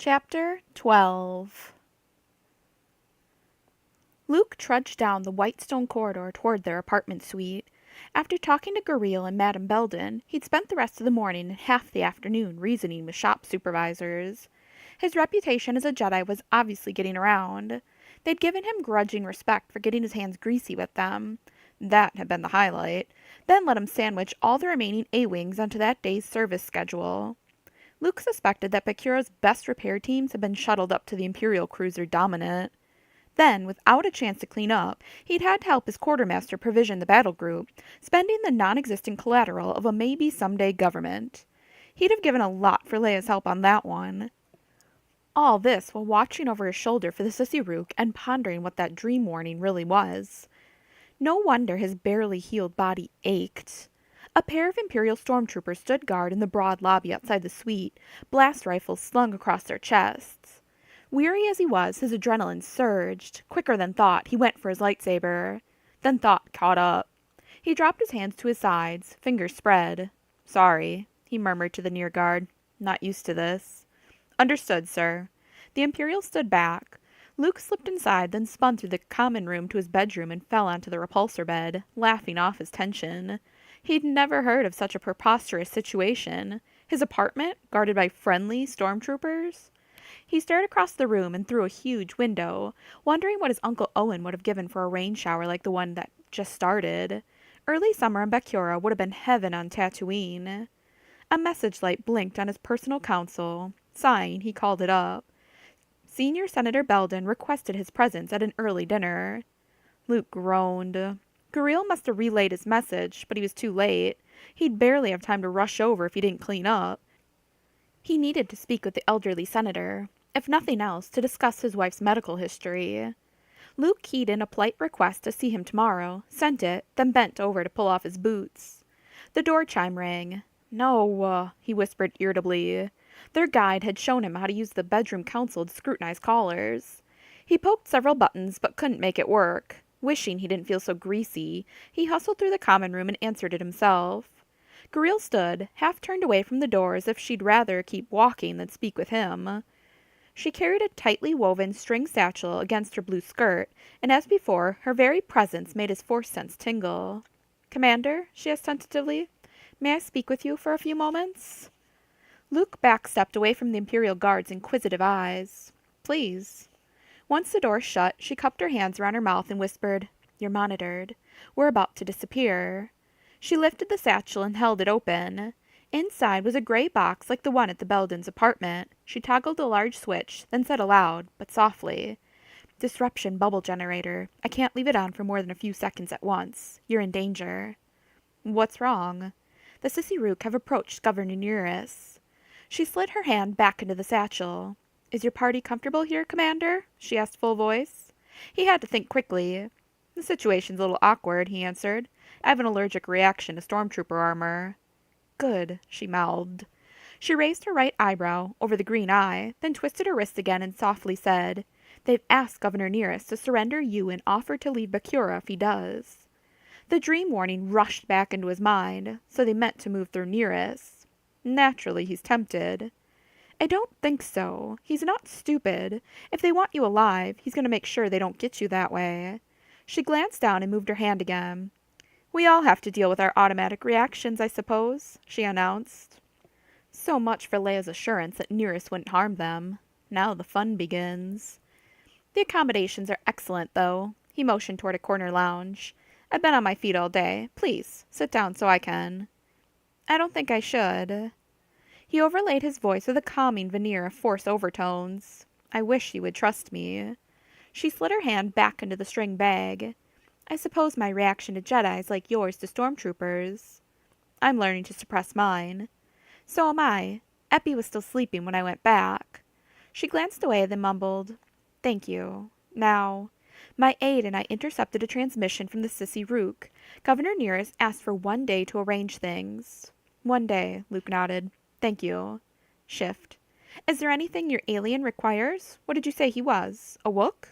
Chapter 12. Luke trudged down the white stone corridor toward their apartment suite. After talking to Gureel and Madame Belden, he'd spent the rest of the morning and half the afternoon reasoning with shop supervisors. His reputation as a Jedi was obviously getting around. They'd given him grudging respect for getting his hands greasy with them. That had been the highlight. Then let him sandwich all the remaining A-Wings onto that day's service schedule. Luke suspected that Bakura's best repair teams had been shuttled up to the Imperial cruiser Dominant. Then, without a chance to clean up, he'd had to help his quartermaster provision the battle group, spending the non-existent collateral of a maybe someday government. He'd have given a lot for Leia's help on that one. All this while watching over his shoulder for the Sissy Rook and pondering what that dream warning really was. No wonder his barely healed body ached. A pair of Imperial stormtroopers stood guard in the broad lobby outside the suite, blast rifles slung across their chests. Weary as he was, his adrenaline surged. Quicker than thought, he went for his lightsaber. Then thought caught up. He dropped his hands to his sides, fingers spread. "Sorry," he murmured to the near guard. "Not used to this." "Understood, sir." The Imperial stood back. Luke slipped inside, then spun through the common room to his bedroom and fell onto the repulsor bed, laughing off his tension. He'd never heard of such a preposterous situation. His apartment, guarded by friendly stormtroopers? He stared across the room and through a huge window, wondering what his Uncle Owen would have given for a rain shower like the one that just started. Early summer in Bakura would have been heaven on Tatooine. A message light blinked on his personal console. Sighing, he called it up. Senior Senator Belden requested his presence at an early dinner. Luke groaned. Gureel must have relayed his message, but he was too late. He'd barely have time to rush over if he didn't clean up. He needed to speak with the elderly senator, if nothing else, to discuss his wife's medical history. Luke keyed in a polite request to see him tomorrow, sent it, then bent over to pull off his boots. The door chime rang. "No," he whispered irritably. Their guide had shown him how to use the bedroom console to scrutinize callers. He poked several buttons, but couldn't make it work. Wishing he didn't feel so greasy, he hustled through the common room and answered it himself. Gureel stood, half turned away from the door as if she'd rather keep walking than speak with him. She carried a tightly woven string satchel against her blue skirt, and as before, her very presence made his force sense tingle. "Commander," she asked tentatively, "may I speak with you for a few moments?" Luke backstepped away from the Imperial Guard's inquisitive eyes. "Please." Once the door shut, she cupped her hands around her mouth and whispered, "You're monitored. We're about to disappear." She lifted the satchel and held it open. Inside was a gray box like the one at the Beldens' apartment. She toggled a large switch, then said aloud, but softly, "Disruption bubble generator. I can't leave it on for more than a few seconds at once. You're in danger." "What's wrong?" "The Sissy Rook have approached Governor Nearest." She slid her hand back into the satchel. "Is your party comfortable here, Commander?" she asked full voice. He had to think quickly. "The situation's a little awkward," he answered. "I have an allergic reaction to stormtrooper armor." "Good," she mouthed. She raised her right eyebrow over the green eye, then twisted her wrist again and softly said, "They've asked Governor Nearest to surrender you and offer to leave Bakura if he does." The dream warning rushed back into his mind, so they meant to move through Nearest. Naturally, he's tempted. "I don't think so. He's not stupid. If they want you alive, he's going to make sure they don't get you that way." She glanced down and moved her hand again. "We all have to deal with our automatic reactions, I suppose," she announced. So much for Leia's assurance that Nearest wouldn't harm them. Now the fun begins. "The accommodations are excellent, though." He motioned toward a corner lounge. "I've been on my feet all day. Please, sit down so I can." "I don't think I should." He overlaid his voice with a calming veneer of force overtones. "I wish you would trust me." She slid her hand back into the string bag. "I suppose my reaction to Jedi is like yours to stormtroopers." "I'm learning to suppress mine." "So am I. Epi was still sleeping when I went back." She glanced away, then mumbled, "Thank you. Now, my aide and I intercepted a transmission from the Sissy Rook. Governor Nearest asked for 1 day to arrange things." "1 day," Luke nodded. "Thank you." Shift. "Is there anything your alien requires? What did you say he was? A Wook?"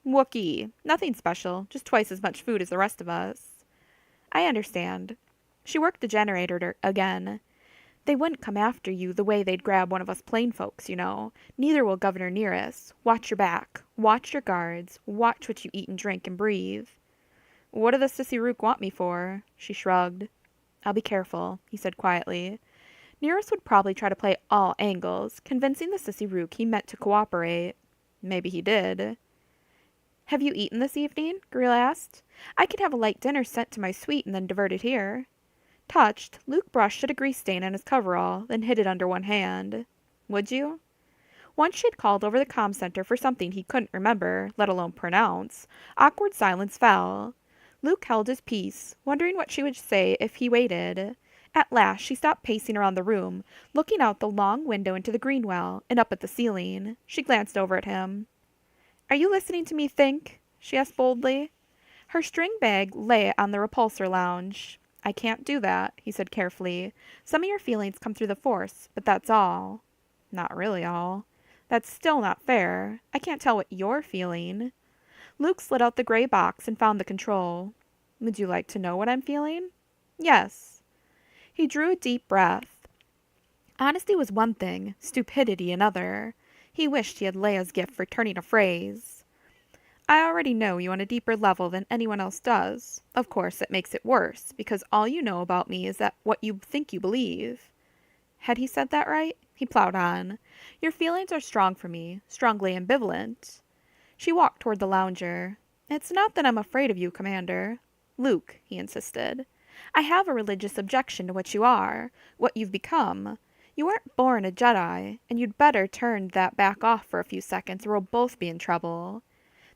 "Wookiee. Nothing special. Just twice as much food as the rest of us." "I understand." She worked the generator again. They wouldn't come after you the way they'd grab one of us plain folks, you know. Neither will Governor Nearest. Watch your back. Watch your guards. Watch what you eat and drink and breathe. What do the sissy rook want me for? She shrugged. I'll be careful, he said quietly. Nearest would probably try to play all angles, convincing the sissy rook he meant to cooperate. Maybe he did. Have you eaten this evening? Gorilla asked. I could have a light dinner sent to my suite and then diverted here. Touched, Luke brushed at a grease stain on his coverall, then hid it under one hand. Would you? Once she had called over the comm center for something he couldn't remember, let alone pronounce, awkward silence fell. Luke held his peace, wondering what she would say if he waited. At last she stopped pacing around the room, looking out the long window into the greenwell and up at the ceiling. She glanced over at him. Are you listening to me think? She asked boldly. Her string bag lay on the repulsor lounge. I can't do that, he said carefully. Some of your feelings come through the Force, but that's all. Not really all. That's still not fair. I can't tell what you're feeling. Luke slid out the gray box and found the control. Would you like to know what I'm feeling? Yes. He drew a deep breath. Honesty was one thing, stupidity another. He wished he had Leia's gift for turning a phrase. I already know you on a deeper level than anyone else does. Of course, it makes it worse, because all you know about me is that what you think you believe. Had he said that right? He plowed on. Your feelings are strong for me, strongly ambivalent. She walked toward the lounger. It's not that I'm afraid of you, Commander. Luke, he insisted. I have a religious objection to what you are, what you've become. You weren't born a Jedi, and you'd better turn that back off for a few seconds or we'll both be in trouble.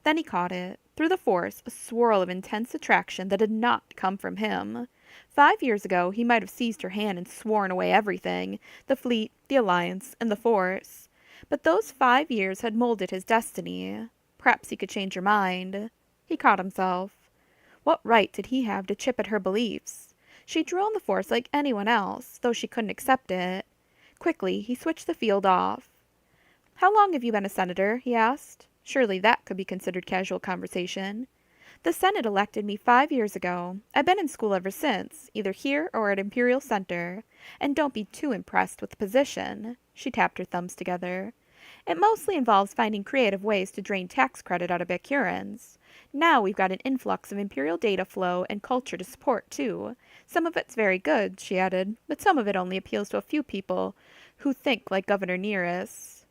Then he caught it. Through the Force, a swirl of intense attraction that had not come from him. 5 years ago, he might have seized her hand and sworn away everything, the fleet, the Alliance, and the Force. But those 5 years had molded his destiny. Perhaps he could change her mind. He caught himself. What right did he have to chip at her beliefs? She drew on the Force like anyone else, though she couldn't accept it. Quickly, he switched the field off. How long have you been a senator? He asked. Surely that could be considered casual conversation. The Senate elected me 5 years ago. I've been in school ever since, either here or at Imperial Center. And don't be too impressed with the position. She tapped her thumbs together. It mostly involves finding creative ways to drain tax credit out of Bakurans. Now we've got an influx of Imperial data flow and culture to support, too. Some of it's very good, she added, but some of it only appeals to a few people who think like Governor Nearest.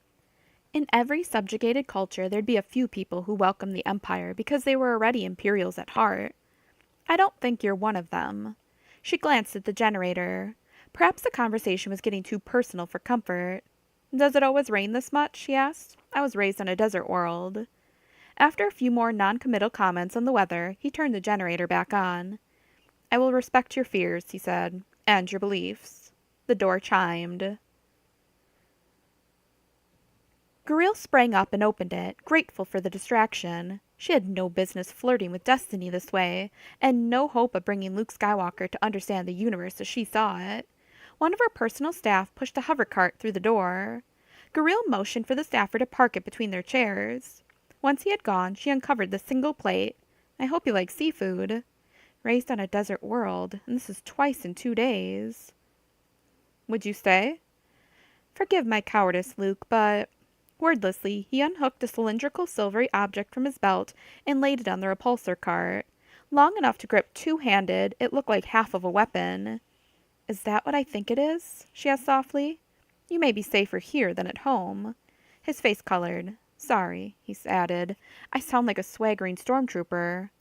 In every subjugated culture, there'd be a few people who welcomed the Empire because they were already Imperials at heart. I don't think you're one of them. She glanced at the generator. Perhaps the conversation was getting too personal for comfort. Does it always rain this much? She asked. I was raised on a desert world. After a few more non-committal comments on the weather, he turned the generator back on. I will respect your fears, he said, and your beliefs. The door chimed. Gorilla sprang up and opened it, grateful for the distraction. She had no business flirting with destiny this way, and no hope of bringing Luke Skywalker to understand the universe as she saw it. One of her personal staff pushed a hover cart through the door. Gorilla motioned for the staffer to park it between their chairs. Once he had gone, she uncovered the single plate. I hope you like seafood. Raised on a desert world, and this is twice in 2 days. Would you stay? Forgive my cowardice, Luke, but... Wordlessly, he unhooked a cylindrical silvery object from his belt and laid it on the repulsor cart. Long enough to grip two-handed, it looked like half of a weapon. Is that what I think it is? She asked softly. You may be safer here than at home. His face colored. Sorry, he added. I sound like a swaggering stormtrooper.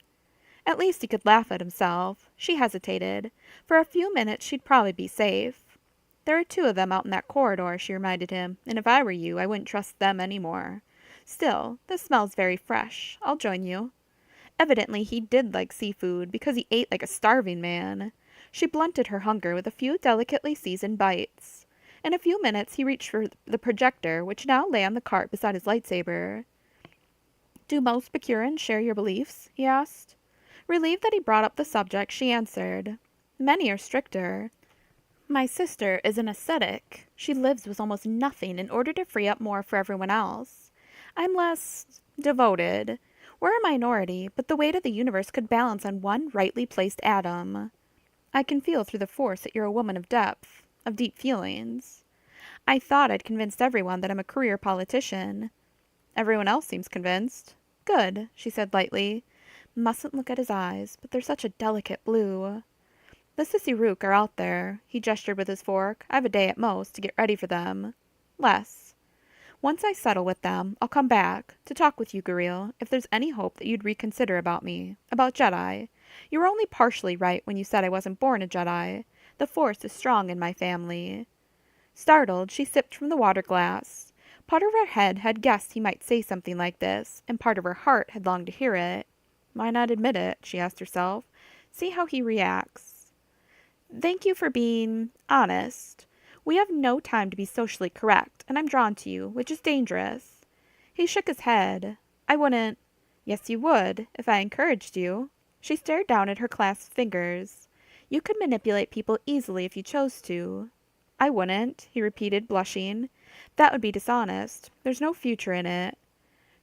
At least he could laugh at himself. She hesitated. For a few minutes she'd probably be safe. There are 2 of them out in that corridor, she reminded him, and if I were you, I wouldn't trust them any more. Still, this smells very fresh. I'll join you. Evidently he did like seafood, because he ate like a starving man. She blunted her hunger with a few delicately seasoned bites. In a few minutes he reached for the projector, which now lay on the cart beside his lightsaber. Do most Bakurans share your beliefs? He asked. Relieved that he brought up the subject, she answered. Many are stricter. My sister is an ascetic. She lives with almost nothing in order to free up more for everyone else. I'm less devoted. We're a minority, but the weight of the universe could balance on one rightly placed atom. I can feel through the Force that you're a woman of depth. of deep feelings. I thought I'd convinced everyone that I'm a career politician. Everyone else seems convinced. Good, she said lightly. Mustn't look at his eyes, but they're such a delicate blue. The Sissy Rook are out there. He gestured with his fork. I've a day at most to get ready for them. Less. Once I settle with them, I'll come back to talk with you, Gureel, if there's any hope that you'd reconsider about me, about Jedi. You were only partially right when you said I wasn't born a Jedi. The Force is strong in my family. Startled, she sipped from the water glass. Part of her head had guessed he might say something like this, and part of her heart had longed to hear it. Why not admit it, she asked herself. See how he reacts. Thank you for being honest. We have no time to be socially correct, and I'm drawn to you, which is dangerous. He shook his head. I wouldn't. Yes, you would, if I encouraged you. She stared down at her clasped fingers. You could manipulate people easily if you chose to. I wouldn't, he repeated, blushing. That would be dishonest. There's no future in it.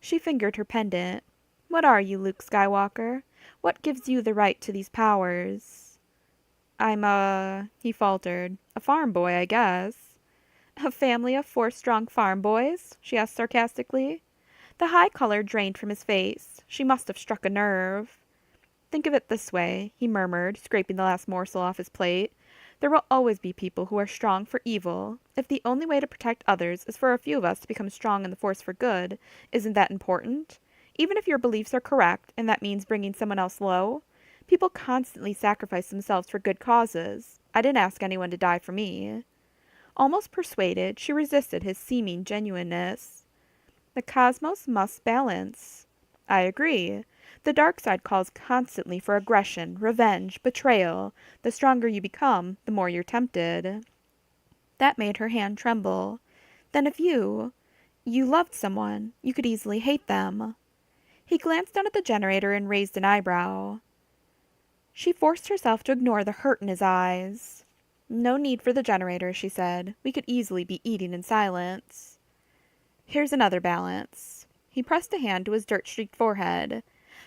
She fingered her pendant. What are you, Luke Skywalker? What gives you the right to these powers? He faltered. A farm boy, I guess. A family of 4 strong farm boys? She asked sarcastically. The high color drained from his face. She must have struck a nerve. Think of it this way, he murmured, scraping the last morsel off his plate. There will always be people who are strong for evil. If the only way to protect others is for a few of us to become strong in the Force for good, isn't that important? Even if your beliefs are correct, and that means bringing someone else low? People constantly sacrifice themselves for good causes. I didn't ask anyone to die for me. Almost persuaded, she resisted his seeming genuineness. The cosmos must balance. I agree. The dark side calls constantly for aggression, revenge, betrayal. The stronger you become, the more you're tempted. That made her hand tremble. Then if you loved someone, you could easily hate them. He glanced down at the generator and raised an eyebrow. She forced herself to ignore the hurt in his eyes. No need for the generator, she said. We could easily be eating in silence. Here's another balance. He pressed a hand to his dirt-streaked forehead.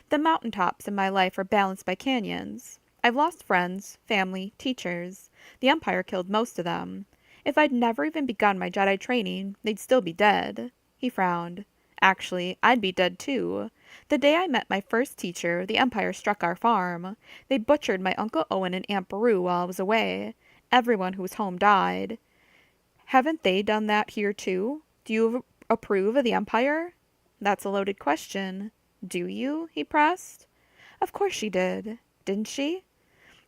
The mountaintops in my life are balanced by canyons. I've lost friends, family, teachers. The Empire killed most of them. If I'd never even begun my Jedi training, they'd still be dead. He frowned. Actually, I'd be dead too. The day I met my first teacher, the Empire struck our farm. They butchered my Uncle Owen and Aunt Beru while I was away. Everyone who was home died. Haven't they done that here too? Do you approve of the Empire? That's a loaded question. Do you? He pressed. Of course she did. Didn't she?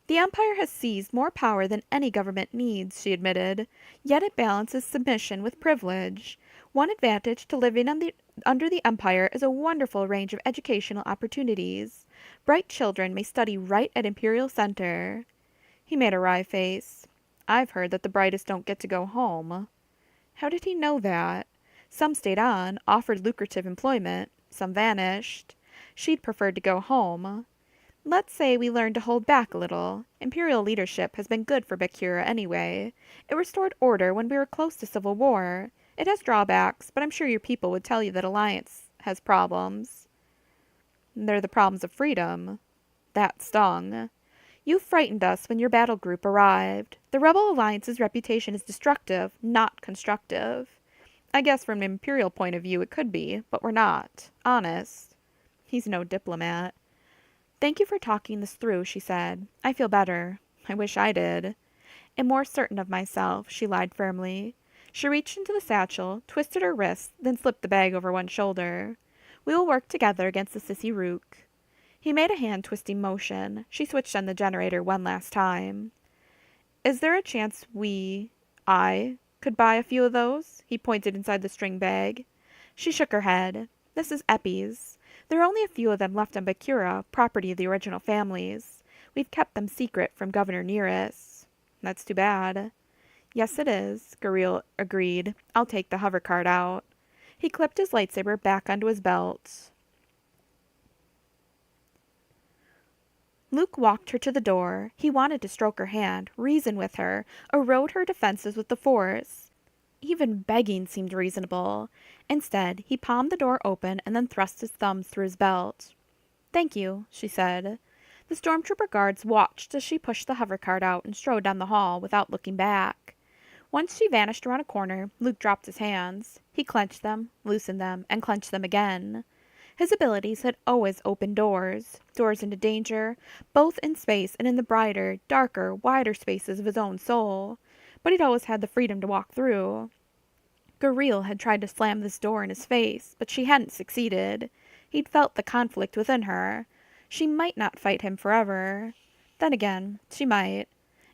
The Empire has seized more power than any government needs, she admitted, yet it balances submission with privilege. One advantage to living under the Empire is a wonderful range of educational opportunities. Bright children may study right at Imperial Center. He made a wry face. I've heard that the brightest don't get to go home. How did he know that? Some stayed on, offered lucrative employment. Some vanished. She'd preferred to go home. Let's say we learn to hold back a little. Imperial leadership has been good for Bakura anyway. It restored order when we were close to civil war. It has drawbacks, but I'm sure your people would tell you that Alliance has problems. They're the problems of freedom. That stung. You frightened us when your battle group arrived. The Rebel Alliance's reputation is destructive, not constructive. I guess from an Imperial point of view it could be, but we're not. Honest. He's no diplomat. Thank you for talking this through, she said. I feel better. I wish I did. And more certain of myself, she lied firmly. She reached into the satchel, twisted her wrist, then slipped the bag over one shoulder. We will work together against the Sissy Rook. He made a hand-twisting motion. She switched on the generator one last time. Is there a chance I could buy a few of those? He pointed inside the string bag. She shook her head. This is Epi's. There are only a few of them left on Bakura, property of the original families. We've kept them secret from Governor Nearest. That's too bad. Yes, it is, Gureel agreed. I'll take the hover card out. He clipped his lightsaber back onto his belt. Luke walked her to the door. He wanted to stroke her hand, reason with her, erode her defenses with the Force. Even begging seemed reasonable. Instead, he palmed the door open and then thrust his thumbs through his belt. Thank you, she said. The stormtrooper guards watched as she pushed the hover cart out and strode down the hall without looking back. Once she vanished around a corner, Luke dropped his hands. He clenched them, loosened them, and clenched them again. His abilities had always opened doors, doors into danger, both in space and in the brighter, darker, wider spaces of his own soul. But he'd always had the freedom to walk through. Gareel had tried to slam this door in his face, but she hadn't succeeded. He'd felt the conflict within her. She might not fight him forever. Then again, she might.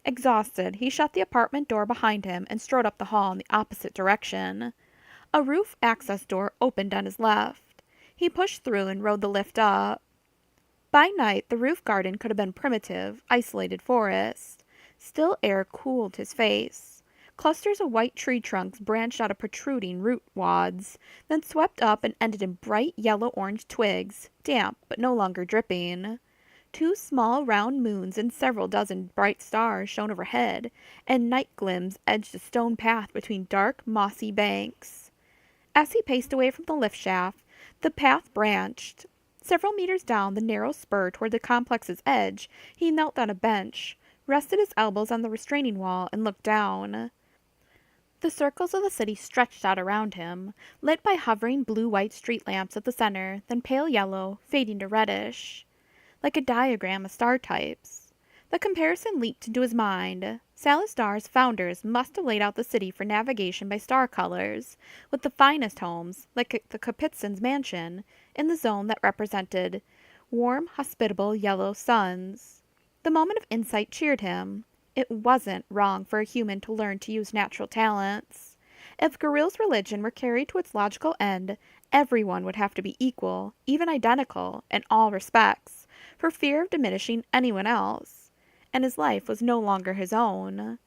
Exhausted, he shut the apartment door behind him and strode up the hall in the opposite direction. A roof access door opened on his left. He pushed through and rode the lift up. By night, the roof garden could have been primitive, isolated forest. Still air cooled his face. Clusters of white tree trunks branched out of protruding root wads, then swept up and ended in bright yellow-orange twigs, damp but no longer dripping. Two small round moons and several dozen bright stars shone overhead, and night glims edged a stone path between dark, mossy banks. As he paced away from the lift shaft, the path branched. Several meters down the narrow spur toward the complex's edge, he knelt on a bench, rested his elbows on the restraining wall, and looked down. The circles of the city stretched out around him, lit by hovering blue-white street lamps at the center, then pale yellow, fading to reddish, like a diagram of star types. The comparison leaped into his mind. Salistar's founders must have laid out the city for navigation by star colors, with the finest homes, like the Kapitzins' mansion, in the zone that represented warm, hospitable yellow suns. The moment of insight cheered him. It wasn't wrong for a human to learn to use natural talents. If Gareel's religion were carried to its logical end, everyone would have to be equal, even identical, in all respects, for fear of diminishing anyone else. And his life was no longer his own.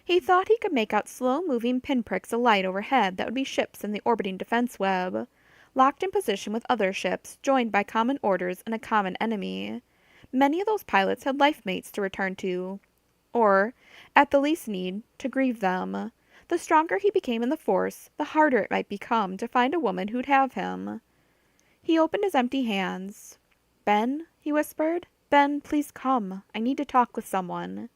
He thought he could make out slow-moving pinpricks of light overhead that would be ships in the orbiting defense web, locked in position with other ships, joined by common orders and a common enemy. Many of those pilots had life mates to return to, or, at the least need, to grieve them. The stronger he became in the force, the harder it might become to find a woman who'd have him. He opened his empty hands. "Ben," he whispered. "Ben, please come. I need to talk with someone."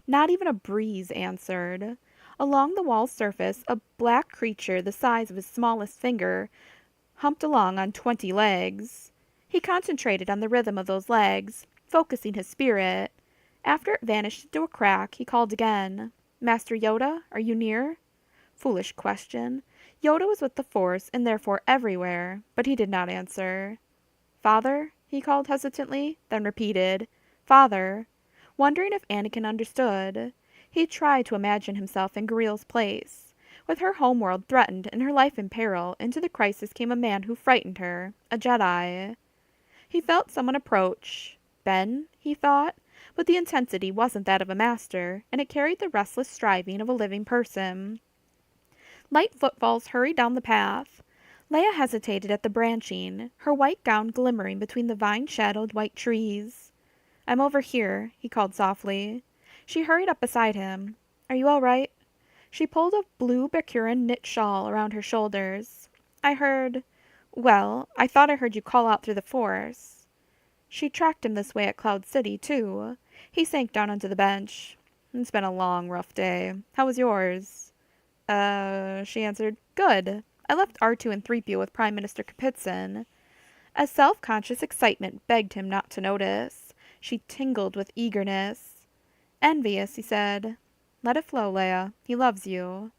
Not even a breeze answered. Along the wall's surface, a black creature the size of his smallest finger humped along on 20 legs. He concentrated on the rhythm of those legs, focusing his spirit. After it vanished into a crack, he called again. "Master Yoda, are you near?" Foolish question. Yoda was with the Force, and therefore everywhere, but he did not answer. "Father?" he called hesitantly, then repeated, "Father," wondering if Anakin understood. He tried to imagine himself in Gareel's place. With her homeworld threatened and her life in peril, into the crisis came a man who frightened her, a Jedi. He felt someone approach. Ben, he thought, but the intensity wasn't that of a master, and it carried the restless striving of a living person. Light footfalls hurried down the path. Leia hesitated at the branching, her white gown glimmering between the vine-shadowed white trees. "I'm over here," he called softly. She hurried up beside him. "Are you all right?" She pulled a blue Bakuran knit shawl around her shoulders. I thought I heard you call out through the Force." She tracked him this way at Cloud City, too. He sank down onto the bench. "It's been a long, rough day. How was yours?" She answered. "Good. I left R2 and 3PO with Prime Minister Kapitzin." A self-conscious excitement begged him not to notice. She tingled with eagerness. "Envious," he said. "Let it flow, Leia. He loves you."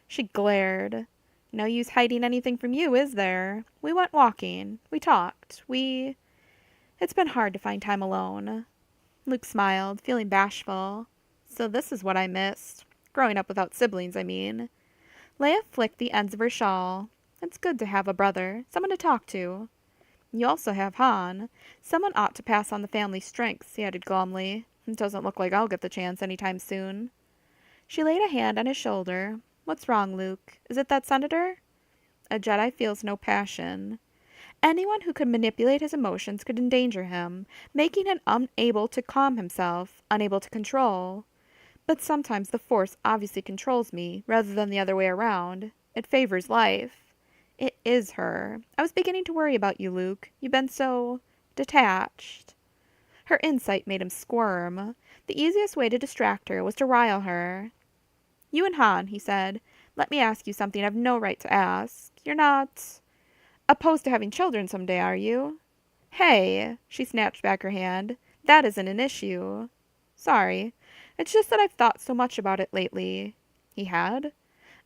She glared. "No use hiding anything from you, is there? We went walking. We talked. It's been hard to find time alone." Luke smiled, feeling bashful. "So this is what I missed. Growing up without siblings, I mean." Leia flicked the ends of her shawl. "It's good to have a brother, someone to talk to." "You also have Han. Someone ought to pass on the family strengths," he added glumly. "It doesn't look like I'll get the chance anytime soon." She laid a hand on his shoulder. "What's wrong, Luke? Is it that senator?" A Jedi feels no passion. Anyone who could manipulate his emotions could endanger him, making him unable to calm himself, unable to control. But sometimes the Force obviously controls me, rather than the other way around. It favors life. It is her. I was beginning to worry about you, Luke. You've been so detached. Her insight made him squirm. The easiest way to distract her was to rile her. "You and Han," he said. "Let me ask you something I've no right to ask. You're not opposed to having children some day, are you?" "Hey," she snatched back her hand. "That isn't an issue." "Sorry. It's just that I've thought so much about it lately." He had?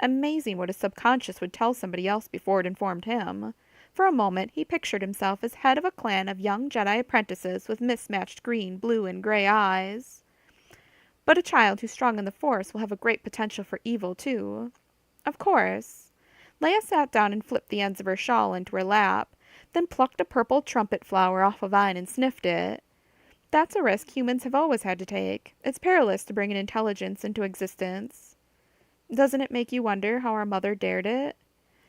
Amazing what his subconscious would tell somebody else before it informed him. For a moment he pictured himself as head of a clan of young Jedi apprentices with mismatched green, blue, and gray eyes. But a child who's strong in the Force will have a great potential for evil, too. Of course. Leia sat down and flipped the ends of her shawl into her lap, then plucked a purple trumpet flower off a vine and sniffed it. That's a risk humans have always had to take. It's perilous to bring an intelligence into existence. Doesn't it make you wonder how our mother dared it?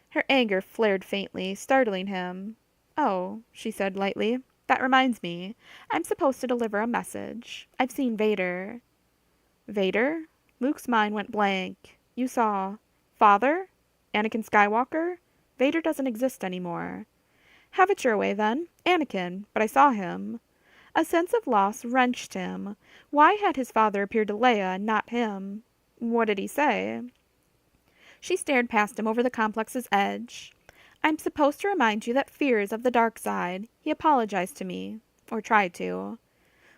Her anger flared faintly, startling him. "Oh," she said lightly, "that reminds me. I'm supposed to deliver a message. I've seen Vader." "Vader?" Luke's mind went blank. "You saw Father? Anakin Skywalker? Vader doesn't exist anymore." "Have it your way, then. Anakin. But I saw him." A sense of loss wrenched him. Why had his father appeared to Leia and not him? What did he say? She stared past him over the complex's edge. "I'm supposed to remind you that fear is of the dark side. He apologized to me. Or tried to."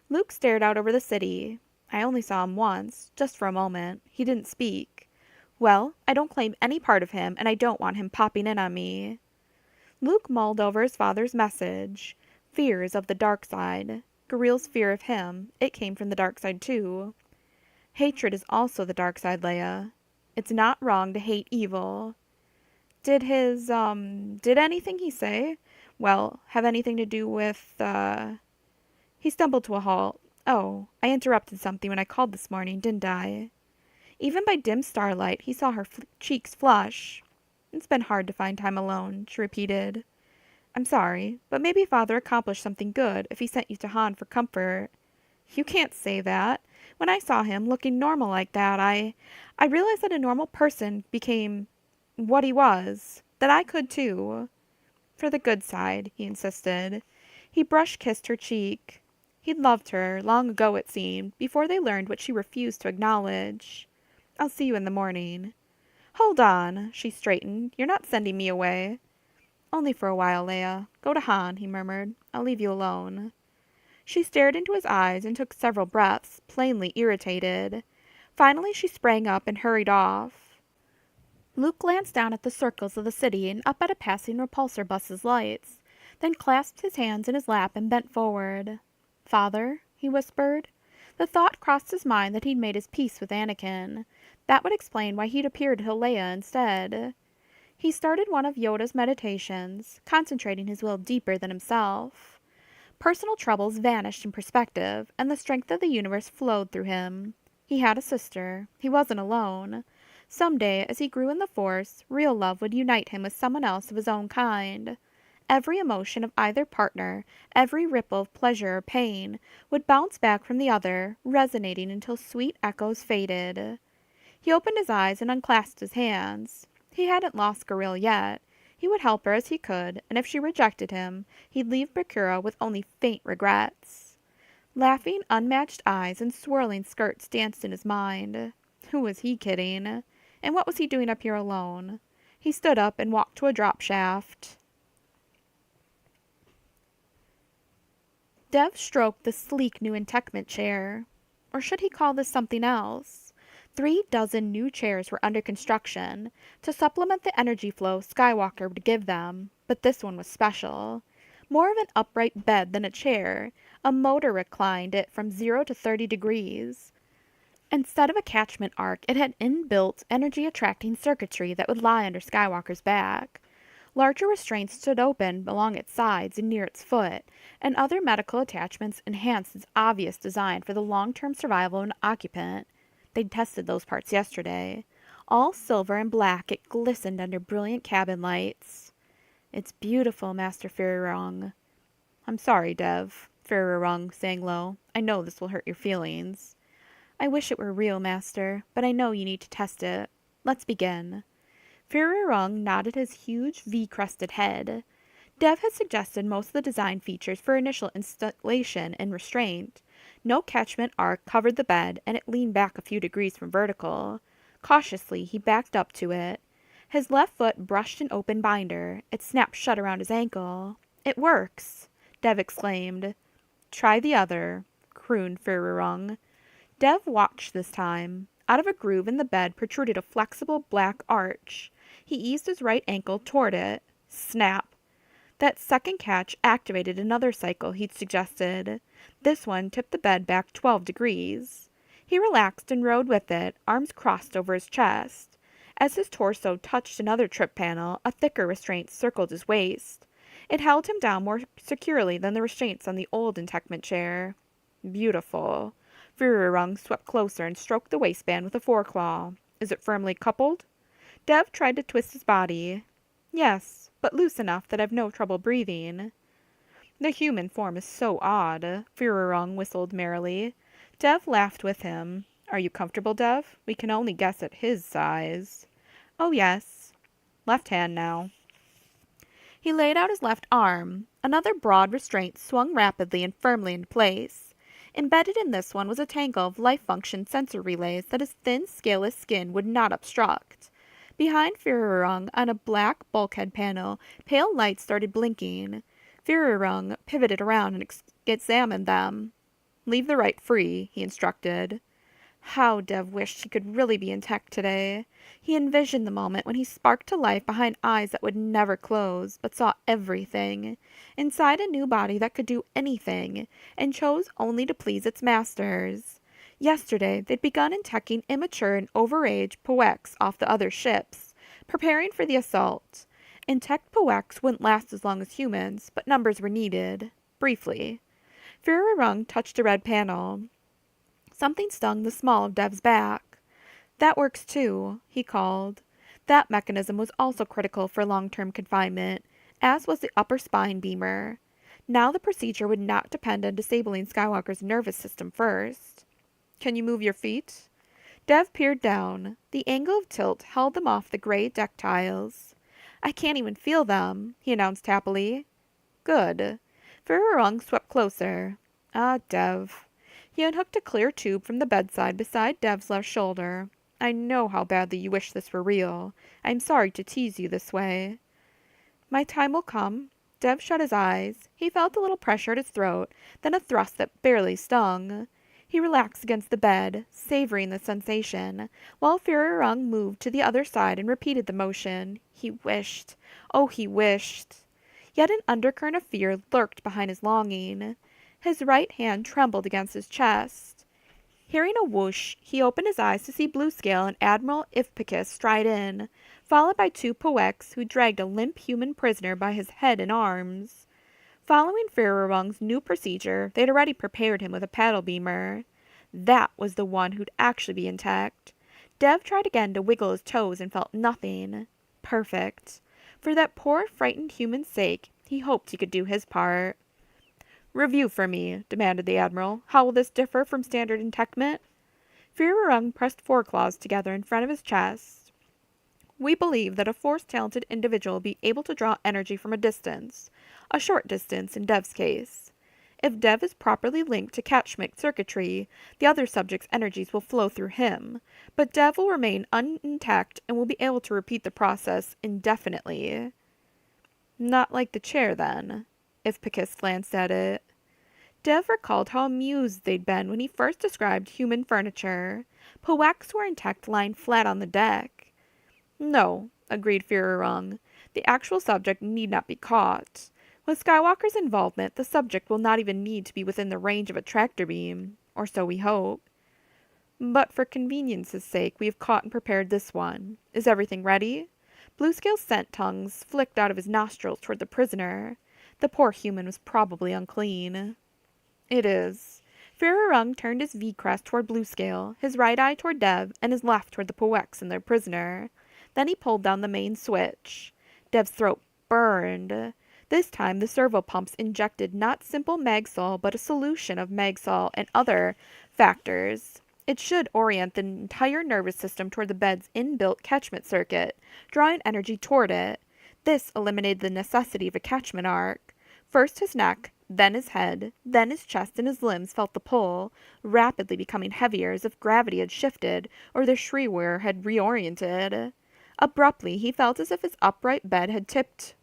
Luke stared out over the city. "I only saw him once, just for a moment. He didn't speak." "Well, I don't claim any part of him, and I don't want him popping in on me." Luke mulled over his father's message. Fear is of the dark side. Gareel's fear of him, it came from the dark side too. Hatred is also the dark side, Leia. It's not wrong to hate evil. Did did anything he say, well, have anything to do with, He stumbled to a halt. "Oh, I interrupted something when I called this morning, didn't I?" Even by dim starlight, he saw her cheeks flush. "It's been hard to find time alone," she repeated. "I'm sorry, but maybe Father accomplished something good if he sent you to Han for comfort." "You can't say that. When I saw him looking normal like that, I realized that a normal person became what he was. That I could too." "For the good side," he insisted. He brush-kissed her cheek. He'd loved her, long ago it seemed, before they learned what she refused to acknowledge. "I'll see you in the morning." "Hold on." She straightened. "You're not sending me away." "Only for a while, Leia. Go to Han," he murmured. "I'll leave you alone." She stared into his eyes and took several breaths, plainly irritated. Finally she sprang up and hurried off. Luke glanced down at the circles of the city and up at a passing repulsor bus's lights, then clasped his hands in his lap and bent forward. "Father," he whispered. The thought crossed his mind that he'd made his peace with Anakin. That would explain why he'd appeared to Leia instead. He started one of Yoda's meditations, concentrating his will deeper than himself. Personal troubles vanished in perspective, and the strength of the universe flowed through him. He had a sister. He wasn't alone. Someday, as he grew in the Force, real love would unite him with someone else of his own kind. Every emotion of either partner, every ripple of pleasure or pain, would bounce back from the other, resonating until sweet echoes faded. He opened his eyes and unclasped his hands. He hadn't lost Gareel yet. He would help her as he could, and if she rejected him, he'd leave Bakura with only faint regrets. Laughing, unmatched eyes and swirling skirts danced in his mind. Who was he kidding? And what was he doing up here alone? He stood up and walked to a drop shaft. Dev stroked the sleek new entekment chair. Or should he call this something else? 36 new chairs were under construction, to supplement the energy flow Skywalker would give them, but this one was special. More of an upright bed than a chair, a motor reclined it from 0 to 30 degrees. Instead of a catchment arc, it had inbuilt energy-attracting circuitry that would lie under Skywalker's back. Larger restraints stood open along its sides and near its foot, and other medical attachments enhanced its obvious design for the long-term survival of an occupant. They'd tested those parts yesterday. All silver and black, it glistened under brilliant cabin lights. "It's beautiful, Master Firurung." "I'm sorry, Dev," Firurung sang low. "I know this will hurt your feelings." "I wish it were real, Master, but I know you need to test it. Let's begin." Firurung nodded his huge V-crested head. Dev had suggested most of the design features for initial installation and restraint. No catchment arc covered the bed, and it leaned back a few degrees from vertical. Cautiously, he backed up to it. His left foot brushed an open binder. It snapped shut around his ankle. "It works!" Dev exclaimed. "Try the other," crooned Firurung. Dev watched this time. Out of a groove in the bed protruded a flexible black arch. He eased his right ankle toward it. Snap! That second catch activated another cycle he'd suggested. This one tipped the bed back 12 degrees. He relaxed and rode with it, arms crossed over his chest. As his torso touched another trip panel, a thicker restraint circled his waist. It held him down more securely than the restraints on the old enticement chair. Beautiful. Firurung swept closer and stroked the waistband with a foreclaw. "Is it firmly coupled?" Dev tried to twist his body. "Yes, but loose enough that I've no trouble breathing." "The human form is so odd," Firurung whistled merrily. Dev laughed with him. "Are you comfortable, Dev? We can only guess at his size." "Oh, yes." "Left hand now." He laid out his left arm. Another broad restraint swung rapidly and firmly into place. Embedded in this one was a tangle of life-function sensor relays that his thin, scaleless skin would not obstruct. Behind Firurung, on a black bulkhead panel, pale lights started blinking. Firurung pivoted around and examined them. "Leave the right free," he instructed. How Dev wished he could really be in tech today. He envisioned the moment when he sparked to life behind eyes that would never close, but saw everything, inside a new body that could do anything, and chose only to please its masters. Yesterday, they'd begun inteching immature and overage Poex off the other ships, preparing for the assault. Intech Poex wouldn't last as long as humans, but numbers were needed. Briefly. Firurung touched a red panel. Something stung the small of Dev's back. "That works too," he called. That mechanism was also critical for long-term confinement, as was the upper spine beamer. Now the procedure would not depend on disabling Skywalker's nervous system first. "Can you move your feet?" Dev peered down. The angle of tilt held them off the gray deck tiles. "I can't even feel them," he announced happily. "Good." Firurung swept closer. "Ah, Dev." He unhooked a clear tube from the bedside beside Dev's left shoulder. "I know how badly you wish this were real. I'm sorry to tease you this way." "My time will come." Dev shut his eyes. He felt a little pressure at his throat, then a thrust that barely stung. He relaxed against the bed, savoring the sensation, while Firurung moved to the other side and repeated the motion. He wished. Oh, he wished. Yet an undercurrent of fear lurked behind his longing. His right hand trembled against his chest. Hearing a whoosh, he opened his eyes to see Bluescale and Admiral Ivpicus stride in, followed by two Poex who dragged a limp human prisoner by his head and arms. Following Firurung's new procedure, they'd already prepared him with a paddle beamer. That was the one who'd actually be intact. Dev tried again to wiggle his toes and felt nothing. Perfect. For that poor, frightened human's sake, he hoped he could do his part. "Review for me," demanded the Admiral. "How will this differ from standard entictment?" Firurung pressed foreclaws together in front of his chest. "We believe that a force-talented individual will be able to draw energy from a distance. A short distance, in Dev's case. If Dev is properly linked to catchment circuitry, the other subject's energies will flow through him, but Dev will remain intact and will be able to repeat the process indefinitely." "Not like the chair, then?" Ivpicus glanced at it. Dev recalled how amused they'd been when he first described human furniture. Poex were intact lying flat on the deck. "No," agreed Firurung. "The actual subject need not be caught. With Skywalker's involvement, the subject will not even need to be within the range of a tractor beam. Or so we hope. But for convenience's sake, we have caught and prepared this one. Is everything ready?" Bluescale's scent tongues flicked out of his nostrils toward the prisoner. The poor human was probably unclean. "It is." Firurung turned his V-crest toward Bluescale, his right eye toward Dev, and his left toward the Poex and their prisoner. Then he pulled down the main switch. Dev's throat burned. This time the servo pumps injected not simple Magsol, but a solution of Magsol and other factors. It should orient the entire nervous system toward the bed's inbuilt catchment circuit, drawing energy toward it. This eliminated the necessity of a catchment arc. First his neck, Then his head, then his chest and his limbs felt the pull, rapidly becoming heavier as if gravity had shifted or the Shriwer had reoriented. Abruptly, he felt as if his upright bed had tipped.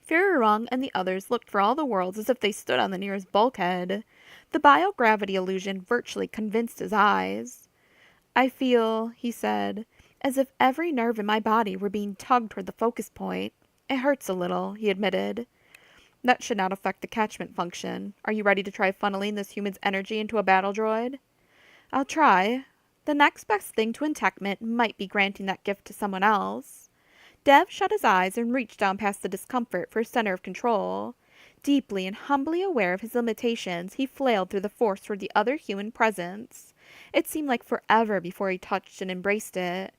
Firurung and the others looked for all the worlds as if they stood on the nearest bulkhead. The biogravity illusion virtually convinced his eyes. I feel, he said, as if every nerve in my body were being tugged toward the focus point. It hurts a little, he admitted. That should not affect the catchment function. Are you ready to try funneling this human's energy into a battle droid? I'll try. The next best thing to enchantment might be granting that gift to someone else. Dev shut his eyes and reached down past the discomfort for a center of control. Deeply and humbly aware of his limitations, he flailed through the force toward the other human presence. It seemed like forever before he touched and embraced it.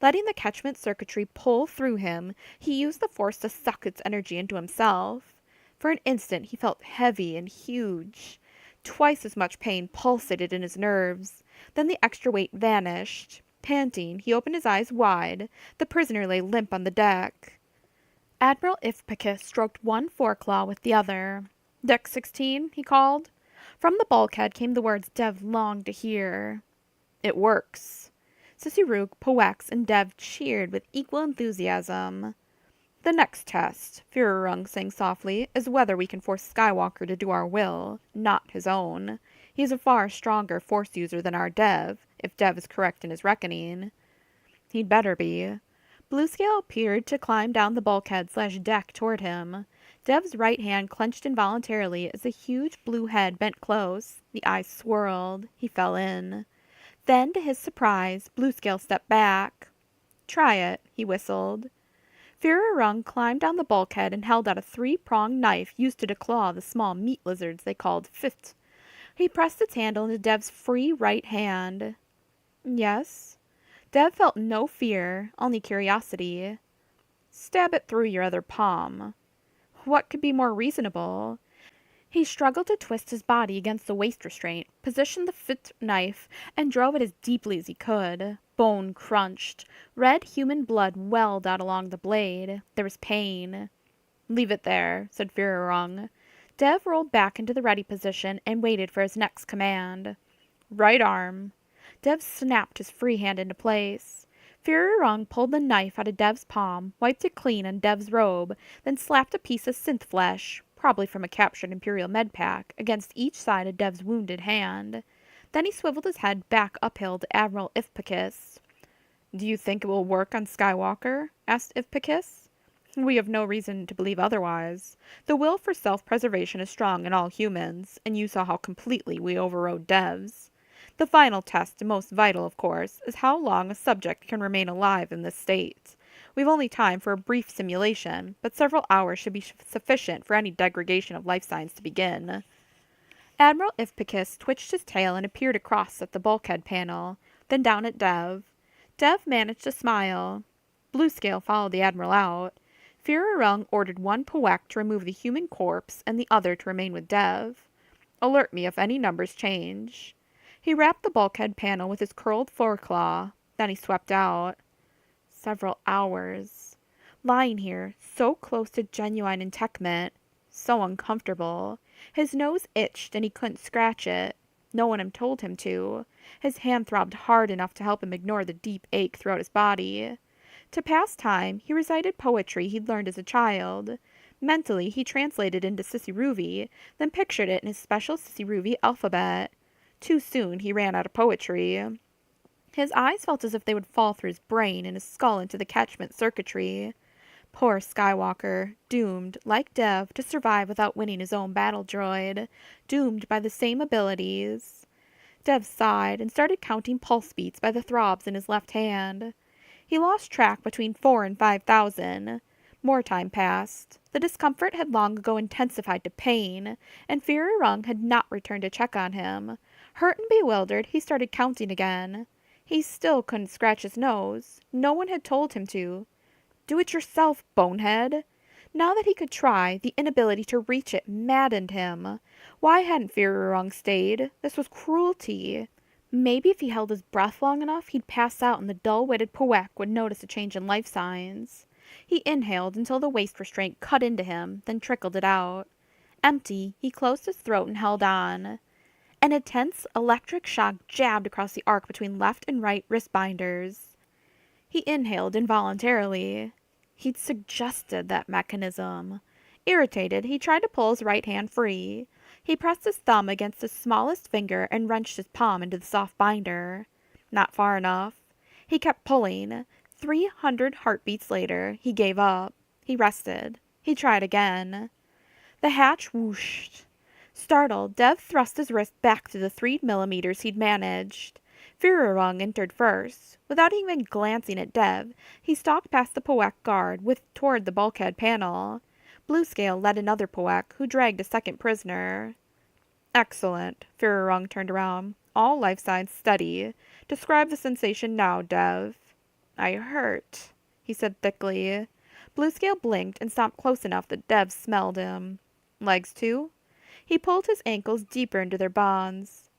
Letting the catchment circuitry pull through him, he used the force to suck its energy into himself. For an instant he felt heavy and huge. Twice as much pain pulsated in his nerves. Then the extra weight vanished. Panting, he opened his eyes wide. The prisoner lay limp on the deck. Admiral Ifpicus stroked one foreclaw with the other. Deck 16, he called. From the bulkhead came the words Dev longed to hear. It works. Sissy-Rook, Poex, and Dev cheered with equal enthusiasm. The next test, Firurung sang softly, is whether we can force Skywalker to do our will, not his own. He is a far stronger force user than our Dev, if Dev is correct in his reckoning. He'd better be. Bluescale appeared to climb down the bulkhead/deck toward him. Dev's right hand clenched involuntarily as the huge blue head bent close. The eyes swirled. He fell in. Then, to his surprise, Bluescale stepped back. Try it, he whistled. Firurung climbed down the bulkhead and held out a three-pronged knife used to declaw the small meat lizards they called Fift. He pressed its handle into Dev's free right hand. Yes? Dev felt no fear, only curiosity. Stab it through your other palm. What could be more reasonable? He struggled to twist his body against the waist restraint, positioned the Fift knife, and drove it as deeply as he could. Bone crunched. Red human blood welled out along the blade. There was pain. Leave it there, said Firurung. Dev rolled back into the ready position and waited for his next command. Right arm. Dev snapped his free hand into place. Firurung pulled the knife out of Dev's palm, wiped it clean on Dev's robe, then slapped a piece of synth flesh, probably from a captured Imperial med pack, against each side of Dev's wounded hand. Then he swiveled his head back uphill to Admiral Ifpicus. Do you think it will work on Skywalker? Asked Ifpicus. We have no reason to believe otherwise. The will for self-preservation is strong in all humans, and you saw how completely we overrode Dev's. The final test, and most vital, of course, is how long a subject can remain alive in this state. We've only time for a brief simulation, but several hours should be sufficient for any degradation of life signs to begin. Admiral Ifpicus twitched his tail and appeared across at the bulkhead panel, then down at Dev. Dev managed to smile. Bluescale followed the Admiral out. Firurung ordered one Poeck to remove the human corpse and the other to remain with Dev. Alert me if any numbers change. He rapped the bulkhead panel with his curled foreclaw. Then he swept out. Several hours. Lying here, so close to genuine enchantment. So uncomfortable. His nose itched and he couldn't scratch it. No one had told him to. His hand throbbed hard enough to help him ignore the deep ache throughout his body. To pass time, he recited poetry he'd learned as a child. Mentally, he translated into Sissy-Ruvi, then pictured it in his special Sissy-Ruvi alphabet. Too soon, he ran out of poetry. His eyes felt as if they would fall through his brain and his skull into the catchment circuitry. Poor Skywalker, doomed, like Dev, to survive without winning his own battle droid, doomed by the same abilities. Dev sighed and started counting pulse beats by the throbs in his left hand. He lost track between 4,000 and 5,000. More time passed. The discomfort had long ago intensified to pain, and Firurung had not returned to check on him. Hurt and bewildered, he started counting again. He still couldn't scratch his nose. No one had told him to. Do it yourself, bonehead. Now that he could try, the inability to reach it maddened him. Why hadn't Firurung stayed? This was cruelty. Maybe if he held his breath long enough, he'd pass out and the dull-witted Poeck would notice a change in life signs. He inhaled until the waist restraint cut into him, then trickled it out. Empty, he closed his throat and held on. An intense electric shock jabbed across the arc between left and right wrist binders. He inhaled involuntarily. He'd suggested that mechanism. Irritated, he tried to pull his right hand free. He pressed his thumb against his smallest finger and wrenched his palm into the soft binder. Not far enough. He kept pulling. 300 heartbeats later, he gave up. He rested. He tried again. The hatch whooshed. Startled, Dev thrust his wrist back to the 3 millimeters he'd managed. Firurung entered first. Without even glancing at Dev, he stalked past the Poek guard toward the bulkhead panel. Bluescale led another Poek, who dragged a second prisoner. Excellent. Firurung turned around. All life signs steady. Describe the sensation now, Dev. I hurt, he said thickly. Bluescale blinked and stopped close enough that Dev smelled him. Legs too? He pulled his ankles deeper into their bonds.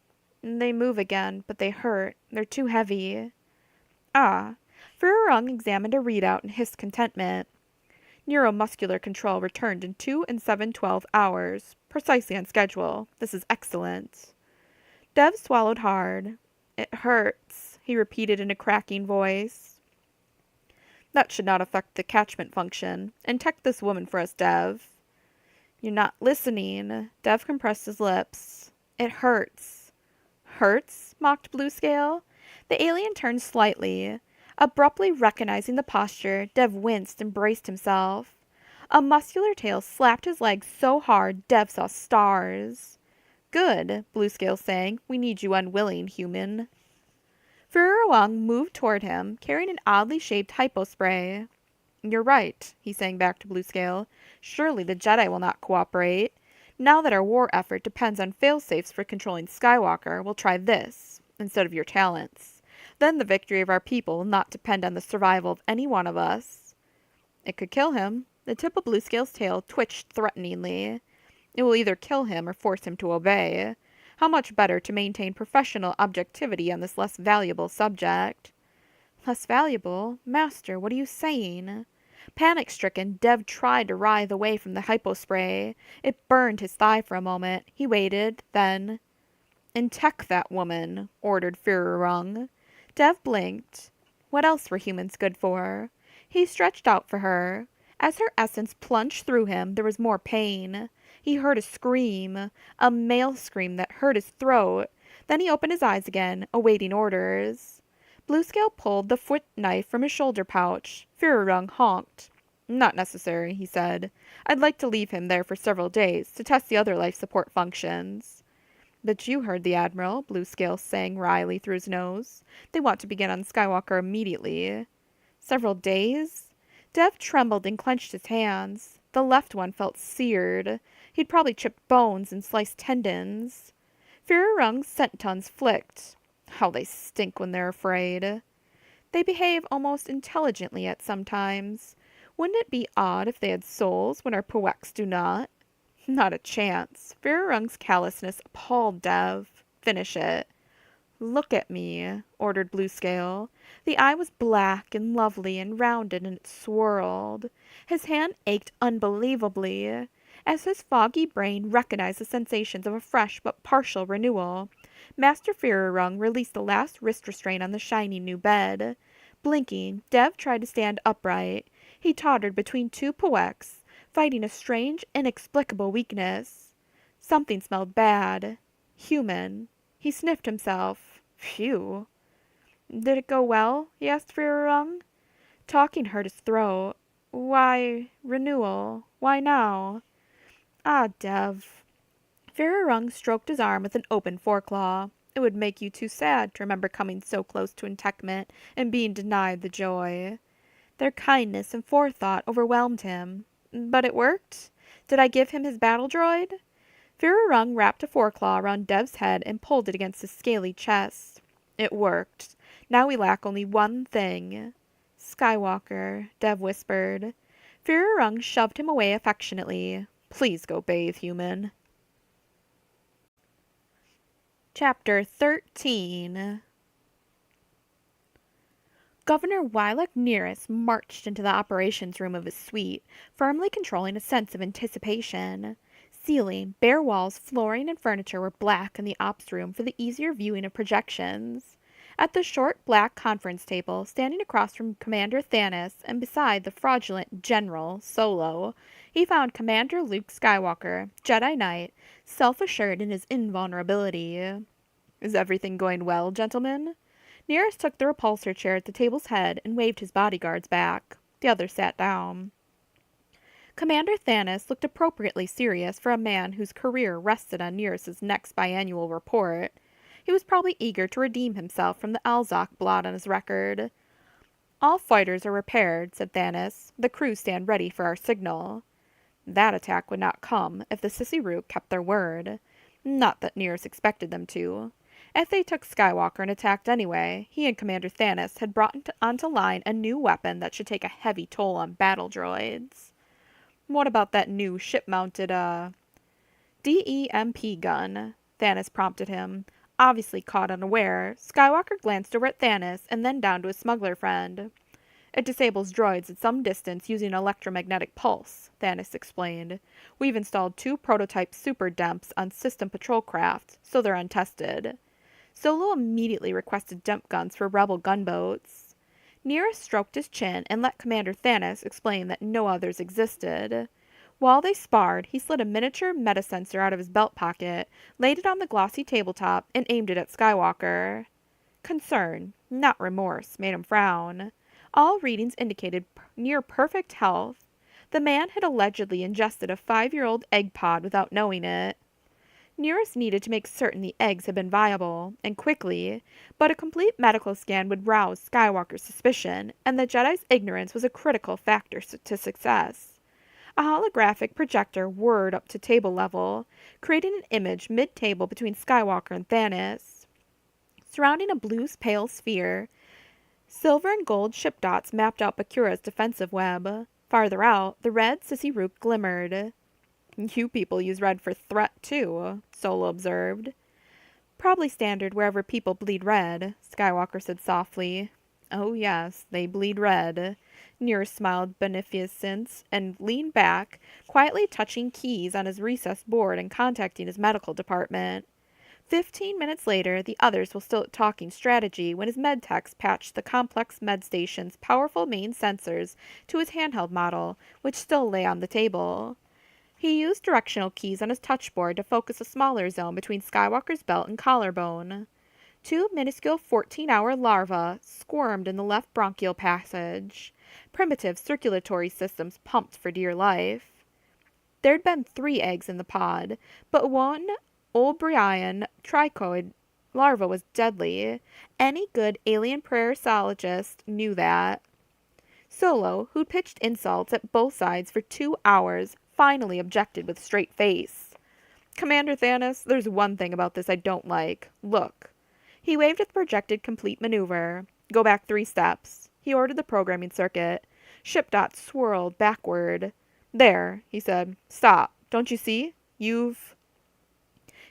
They move again, but they hurt. They're too heavy. Ah. Firurung examined a readout and hissed contentment. Neuromuscular control returned in 2 and 7/12 hours. Precisely on schedule. This is excellent. Dev swallowed hard. It hurts, he repeated in a cracking voice. That should not affect the catchment function. Inject this woman for us, Dev. You're not listening. Dev compressed his lips. It hurts. Hurts? Mocked Bluescale. The alien turned slightly. Abruptly recognizing the posture, Dev winced and braced himself. A muscular tail slapped his leg so hard Dev saw stars. Good, Bluescale sang. We need you unwilling, human. Firurung moved toward him, carrying an oddly shaped hypospray. You're right, he sang back to Bluescale. Surely the Jedi will not cooperate. Now that our war effort depends on failsafes for controlling Skywalker, we'll try this, instead of your talents. Then the victory of our people will not depend on the survival of any one of us. It could kill him. The tip of Bluescale's tail twitched threateningly. It will either kill him or force him to obey. How much better to maintain professional objectivity on this less valuable subject. Less valuable? Master, what are you saying? Panic-stricken, Dev tried to writhe away from the hypospray. It burned his thigh for a moment. He waited, then... Intech that woman, ordered Firurung. Dev blinked. What else were humans good for? He stretched out for her. As her essence plunged through him, there was more pain. He heard a scream, a male scream that hurt his throat. Then he opened his eyes again, awaiting orders. Bluescale pulled the foot knife from his shoulder pouch. Firurung honked. Not necessary, he said. I'd like to leave him there for several days to test the other life support functions. But you heard the Admiral, Bluescale sang wryly through his nose. They want to begin on Skywalker immediately. Several days? Dev trembled and clenched his hands. The left one felt seared. He'd probably chipped bones and sliced tendons. Firurung's centons flicked. How they stink when they're afraid. They behave almost intelligently at some times. Wouldn't it be odd if they had souls when our Poeks do not? Not a chance. Firurung's callousness appalled Dev. Finish it. Look at me, ordered Bluescale. The eye was black and lovely and rounded, and it swirled. His hand ached unbelievably, as his foggy brain recognized the sensations of a fresh but partial renewal. Master Firurung released the last wrist restraint on the shiny new bed. Blinking, Dev tried to stand upright. He tottered between two Poeks, fighting a strange, inexplicable weakness. Something smelled bad. Human. He sniffed himself. Phew. Did it go well? He asked Firurung. Talking hurt his throat. Why, renewal. Why now? Ah, Dev. Firurung stroked his arm with an open foreclaw. It would make you too sad to remember coming so close to entekment and being denied the joy. Their kindness and forethought overwhelmed him. But it worked? Did I give him his battle droid? Firurung wrapped a foreclaw around Dev's head and pulled it against his scaly chest. It worked. Now we lack only one thing. Skywalker, Dev whispered. Firurung shoved him away affectionately. Please go bathe, human. Chapter 13. Governor Wilac Nearest marched into the operations room of his suite, firmly controlling a sense of anticipation. Ceiling, bare walls, flooring, and furniture were black in the ops room for the easier viewing of projections. At the short black conference table, standing across from Commander Thanos and beside the fraudulent General Solo, he found Commander Luke Skywalker, Jedi Knight, self-assured in his invulnerability. "Is everything going well, gentlemen?" Nearest took the repulsor chair at the table's head and waved his bodyguards back. The others sat down. Commander Thanos looked appropriately serious for a man whose career rested on Nearest's next biannual report. He was probably eager to redeem himself from the Alzoc blot on his record. "All fighters are repaired," said Thanos. "The crew stand ready for our signal." That attack would not come if the Sissy Rook kept their word. Not that Nearest expected them to. If they took Skywalker and attacked anyway, he and Commander Thanos had brought onto line a new weapon that should take a heavy toll on battle droids. "What about that new ship-mounted, DEMP gun?" Thanos prompted him. Obviously caught unaware, Skywalker glanced over at Thanos and then down to his smuggler friend. "It disables droids at some distance using an electromagnetic pulse," Thanos explained. "We've installed 2 prototype super demps on system patrol craft, so they're untested." Solo immediately requested demp guns for rebel gunboats. Nearest stroked his chin and let Commander Thanos explain that no others existed. While they sparred, he slid a miniature metasensor out of his belt pocket, laid it on the glossy tabletop, and aimed it at Skywalker. Concern, not remorse, made him frown. All readings indicated near perfect health. The man had allegedly ingested a 5-year-old egg pod without knowing it. Nearest needed to make certain the eggs had been viable, and quickly, but a complete medical scan would rouse Skywalker's suspicion, and the Jedi's ignorance was a critical factor to success. A holographic projector whirred up to table level, creating an image mid-table between Skywalker and Thanos. Surrounding a blue pale sphere, silver and gold ship dots mapped out Bakura's defensive web. Farther out, the red Sissy Rook glimmered. "You people use red for threat, too," Solo observed. "Probably standard wherever people bleed red," Skywalker said softly. "Oh yes, they bleed red." Nearest smiled beneficence and leaned back, quietly touching keys on his recessed board and contacting his medical department. 15 minutes later, the others were still talking strategy when his medtechs patched the complex med station's powerful main sensors to his handheld model, which still lay on the table. He used directional keys on his touchboard to focus a smaller zone between Skywalker's belt and collarbone. 2 minuscule 14-hour larvae squirmed in the left bronchial passage. Primitive circulatory systems pumped for dear life. There'd been 3 eggs in the pod, but one O'Brien trichoid larva was deadly. Any good alien parasitologist knew that. Solo, who'd pitched insults at both sides for 2 hours, finally objected with straight face. "Commander Thanos, there's one thing about this I don't like. Look." He waved at the projected complete maneuver. "Go back 3 steps." He ordered the programming circuit. Ship dots swirled backward. "There," he said. "Stop. Don't you see? You've—"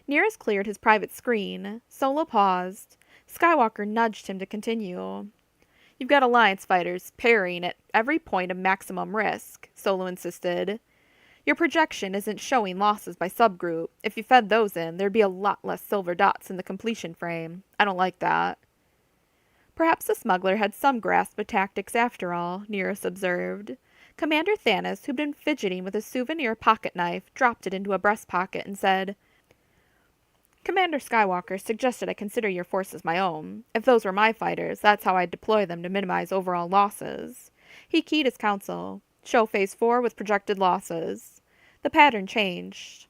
Nearest cleared his private screen. Solo paused. Skywalker nudged him to continue. "You've got Alliance fighters parrying at every point of maximum risk," Solo insisted. "Your projection isn't showing losses by subgroup. If you fed those in, there'd be a lot less silver dots in the completion frame. I don't like that." Perhaps the smuggler had some grasp of tactics after all, Nearest observed. Commander Thanos, who'd been fidgeting with a souvenir pocket knife, dropped it into a breast pocket and said, "Commander Skywalker suggested I consider your forces my own. If those were my fighters, that's how I'd deploy them to minimize overall losses." He keyed his counsel. "Show Phase 4 with projected losses." The pattern changed.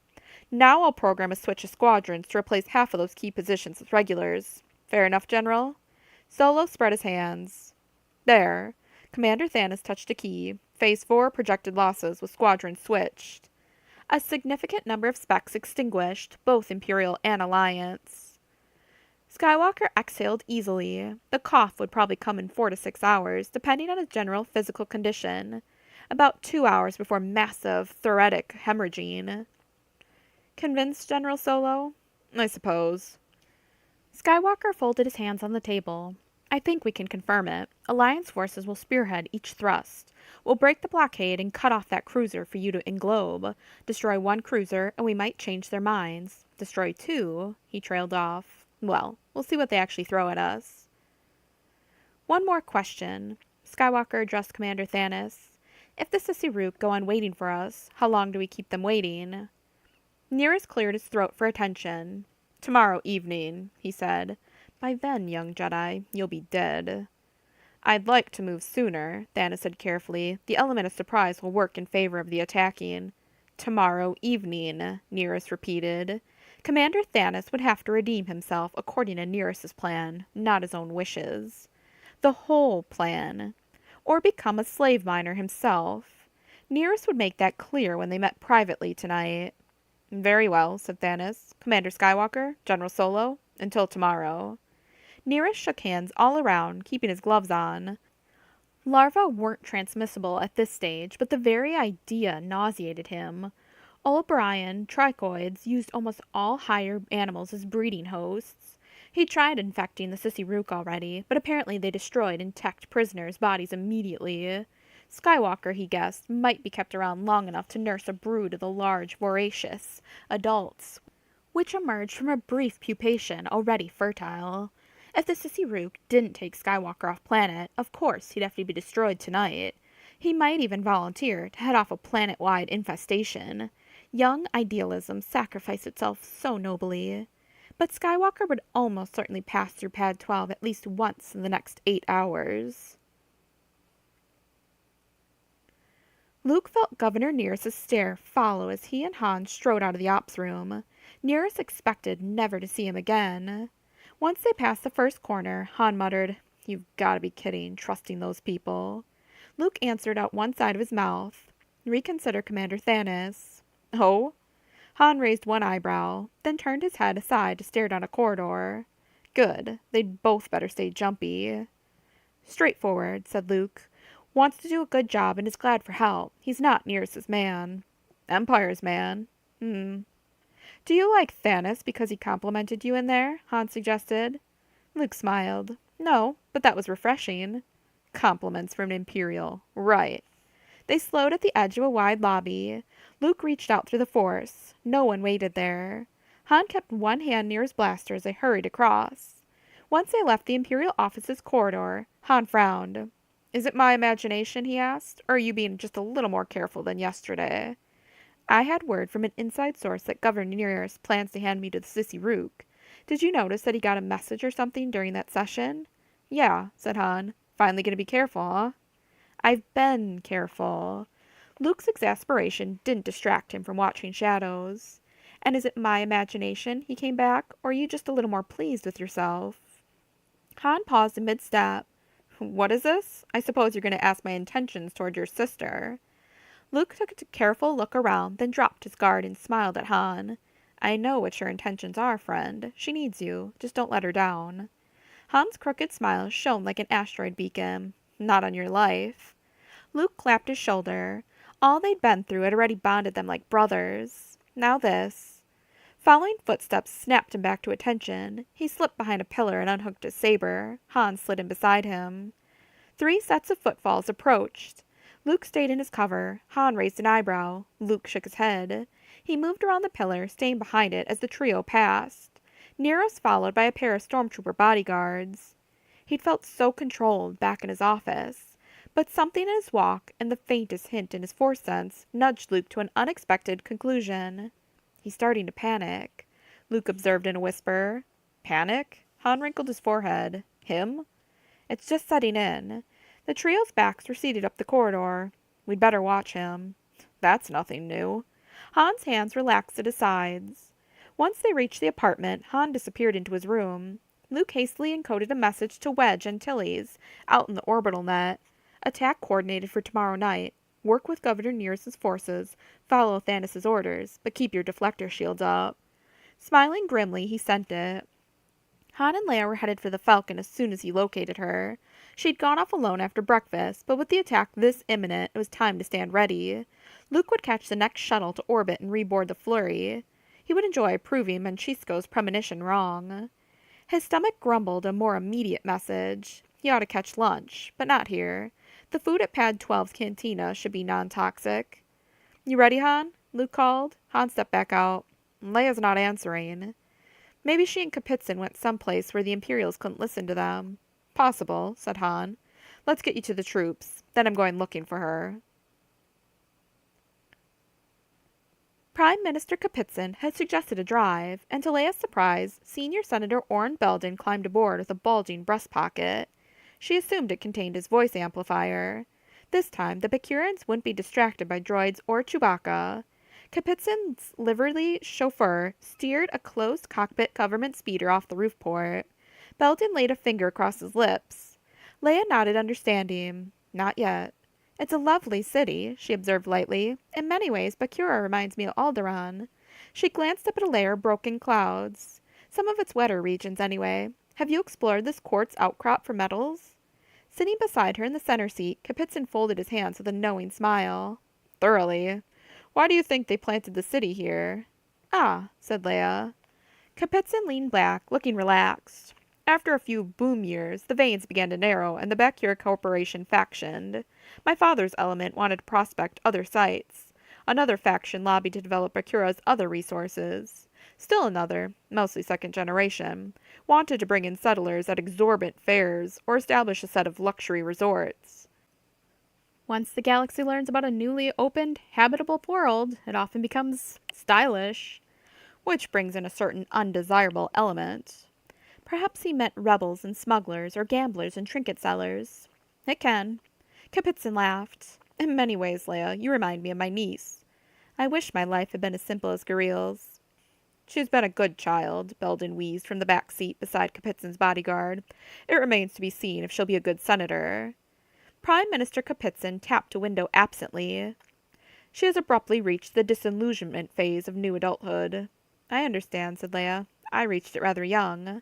"Now I'll program a switch of squadrons to replace half of those key positions with regulars. Fair enough, General?" Solo spread his hands. "There." Commander Thanos touched a key. "Phase 4 projected losses with squadrons switched." A significant number of specs extinguished, both Imperial and Alliance. Skywalker exhaled easily. The cough would probably come in 4 to 6 hours, depending on his general physical condition. About 2 hours before massive, thoracic hemorrhaging. "Convinced, General Solo?" "I suppose." Skywalker folded his hands on the table. "I think we can confirm it. Alliance forces will spearhead each thrust. We'll break the blockade and cut off that cruiser for you to englobe. Destroy one cruiser, and we might change their minds. Destroy two, he trailed off. Well, we'll see what they actually throw at us. One more question. Skywalker addressed Commander Thanos. If the Sissy Rook go on waiting for us, how long do we keep them waiting? Nearest cleared his throat for attention. Tomorrow evening, he said. By then, young Jedi, you'll be dead. I'd like to move sooner, Thanos said carefully. The element of surprise will work in favor of the attacking. Tomorrow evening, Nearest repeated. Commander Thanos would have to redeem himself according to Nearest's plan, not his own wishes. The whole plan. Or become a slave miner himself. Nearest would make that clear when they met privately tonight. Very well, said Thanos. Commander Skywalker, General Solo, until tomorrow. Nearest shook hands all around, keeping his gloves on. Larvae weren't transmissible at this stage, but the very idea nauseated him. O'Brien, trichoids, used almost all higher animals as breeding hosts. He'd tried infecting the Sissy Rook already, but apparently they destroyed intact prisoners' bodies immediately. Skywalker, he guessed, might be kept around long enough to nurse a brood of the large, voracious adults, which emerged from a brief pupation already fertile. If the Sissy Rook didn't take Skywalker off planet, of course he'd have to be destroyed tonight. He might even volunteer to head off a planet-wide infestation. Young idealism sacrificed itself so nobly. But Skywalker would almost certainly pass through Pad 12 at least once in the next 8 hours. Luke felt Governor Nearest's stare follow as he and Han strode out of the ops room. Nearest expected never to see him again. Once they passed the first corner, Han muttered, You've got to be kidding, trusting those people. Luke answered out one side of his mouth. Reconsider Commander Thanos. Oh? Han raised one eyebrow, then turned his head aside to stare down a corridor. Good. They'd both better stay jumpy. Straightforward, said Luke. Wants to do a good job and is glad for help. He's not Nearest's man. Empire's man. Do you like Thanos because he complimented you in there? Han suggested. Luke smiled. No, but that was refreshing. Compliments from an Imperial. Right. They slowed at the edge of a wide lobby. Luke reached out through the Force. No one waited there. Han kept one hand near his blaster as they hurried across. Once they left the Imperial office's corridor, Han frowned. Is it my imagination, he asked, or are you being just a little more careful than yesterday? I had word from an inside source that Governor Nearest plans to hand me to the Sissy Rook. Did you notice that he got a message or something during that session? Yeah, said Han. Finally gonna be careful, huh? I've been careful. Luke's exasperation didn't distract him from watching shadows. And is it my imagination, he came back, or are you just a little more pleased with yourself? Han paused in mid-step. What is this? I suppose you're going to ask my intentions toward your sister. Luke took a careful look around, then dropped his guard and smiled at Han. I know what your intentions are, friend. She needs you. Just don't let her down. Han's crooked smile shone like an asteroid beacon. Not on your life. Luke clapped his shoulder. All they'd been through had already bonded them like brothers. Now this. Following footsteps snapped him back to attention. He slipped behind a pillar and unhooked his saber. Han slid in beside him. 3 sets of footfalls approached. Luke stayed in his cover. Han raised an eyebrow. Luke shook his head. He moved around the pillar, staying behind it as the trio passed. Nearest followed by a pair of stormtrooper bodyguards. He'd felt so controlled back in his office. But something in his walk and the faintest hint in his Force sense nudged Luke to an unexpected conclusion. He's starting to panic, Luke observed in a whisper. Panic? Han wrinkled his forehead. Him? It's just setting in. The trio's backs receded up the corridor. We'd better watch him. That's nothing new. Han's hands relaxed at his sides. Once they reached the apartment, Han disappeared into his room. Luke hastily encoded a message to Wedge and Tilly's, out in the orbital net. Attack coordinated for tomorrow night. Work with Governor Nearest's forces. Follow Thanos' orders, but keep your deflector shields up. Smiling grimly, he sent it. Han and Leia were headed for the Falcon as soon as he located her. She'd gone off alone after breakfast, but with the attack this imminent, it was time to stand ready. Luke would catch the next shuttle to orbit and reboard the Flurry. He would enjoy proving Manchisco's premonition wrong. His stomach grumbled a more immediate message. He ought to catch lunch, but not here. The food at Pad 12's cantina should be non-toxic. You ready, Han? Luke called. Han stepped back out. Leia's not answering. Maybe she and Kapitsin went someplace where the Imperials couldn't listen to them. Possible, said Han. Let's get you to the troops. Then I'm going looking for her. Prime Minister Kapitsin had suggested a drive, and to Leia's surprise, Senior Senator Orrin Belden climbed aboard with a bulging breast pocket. She assumed it contained his voice amplifier. This time, the Bakurans wouldn't be distracted by droids or Chewbacca. Kapitsin's livery chauffeur steered a closed cockpit government speeder off the roof port. Belden laid a finger across his lips. Leia nodded understanding. Not yet. It's a lovely city, she observed lightly. In many ways, Bakura reminds me of Alderaan. She glanced up at a layer of broken clouds. Some of its wetter regions, anyway. Have you explored this quartz outcrop for metals? Sitting beside her in the center seat, Kapitsin folded his hands with a knowing smile. Thoroughly. Why do you think they planted the city here? Ah, said Leia. Kapitsin leaned back, looking relaxed. After a few boom years, the veins began to narrow, and the Bakura Corporation factioned. My father's element wanted to prospect other sites. Another faction lobbied to develop Bakura's other resources. Still another, mostly second generation, wanted to bring in settlers at exorbitant fares or establish a set of luxury resorts. Once the galaxy learns about a newly opened, habitable world, it often becomes stylish, which brings in a certain undesirable element. Perhaps he meant rebels and smugglers, or gamblers and trinket sellers. It can. Kapitsin laughed. In many ways, Leia, you remind me of my niece. I wish my life had been as simple as Gareel's. She's been a good child, Belden wheezed from the back seat beside Kapitsin's bodyguard. It remains to be seen if she'll be a good senator. Prime Minister Kapitsin tapped a window absently. She has abruptly reached the disillusionment phase of new adulthood. I understand, said Leia. I reached it rather young.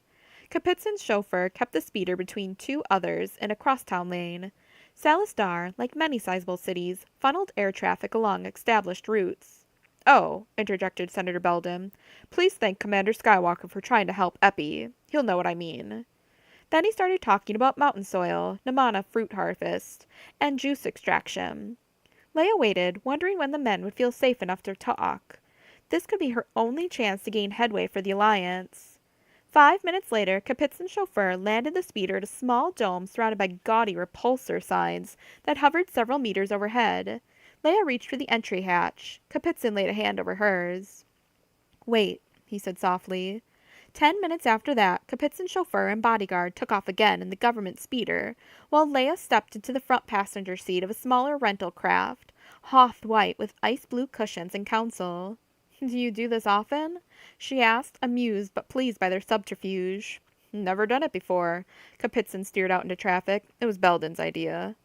Kapitsin's chauffeur kept the speeder between two others in a crosstown lane. Salisdar, like many sizable cities, funneled air traffic along established routes. Oh, interjected Senator Belden. Please thank Commander Skywalker for trying to help Epi. He'll know what I mean. Then he started talking about mountain soil, Namana fruit harvest, and juice extraction. Leia waited, wondering when the men would feel safe enough to talk. This could be her only chance to gain headway for the Alliance. 5 minutes later, Kapitsin's chauffeur landed the speeder at a small dome surrounded by gaudy repulsor signs that hovered several meters overhead. Leia reached for the entry hatch. Kapitsin laid a hand over hers. Wait, he said softly. 10 minutes after that, Kapitsin's chauffeur and bodyguard took off again in the government speeder, while Leia stepped into the front passenger seat of a smaller rental craft, Hoth white with ice blue cushions and console. Do you do this often? She asked, amused but pleased by their subterfuge. Never done it before. Kapitsin steered out into traffic. It was Belden's idea.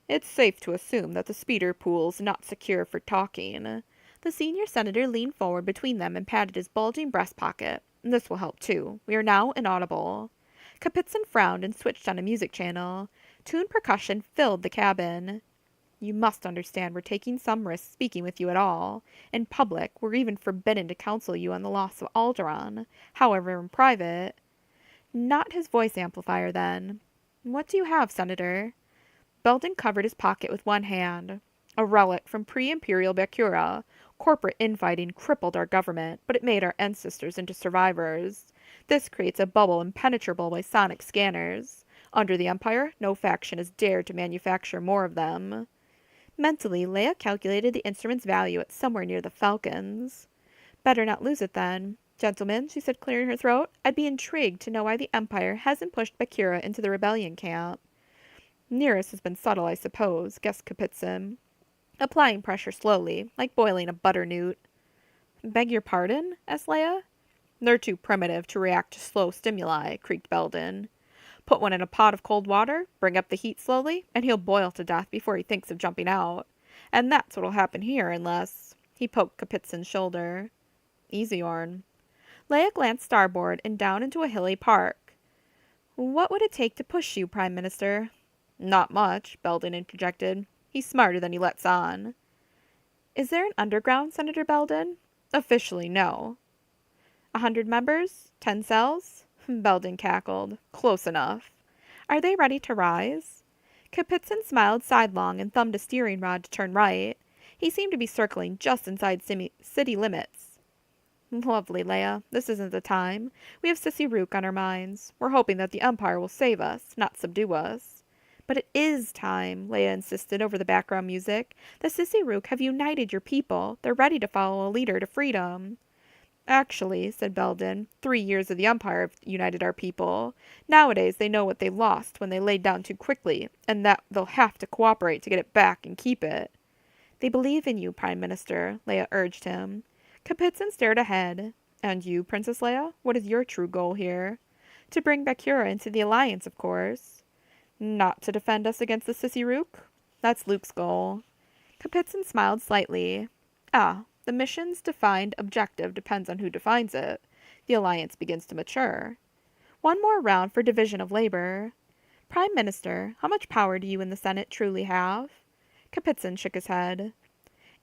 It's safe to assume that the speeder pool's not secure for talking. The senior senator leaned forward between them and patted his bulging breast pocket. This will help, too. We are now inaudible. Kapitsin frowned and switched on a music channel. Tuned percussion filled the cabin. You must understand we're taking some risks speaking with you at all. In public, we're even forbidden to counsel you on the loss of Alderaan. However, in private... Not his voice amplifier, then. What do you have, Senator? Belden covered his pocket with one hand. A relic from pre-Imperial Bakura. Corporate infighting crippled our government, but it made our ancestors into survivors. This creates a bubble impenetrable by sonic scanners. Under the Empire, no faction has dared to manufacture more of them. Mentally, Leia calculated the instrument's value at somewhere near the Falcons. Better not lose it, then. Gentlemen, she said, clearing her throat, I'd be intrigued to know why the Empire hasn't pushed Bakura into the rebellion camp. Nearest has been subtle, I suppose, guessed Kapitsin, applying pressure slowly, like boiling a butternut. Beg your pardon? Asked Leia. They're too primitive to react to slow stimuli, creaked Belden. Put one in a pot of cold water, bring up the heat slowly, and he'll boil to death before he thinks of jumping out. And that's what'll happen here unless... He poked Kapitsin's shoulder. Easy, Orn. Leia glanced starboard and down into a hilly park. What would it take to push you, Prime Minister? Not much, Belden interjected. He's smarter than he lets on. Is there an underground, Senator Belden? Officially, no. 100 members? 10 cells? Belden cackled. Close enough. Are they ready to rise? Kapitsin smiled sidelong and thumbed a steering rod to turn right. He seemed to be circling just inside city limits. Lovely, Leia. This isn't the time. We have Sissy Rook on our minds. We're hoping that the Empire will save us, not subdue us. But it is time, Leia insisted over the background music. The Sissy Rook have united your people. They're ready to follow a leader to freedom. Actually, said Belden, 3 years of the Empire have united our people. Nowadays they know what they lost when they laid down too quickly, and that they'll have to cooperate to get it back and keep it. They believe in you, Prime Minister, Leia urged him. Kapitsin stared ahead. And you, Princess Leia? What is your true goal here? To bring Bakura into the Alliance, of course. Not to defend us against the Sissy Rook? That's Luke's goal. Kapitsin smiled slightly. Ah, the mission's defined objective depends on who defines it. The alliance begins to mature. One more round for division of labor. Prime Minister, how much power do you in the Senate truly have? Kapitsin shook his head.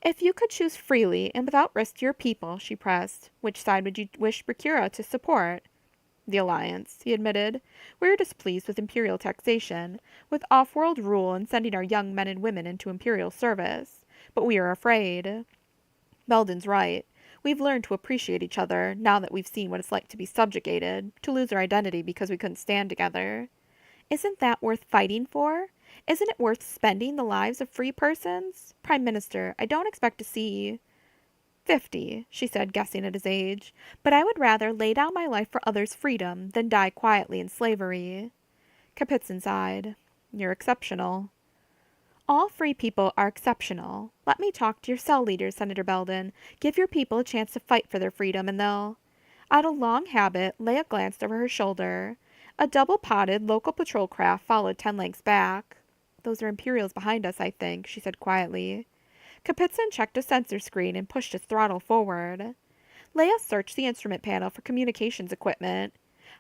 If you could choose freely and without risk to your people, she pressed, which side would you wish Bakura to support? The alliance, he admitted. We are displeased with imperial taxation, with off-world rule and sending our young men and women into imperial service. But we are afraid. Belden's right. We've learned to appreciate each other, now that we've seen what it's like to be subjugated, to lose our identity because we couldn't stand together. Isn't that worth fighting for? Isn't it worth spending the lives of free persons? Prime Minister, I don't expect to see 50, she said, guessing at his age, but I would rather lay down my life for others' freedom than die quietly in slavery. Kapitsin sighed. You're exceptional. All free people are exceptional. Let me talk to your cell leaders, Senator Belden. Give your people a chance to fight for their freedom, and they'll... Out of long habit, Leia glanced over her shoulder. A double-potted local patrol craft followed 10 lengths back. Those are Imperials behind us, I think, she said quietly. Kapitsin checked a sensor screen and pushed his throttle forward. Leia searched the instrument panel for communications equipment.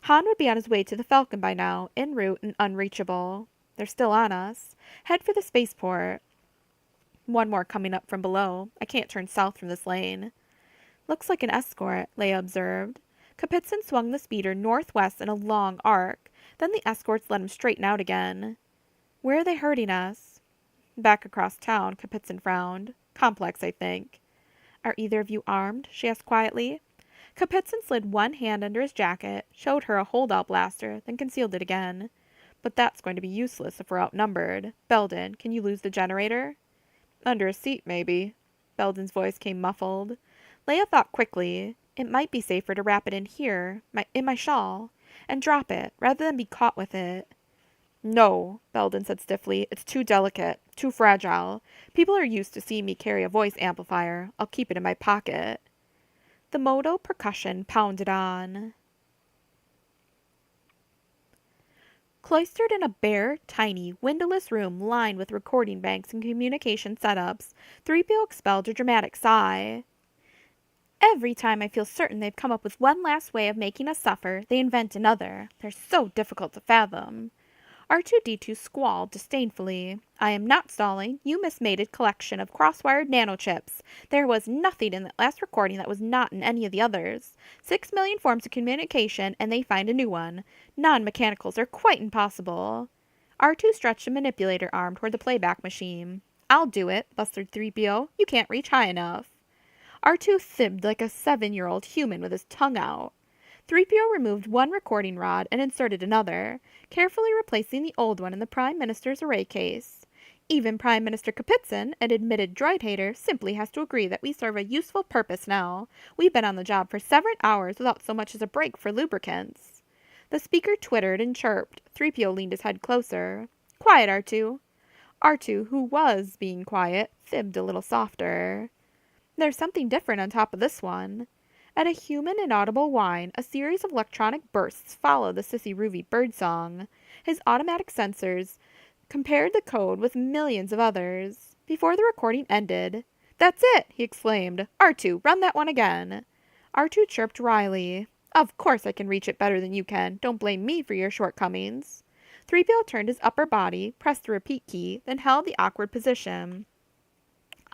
Han would be on his way to the Falcon by now, en route and unreachable. They're still on us. Head for the spaceport. One more coming up from below. I can't turn south from this lane. Looks like an escort, Leia observed. Kapitsin swung the speeder northwest in a long arc. Then the escorts let him straighten out again. Where are they hurting us? Back across town, Kapitsin frowned. Complex, I think. Are either of you armed? She asked quietly. Kapitsin slid one hand under his jacket, showed her a holdout blaster, then concealed it again. But that's going to be useless if we're outnumbered. Belden, can you lose the generator? Under a seat, maybe. Belden's voice came muffled. Leia thought quickly. It might be safer to wrap it in here, in my shawl, and drop it, rather than be caught with it. No, Belden said stiffly. It's too delicate, too fragile. People are used to seeing me carry a voice amplifier. I'll keep it in my pocket. The moto percussion pounded on. Cloistered in a bare, tiny, windowless room lined with recording banks and communication setups, 3PO expelled a dramatic sigh. Every time I feel certain they've come up with one last way of making us suffer, they invent another. They're so difficult to fathom. R2-D2 squalled disdainfully. I am not stalling. You mismated collection of cross-wired nanochips. There was nothing in that last recording that was not in any of the others. 6 million forms of communication, and they find a new one. Non-mechanicals are quite impossible. R2 stretched a manipulator arm toward the playback machine. I'll do it, blustered 3PO. You can't reach high enough. R2 fibbed like a 7-year-old human with his tongue out. 3PO removed one recording rod and inserted another, carefully replacing the old one in the Prime Minister's array case. Even Prime Minister Kapitsin, an admitted droid hater, simply has to agree that we serve a useful purpose now. We've been on the job for several hours without so much as a break for lubricants. The speaker twittered and chirped. 3PO leaned his head closer. Quiet, R2. R2, who was being quiet, fibbed a little softer. There's something different on top of this one. At a human inaudible whine, a series of electronic bursts followed the Sissy Ruby birdsong. His automatic sensors compared the code with millions of others. Before the recording ended, That's it, he exclaimed. R2, run that one again. R2 chirped wryly. Of course I can reach it better than you can. Don't blame me for your shortcomings. 3PO turned his upper body, pressed the repeat key, then held the awkward position.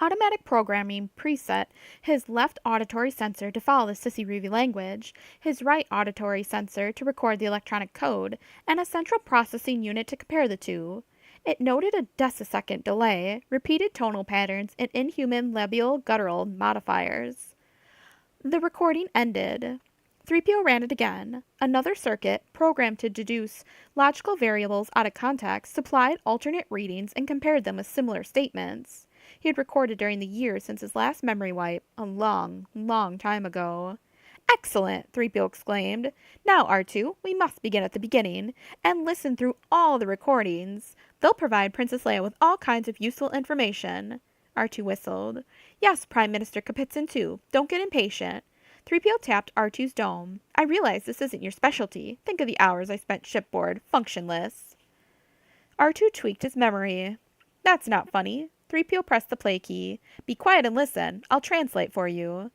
Automatic programming preset his left auditory sensor to follow the Sissy Ruby language, his right auditory sensor to record the electronic code, and a central processing unit to compare the two. It noted a decisecond delay, repeated tonal patterns, and inhuman labial guttural modifiers. The recording ended. 3PO ran it again. Another circuit, programmed to deduce logical variables out of context, supplied alternate readings and compared them with similar statements he had recorded during the years since his last memory wipe, a long, long time ago. Excellent! 3PO exclaimed. Now, R2, we must begin at the beginning and listen through all the recordings. They'll provide Princess Leia with all kinds of useful information. R2 whistled. Yes, Prime Minister Kapitsin, too. Don't get impatient. 3PO tapped R2's dome. I realize this isn't your specialty. Think of the hours I spent shipboard, functionless. R2 tweaked his memory. That's not funny. 3PO pressed the play key. Be quiet and listen. I'll translate for you.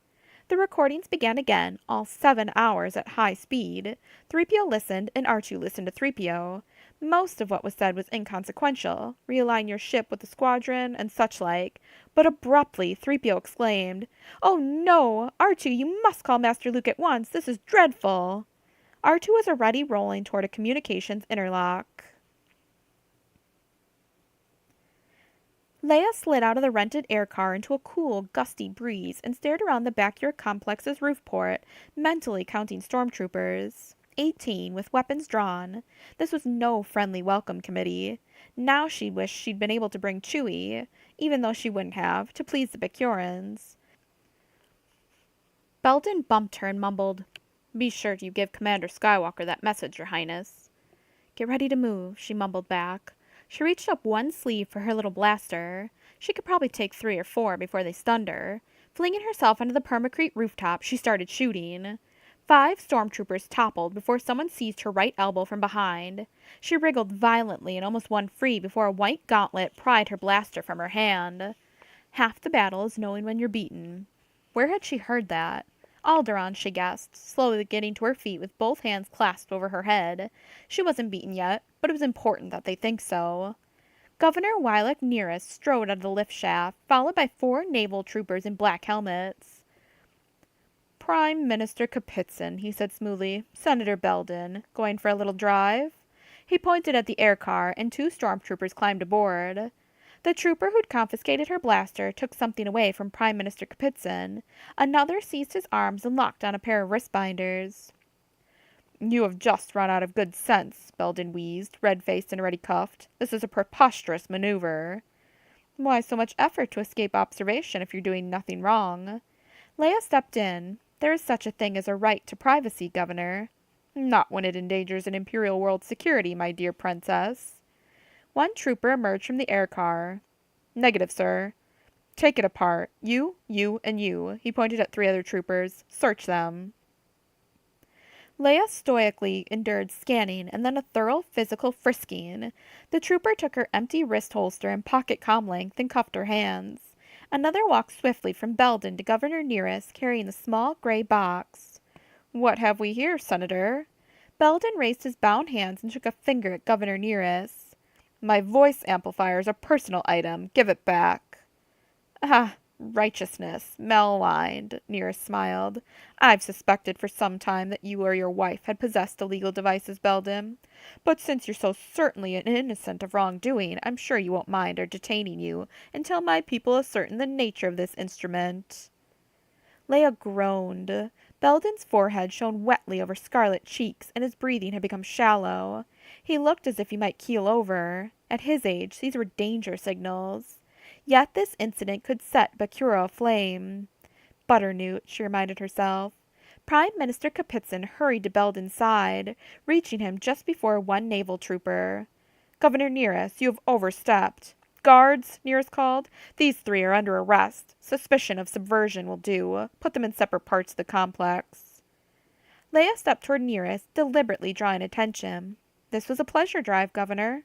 The recordings began again, all 7 hours at high speed. 3PO listened, and R2 listened to 3PO. Most of what was said was inconsequential. Realign your ship with the squadron, and such like. But abruptly, 3PO exclaimed, Oh no! R2, you must call Master Luke at once! This is dreadful! R2 was already rolling toward a communications interlock. Leia slid out of the rented air car into a cool, gusty breeze and stared around the backyard complex's roof port, mentally counting stormtroopers. 18, with weapons drawn. This was no friendly welcome committee. Now she wished she'd been able to bring Chewie, even though she wouldn't have, to please the Bakurans. Belden bumped her and mumbled, Be sure you give Commander Skywalker that message, Your Highness. Get ready to move, she mumbled back. She reached up one sleeve for her little blaster. She could probably take 3 or 4 before they stunned her. Flinging herself onto the permacrete rooftop, she started shooting. 5 stormtroopers toppled before someone seized her right elbow from behind. She wriggled violently and almost won free before a white gauntlet pried her blaster from her hand. Half the battle is knowing when you're beaten. Where had she heard that? Alderaan, she guessed, slowly getting to her feet with both hands clasped over her head. She wasn't beaten yet, but it was important that they think so. Governor Willac Nearest strode out of the lift shaft, followed by 4 naval troopers in black helmets. Prime Minister Kapitsin, he said smoothly. Senator Belden, going for a little drive? He pointed at the air car, and 2 stormtroopers climbed aboard. The trooper who'd confiscated her blaster took something away from Prime Minister Kapitsin. Another seized his arms and locked on a pair of wrist binders. You have just run out of good sense, Belden wheezed, red-faced and already cuffed. This is a preposterous maneuver. Why so much effort to escape observation if you're doing nothing wrong? Leia stepped in. There is such a thing as a right to privacy, Governor. Not when it endangers an Imperial world security, my dear princess. One trooper emerged from the air car. Negative, sir. Take it apart. You, and you. He pointed at 3 other troopers. Search them. Leia stoically endured scanning and then a thorough physical frisking. The trooper took her empty wrist holster and pocket comlink, then cuffed her hands. Another walked swiftly from Belden to Governor Nearest, carrying the small gray box. What have we here, Senator? Belden raised his bound hands and shook a finger at Governor Nearest. My voice amplifier is a personal item. Give it back. Ah, righteousness, maligned, Nearest smiled. I've suspected for some time that you or your wife had possessed illegal devices, Belden. But since you're so certainly innocent of wrongdoing, I'm sure you won't mind our detaining you until my people ascertain the nature of this instrument. Leia groaned. Belden's forehead shone wetly over scarlet cheeks, and his breathing had become shallow. He looked as if he might keel over. At his age, these were danger signals. Yet this incident could set Bakura aflame. Butternut, she reminded herself. Prime Minister Kapitsin hurried to Belden's side, reaching him just before one naval trooper. Governor Nearest, you have overstepped. Guards, Nearest called. These 3 are under arrest. Suspicion of subversion will do. Put them in separate parts of the complex. Leia stepped toward Nearest, deliberately drawing attention. This was a pleasure drive, Governor.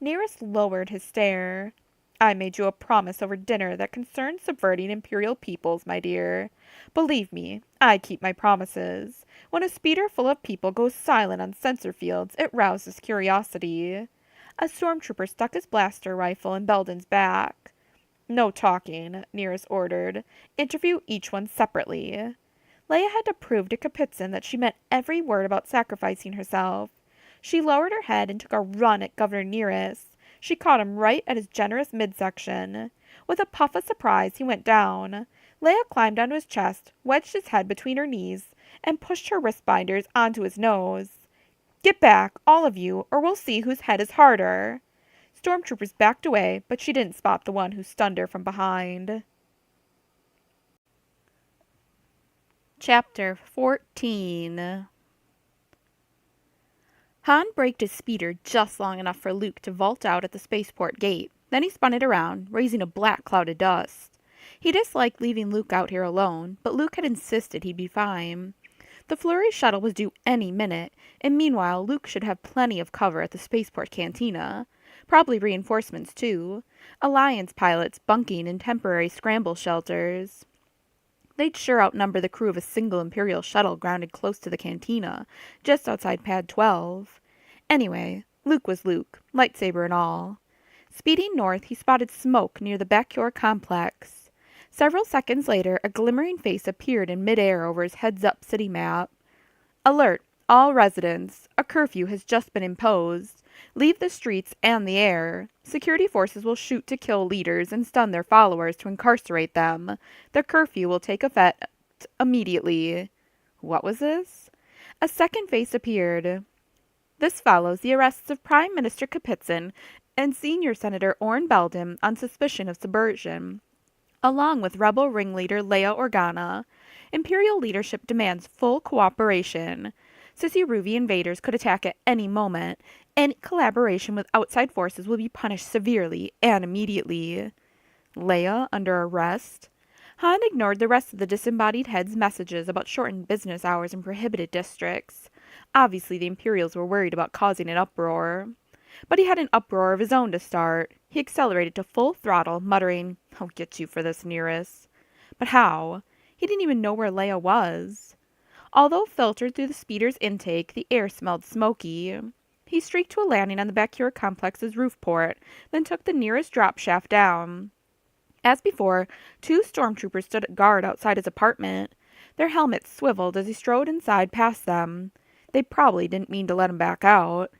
Nearest lowered his stare. I made you a promise over dinner that concerned subverting Imperial peoples, my dear. Believe me, I keep my promises. When a speeder full of people goes silent on sensor fields, it rouses curiosity. A stormtrooper stuck his blaster rifle in Belden's back. No talking, Nearest ordered. Interview each one separately. Leia had to prove to Kapitsin that she meant every word about sacrificing herself. She lowered her head and took a run at Governor Nearest. She caught him right at his generous midsection. With a puff of surprise, he went down. Leia climbed onto his chest, wedged his head between her knees, and pushed her wrist binders onto his nose. Get back, all of you, or we'll see whose head is harder. Stormtroopers backed away, but she didn't spot the one who stunned her from behind. Chapter 14. Han braked his speeder just long enough for Luke to vault out at the spaceport gate. Then he spun it around, raising a black cloud of dust. He disliked leaving Luke out here alone, but Luke had insisted he'd be fine. The Flurry shuttle was due any minute, and meanwhile Luke should have plenty of cover at the spaceport cantina. Probably reinforcements, too. Alliance pilots bunking in temporary scramble shelters. They'd sure outnumber the crew of a single Imperial shuttle grounded close to the cantina, just outside Pad 12. Anyway, Luke was Luke, lightsaber and all. Speeding north, he spotted smoke near the Bakura complex. Several seconds later, a glimmering face appeared in midair over his heads-up city map. Alert! All residents! A curfew has just been imposed. Leave the streets and the air. Security forces will shoot to kill leaders and stun their followers to incarcerate them. The curfew will take effect immediately. What was this? A second face appeared. This follows the arrests of Prime Minister Kapitsin and Senior Senator Orrin Beldam on suspicion of subversion, along with rebel ringleader Leia Organa. Imperial leadership demands full cooperation. Sissy Ruvi invaders could attack at any moment. Any collaboration with outside forces will be punished severely and immediately. Leia under arrest? Han ignored the rest of the disembodied head's messages about shortened business hours in prohibited districts. Obviously, the Imperials were worried about causing an uproar. But he had an uproar of his own to start. He accelerated to full throttle, muttering, "I'll get you for this, Nearest." But how? He didn't even know where Leia was. Although filtered through the speeder's intake, the air smelled smoky. He streaked to a landing on the Bakura complex's roof port, then took the nearest drop shaft down. As before, 2 stormtroopers stood at guard outside his apartment. Their helmets swiveled as he strode inside past them. They probably didn't mean to let him back out.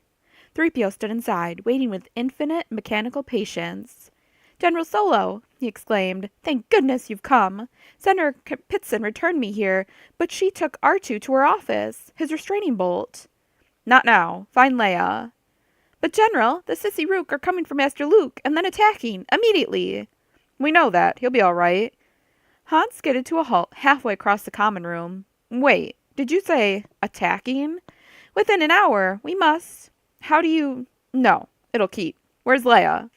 3PO stood inside, waiting with infinite mechanical patience. "General Solo!" he exclaimed. "Thank goodness you've come. Senator Pitson returned me here, but she took R2 to her office. His restraining bolt." "Not now. Find Leia." "But, General, the Sissy Rook are coming for Master Luke, and then attacking, immediately." "We know that. He'll be all right." Han skidded to a halt halfway across the common room. "Wait, did you say attacking?" "Within an hour. We must." "How do you—" "No, it'll keep. Where's Leia?"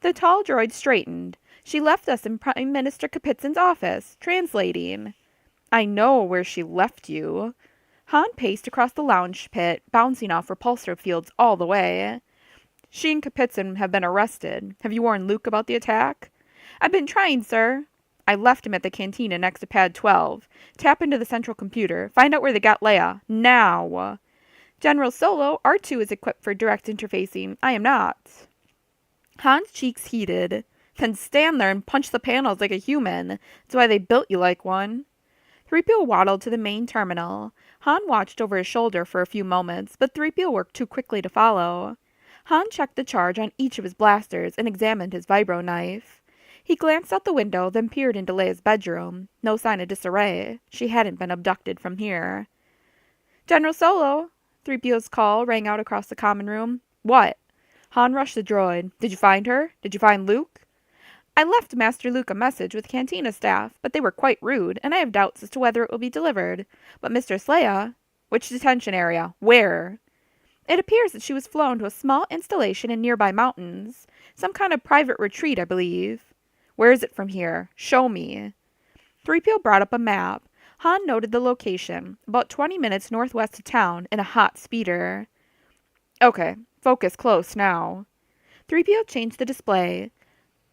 The tall droid straightened. "She left us in Prime Minister Kapitsin's office, translating." "I know where she left you." Han paced across the lounge pit, bouncing off repulsor fields all the way. "She and Kapitsin have been arrested. Have you warned Luke about the attack?" "I've been trying, sir." "I left him at the cantina next to Pad 12. Tap into the central computer. Find out where they got Leia. Now." "General Solo, R2 is equipped for direct interfacing. I am not." Han's cheeks heated. "Then stand there and punch the panels like a human. That's why they built you like one." 3PO waddled to the main terminal. Han watched over his shoulder for a few moments, but 3PO worked too quickly to follow. Han checked the charge on each of his blasters and examined his vibro knife. He glanced out the window, then peered into Leia's bedroom. No sign of disarray. She hadn't been abducted from here. "General Solo!" 3PO's call rang out across the common room. "What?" Han rushed the droid. "Did you find her? Did you find Luke?" "I left Master Luke a message with Cantina staff, but they were quite rude, and I have doubts as to whether it will be delivered. But Mistress Leia—" "Which detention area? Where?" "It appears that she was flown to a small installation in nearby mountains. Some kind of private retreat, I believe." "Where is it from here? Show me." 3PO brought up a map. Han noted the location, about 20 minutes northwest of town, in a hot speeder. "Okay, focus close now." 3PO changed the display.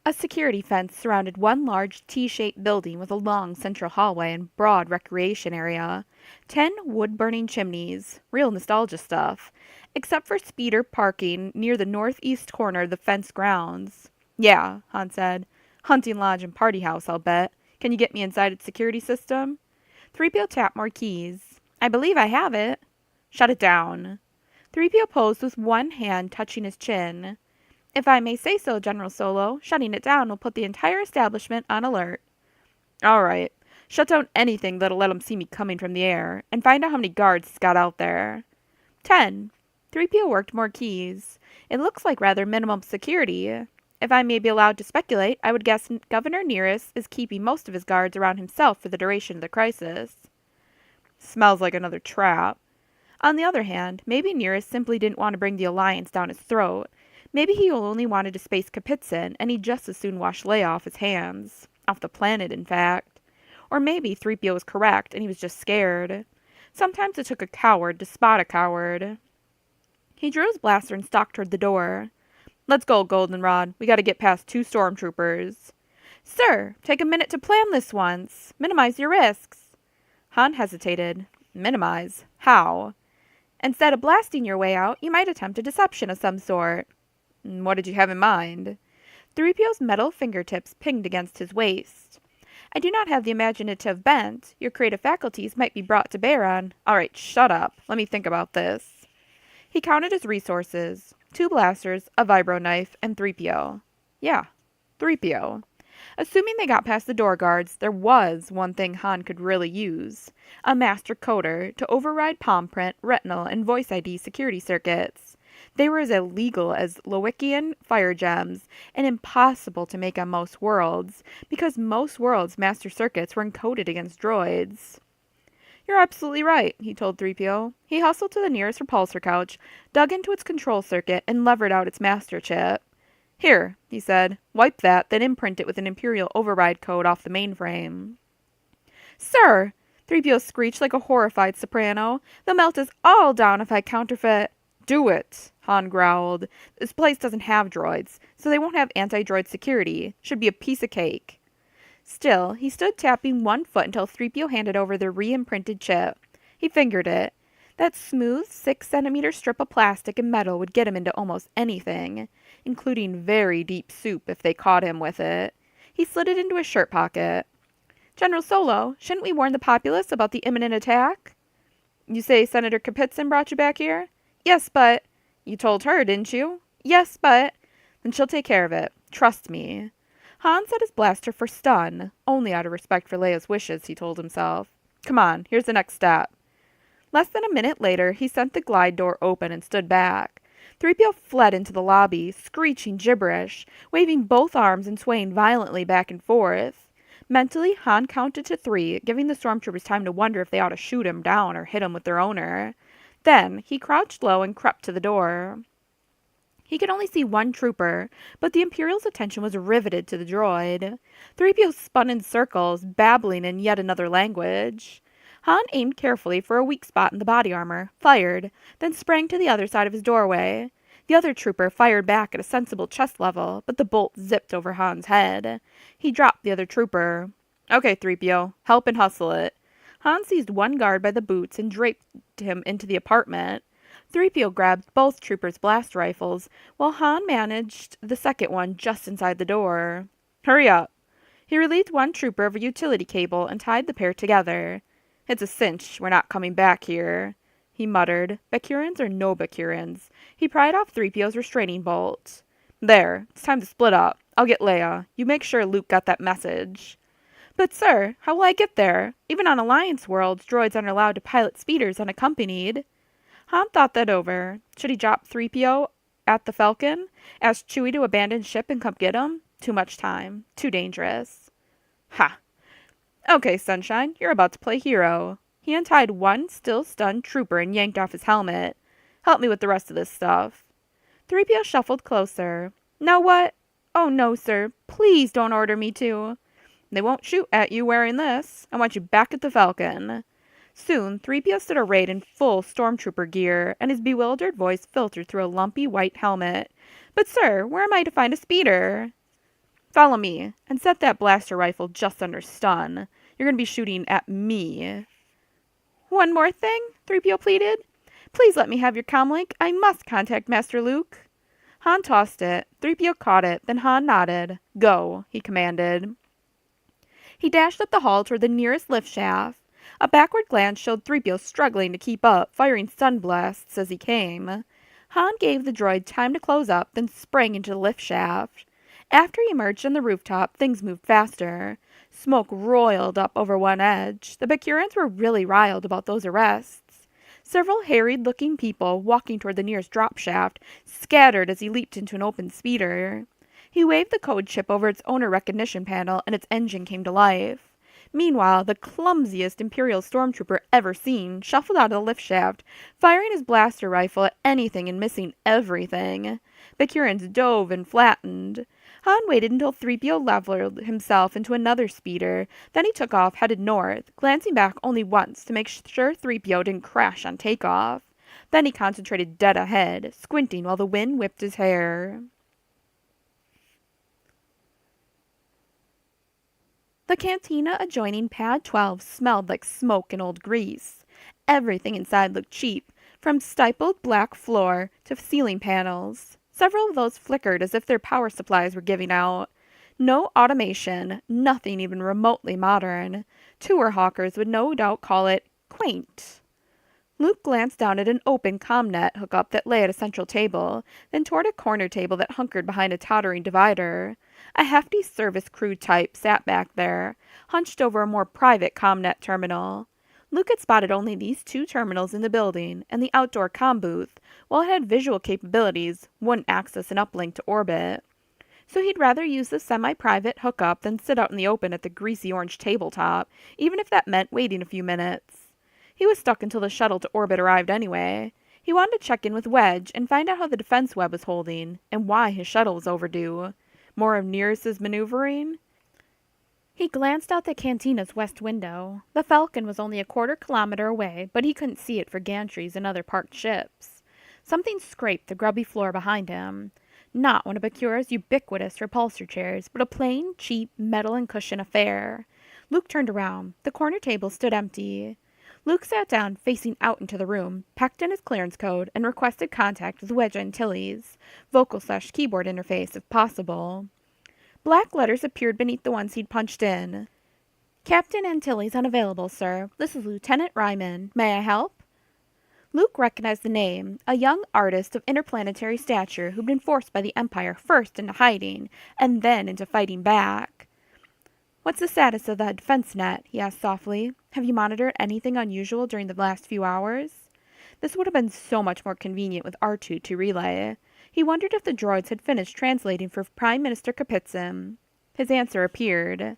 A security fence surrounded one large T-shaped building with a long central hallway and broad recreation area. 10 wood-burning chimneys. Real nostalgia stuff. Except for speeder parking near the northeast corner of the fence grounds. "Yeah," Han said. "Hunting lodge and party house, I'll bet. Can you get me inside its security system?" 3PO tapped more keys. "I believe I have it." "Shut it down." 3PO posed with one hand touching his chin. If I may say so, General Solo, shutting it down will put the entire establishment on alert. All right. Shut down anything that'll let him see me coming from the air, and find out how many guards he's got out there. 10. 3PO worked more keys. It looks like rather minimum security. If I may be allowed to speculate, I would guess Governor Nearest is keeping most of his guards around himself for the duration of the crisis. Smells like another trap. On the other hand, maybe Nearest simply didn't want to bring the Alliance down his throat. Maybe he only wanted to space Kapitsin, and he'd just as soon wash Leia off his hands. Off the planet, in fact. Or maybe 3PO was correct, and he was just scared. Sometimes it took a coward to spot a coward. He drew his blaster and stalked toward the door. Let's go, Goldenrod. We gotta get past 2 stormtroopers. Sir, take a minute to plan this once. Minimize your risks. Han hesitated. Minimize? How? Instead of blasting your way out, you might attempt a deception of some sort. What did you have in mind? 3PO's metal fingertips pinged against his waist. I do not have the imaginative bent. Your creative faculties might be brought to bear on. All right, shut up. Let me think about this. He counted his resources. 2 blasters, a vibro knife, and 3PO. Yeah, 3PO. Assuming they got past the door guards, there was one thing Han could really use. A master coder to override palm print, retinal, and voice ID security circuits. They were as illegal as Lowikian fire gems, and impossible to make on most worlds, because most worlds' master circuits were encoded against droids. You're absolutely right, he told 3PO. He hustled to the nearest repulsor couch, dug into its control circuit, and levered out its master chip. Here, he said, wipe that, then imprint it with an Imperial override code off the mainframe. Sir! 3PO screeched like a horrified soprano. They'll melt us all down if I counterfeit. Do it, Han growled. This place doesn't have droids, so they won't have anti-droid security. Should be a piece of cake. Still, he stood tapping one foot until 3PO handed over the re-imprinted chip. He fingered it. That smooth 6-centimeter strip of plastic and metal would get him into almost anything, including very deep soup if they caught him with it. He slid it into his shirt pocket. General Solo, shouldn't we warn the populace about the imminent attack? You say Senator Kapitsin brought you back here? Yes, but... You told her, didn't you? Yes, but... Then she'll take care of it. Trust me. Han set his blaster for stun, only out of respect for Leia's wishes, he told himself. Come on, here's the next step. Less than a minute later, he sent the glide door open and stood back. 3PO fled into the lobby, screeching gibberish, waving both arms and swaying violently back and forth. Mentally, Han counted to 3, giving the stormtroopers time to wonder if they ought to shoot him down or hit him with their owner. Then, he crouched low and crept to the door. He could only see one trooper, but the Imperial's attention was riveted to the droid. 3PO spun in circles, babbling in yet another language. Han aimed carefully for a weak spot in the body armor, fired, then sprang to the other side of his doorway. The other trooper fired back at a sensible chest level, but the bolt zipped over Han's head. He dropped the other trooper. Okay, 3PO, help and hustle it. Han seized one guard by the boots and draped him into the apartment. 3PO grabbed both troopers' blast rifles, while Han managed the second one just inside the door. Hurry up. He relieved one trooper of a utility cable and tied the pair together. It's a cinch. We're not coming back here, he muttered. Bakurans or no Bakurans? He pried off 3PO's restraining bolt. There. It's time to split up. I'll get Leia. You make sure Luke got that message. But, sir, how will I get there? Even on Alliance worlds, droids aren't allowed to pilot speeders unaccompanied. Han thought that over. Should he drop 3PO at the Falcon? Ask Chewie to abandon ship and come get him? Too much time. Too dangerous. Ha! Okay, Sunshine, you're about to play hero. He untied one still-stunned trooper and yanked off his helmet. Help me with the rest of this stuff. 3PO shuffled closer. Now what? Oh, no, sir. Please don't order me to. They won't shoot at you wearing this. I want you back at the Falcon. Soon, 3PO stood arrayed in full stormtrooper gear, and his bewildered voice filtered through a lumpy white helmet. But, sir, where am I to find a speeder? Follow me, and set that blaster rifle just under stun. You're going to be shooting at me. One more thing, 3PO pleaded. Please let me have your comlink. I must contact Master Luke. Han tossed it. 3PO caught it. Then Han nodded. Go, he commanded. He dashed up the hall toward the nearest lift shaft. A backward glance showed 3PO struggling to keep up, firing stun blasts as he came. Han gave the droid time to close up, then sprang into the lift shaft. After he emerged on the rooftop, things moved faster. Smoke roiled up over one edge. The Bakurans were really riled about those arrests. Several harried-looking people, walking toward the nearest drop shaft, scattered as he leaped into an open speeder. He waved the code chip over its owner recognition panel, and its engine came to life. Meanwhile, the clumsiest Imperial stormtrooper ever seen shuffled out of the lift shaft, firing his blaster rifle at anything and missing everything. Bakurans dove and flattened. Han waited until 3PO leveled himself into another speeder. Then he took off, headed north, glancing back only once to make sure 3PO didn't crash on takeoff. Then he concentrated dead ahead, squinting while the wind whipped his hair. The cantina adjoining Pad 12 smelled like smoke and old grease. Everything inside looked cheap, from stippled black floor to ceiling panels. Several of those flickered as if their power supplies were giving out. No automation, nothing even remotely modern. Tour hawkers would no doubt call it quaint. Luke glanced down at an open ComNet hookup that lay at a central table, then toward a corner table that hunkered behind a tottering divider. A hefty service crew type sat back there, hunched over a more private ComNet terminal. Luke had spotted only these two terminals in the building, and the outdoor comm booth, while it had visual capabilities, wouldn't access an uplink to orbit. So he'd rather use the semi-private hookup than sit out in the open at the greasy orange tabletop, even if that meant waiting a few minutes. He was stuck until the shuttle to orbit arrived anyway. He wanted to check in with Wedge and find out how the defense web was holding, and why his shuttle was overdue. More of Nearest's maneuvering? He glanced out the cantina's west window. The Falcon was only a quarter-kilometer away, but he couldn't see it for gantries and other parked ships. Something scraped the grubby floor behind him. Not one of Bakura's ubiquitous repulsor chairs, but a plain, cheap, metal and cushion affair. Luke turned around. The corner table stood empty. Luke sat down, facing out into the room, pecked in his clearance code, and requested contact with Wedge Antilles, vocal/keyboard interface if possible. Black letters appeared beneath the ones he'd punched in. Captain Antilles unavailable, sir. This is Lieutenant Ryman. May I help? Luke recognized the name, a young artist of interplanetary stature who'd been forced by the Empire first into hiding, and then into fighting back. What's the status of the defense net? He asked softly. Have you monitored anything unusual during the last few hours? This would have been so much more convenient with R2 to relay. He wondered if the droids had finished translating for Prime Minister Kapitsin. His answer appeared.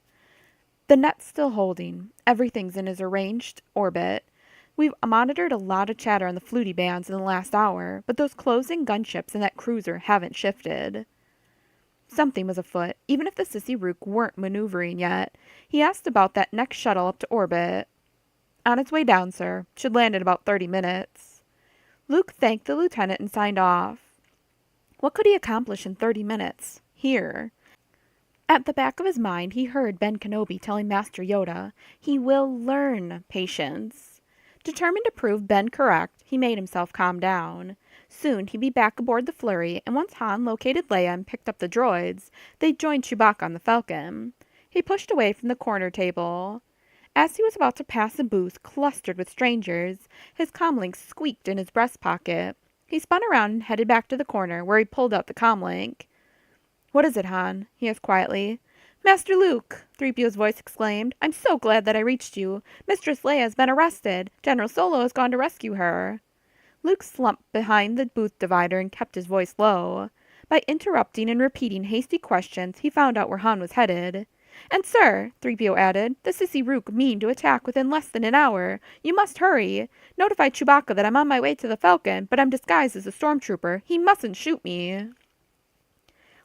The net's still holding. Everything's in his arranged orbit. We've monitored a lot of chatter on the fluty bands in the last hour, but those closing gunships and that cruiser haven't shifted. Something was afoot, even if the Sissy Rook weren't maneuvering yet. He asked about that next shuttle up to orbit. On its way down, sir. Should land in about 30 minutes. Luke thanked the lieutenant and signed off. What could he accomplish in 30 minutes? Here. At the back of his mind, he heard Ben Kenobi telling Master Yoda, he will learn patience. Determined to prove Ben correct, he made himself calm down. Soon he'd be back aboard the Flurry, and once Han located Leia and picked up the droids, they'd join Chewbacca on the Falcon. He pushed away from the corner table. As he was about to pass a booth clustered with strangers, his comlink squeaked in his breast pocket. He spun around and headed back to the corner, where he pulled out the comlink. What is it, Han? He asked quietly. Master Luke, 3PO's voice exclaimed. I'm so glad that I reached you. Mistress Leia has been arrested. General Solo has gone to rescue her. Luke slumped behind the booth divider and kept his voice low. By interrupting and repeating hasty questions, he found out where Han was headed. And, sir, 3PO added, the Sissy Rook mean to attack within less than an hour. You must hurry. Notify Chewbacca that I'm on my way to the Falcon, but I'm disguised as a stormtrooper. He mustn't shoot me.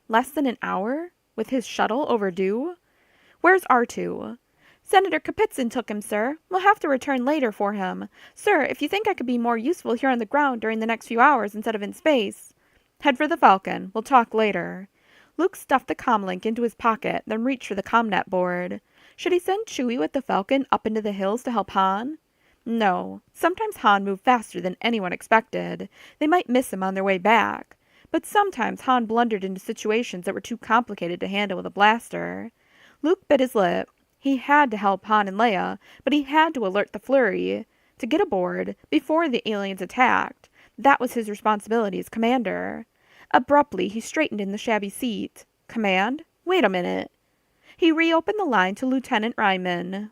Less than an hour? With his shuttle overdue? Where's R2? Senator Kapitsin took him, sir. We'll have to return later for him. Sir, if you think I could be more useful here on the ground during the next few hours instead of in space. Head for the Falcon. We'll talk later. Luke stuffed the comlink into his pocket, then reached for the comnet board. Should he send Chewie with the Falcon up into the hills to help Han? No. Sometimes Han moved faster than anyone expected. They might miss him on their way back. But sometimes Han blundered into situations that were too complicated to handle with a blaster. Luke bit his lip. He had to help Han and Leia, but he had to alert the Flurry to get aboard before the aliens attacked. That was his responsibility as commander. Abruptly, he straightened in the shabby seat. Command? Wait a minute. He reopened the line to Lieutenant Ryman.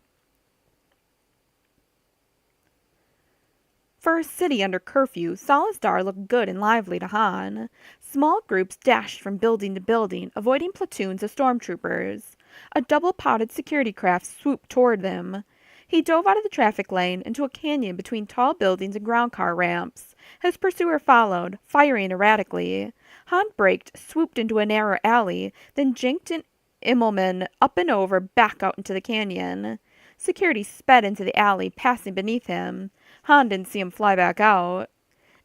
For a city under curfew, Salisdar looked good and lively to Han. Small groups dashed from building to building, avoiding platoons of stormtroopers. A double-potted security craft swooped toward them. He dove out of the traffic lane into a canyon between tall buildings and ground car ramps. His pursuer followed, firing erratically. Han braked, swooped into a narrow alley, then jinked an Immelman up and over back out into the canyon. Security sped into the alley, passing beneath him. Han didn't see him fly back out.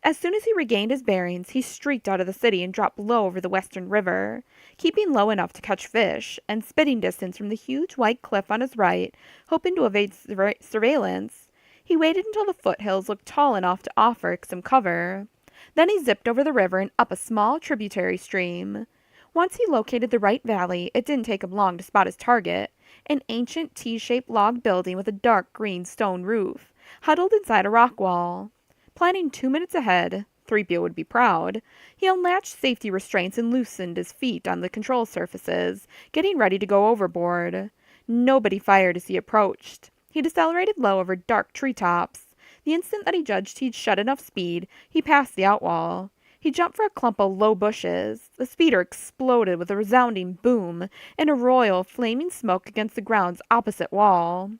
As soon as he regained his bearings, he streaked out of the city and dropped low over the western river, keeping low enough to catch fish, and spitting distance from the huge white cliff on his right, hoping to evade surveillance. He waited until the foothills looked tall enough to offer some cover. Then he zipped over the river and up a small tributary stream. Once he located the right valley, it didn't take him long to spot his target, an ancient T-shaped log building with a dark green stone roof, huddled inside a rock wall. Planning 2 minutes ahead, 3PO would be proud, he unlatched safety restraints and loosened his feet on the control surfaces, getting ready to go overboard. Nobody fired as he approached. He decelerated low over dark treetops. The instant that he judged he'd shed enough speed, he passed the outwall. He jumped for a clump of low bushes. The speeder exploded with a resounding boom, and a royal of flaming smoke against the ground's opposite wall.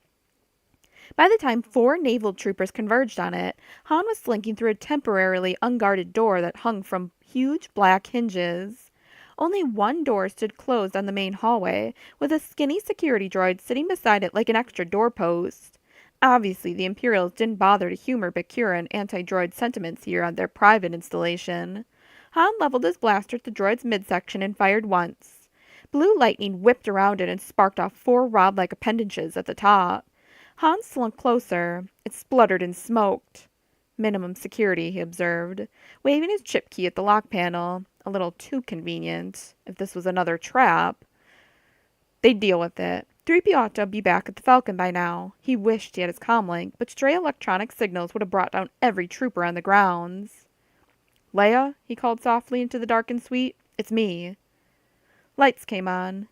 By the time 4 naval troopers converged on it, Han was slinking through a temporarily unguarded door that hung from huge black hinges. Only one door stood closed on the main hallway, with a skinny security droid sitting beside it like an extra doorpost. Obviously, the Imperials didn't bother to humor Bakura and anti-droid sentiments here on their private installation. Han leveled his blaster at the droid's midsection and fired once. Blue lightning whipped around it and sparked off 4 rod-like appendages at the top. Han slunk closer. It spluttered and smoked. Minimum security, he observed, waving his chip key at the lock panel. A little too convenient. If this was another trap, they'd deal with it. 3PO ought to be back at the Falcon by now. He wished he had his comlink, but stray electronic signals would have brought down every trooper on the grounds. Leia, he called softly into the darkened suite. It's me. Lights came on.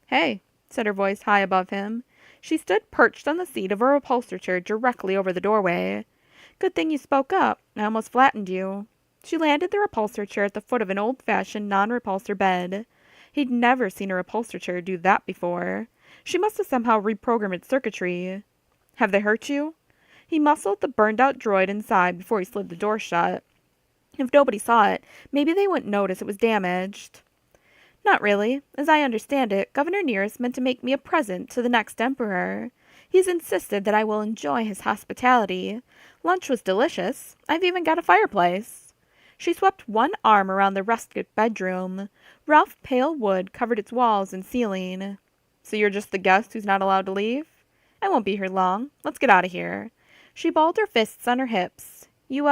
Hey, said her voice high above him. She stood perched on the seat of her repulsor chair directly over the doorway. Good thing you spoke up. I almost flattened you. She landed the repulsor chair at the foot of an old-fashioned non-repulsor bed. He'd never seen a repulsor chair do that before. She must have somehow reprogrammed its circuitry. Have they hurt you? He muscled the burned-out droid inside before he slid the door shut. If nobody saw it, maybe they wouldn't notice it was damaged. Not really. As I understand it, Governor Nearest meant to make me a present to the next emperor. He's insisted that I will enjoy his hospitality. Lunch was delicious. I've even got a fireplace. She swept one arm around the rustic bedroom. Rough, pale wood covered its walls and ceiling. So you're just the guest who's not allowed to leave? I won't be here long. Let's get out of here. She balled her fists on her hips. You,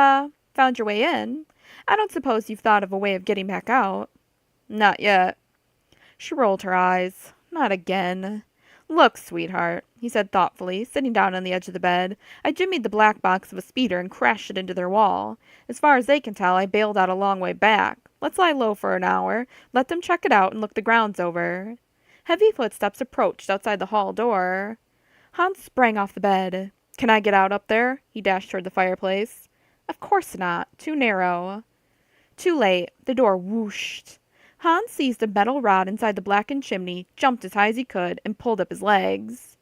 found your way in? I don't suppose you've thought of a way of getting back out. Not yet. She rolled her eyes. Not again. Look, sweetheart, he said thoughtfully, sitting down on the edge of the bed. I jimmied the black box of a speeder and crashed it into their wall. As far as they can tell, I bailed out a long way back. Let's lie low for an hour, let them check it out, and look the grounds over. Heavy footsteps approached outside the hall door. Hans sprang off the bed. Can I get out up there? He dashed toward the fireplace. Of course not. Too narrow. Too late. The door whooshed. Hans seized a metal rod inside the blackened chimney, jumped as high as he could, and pulled up his legs.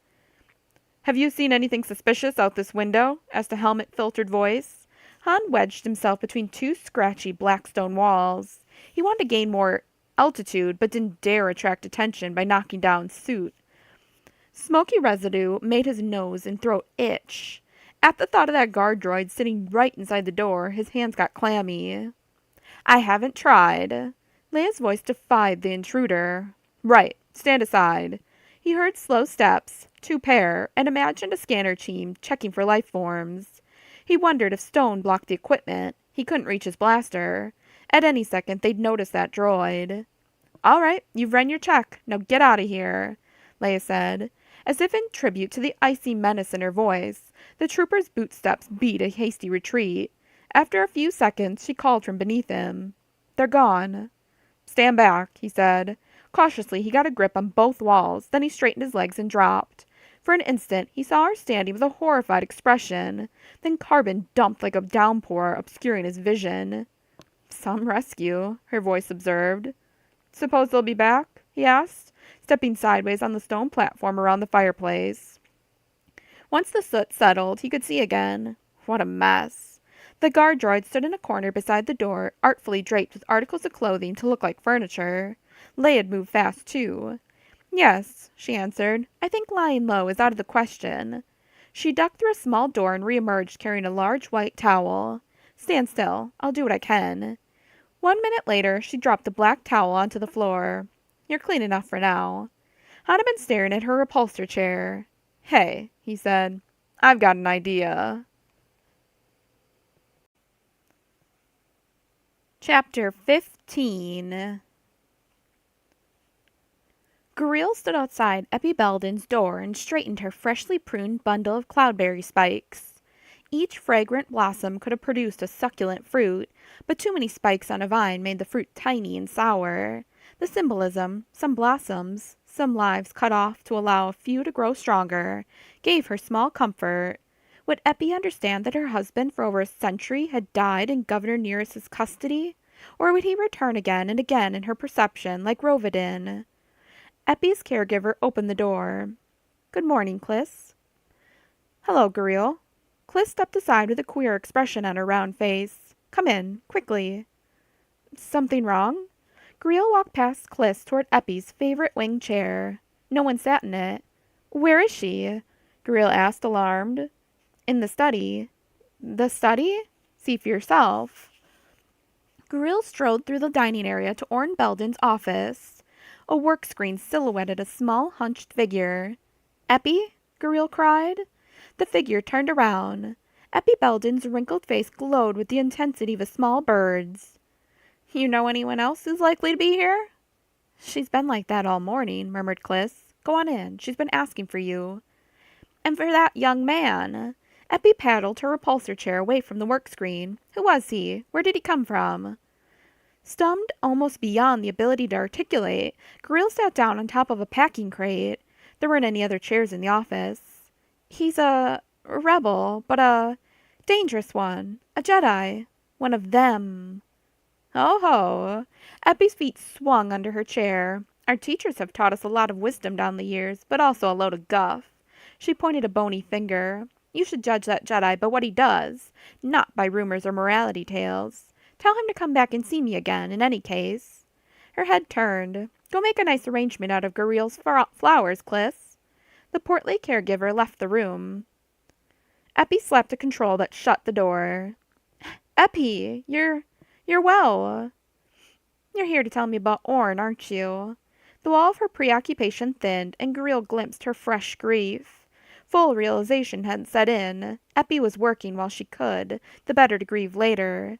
Have you seen anything suspicious out this window? Asked a helmet-filtered voice. Han wedged himself between 2 scratchy black stone walls. He wanted to gain more altitude, but didn't dare attract attention by knocking down Soot. Smoky residue made his nose and throat itch. At the thought of that guard droid sitting right inside the door, his hands got clammy. I haven't tried. Leia's voice defied the intruder. Right, stand aside. He heard slow steps, 2 pair, and imagined a scanner team checking for life forms. He wondered if stone blocked the equipment. He couldn't reach his blaster. At any second, they'd notice that droid. All right, you've run your check. Now get out of here, Leia said. As if in tribute to the icy menace in her voice, the trooper's bootsteps beat a hasty retreat. After a few seconds, she called from beneath him. "They're gone." "Stand back," he said. Cautiously, he got a grip on both walls, then he straightened his legs and dropped. For an instant, he saw her standing with a horrified expression. Then carbon dumped like a downpour, obscuring his vision. "Some rescue," her voice observed. "Suppose they'll be back?" he asked, stepping sideways on the stone platform around the fireplace. Once the soot settled, he could see again. What a mess. The guard droid stood in a corner beside the door, artfully draped with articles of clothing to look like furniture. Leia had moved fast, too. "Yes," she answered. "I think lying low is out of the question." She ducked through a small door and reemerged carrying a large white towel. "Stand still. I'll do what I can." 1 minute later, she dropped the black towel onto the floor. "You're clean enough for now." Han had been staring at her upholster chair. "Hey," he said, "I've got an idea." Chapter 15. Guriel stood outside Eppie Belden's door and straightened her freshly pruned bundle of cloudberry spikes. Each fragrant blossom could have produced a succulent fruit, but too many spikes on a vine made the fruit tiny and sour. The symbolism, some blossoms, some lives cut off to allow a few to grow stronger, gave her small comfort. Would Eppie understand that her husband for over a century had died in Governor Nearest's custody? Or would he return again and again in her perception, like Rovidin? Eppie's caregiver opened the door. "Good morning, Clis." "Hello, Guriel." Clis stepped aside with a queer expression on her round face. "Come in, quickly." "Something wrong?" Guriel walked past Clis toward Eppie's favorite wing chair. No one sat in it. "Where is she?" Guriel asked, alarmed. "In the study." "The study? See for yourself." Guriel strode through the dining area to Orrin Belden's office. A work screen silhouetted a small, hunched figure. "Eppie?" Guriel cried. The figure turned around. Eppie Belden's wrinkled face glowed with the intensity of a small bird's. "You know anyone else who's likely to be here?" "She's been like that all morning," murmured Clis. "Go on in. She's been asking for you." "And for that young man." Eppie paddled her repulsor chair away from the work screen. "Who was he? Where did he come from?" Stunned almost beyond the ability to articulate, Guriel sat down on top of a packing crate. There weren't any other chairs in the office. "He's a rebel, but a dangerous one. A Jedi. One of them." "Ho ho!" Eppie's feet swung under her chair. "Our teachers have taught us a lot of wisdom down the years, but also a load of guff." She pointed a bony finger. "You should judge that Jedi by what he does, not by rumors or morality tales. Tell him to come back and see me again, in any case." Her head turned. "Go make a nice arrangement out of Guriel's flowers, Clis." The portly caregiver left the room. Eppie slapped a control that shut the door. "Eppie, you're well. You're here to tell me about Orrin, aren't you?" The wall of her preoccupation thinned, and Guriel glimpsed her fresh grief. Full realization hadn't set in. Eppie was working while she could, the better to grieve later.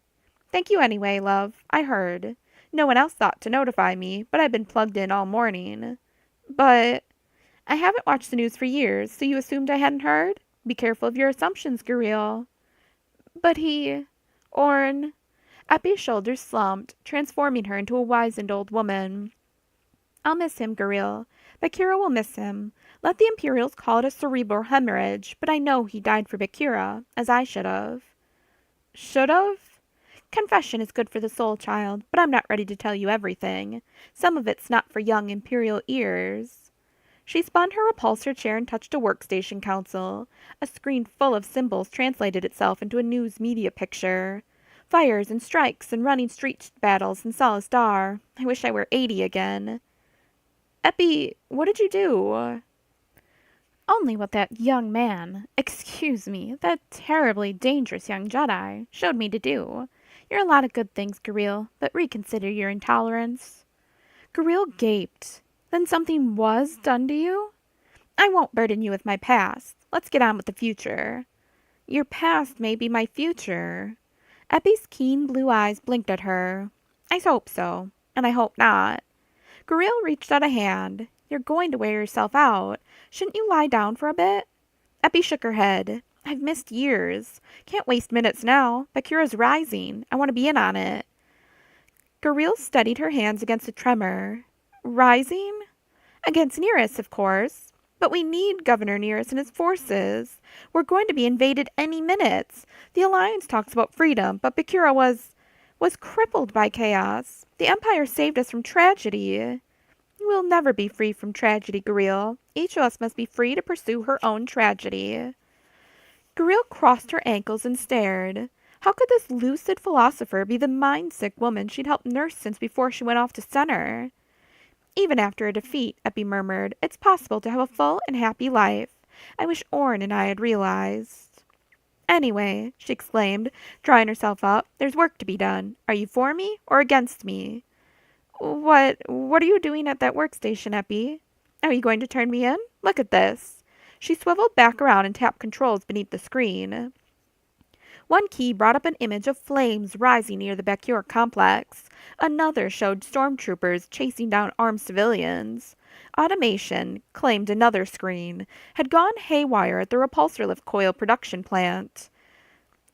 "Thank you anyway, love. I heard. No one else thought to notify me, but I've been plugged in all morning." "But—" "I haven't watched the news for years, so you assumed I hadn't heard? Be careful of your assumptions, Guriel." "But he— Orrin—" Eppie's shoulders slumped, transforming her into a wizened old woman. "I'll miss him, Guriel. Bakura will miss him. Let the Imperials call it a cerebral hemorrhage, but I know he died for Bakura, as I should have." "Should have?" "Confession is good for the soul, child, but I'm not ready to tell you everything. Some of it's not for young Imperial ears." She spun her repulsor chair and touched a workstation console. A screen full of symbols translated itself into a news media picture. Fires and strikes and running street battles in Salas Dar. I wish I were 80 again. "Eppie, what did you do?" "Only what that young man, excuse me, that terribly dangerous young Jedi, showed me to do. You're a lot of good things, Guriel, but reconsider your intolerance." Guriel gaped. "Then something was done to you?" "I won't burden you with my past. Let's get on with the future." "Your past may be my future." Eppie's keen blue eyes blinked at her. "I hope so. And I hope not." Guriel reached out a hand. "You're going to wear yourself out. Shouldn't you lie down for a bit?" Eppie shook her head. I've missed years. Can't waste minutes now. Bakura's rising. I want to be in on it. Garil steadied her hands against a tremor. Rising? Against Nearest, of course. But we need Governor Nearest and his forces. We're going to be invaded any minute. The Alliance talks about freedom, but Bakura was crippled by chaos. The Empire saved us from tragedy. We'll never be free from tragedy, Garil. Each of us must be free to pursue her own tragedy. Garil crossed her ankles and stared. How could this lucid philosopher be the mind-sick woman she'd helped nurse since before she went off to center? Even after a defeat, Eppie murmured, it's possible to have a full and happy life. I wish Orn and I had realized. Anyway, she exclaimed, drawing herself up, there's work to be done. Are you for me or against me? What are you doing at that workstation, Eppie? Are you going to turn me in? Look at this. She swiveled back around and tapped controls beneath the screen. One key brought up an image of flames rising near the Bakura complex. Another showed stormtroopers chasing down armed civilians. Automation, claimed another screen, had gone haywire at the repulsor lift coil production plant.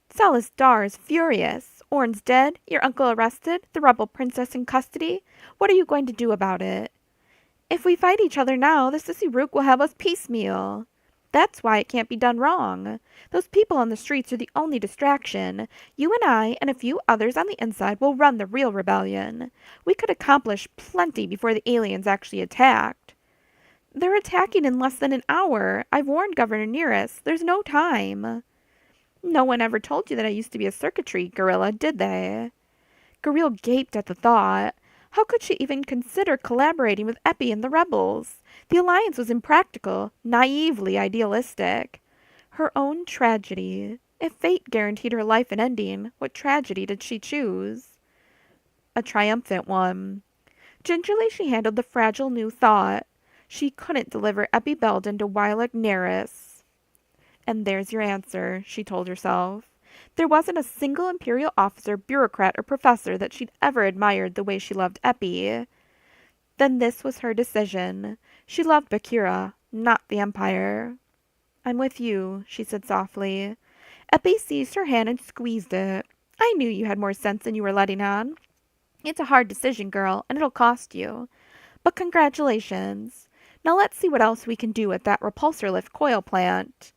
Salas Dar is furious. Orn's dead, your uncle arrested, the rebel princess in custody. What are you going to do about it? If we fight each other now, the sissy rook will have us piecemeal. That's why it can't be done wrong. Those people on the streets are the only distraction. You and I and a few others on the inside will run the real rebellion. We could accomplish plenty before the aliens actually attacked. They're attacking in less than an hour. I've warned Governor Nearest. There's no time. No one ever told you that I used to be a circuitry gorilla, did they? Garil gaped at the thought. How could she even consider collaborating with Eppie and the rebels? The alliance was impractical, naively idealistic. Her own tragedy. If fate guaranteed her life an ending, what tragedy did she choose? A triumphant one. Gingerly she handled the fragile new thought. She couldn't deliver Eppie Belden to Wileg Neris. And there's your answer, she told herself. There wasn't a single Imperial officer, bureaucrat, or professor that she'd ever admired the way she loved Eppie. Then this was her decision. She loved Bakura, not the Empire. I'm with you, she said softly. Eppie seized her hand and squeezed it. I knew you had more sense than you were letting on. It's a hard decision, girl, and it'll cost you. But congratulations. Now let's see what else we can do at that repulsor lift coil plant.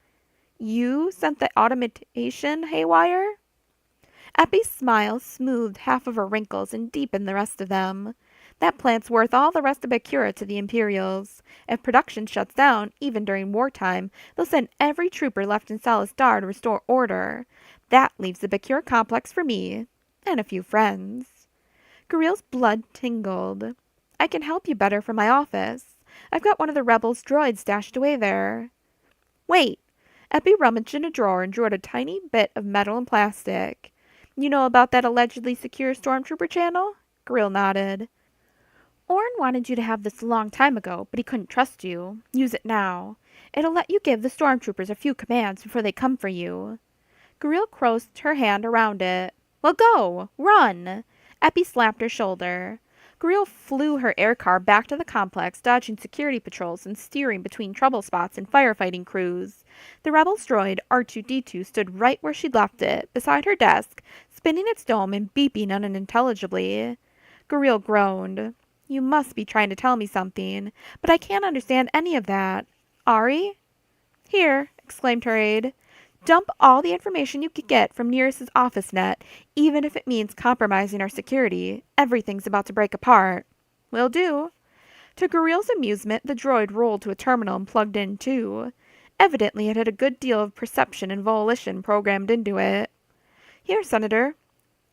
You sent the automation haywire? Eppie's smile smoothed half of her wrinkles and deepened the rest of them. That plant's worth all the rest of Bakura to the Imperials. If production shuts down, even during wartime, they'll send every trooper left in Salas Dar to restore order. That leaves the Bakura complex for me. And a few friends. Garil's blood tingled. I can help you better from my office. I've got one of the rebels' droids stashed away there. Wait. Eppie rummaged in a drawer and drew out a tiny bit of metal and plastic. You know about that allegedly secure stormtrooper channel? Garil nodded. Orn wanted you to have this a long time ago, but he couldn't trust you. Use it now. It'll let you give the stormtroopers a few commands before they come for you. Garil crossed her hand around it. Well, go! Run! Eppie slapped her shoulder. Garil flew her air car back to the complex, dodging security patrols and steering between trouble spots and firefighting crews. The rebel's droid, R2-D2, stood right where she'd left it, beside her desk, spinning its dome and beeping unintelligibly. Garil groaned. You must be trying to tell me something, but I can't understand any of that. Ari? Here, exclaimed her aide. Dump all the information you could get from Nearest's office net, even if it means compromising our security. Everything's about to break apart. Will do. To Garil's amusement, the droid rolled to a terminal and plugged in, too. Evidently it had a good deal of perception and volition programmed into it. Here, Senator.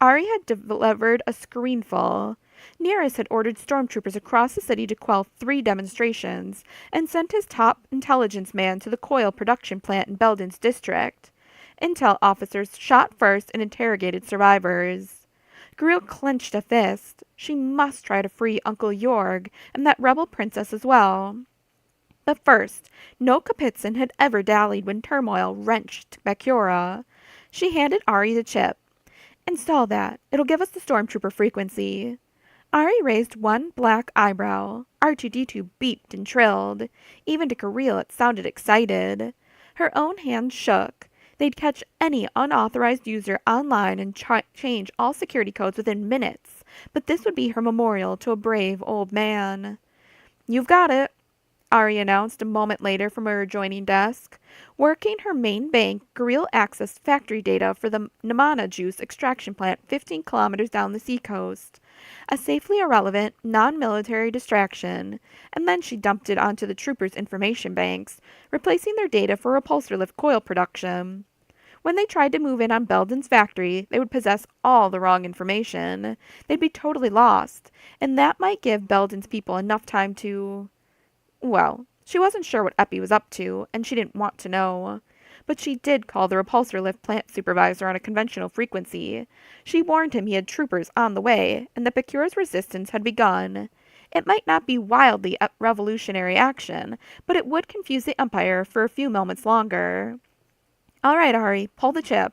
Ari had delivered a screenful. Nearest had ordered stormtroopers across the city to quell 3 demonstrations, and sent his top intelligence man to the coil production plant in Belden's district. Intel officers shot first and interrogated survivors. Garil clenched a fist. She must try to free Uncle Yorg and that rebel princess as well. But first, no Kapitsin had ever dallied when turmoil wrenched Bakura. She handed Ari the chip. Install that. It'll give us the stormtrooper frequency. Ari raised one black eyebrow. R2-D2 beeped and trilled. Even to Garil it sounded excited. Her own hand shook. They'd catch any unauthorized user online and change all security codes within minutes, but this would be her memorial to a brave old man. "You've got it," Ari announced a moment later from her adjoining desk. Working her main bank, Goril accessed factory data for the Namana juice extraction plant 15 kilometers down the seacoast. A safely irrelevant, non-military distraction, and then she dumped it onto the troopers' information banks, replacing their data for repulsor lift coil production. When they tried to move in on Belden's factory, they would possess all the wrong information. They'd be totally lost, and that might give Belden's people enough time to... Well, she wasn't sure what Eppie was up to, and she didn't want to know. But she did call the repulsor lift plant supervisor on a conventional frequency. She warned him he had troopers on the way, and that Bakura's resistance had begun. It might not be wildly revolutionary action, but it would confuse the Empire for a few moments longer. "All right, Ari, pull the chip."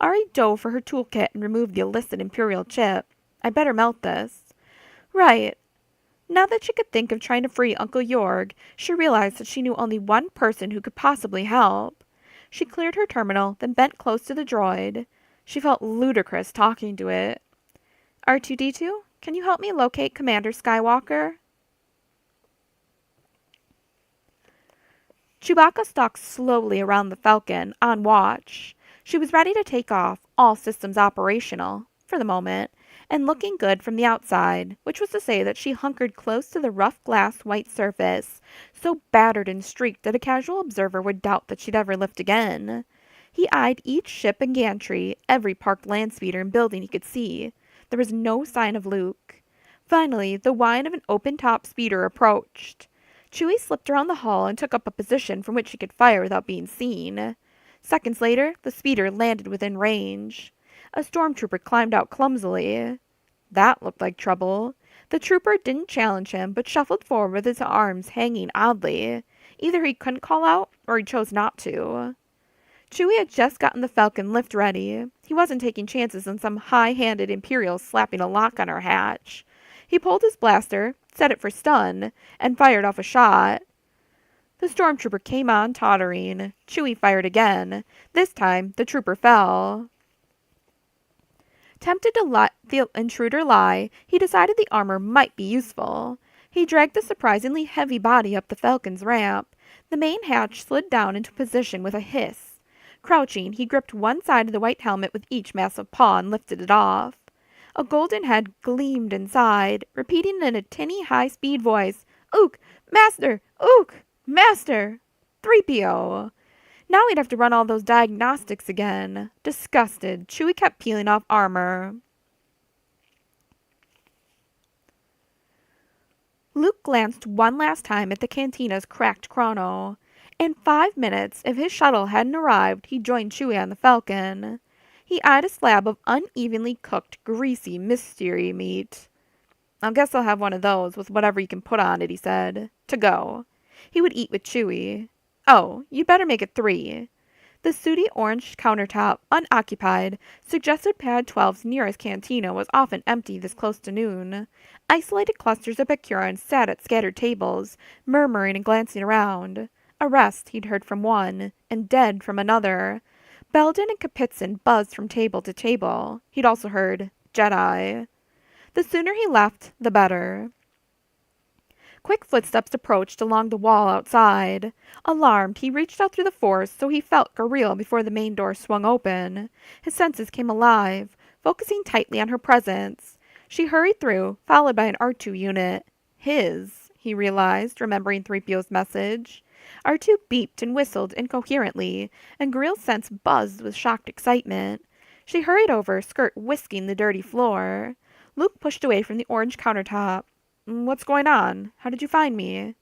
Ari dove for her toolkit and removed the illicit Imperial chip. "I better melt this." "Right." Now that she could think of trying to free Uncle Jorg, she realized that she knew only one person who could possibly help. She cleared her terminal, then bent close to the droid. She felt ludicrous talking to it. "R2-D2, can you help me locate Commander Skywalker?" Chewbacca stalked slowly around the Falcon, on watch. She was ready to take off, all systems operational, for the moment, and looking good from the outside, which was to say that she hunkered close to the rough glass white surface, so battered and streaked that a casual observer would doubt that she'd ever lift again. He eyed each ship and gantry, every parked land speeder and building he could see. There was no sign of Luke. Finally, the whine of an open-top speeder approached. Chewie slipped around the hull and took up a position from which she could fire without being seen. Seconds later, the speeder landed within range. A stormtrooper climbed out clumsily. That looked like trouble. The trooper didn't challenge him, but shuffled forward with his arms hanging oddly. Either he couldn't call out, or he chose not to. Chewie had just gotten the Falcon lift ready. He wasn't taking chances on some high-handed Imperial slapping a lock on her hatch. He pulled his blaster, set it for stun, and fired off a shot. The stormtrooper came on tottering. Chewie fired again. This time, the trooper fell. Tempted to let the intruder lie, he decided the armor might be useful. He dragged the surprisingly heavy body up the Falcon's ramp. The main hatch slid down into position with a hiss. Crouching, he gripped one side of the white helmet with each massive paw and lifted it off. A golden head gleamed inside, repeating in a tinny high-speed voice, "Ook! Master! Ook! Master!" 3PO. Now he'd have to run all those diagnostics again. Disgusted, Chewie kept peeling off armor. Luke glanced one last time at the cantina's cracked chrono. In 5 minutes, if his shuttle hadn't arrived, he'd join Chewie on the Falcon. He eyed a slab of unevenly cooked, greasy mystery meat. "I guess I'll have one of those, with whatever you can put on it," he said. To go. He would eat with Chewie. "Oh, you'd better make it 3. The sooty orange countertop, unoccupied, suggested Pad 12's nearest cantina was often empty this close to noon. Isolated clusters of Bacurans sat at scattered tables, murmuring and glancing around. Arrest, he'd heard from one, and dead from another. Belden and Kapitsin buzzed from table to table. He'd also heard Jedi. The sooner he left, the better. Quick footsteps approached along the wall outside. Alarmed, he reached out through the force so he felt Goril before the main door swung open. His senses came alive, focusing tightly on her presence. She hurried through, followed by an R2 unit. His, he realized, remembering 3PO's message. R2 beeped and whistled incoherently, and Goril's sense buzzed with shocked excitement. She hurried over, skirt whisking the dirty floor. Luke pushed away from the orange countertop. "What's going on? How did you find me?"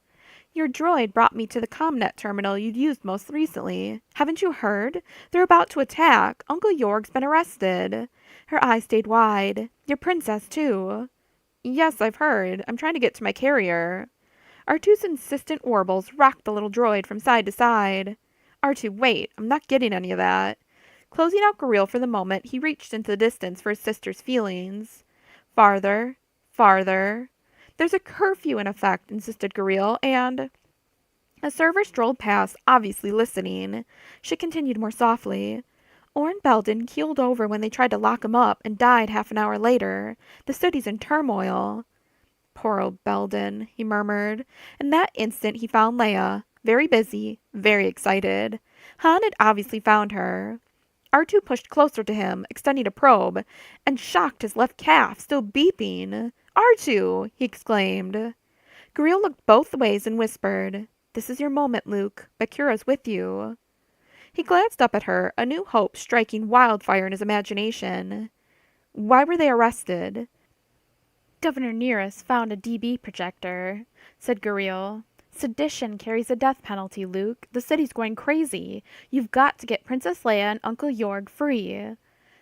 "Your droid brought me to the comnet terminal you'd used most recently. Haven't you heard? They're about to attack. Uncle Jorg's been arrested." Her eyes stayed wide. "Your princess, too." "Yes, I've heard. I'm trying to get to my carrier." R2's insistent warbles rocked the little droid from side to side. "R2, wait. I'm not getting any of that." Closing out Goril for the moment, he reached into the distance for his sister's feelings. Farther. Farther. "There's a curfew in effect," insisted Goril, and A server strolled past, obviously listening. She continued more softly. Orrin Belden keeled over when they tried to lock him up and died half an hour later. The city's in turmoil. Poor old Belden, he murmured. In that instant he found Leia, very busy, very excited. Han had obviously found her. R2 pushed closer to him, extending a probe, and shocked his left calf, still beeping. R2! He exclaimed. Guriel looked both ways and whispered, "This is your moment, Luke. Bakura's with you." He glanced up at her, a new hope striking wildfire in his imagination. Why were they arrested? Governor Nearest found a DB projector, said Guriel. Sedition carries a death penalty, Luke. The city's going crazy. You've got to get Princess Leia and Uncle Yorg free.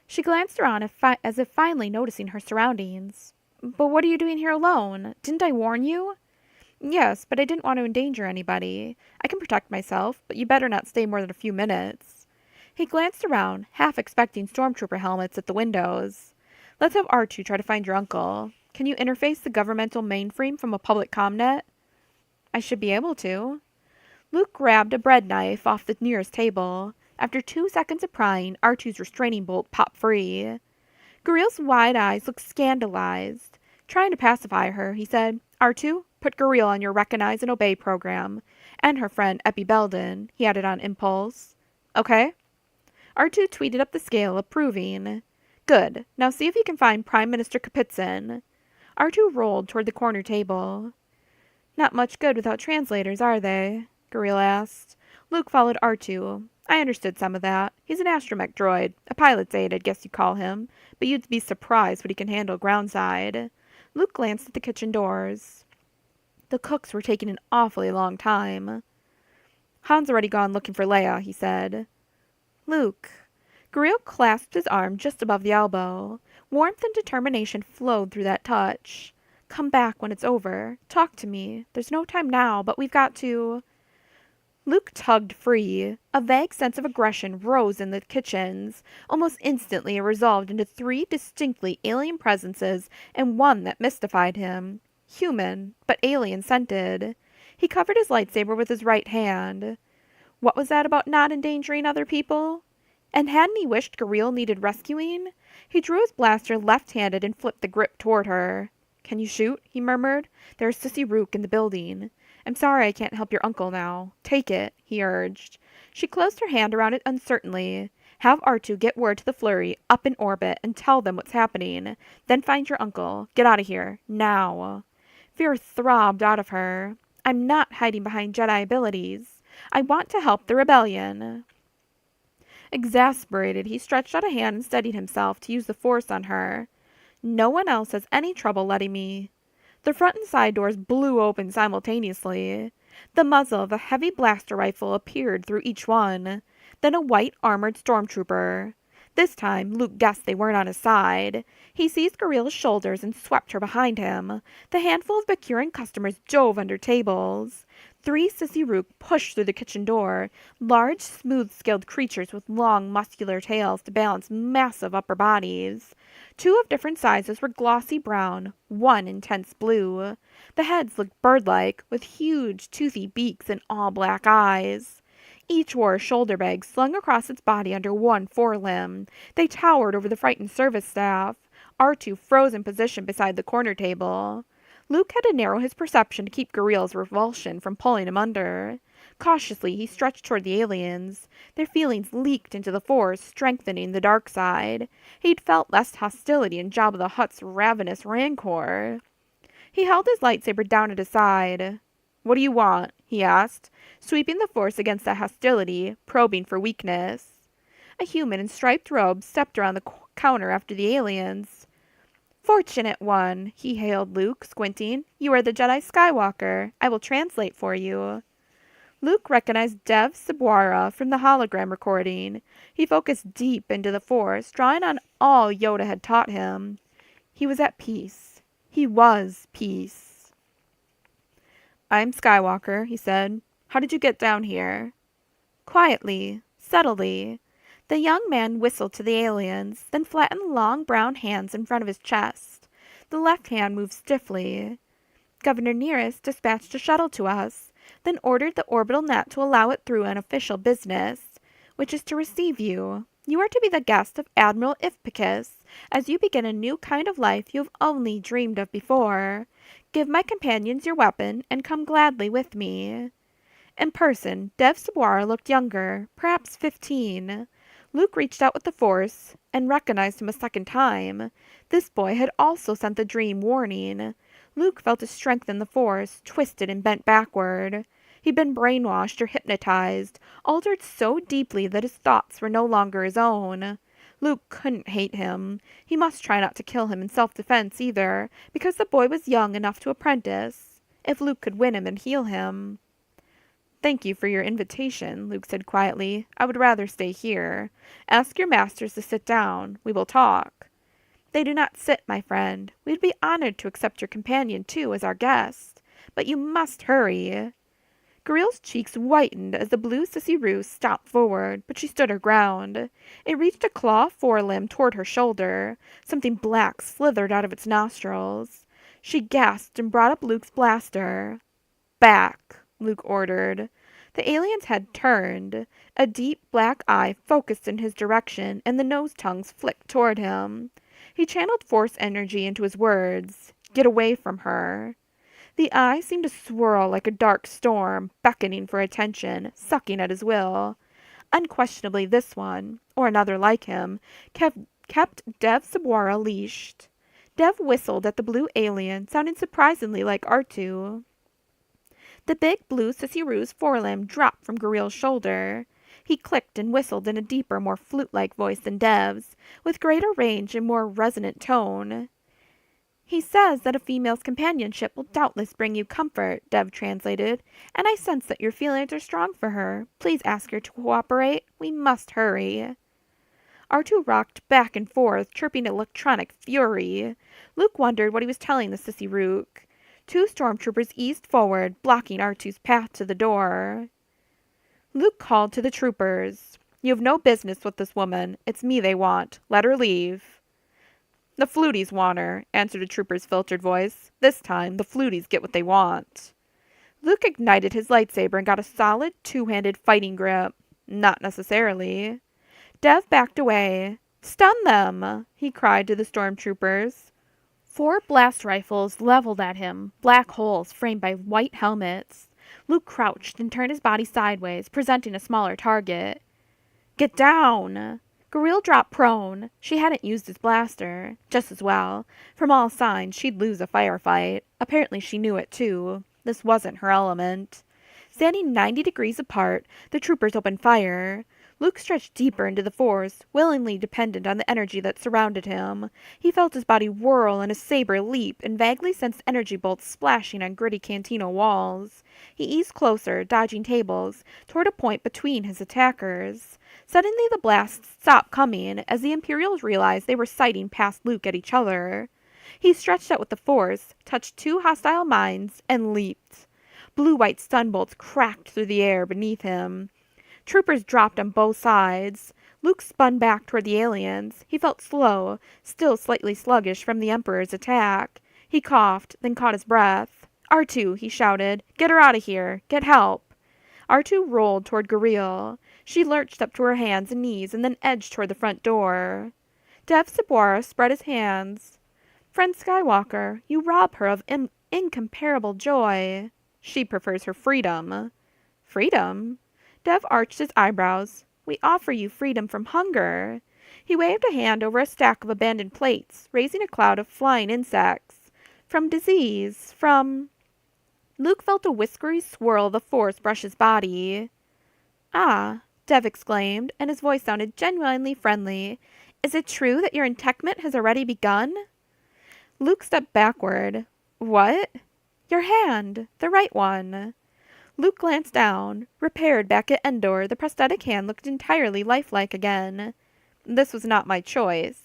She glanced around as if finally noticing her surroundings. But what are you doing here alone? Didn't I warn you? Yes, but I didn't want to endanger anybody. I can protect myself, but you better not stay more than a few minutes. He glanced around, half expecting stormtrooper helmets at the windows. Let's have R2 try to find your uncle. Can you interface the governmental mainframe from a public comnet? I should be able to. Luke grabbed a bread knife off the nearest table. After 2 seconds of prying, R2's restraining bolt popped free. Guriel's wide eyes looked scandalized. Trying to pacify her, he said, R2, put Guriel on your Recognize and Obey program. And her friend, Eppy Belden, he added on impulse. Okay. R2 tweeted up the scale, approving. Good. Now see if you can find Prime Minister Kapitsin. R2 rolled toward the corner table. Not much good without translators, are they? Guriel asked. Luke followed R2. I understood some of that. He's an astromech droid, a pilot's aide, I'd guess you'd call him, but you'd be surprised what he can handle groundside. Luke glanced at the kitchen doors. The cooks were taking an awfully long time. Han's already gone looking for Leia, he said. Luke. Guriel clasped his arm just above the elbow. Warmth and determination flowed through that touch. Come back when it's over. Talk to me. There's no time now, but we've got to... Luke tugged free. A vague sense of aggression rose in the kitchens. Almost instantly it resolved into 3 distinctly alien presences and one that mystified him. Human, but alien-scented. He covered his lightsaber with his right hand. What was that about not endangering other people? And hadn't he wished Guriel needed rescuing? He drew his blaster left-handed and flipped the grip toward her. Can you shoot? He murmured. There's Sissy Rook in the building. I'm sorry I can't help your uncle now. Take it, he urged. She closed her hand around it uncertainly. Have R2 get word to the Flurry, up in orbit, and tell them what's happening. Then find your uncle. Get out of here. Now. Fear throbbed out of her. I'm not hiding behind Jedi abilities. I want to help the rebellion. Exasperated, he stretched out a hand and steadied himself to use the Force on her. No one else has any trouble letting me. The front and side doors blew open simultaneously. The muzzle of a heavy blaster rifle appeared through each one. Then a white armored stormtrooper. This time, Luke guessed they weren't on his side. He seized Guriel's shoulders and swept her behind him. The handful of Bakuran customers dove under tables. 3 Sissy Rook pushed through the kitchen door, large, smooth-scaled creatures with long, muscular tails to balance massive upper bodies. 2 of different sizes were glossy brown, 1 intense blue. The heads looked bird-like, with huge, toothy beaks and all-black eyes. Each wore a shoulder bag slung across its body under one forelimb. They towered over the frightened service staff. R2 froze in position beside the corner table. Luke had to narrow his perception to keep Guriel's revulsion from pulling him under. Cautiously, he stretched toward the aliens. Their feelings leaked into the Force, strengthening the dark side. He'd felt less hostility in Jabba the Hutt's ravenous rancor. He held his lightsaber down at his side. What do you want? He asked, sweeping the Force against that hostility, probing for weakness. A human in striped robes stepped around the counter after the aliens. Fortunate one, he hailed Luke, squinting. You are the Jedi Skywalker. I will translate for you. Luke recognized Dev Sabwara from the hologram recording. He focused deep into the Force, drawing on all Yoda had taught him. He was at peace. He was peace. I'm Skywalker, he said. How did you get down here? Quietly, subtly. The young man whistled to the aliens, then flattened long brown hands in front of his chest. The left hand moved stiffly. Governor Nearest dispatched a shuttle to us. then ordered the orbital net to allow it through an official business, which is to receive you. You are to be the guest of Admiral Iphicus, as you begin a new kind of life you have only dreamed of before. Give my companions your weapon, and come gladly with me. In person, Dev Sabwara looked younger, perhaps 15. Luke reached out with the Force and recognized him a second time. This boy had also sent the dream warning. Luke felt a strength in the Force, twisted and bent backward. He'd been brainwashed or hypnotized, altered so deeply that his thoughts were no longer his own. Luke couldn't hate him. He must try not to kill him in self-defense either, because the boy was young enough to apprentice. If Luke could win him and heal him. "Thank you for your invitation," Luke said quietly. "I would rather stay here. Ask your masters to sit down. We will talk." "They do not sit, my friend. We would be honored to accept your companion, too, as our guest. But you must hurry." Goril's cheeks whitened as the blue Sissy Roo stopped forward, but she stood her ground. It reached a claw forelimb toward her shoulder. Something black slithered out of its nostrils. She gasped and brought up Luke's blaster. "Back," Luke ordered. The alien's head turned. A deep black eye focused in his direction, and the nose tongues flicked toward him. He channeled Force energy into his words. "Get away from her." The eye seemed to swirl like a dark storm, beckoning for attention, sucking at his will. Unquestionably this one, or another like him, kept Dev Sabwara leashed. Dev whistled at the blue alien, sounding surprisingly like R2. The big blue Sissy Roo's forelimb dropped from Goril's shoulder. He clicked and whistled in a deeper, more flute-like voice than Dev's, with greater range and more resonant tone. "He says that a female's companionship will doubtless bring you comfort," Dev translated, "and I sense that your feelings are strong for her. Please ask her to cooperate. We must hurry." R2 rocked back and forth, chirping electronic fury. Luke wondered what he was telling the Sissy Rook. Two stormtroopers eased forward, blocking R2's path to the door. Luke called to the troopers. "You have no business with this woman. It's me they want. Let her leave." "The Fluties want her," answered a trooper's filtered voice. "This time, the Fluties get what they want." Luke ignited his lightsaber and got a solid, two-handed fighting grip. Not necessarily. Dev backed away. "Stun them!" he cried to the stormtroopers. 4 blast rifles leveled at him, black holes framed by white helmets. Luke crouched and turned his body sideways, presenting a smaller target. "Get down!" Goril dropped prone. She hadn't used his blaster. Just as well. From all signs, she'd lose a firefight. Apparently she knew it, too. This wasn't her element. Standing 90 degrees apart, the troopers opened fire. Luke stretched deeper into the Force, willingly dependent on the energy that surrounded him. He felt his body whirl and his saber leap, and vaguely sensed energy bolts splashing on gritty cantina walls. He eased closer, dodging tables, toward a point between his attackers. Suddenly the blasts stopped coming, as the Imperials realized they were sighting past Luke at each other. He stretched out with the Force, touched 2 hostile mines, and leaped. Blue-white stun bolts cracked through the air beneath him. Troopers dropped on both sides. Luke spun back toward the aliens. He felt slow, still slightly sluggish from the Emperor's attack. He coughed, then caught his breath. "R2," he shouted. "Get her out of here. Get help." R2 rolled toward Goril. She lurched up to her hands and knees and then edged toward the front door. Dev Sabwara spread his hands. "Friend Skywalker, you rob her of incomparable joy." "She prefers her freedom." "Freedom?" Dev arched his eyebrows. "We offer you freedom from hunger." He waved a hand over a stack of abandoned plates, raising a cloud of flying insects. "From disease, from—" Luke felt a whiskery swirl of the Force brush his body. "Ah," Dev exclaimed, and his voice sounded genuinely friendly. "Is it true that your entekment has already begun?" Luke stepped backward. "What?" "Your hand. The right one." Luke glanced down. Repaired back at Endor, the prosthetic hand looked entirely lifelike again. "This was not my choice."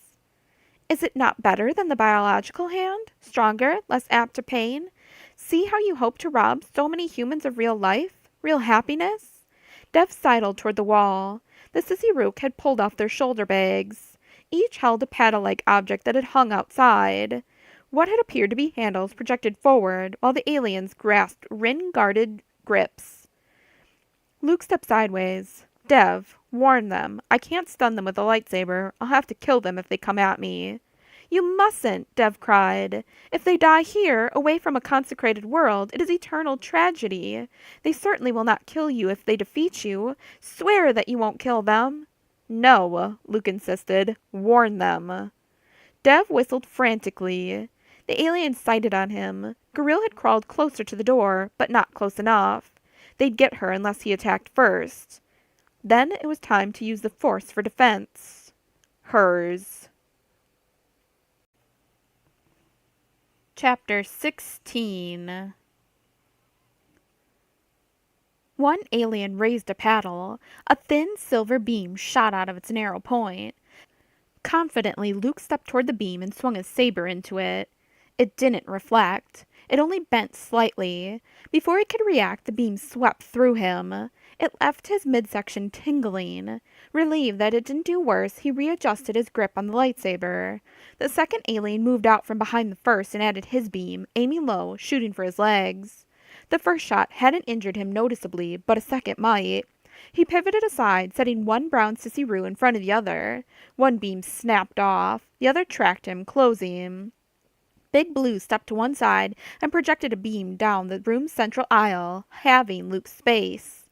"Is it not better than the biological hand? Stronger? Less apt to pain? See how you hope to rob so many humans of real life? Real happiness?" Dev sidled toward the wall. The Sissy Rook had pulled off their shoulder bags. Each held a paddle-like object that had hung outside. What had appeared to be handles projected forward, while the aliens grasped ring-guarded grips. Luke stepped sideways. Dev, warn them. I can't stun them with a lightsaber. I'll have to kill them if they come at me. You mustn't, Dev cried. If they die here, away from a consecrated world, it is eternal tragedy. They certainly will not kill you if they defeat you. Swear that you won't kill them. No, Luke insisted. Warn them. Dev whistled frantically. The alien sighted on him. Gorilla had crawled closer to the door, but not close enough. They'd get her unless he attacked first. Then it was time to use the Force for defense. Hers. Chapter 16. One alien raised a paddle. A thin silver beam shot out of its narrow point. Confidently, Luke stepped toward the beam and swung his saber into it. It didn't reflect. It only bent slightly. Before he could react, the beam swept through him. It left his midsection tingling. Relieved that it didn't do worse, he readjusted his grip on the lightsaber. The second alien moved out from behind the first and added his beam, aiming low, shooting for his legs. The first shot hadn't injured him noticeably, but a second might. He pivoted aside, setting one brown sissy-roo in front of the other. One beam snapped off. The other tracked him, closing. Big Blue stepped to one side and projected a beam down the room's central aisle, halving Luke's space.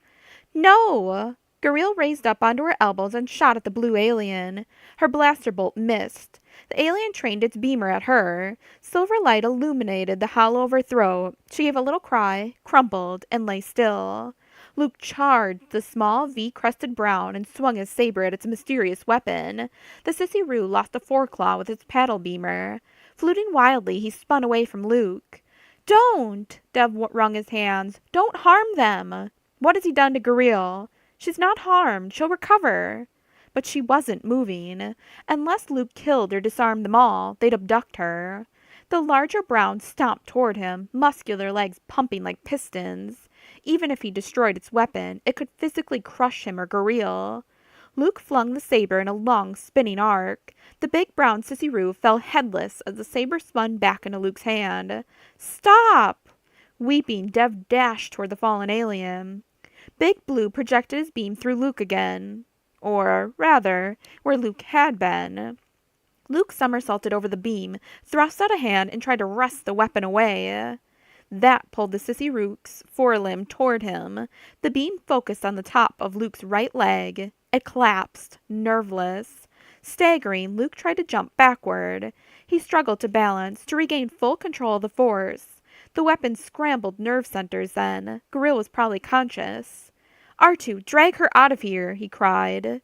No! Gorilla raised up onto her elbows and shot at the blue alien. Her blaster bolt missed. The alien trained its beamer at her. Silver light illuminated the hollow of her throat. She gave a little cry, crumpled, and lay still. Luke charged the small V-crested brown and swung his saber at its mysterious weapon. The sissy-roo lost a foreclaw with its paddle beamer. Fluting wildly, he spun away from Luke. Don't! Dev wrung his hands. Don't harm them! What has he done to Gorilla? She's not harmed. She'll recover. But she wasn't moving. Unless Luke killed or disarmed them all, they'd abduct her. The larger brown stomped toward him, muscular legs pumping like pistons. Even if he destroyed its weapon, it could physically crush him or Gorilla. Luke flung the saber in a long, spinning arc. The big brown sissy-roo fell headless as the saber spun back into Luke's hand. Stop! Weeping, Dev dashed toward the fallen alien. Big Blue projected his beam through Luke again. Or, rather, where Luke had been. Luke somersaulted over the beam, thrust out a hand, and tried to wrest the weapon away. That pulled the sissy-roo's forelimb toward him. The beam focused on the top of Luke's right leg. It collapsed, nerveless. Staggering, Luke tried to jump backward. He struggled to balance, to regain full control of the Force. The weapon scrambled nerve centers then. Gorilla was probably conscious. R2, drag her out of here, he cried.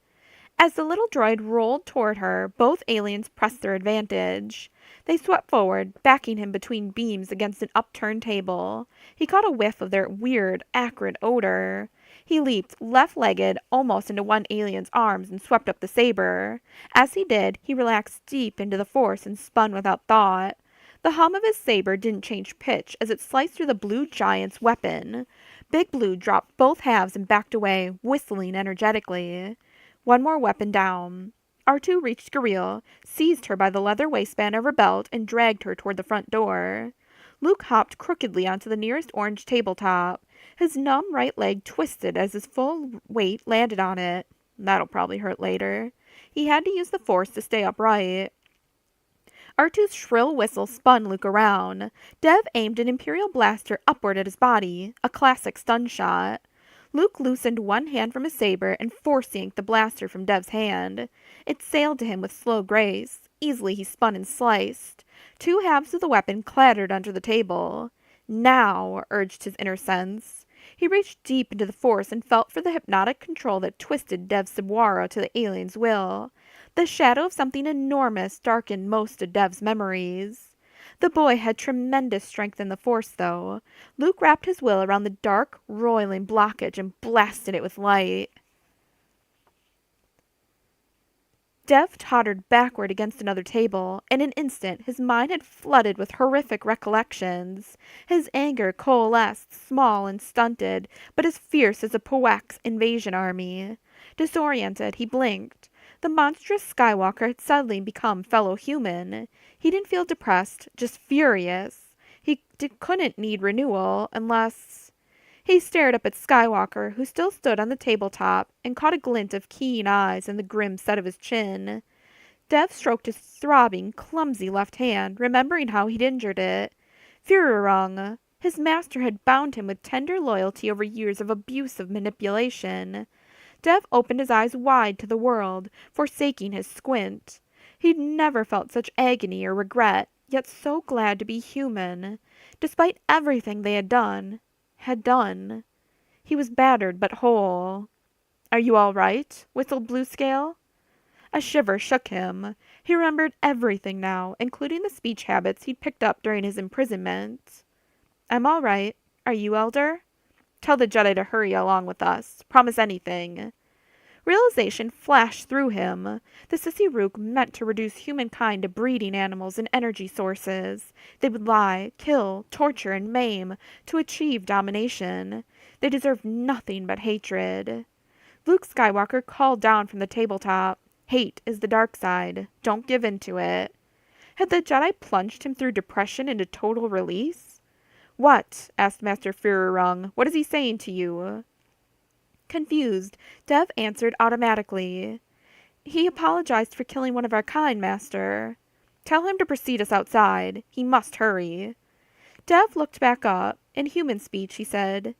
As the little droid rolled toward her, both aliens pressed their advantage. They swept forward, backing him between beams against an upturned table. He caught a whiff of their weird, acrid odor. He leaped, left-legged, almost into one alien's arms and swept up the saber. As he did, he relaxed deep into the Force and spun without thought. The hum of his saber didn't change pitch as it sliced through the blue giant's weapon. Big Blue dropped both halves and backed away, whistling energetically. One more weapon down. R2 reached Gorilla, seized her by the leather waistband of her belt, and dragged her toward the front door. Luke hopped crookedly onto the nearest orange tabletop. His numb right leg twisted as his full weight landed on it. That'll probably hurt later. He had to use the Force to stay upright. R2's shrill whistle spun Luke around. Dev aimed an Imperial blaster upward at his body, a classic stun shot. Luke loosened one hand from his saber and force-yanked the blaster from Dev's hand. It sailed to him with slow grace. Easily he spun and sliced. Two halves of the weapon clattered under the table. Now, urged his inner sense. He reached deep into the Force and felt for the hypnotic control that twisted Dev's Subwara to the alien's will. The shadow of something enormous darkened most of Dev's memories. The boy had tremendous strength in the Force, though. Luke wrapped his will around the dark, roiling blockage and blasted it with light. Dev tottered backward against another table. In an instant, his mind had flooded with horrific recollections. His anger coalesced, small and stunted, but as fierce as a Powax invasion army. Disoriented, he blinked. The monstrous Skywalker had suddenly become fellow human. He didn't feel depressed, just furious. He couldn't need renewal unless... He stared up at Skywalker, who still stood on the tabletop, and caught a glint of keen eyes in the grim set of his chin. Dev stroked his throbbing, clumsy left hand, remembering how he'd injured it. Führerung. His master had bound him with tender loyalty over years of abusive manipulation. Dev opened his eyes wide to the world, forsaking his squint. He'd never felt such agony or regret, yet so glad to be human. Despite everything they had done. He was battered but whole. "Are you all right?" whistled Bluescale. A shiver shook him. He remembered everything now, including the speech habits he'd picked up during his imprisonment. "I'm all right. Are you, Elder?" "Tell the Jedi to hurry along with us. Promise anything." Realization flashed through him. The Sissy Rook meant to reduce humankind to breeding animals and energy sources. They would lie, kill, torture, and maim to achieve domination. They deserved nothing but hatred. Luke Skywalker called down from the tabletop. "Hate is the dark side. Don't give in to it." Had the Jedi plunged him through depression into total release? "What?" asked Master Führerung. "What is he saying to you?" Confused, Dev answered automatically. "He apologized for killing one of our kind, Master." "Tell him to precede us outside. He must hurry." Dev looked back up. In human speech, he said,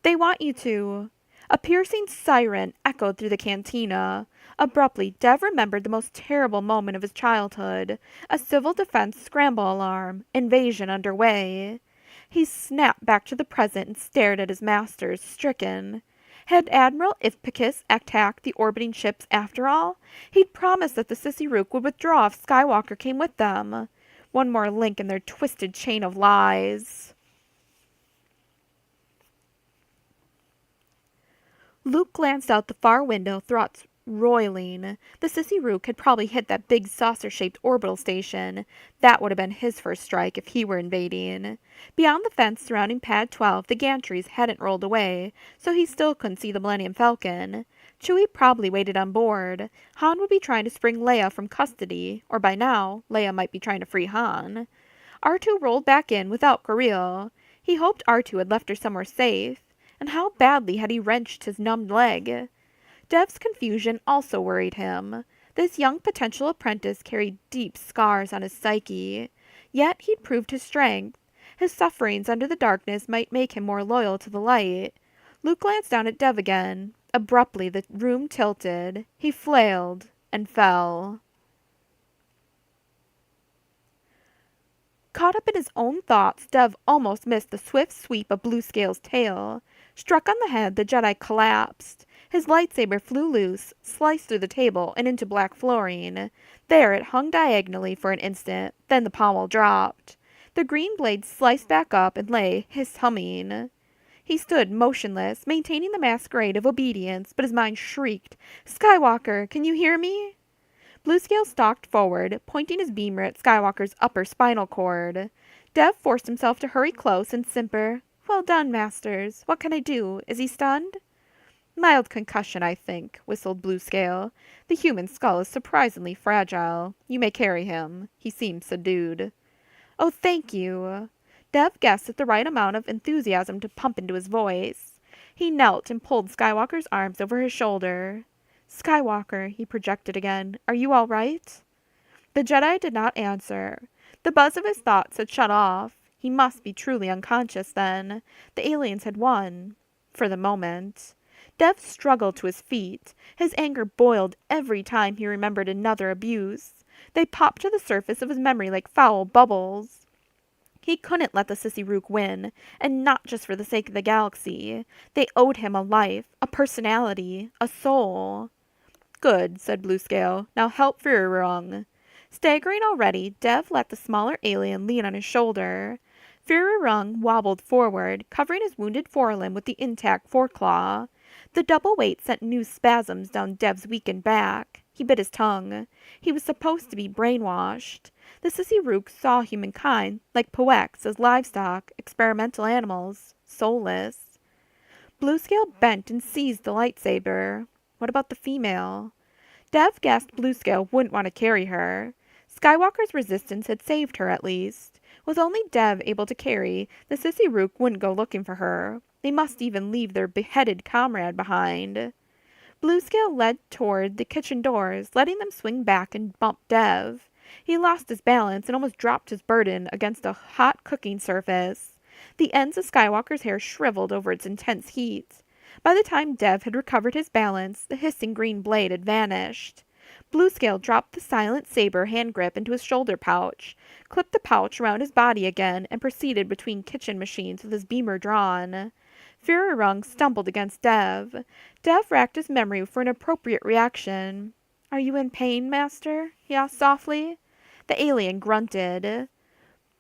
"They want you to." A piercing siren echoed through the cantina. Abruptly, Dev remembered the most terrible moment of his childhood. A civil defense scramble alarm. Invasion underway. He snapped back to the present and stared at his masters, stricken. Had Admiral Ipicus attacked the orbiting ships after all? He'd promised that the Sissy Rook would withdraw if Skywalker came with them. One more link in their twisted chain of lies. Luke glanced out the far window, thoughts roiling. The Sissy Rook had probably hit that big saucer-shaped orbital station. That would have been his first strike if he were invading. Beyond the fence surrounding Pad 12, the gantries hadn't rolled away, so he still couldn't see the Millennium Falcon. Chewie probably waited on board. Han would be trying to spring Leia from custody, or by now, Leia might be trying to free Han. R2 rolled back in without Kirill. He hoped R2 had left her somewhere safe. And how badly had he wrenched his numbed leg? Dev's confusion also worried him. This young potential apprentice carried deep scars on his psyche. Yet he'd proved his strength. His sufferings under the darkness might make him more loyal to the light. Luke glanced down at Dev again. Abruptly, the room tilted. He flailed and fell. Caught up in his own thoughts, Dev almost missed the swift sweep of Bluescale's tail. Struck on the head, the Jedi collapsed. His lightsaber flew loose, sliced through the table and into black flooring. There it hung diagonally for an instant, then the pommel dropped. The green blade sliced back up and lay, humming. He stood motionless, maintaining the masquerade of obedience, but his mind shrieked, "Skywalker, can you hear me?" Bluescale stalked forward, pointing his beamer at Skywalker's upper spinal cord. Dev forced himself to hurry close and simper, "Well done, Masters. What can I do? Is he stunned?" "Mild concussion, I think," whistled Bluescale. "The human skull is surprisingly fragile. You may carry him. He seems subdued." "Oh, thank you." Dev guessed at the right amount of enthusiasm to pump into his voice. He knelt and pulled Skywalker's arms over his shoulder. "Skywalker," he projected again, "are you all right?" The Jedi did not answer. The buzz of his thoughts had shut off. He must be truly unconscious, then. The aliens had won. For the moment. Dev struggled to his feet. His anger boiled every time he remembered another abuse. They popped to the surface of his memory like foul bubbles. He couldn't let the Sissy Rook win, and not just for the sake of the galaxy. They owed him a life, a personality, a soul. "Good," said Bluescale. "Now help Führerung." Staggering already, Dev let the smaller alien lean on his shoulder. Führerung wobbled forward, covering his wounded forelimb with the intact foreclaw. The double weight sent new spasms down Dev's weakened back. He bit his tongue. He was supposed to be brainwashed. The Sissy Rook saw humankind, like Poex, as livestock, experimental animals, soulless. Bluescale bent and seized the lightsaber. What about the female? Dev guessed Bluescale wouldn't want to carry her. Skywalker's resistance had saved her, at least. With only Dev able to carry, the Sissy Rook wouldn't go looking for her. They must even leave their beheaded comrade behind. Bluescale led toward the kitchen doors, letting them swing back and bump Dev. He lost his balance and almost dropped his burden against a hot cooking surface. The ends of Skywalker's hair shriveled over its intense heat. By the time Dev had recovered his balance, the hissing green blade had vanished. Bluescale dropped the silent saber hand grip into his shoulder pouch, clipped the pouch around his body again, and proceeded between kitchen machines with his beamer drawn. Furirung stumbled against Dev. Dev racked his memory for an appropriate reaction. "Are you in pain, Master?" he asked softly. The alien grunted.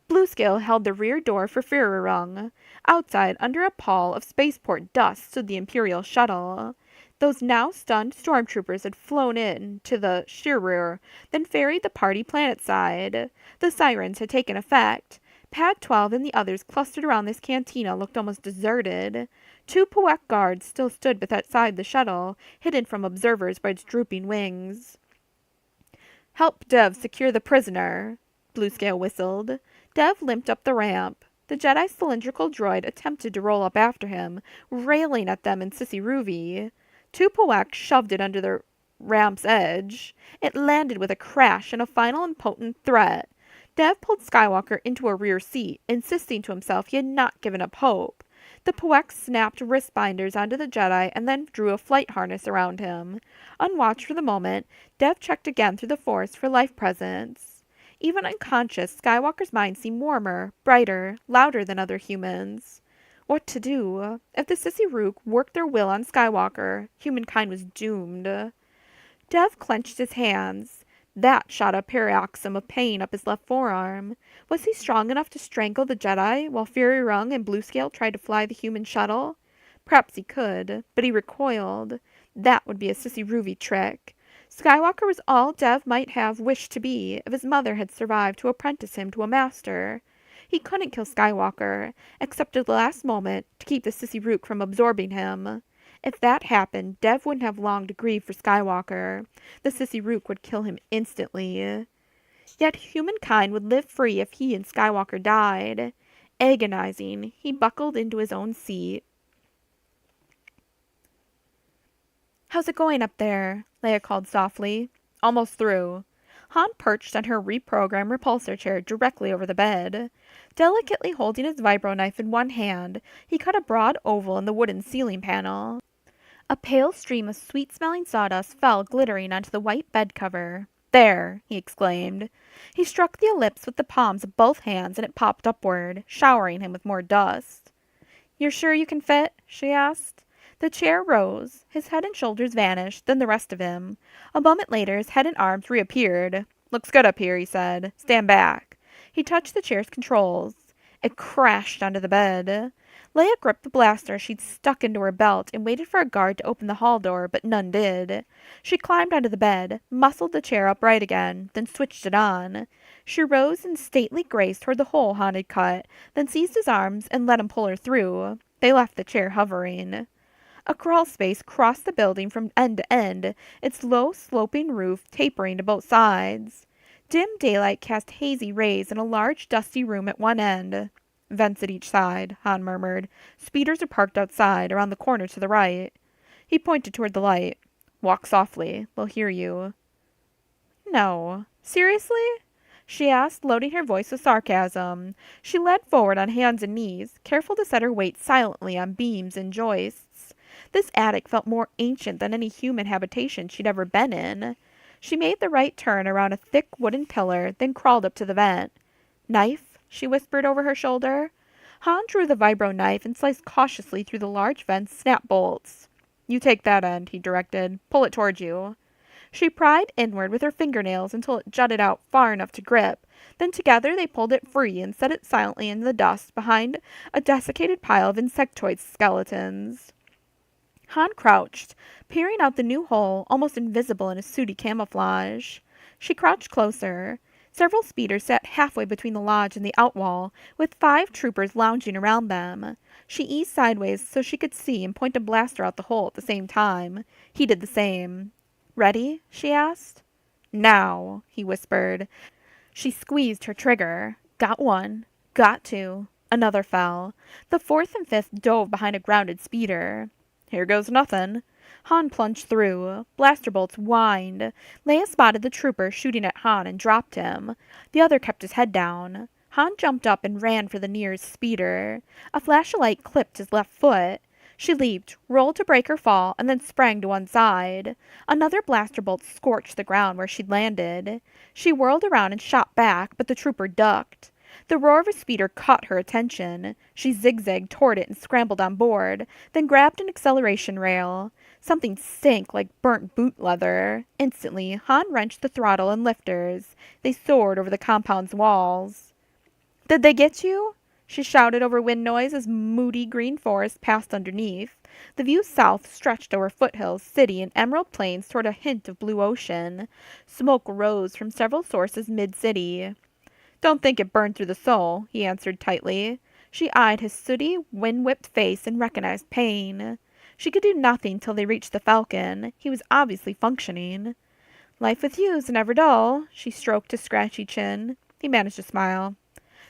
Bluescale held the rear door for Furirung. Outside, under a pall of spaceport dust, stood the Imperial shuttle. Those now stunned stormtroopers had flown in to the Shirur, then ferried the party planetside. The sirens had taken effect. Pad 12 and the others clustered around this cantina looked almost deserted. 2 Puek guards still stood beside the shuttle, hidden from observers by its drooping wings. "Help Dev secure the prisoner," Bluescale whistled. Dev limped up the ramp. The Jedi cylindrical droid attempted to roll up after him, railing at them in Sissy Ruvi. 2 Puek shoved it under the ramp's edge. It landed with a crash and a final impotent threat. Dev pulled Skywalker into a rear seat, insisting to himself he had not given up hope. The Puek snapped wrist binders onto the Jedi and then drew a flight harness around him. Unwatched for the moment, Dev checked again through the Force for life presence. Even unconscious, Skywalker's mind seemed warmer, brighter, louder than other humans. What to do? If the Sissy Rook worked their will on Skywalker, humankind was doomed. Dev clenched his hands. That shot a paroxysm of pain up his left forearm. Was he strong enough to strangle the Jedi while Furirung and Bluescale tried to fly the human shuttle? Perhaps he could, but he recoiled. That would be a Sissy Ruvi trick. Skywalker was all Dev might have wished to be if his mother had survived to apprentice him to a master. He couldn't kill Skywalker, except at the last moment to keep the Sissy Rook from absorbing him. If that happened, Dev wouldn't have long to grieve for Skywalker. The Sissy Rook would kill him instantly. Yet humankind would live free if he and Skywalker died. Agonizing, he buckled into his own seat. "How's it going up there?" Leia called softly. "Almost through." Han perched on her reprogrammed repulsor chair directly over the bed. Delicately holding his vibro knife in one hand, he cut a broad oval in the wooden ceiling panel. A pale stream of sweet-smelling sawdust fell glittering onto the white bed cover. "There!" he exclaimed. He struck the ellipse with the palms of both hands and it popped upward, showering him with more dust. "You're sure you can fit?" she asked. The chair rose. His head and shoulders vanished, then the rest of him. A moment later his head and arms reappeared. "Looks good up here," he said. "Stand back." He touched the chair's controls. It crashed onto the bed. Leia gripped the blaster she'd stuck into her belt and waited for a guard to open the hall door, but none did. She climbed onto the bed, muscled the chair upright again, then switched it on. She rose in stately grace toward the hole Han had cut, then seized his arms and let him pull her through. They left the chair hovering. A crawl space crossed the building from end to end, its low, sloping roof tapering to both sides. Dim daylight cast hazy rays in a large, dusty room at one end. "Vents at each side," Han murmured. "Speeders are parked outside, around the corner to the right." He pointed toward the light. "Walk softly. They'll hear you." "No. Seriously?" she asked, loading her voice with sarcasm. She led forward on hands and knees, careful to set her weight silently on beams and joists. This attic felt more ancient than any human habitation she'd ever been in. She made the right turn around a thick wooden pillar, then crawled up to the vent. "Knife?" she whispered over her shoulder. Han drew the vibro knife and sliced cautiously through the large vent's snap bolts. "You take that end," he directed. "Pull it towards you." She pried inward with her fingernails until it jutted out far enough to grip. Then together they pulled it free and set it silently in the dust behind a desiccated pile of insectoid skeletons. Han crouched, peering out the new hole, almost invisible in his sooty camouflage. She crouched closer. Several speeders sat halfway between the lodge and the outwall, with 5 troopers lounging around them. She eased sideways so she could see and point a blaster out the hole at the same time. He did the same. "Ready?" she asked. "Now," he whispered. She squeezed her trigger. Got one. Got two. Another fell. The fourth and fifth dove behind a grounded speeder. Here goes nothing. Han plunged through. Blaster bolts whined. Leia spotted the trooper shooting at Han and dropped him. The other kept his head down. Han jumped up and ran for the nearest speeder. A flash of light clipped his left foot. She leaped, rolled to break her fall, and then sprang to one side. Another blaster bolt scorched the ground where she'd landed. She whirled around and shot back, but the trooper ducked. The roar of a speeder caught her attention. She zigzagged toward it and scrambled on board, then grabbed an acceleration rail. Something stank like burnt boot leather. Instantly, Han wrenched the throttle and lifters. They soared over the compound's walls. Did they get you? She shouted over wind noise as moody green forest passed underneath. The view south stretched over foothills, city, and emerald plains toward a hint of blue ocean. Smoke rose from several sources mid-city. Don't think it burned through the soul, he answered tightly. She eyed his sooty, wind-whipped face and recognized pain. She could do nothing till they reached the Falcon. He was obviously functioning. Life with you's never dull, she stroked his scratchy chin. He managed to smile.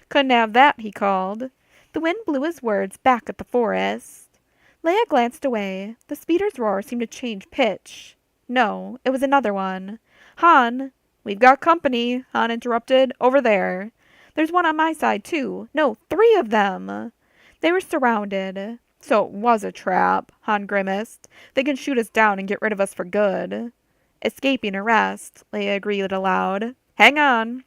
Couldn't have that, he called. The wind blew his words back at the forest. Leia glanced away. The speeder's roar seemed to change pitch. No, it was another one. Han! We've got company, Han interrupted. Over there. There's one on my side, too. No, 3 of them. They were surrounded. So it was a trap, Han grimaced. They can shoot us down and get rid of us for good. Escaping arrest, Leia agreed aloud. Hang on.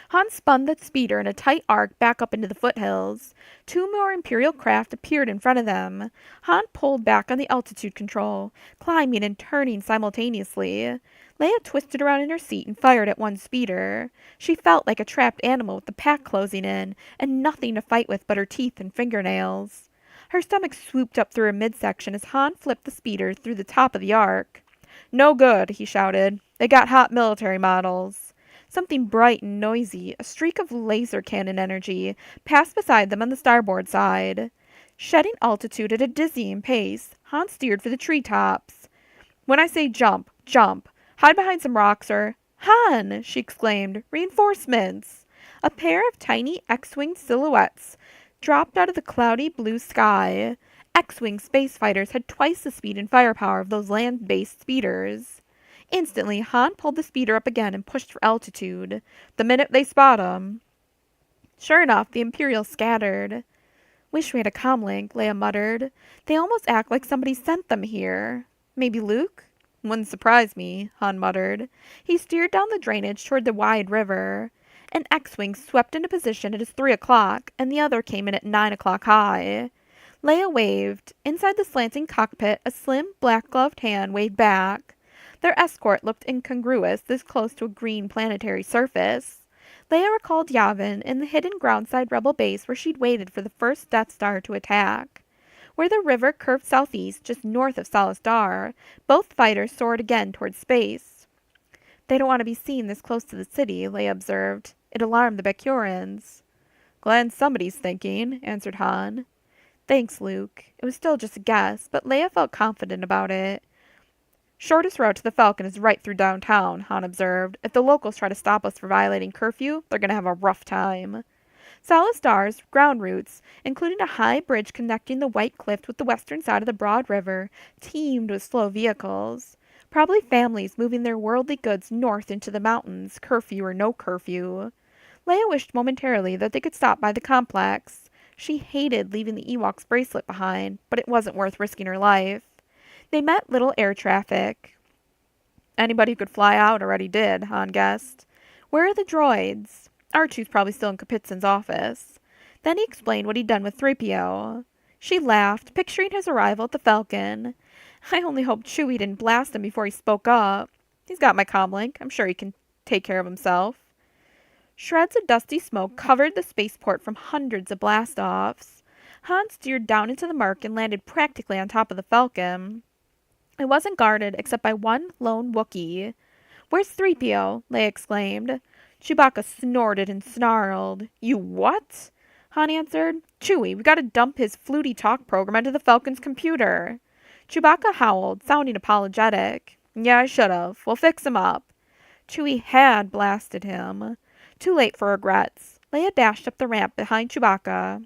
Han spun the speeder in a tight arc back up into the foothills. 2 more Imperial craft appeared in front of them. Han pulled back on the altitude control, climbing and turning simultaneously. Leia twisted around in her seat and fired at one speeder. She felt like a trapped animal with the pack closing in, and nothing to fight with but her teeth and fingernails. Her stomach swooped up through her midsection as Han flipped the speeder through the top of the arc. No good, he shouted. They got hot military models. Something bright and noisy, a streak of laser cannon energy, passed beside them on the starboard side. Shedding altitude at a dizzying pace, Han steered for the treetops. When I say jump, jump. Hide behind some rocks or... Han! She exclaimed. Reinforcements! A pair of tiny X-wing silhouettes dropped out of the cloudy blue sky. X-wing space fighters had twice the speed and firepower of those land-based speeders. Instantly, Han pulled the speeder up again and pushed for altitude. The minute they spot him. Sure enough, the Imperials scattered. Wish we had a comlink, Leia muttered. They almost act like somebody sent them here. Maybe Luke? Wouldn't surprise me, Han muttered. He steered down the drainage toward the wide river. An X-wing swept into position at his 3 o'clock, and the other came in at 9 o'clock high. Leia waved. Inside the slanting cockpit, a slim, black-gloved hand waved back. Their escort looked incongruous this close to a green planetary surface. Leia recalled Yavin in the hidden groundside rebel base where she'd waited for the first Death Star to attack. Where the river curved southeast, just north of Salastar, both fighters soared again toward space. They don't want to be seen this close to the city, Leia observed. It alarmed the Bakurans. Glad somebody's thinking, answered Han. Thanks, Luke. It was still just a guess, but Leia felt confident about it. Shortest route to the Falcon is right through downtown, Han observed. If the locals try to stop us for violating curfew, they're going to have a rough time. Salastar's ground routes, including a high bridge connecting the White Cliff with the western side of the broad river, teemed with slow vehicles. Probably families moving their worldly goods north into the mountains, curfew or no curfew. Leia wished momentarily that they could stop by the complex. She hated leaving the Ewok's bracelet behind, but it wasn't worth risking her life. They met little air traffic. Anybody who could fly out already did, Han guessed. Where are the droids? R2's probably still in Kapitzin's office. Then he explained what he'd done with 3PO. She laughed, picturing his arrival at the Falcon. I only hoped Chewie didn't blast him before he spoke up. He's got my comlink. I'm sure he can take care of himself. Shreds of dusty smoke covered the spaceport from hundreds of blast-offs. Han steered down into the murk and landed practically on top of the Falcon. It wasn't guarded except by one lone Wookiee. Where's 3PO? Leia exclaimed. Chewbacca snorted and snarled. You what? Han answered. Chewie, we gotta dump his fluty talk program onto the Falcon's computer. Chewbacca howled, sounding apologetic. Yeah, I should've. We'll fix him up. Chewie had blasted him. Too late for regrets. Leia dashed up the ramp behind Chewbacca.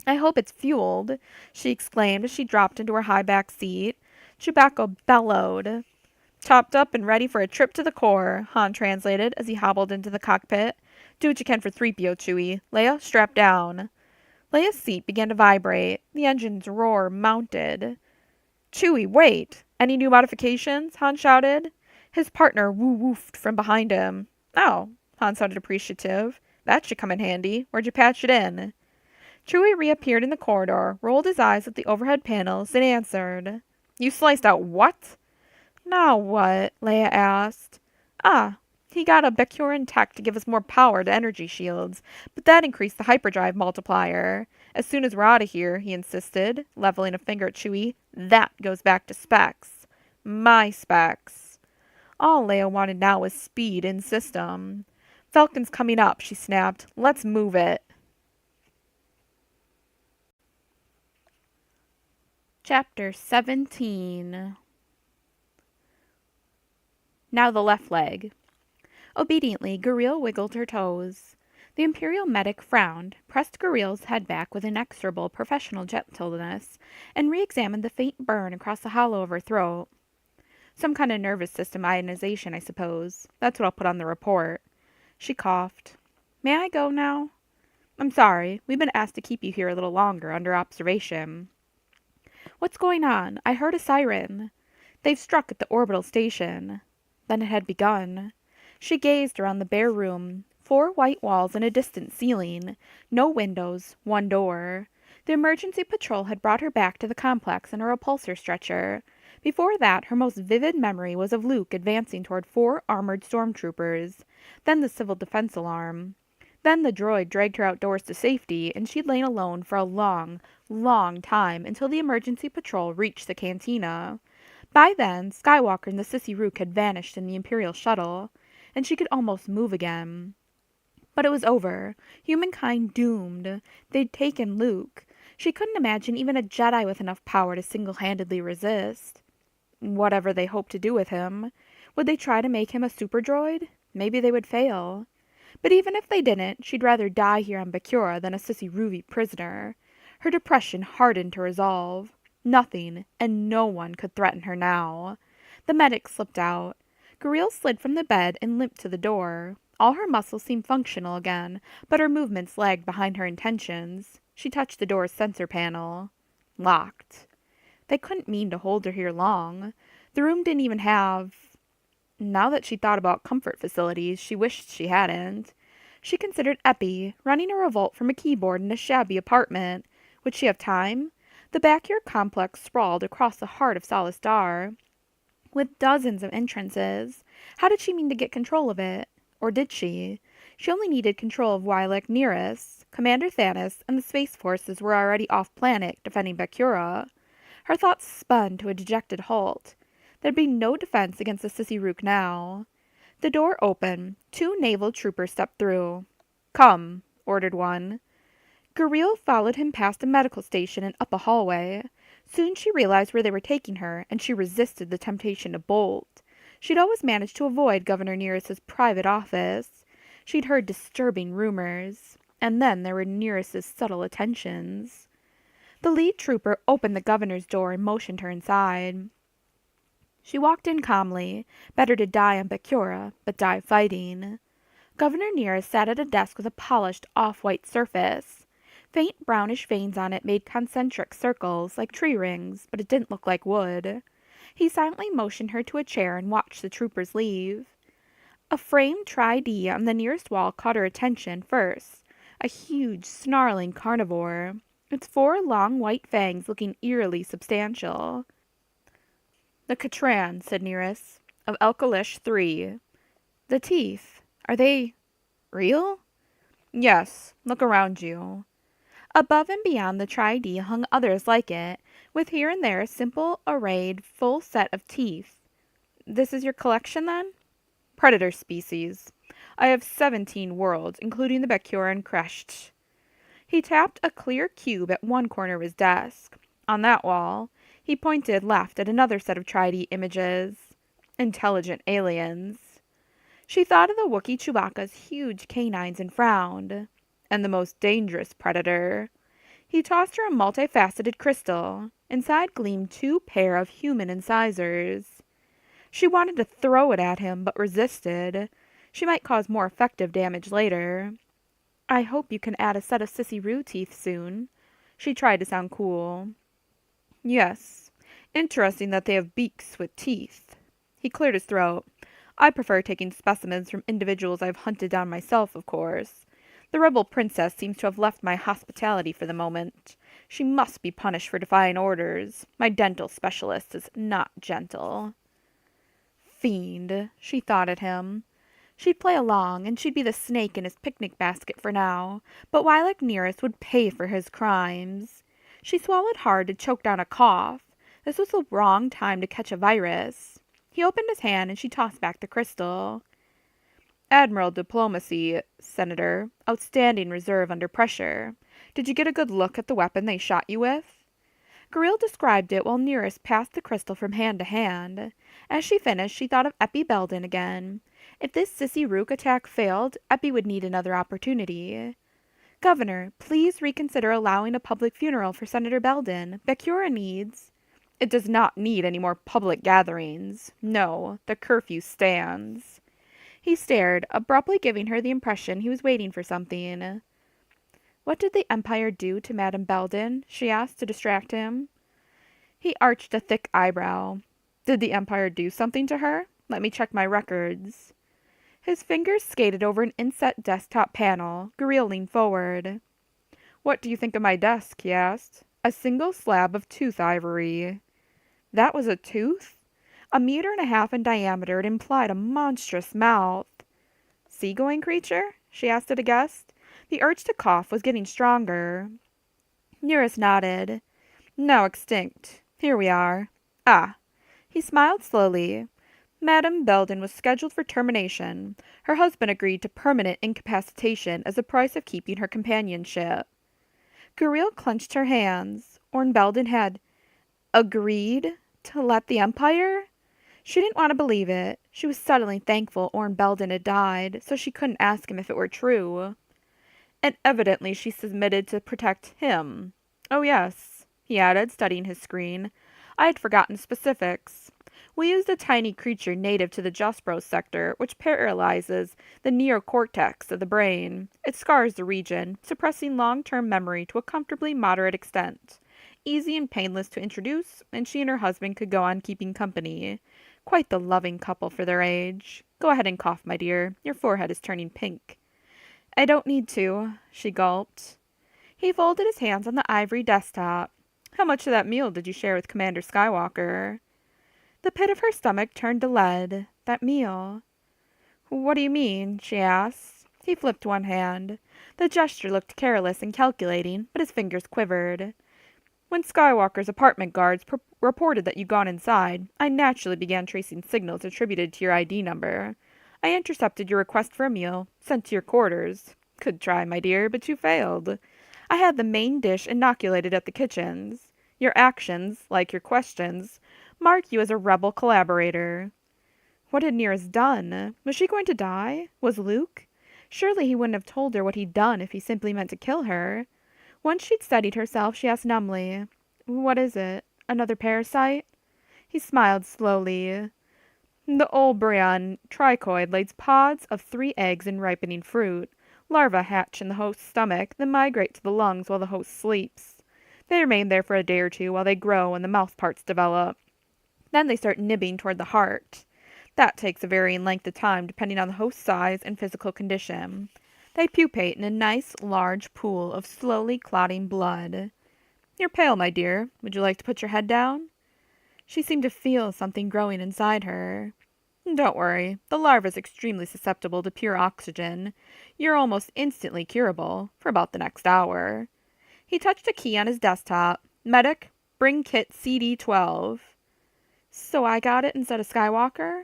I hope it's fueled, she exclaimed as she dropped into her high back seat. Chewbacca bellowed. Chopped up and ready for a trip to the core, Han translated as he hobbled into the cockpit. Do what you can for 3PO, Chewie. Leia, strap down. Leia's seat began to vibrate. The engine's roar mounted. Chewie, wait! Any new modifications? Han shouted. His partner woo-woofed from behind him. Oh, Han sounded appreciative. That should come in handy. Where'd you patch it in? Chewie reappeared in the corridor, rolled his eyes at the overhead panels, and answered. You sliced out what? Now what? Leia asked. Ah, he got a Bakuran tech to give us more power to energy shields, but that increased the hyperdrive multiplier. As soon as we're out of here, he insisted, leveling a finger at Chewie, that goes back to specs. My specs. All Leia wanted now was speed in system. Falcon's coming up, she snapped. Let's move it. Chapter 17. Now the left leg. Obediently, Guriel wiggled her toes. The Imperial medic frowned, pressed Guriel's head back with inexorable professional gentleness, and re-examined the faint burn across the hollow of her throat. Some kind of nervous system ionization, I suppose. That's what I'll put on the report. She coughed. May I go now? I'm sorry. We've been asked to keep you here a little longer under observation. What's going on? I heard a siren. They've struck at the orbital station. Then it had begun. She gazed around the bare room. 4 white walls and a distant ceiling. No windows, 1 door. The emergency patrol had brought her back to the complex in a repulsor stretcher. Before that, her most vivid memory was of Luke advancing toward 4 armored stormtroopers. Then the civil defense alarm. Then the droid dragged her outdoors to safety, and she'd lain alone for a long, long time until the emergency patrol reached the cantina. By then, Skywalker and the Sissy Rook had vanished in the Imperial shuttle, and she could almost move again. But it was over. Humankind doomed. They'd taken Luke. She couldn't imagine even a Jedi with enough power to single-handedly resist. Whatever they hoped to do with him. Would they try to make him a super droid? Maybe they would fail. But even if they didn't, she'd rather die here on Bakura than a Sissy Ruvi prisoner. Her depression hardened to resolve. Nothing and no one could threaten her now. The medic slipped out. Guriel slid from the bed and limped to the door. All her muscles seemed functional again, but her movements lagged behind her intentions. She touched the door's sensor panel. Locked. They couldn't mean to hold her here long. The room didn't even have... Now that she thought about comfort facilities, she wished she hadn't. She considered Epi, running a revolt from a keyboard in a shabby apartment. Would she have time? The backyard complex sprawled across the heart of Salas Dar, with dozens of entrances. How did she mean to get control of it? Or did she? She only needed control of Wi'lek Nearest. Commander Thanos and the Space Forces were already off-planet defending Bakura. Her thoughts spun to a dejected halt. There'd be no defense against the Sissy Rook now. The door opened. 2 naval troopers stepped through. Come, ordered one. Guriel followed him past a medical station and up a hallway. Soon she realized where they were taking her, and she resisted the temptation to bolt. She'd always managed to avoid Governor Nearest's private office. She'd heard disturbing rumors. And then there were Nearest's subtle attentions. The lead trooper opened the governor's door and motioned her inside. She walked in calmly. Better to die on Bakura, but die fighting. Governor Nearest sat at a desk with a polished, off-white surface. Faint brownish veins on it made concentric circles, like tree rings, but it didn't look like wood. He silently motioned her to a chair and watched the troopers leave. A framed tri-D on the nearest wall caught her attention first. A huge, snarling carnivore. Its 4 long white fangs looking eerily substantial. The Katran, said Nearest, of Elkalish 3. The teeth. Are they real? Yes. Look around you. Above and beyond the tri-D hung others like it, with here and there a simple, arrayed, full set of teeth. This is your collection, then? Predator species. I have 17 worlds, including the Bakuran Kresh. He tapped a clear cube at one corner of his desk. On that wall, he pointed left at another set of tri-D images. Intelligent aliens. She thought of the Wookiee Chewbacca's huge canines and frowned. and the most dangerous predator. He tossed her a multifaceted crystal. Inside gleamed two pair of human incisors. She wanted to throw it at him, but resisted. She might cause more effective damage later. I hope you can add a set of Sissy Rue teeth soon. She tried to sound cool. Yes. Interesting that they have beaks with teeth. He cleared his throat. I prefer taking specimens from individuals I've hunted down myself, of course. The rebel princess seems to have left my hospitality for the moment. She must be punished for defying orders. My dental specialist is not gentle. Fiend, she thought at him. She'd play along, and she'd be the snake in his picnic basket for now, but Lilac Nearest would pay for his crimes. She swallowed hard to choke down a cough. This was the wrong time to catch a virus. He opened his hand, and she tossed back the crystal. Admiral Diplomacy, Senator. Outstanding reserve under pressure. Did you get a good look at the weapon they shot you with? Gorille described it while Nearest passed the crystal from hand to hand. As she finished, she thought of Eppie Belden again. If this Sissy Rook attack failed, Eppie would need another opportunity. Governor, please reconsider allowing a public funeral for Senator Belden. Bakura needs... It does not need any more public gatherings. No, the curfew stands. He stared, abruptly giving her the impression he was waiting for something. What did the Empire do to Madame Belden? She asked to distract him. He arched a thick eyebrow. Did the Empire do something to her? Let me check my records. His fingers skated over an inset desktop panel. Gorille leaned forward. What do you think of my desk? He asked. A single slab of tooth ivory. That was a tooth? 1.5 meters in diameter, it implied a monstrous mouth. Seagoing creature? She asked it aghast. The urge to cough was getting stronger. Nearest nodded. Now extinct. Here we are. Ah. He smiled slowly. Madame Belden was scheduled for termination. Her husband agreed to permanent incapacitation as the price of keeping her companionship. Gorille clenched her hands. Orn Belden had agreed to let the Empire? She didn't want to believe it. She was suddenly thankful Orn Belden had died, so she couldn't ask him if it were true. And evidently she submitted to protect him. Oh yes, he added, studying his screen. I had forgotten specifics. We used a tiny creature native to the Jospro sector, which paralyzes the neocortex of the brain. It scars the region, suppressing long-term memory to a comfortably moderate extent. Easy and painless to introduce, and she and her husband could go on keeping company. Quite the loving couple for their age. Go ahead and cough, my dear. Your forehead is turning pink. I don't need to, she gulped. He folded his hands on the ivory desktop. How much of that meal did you share with Commander Skywalker? The pit of her stomach turned to lead. That meal. What do you mean? She asked. He flipped one hand. The gesture looked careless and calculating, but his fingers quivered. When Skywalker's apartment guards reported that you'd gone inside, I naturally began tracing signals attributed to your ID number. I intercepted your request for a meal, sent to your quarters. Good try, my dear, but you failed. I had the main dish inoculated at the kitchens. Your actions, like your questions, mark you as a rebel collaborator. What had Nearest done? Was she going to die? Was Luke? Surely he wouldn't have told her what he'd done if he simply meant to kill her. Once she'd steadied herself, she asked numbly, What is it? Another parasite? He smiled slowly. The Olbreon trichoid lays pods of 3 eggs in ripening fruit. Larvae hatch in the host's stomach, then migrate to the lungs while the host sleeps. They remain there for a day or two while they grow and the mouth parts develop. Then they start nibbing toward the heart. That takes a varying length of time depending on the host's size and physical condition. They pupate in a nice, large pool of slowly clotting blood. You're pale, my dear. Would you like to put your head down? She seemed to feel something growing inside her. Don't worry. The larva is extremely susceptible to pure oxygen. You're almost instantly curable, for about the next hour. He touched a key on his desktop. Medic, bring kit CD-12. So I got it instead of Skywalker?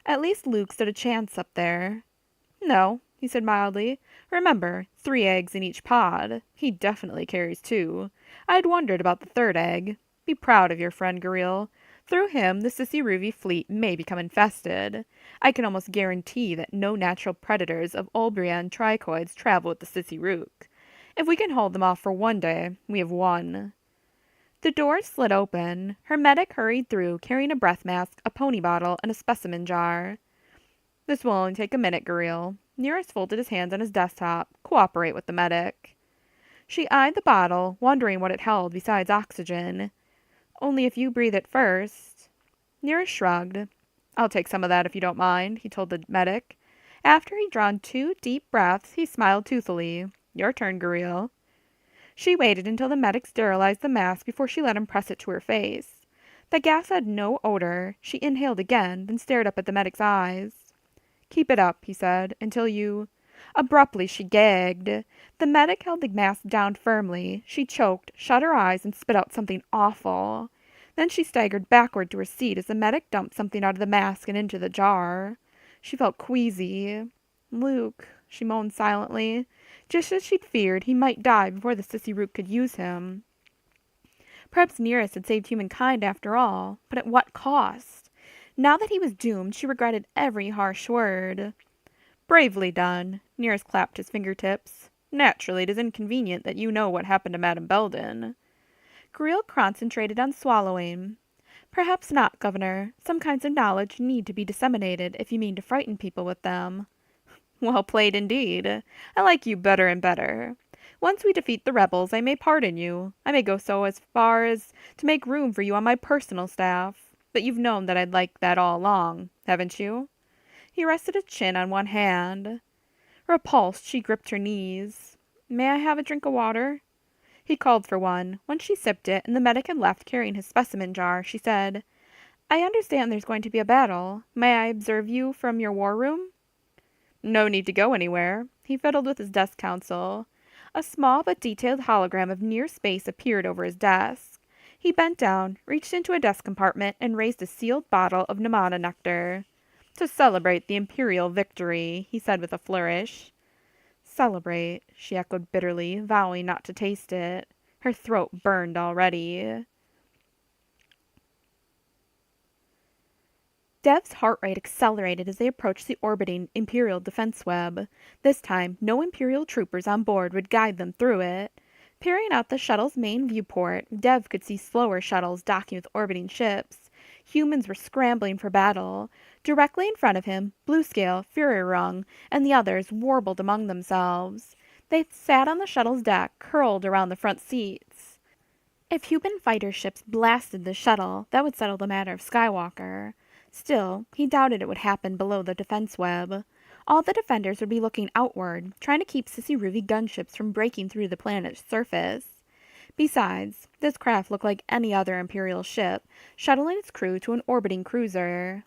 At least Luke stood a chance up there. No, he said mildly. Remember, 3 eggs in each pod. He definitely carries 2. I had wondered about the 3rd egg. Be proud of your friend, Gorille. Through him, the Sissy fleet may become infested. I can almost guarantee that no natural predators of Olbrian tricoids travel with the Sissy Rook. If we can hold them off for one day, we have won. The door slid open. Her medic hurried through, carrying a breath mask, a pony bottle, and a specimen jar. This will only take a minute, Guriel. Nearest folded his hands on his desktop. Cooperate with the medic. She eyed the bottle, wondering what it held besides oxygen. Only if you breathe it first. Nearest shrugged. I'll take some of that if you don't mind, he told the medic. After he'd drawn 2 deep breaths, he smiled toothily. Your turn, Guriel. She waited until the medic sterilized the mask before she let him press it to her face. The gas had no odor. She inhaled again, then stared up at the medic's eyes. Keep it up, he said, until you... Abruptly, she gagged. The medic held the mask down firmly. She choked, shut her eyes, and spit out something awful. Then she staggered backward to her seat as the medic dumped something out of the mask and into the jar. She felt queasy. Luke, she moaned silently. Just as she'd feared, he might die before the Sissy Rook could use him. Perhaps Nearest had saved humankind after all, but at what cost? Now that he was doomed, she regretted every harsh word. Bravely done. Nearest clapped his fingertips. Naturally, it is inconvenient that you know what happened to Madame Belden. Griel concentrated on swallowing. Perhaps not, Governor. Some kinds of knowledge need to be disseminated if you mean to frighten people with them. Well played indeed. I like you better and better. Once we defeat the rebels, I may pardon you. I may go so as far as to make room for you on my personal staff. But you've known that I'd like that all along, haven't you? He rested his chin on one hand. Repulsed, she gripped her knees. May I have a drink of water? He called for one. When she sipped it, and the medic had left carrying his specimen jar, she said, I understand there's going to be a battle. May I observe you from your war room? No need to go anywhere. He fiddled with his desk console. A small but detailed hologram of near space appeared over his desk. He bent down, reached into a desk compartment, and raised a sealed bottle of Namana nectar. To celebrate the Imperial victory, he said with a flourish. Celebrate, she echoed bitterly, vowing not to taste it. Her throat burned already. Dev's heart rate accelerated as they approached the orbiting Imperial defense web. This time, no Imperial troopers on board would guide them through it. Peering out the shuttle's main viewport, Dev could see slower shuttles docking with orbiting ships. Humans were scrambling for battle. Directly in front of him, Bluescale, Furirung, and the others warbled among themselves. They sat on the shuttle's deck, curled around the front seats. If human fighter ships blasted the shuttle, that would settle the matter of Skywalker. Still, he doubted it would happen below the defense web. All the defenders would be looking outward, trying to keep Sissy Ruby gunships from breaking through the planet's surface. Besides, this craft looked like any other Imperial ship, shuttling its crew to an orbiting cruiser.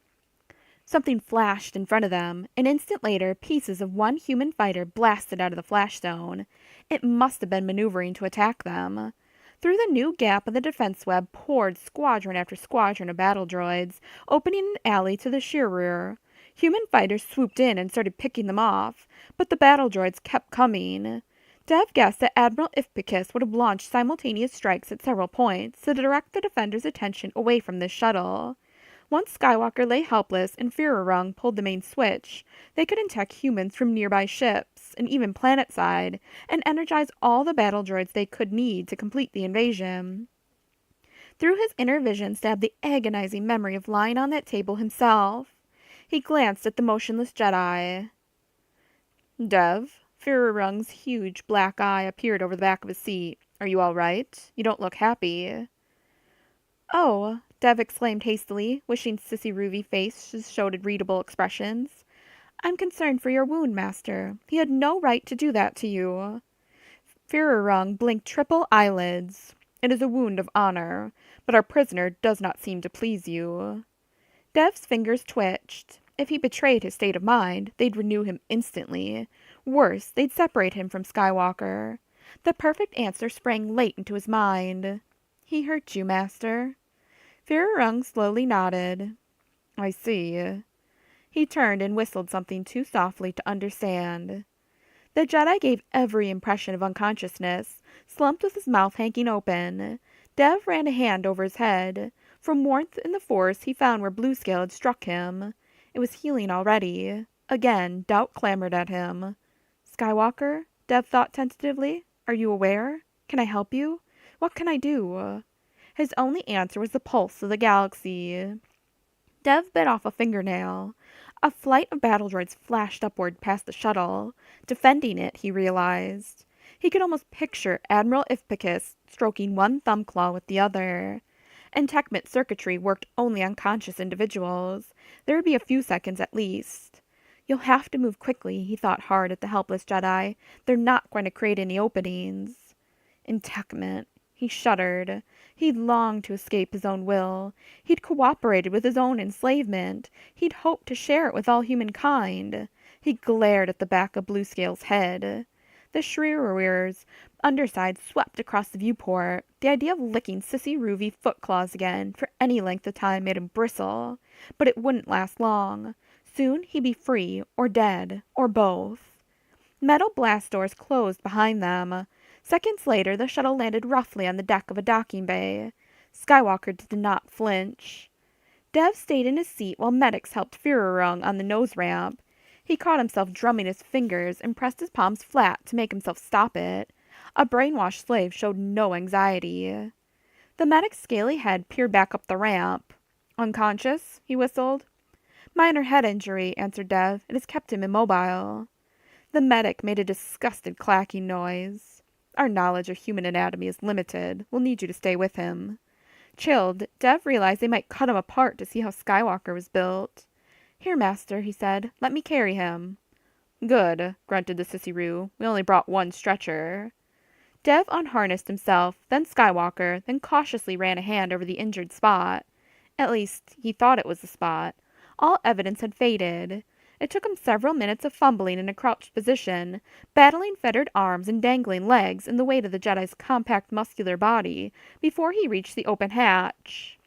Something flashed in front of them. An instant later, pieces of one human fighter blasted out of the flash zone. It must have been maneuvering to attack them. Through the new gap in the defense web poured squadron after squadron of battle droids, opening an alley to the sheer rear. Human fighters swooped in and started picking them off, but the battle droids kept coming. Dev guessed that Admiral Ifpicus would have launched simultaneous strikes at several points to direct the defenders' attention away from this shuttle. Once Skywalker lay helpless and Furirung pulled the main switch, they could attack humans from nearby ships, and even planet-side, and energize all the battle droids they could need to complete the invasion. Through his inner vision stabbed the agonizing memory of lying on that table himself. He glanced at the motionless Jedi. Dev, Furirung's huge black eye appeared over the back of his seat. Are you all right? You don't look happy. Oh, Dev exclaimed hastily, wishing Sissy Ruvy's face showed readable expressions. I'm concerned for your wound, Master. He had no right to do that to you. Furirung blinked triple eyelids. It is a wound of honor, but our prisoner does not seem to please you. Dev's fingers twitched. If he betrayed his state of mind, they'd renew him instantly. Worse, they'd separate him from Skywalker. The perfect answer sprang late into his mind. He hurt you, Master. Furirung slowly nodded. I see. He turned and whistled something too softly to understand. The Jedi gave every impression of unconsciousness, slumped with his mouth hanging open. Dev ran a hand over his head. From warmth in the force, he found where Bluescale had struck him. It was healing already. Again, doubt clamored at him. Skywalker? Dev thought tentatively. Are you aware? Can I help you? What can I do? His only answer was the pulse of the galaxy. Dev bit off a fingernail. A flight of battle droids flashed upward past the shuttle. Defending it, he realized. He could almost picture Admiral Ipicus stroking one thumb claw with the other. Entechment circuitry worked only on conscious individuals. There would be a few seconds at least. You'll have to move quickly, he thought hard at the helpless Jedi. They're not going to create any openings. Entechment. He shuddered. He'd longed to escape his own will. He'd cooperated with his own enslavement. He'd hoped to share it with all humankind. He glared at the back of Bluescale's head. The Shrewer's underside swept across the viewport. The idea of licking Sissy Ruby foot claws again for any length of time made him bristle. But it wouldn't last long. Soon he'd be free, or dead, or both. Metal blast doors closed behind them. Seconds later, the shuttle landed roughly on the deck of a docking bay. Skywalker did not flinch. Dev stayed in his seat while medics helped Führerung on the nose ramp. He caught himself drumming his fingers and pressed his palms flat to make himself stop it. A brainwashed slave showed no anxiety. The medic's scaly head peered back up the ramp. Unconscious? He whistled. Minor head injury, answered Dev. It has kept him immobile. The medic made a disgusted clacking noise. Our knowledge of human anatomy is limited. We'll need you to stay with him. Chilled, Dev realized they might cut him apart to see how Skywalker was built. Here, master, he said. Let me carry him. Good, grunted the Sissy-Roo. We only brought one stretcher. Dev unharnessed himself, then Skywalker, then cautiously ran a hand over the injured spot. At least, he thought it was the spot. All evidence had faded. It took him several minutes of fumbling in a crouched position, battling fettered arms and dangling legs in the weight of the Jedi's compact muscular body, before he reached the open hatch.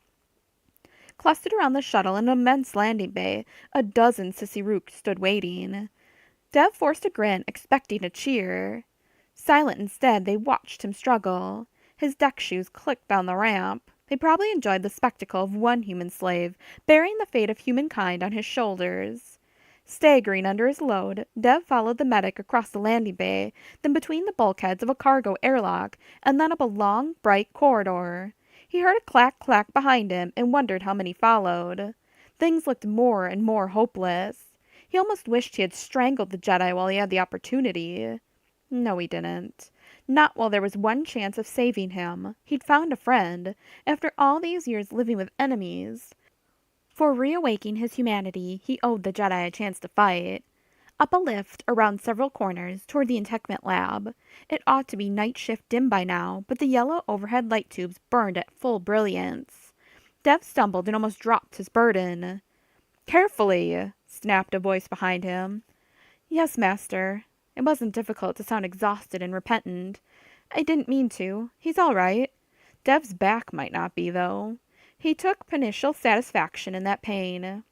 Clustered around the shuttle in an immense landing bay, a dozen Sissy-Rooks stood waiting. Dev forced a grin, expecting a cheer. Silent instead, they watched him struggle. His deck shoes clicked down the ramp. They probably enjoyed the spectacle of one human slave, bearing the fate of humankind on his shoulders. Staggering under his load, Dev followed the medic across the landing bay, then between the bulkheads of a cargo airlock, and then up a long, bright corridor. He heard a clack-clack behind him and wondered how many followed. Things looked more and more hopeless. He almost wished he had strangled the Jedi while he had the opportunity. No, he didn't. Not while there was one chance of saving him. He'd found a friend, after all these years living with enemies. For reawakening his humanity, he owed the Jedi a chance to fight. Up a lift, around several corners, toward the Entechment lab. It ought to be night shift dim by now, but the yellow overhead light tubes burned at full brilliance. Dev stumbled and almost dropped his burden. Carefully, snapped a voice behind him. Yes, master. It wasn't difficult to sound exhausted and repentant. I didn't mean to. He's all right. Dev's back might not be, though. He took pernicious satisfaction in that pain.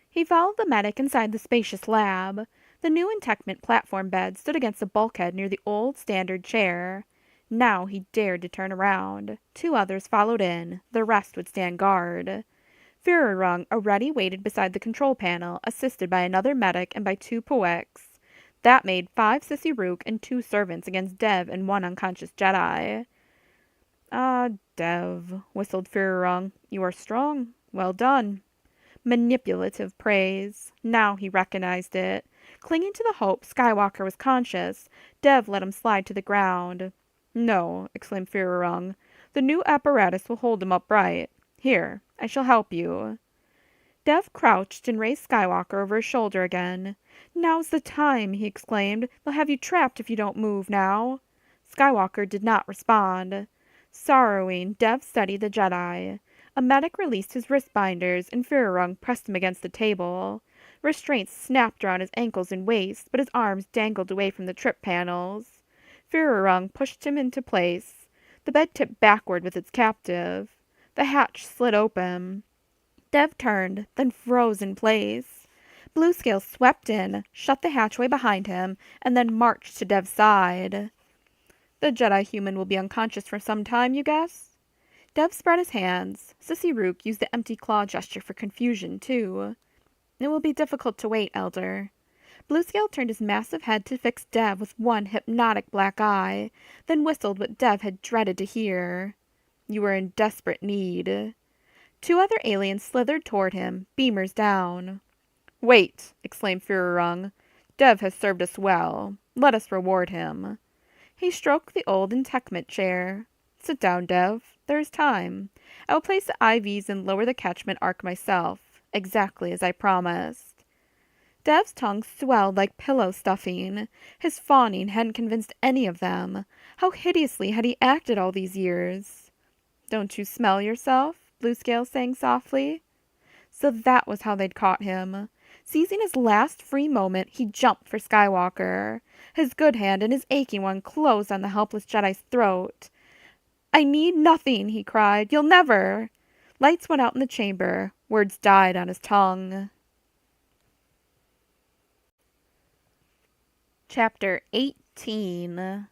He followed the medic inside the spacious lab. The new Entechment platform bed stood against the bulkhead near the old standard chair. Now he dared to turn around. 2 others followed in. The rest would stand guard. Führerung already waited beside the control panel, assisted by another medic and by 2 Poex. That made 5 Sissy-Rook and 2 servants against Dev and 1 unconscious Jedi. Ah, Dev, whistled Führerung. You are strong. Well done. Manipulative praise. Now he recognized it. Clinging to the hope Skywalker was conscious, Dev let him slide to the ground. No, exclaimed Führerung. The new apparatus will hold him upright. Here, I shall help you. Dev crouched and raised Skywalker over his shoulder again. Now's the time, he exclaimed. They'll have you trapped if you don't move now. Skywalker did not respond. Sorrowing, Dev studied the Jedi. A medic released his wrist binders, and Führerung pressed him against the table. Restraints snapped around his ankles and waist, but his arms dangled away from the trip panels. Führerung pushed him into place. The bed tipped backward with its captive. The hatch slid open. Dev turned, then froze in place. Bluescale swept in, shut the hatchway behind him, and then marched to Dev's side. The Jedi human will be unconscious for some time, you guess? Dev spread his hands. Sissy Rook used the empty claw gesture for confusion, too. It will be difficult to wait, Elder. Bluescale turned his massive head to fix Dev with one hypnotic black eye, then whistled what Dev had dreaded to hear. You are in desperate need. Two other aliens slithered toward him, beamers down. Wait, exclaimed Fururung. Dev has served us well. Let us reward him. He stroked the old entekment chair. Sit down, Dev. There is time. I will place the IVs and lower the catchment arc myself, exactly as I promised. Dev's tongue swelled like pillow stuffing. His fawning hadn't convinced any of them. How hideously had he acted all these years? Don't you smell yourself? Bluescale sang softly. So that was how they'd caught him. Seizing his last free moment, he jumped for Skywalker. His good hand and his aching one closed on the helpless Jedi's throat. I need nothing, he cried. You'll never. Lights went out in the chamber. Words died on his tongue. Chapter 18.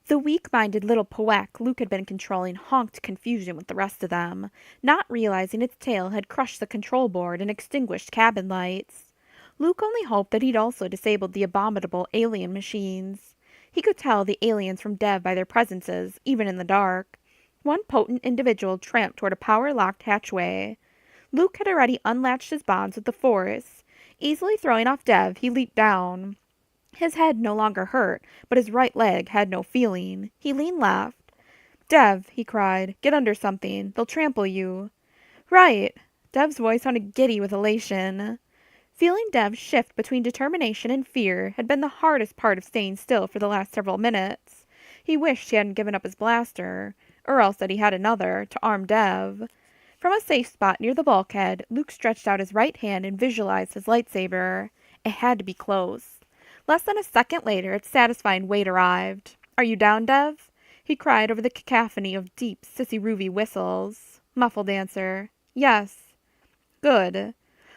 The weak-minded little Poek Luke had been controlling honked confusion with the rest of them, not realizing its tail had crushed the control board and extinguished cabin lights. Luke only hoped that he'd also disabled the abominable alien machines. He could tell the aliens from Dev by their presences, even in the dark. One potent individual tramped toward a power-locked hatchway. Luke had already unlatched his bonds with the Force. Easily throwing off Dev, he leaped down. His head no longer hurt, but his right leg had no feeling. He leaned left. Dev, he cried, get under something. They'll trample you. Right. Dev's voice sounded giddy with elation. Feeling Dev shift between determination and fear had been the hardest part of staying still for the last several minutes. He wished he hadn't given up his blaster, or else that he had another, to arm Dev. From a safe spot near the bulkhead, Luke stretched out his right hand and visualized his lightsaber. It had to be close. Less than a second later, its satisfying weight arrived. Are you down, Dev? He cried over the cacophony of deep, sissy-roovy whistles. Muffled answer. Yes. Good.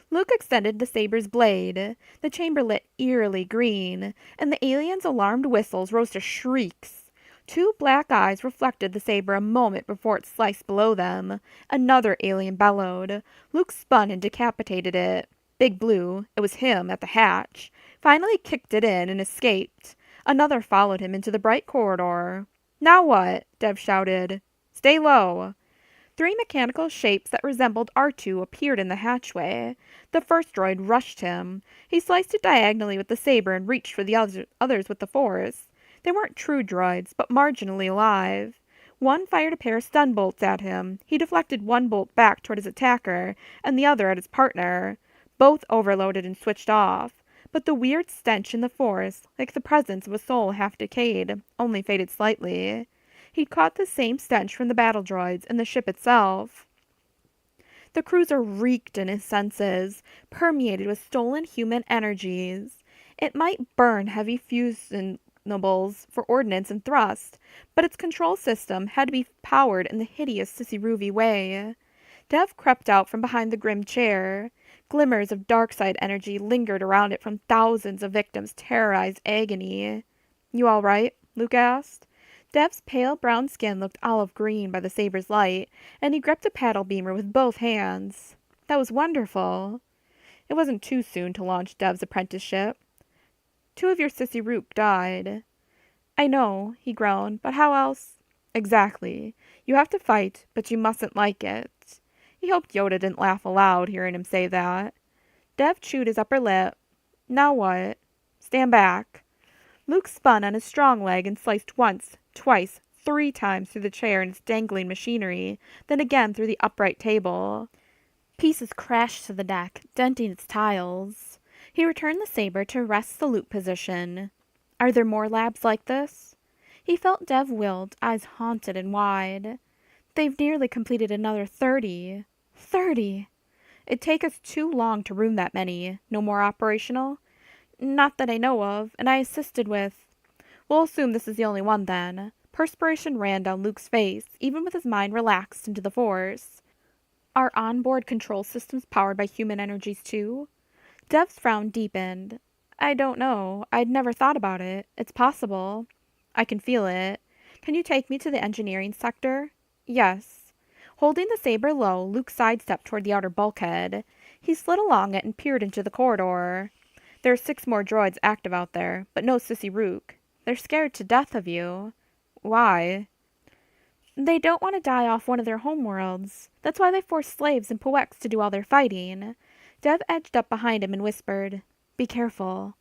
Luke extended the saber's blade. The chamber lit eerily green, and the alien's alarmed whistles rose to shrieks. Two black eyes reflected the saber a moment before it sliced below them. Another alien bellowed. Luke spun and decapitated it. Big Blue, it was him at the hatch, finally kicked it in and escaped. Another followed him into the bright corridor. Now what? Dev shouted. Stay low. Three mechanical shapes that resembled R2 appeared in the hatchway. The first droid rushed him. He sliced it diagonally with the saber and reached for the others with the Force. They weren't true droids, but marginally alive. One fired a pair of stun bolts at him. He deflected one bolt back toward his attacker, and the other at his partner. Both overloaded and switched off, but the weird stench in the Force, like the presence of a soul half decayed, only faded slightly. He'd caught the same stench from the battle droids and the ship itself. The cruiser reeked in his senses, permeated with stolen human energies. It might burn heavy fusionables for ordnance and thrust, but its control system had to be powered in the hideous sissy-roovy way. Dev crept out from behind the grim chair. Glimmers of dark side energy lingered around it from thousands of victims' terrorized agony. You all right? Luke asked. Dev's pale brown skin looked olive green by the saber's light, and he gripped a paddle beamer with both hands. That was wonderful. It wasn't too soon to launch Dev's apprenticeship. 2 of your sissy Rook died. I know, he groaned, but how else? Exactly. You have to fight, but you mustn't like it. He hoped Yoda didn't laugh aloud, hearing him say that. Dev chewed his upper lip. Now what? Stand back. Luke spun on his strong leg and sliced once, twice, 3 times through the chair and its dangling machinery, then again through the upright table. Pieces crashed to the deck, denting its tiles. He returned the saber to rest salute position. Are there more labs like this? He felt Dev willed, eyes haunted and wide. They've nearly completed another 30. 30! It'd take us too long to room that many. No more operational? Not that I know of, and I assisted with... We'll assume this is the only one, then. Perspiration ran down Luke's face, even with his mind relaxed into the Force. Are onboard control systems powered by human energies, too? Dev's frown deepened. I don't know. I'd never thought about it. It's possible. I can feel it. Can you take me to the engineering sector? Yes. Holding the saber low, Luke sidestepped toward the outer bulkhead. He slid along it and peered into the corridor. There are 6 more droids active out there, but no Sissy Rook. They're scared to death of you. Why? They don't want to die off one of their homeworlds. That's why they force slaves and Poex to do all their fighting. Dev edged up behind him and whispered, Be careful.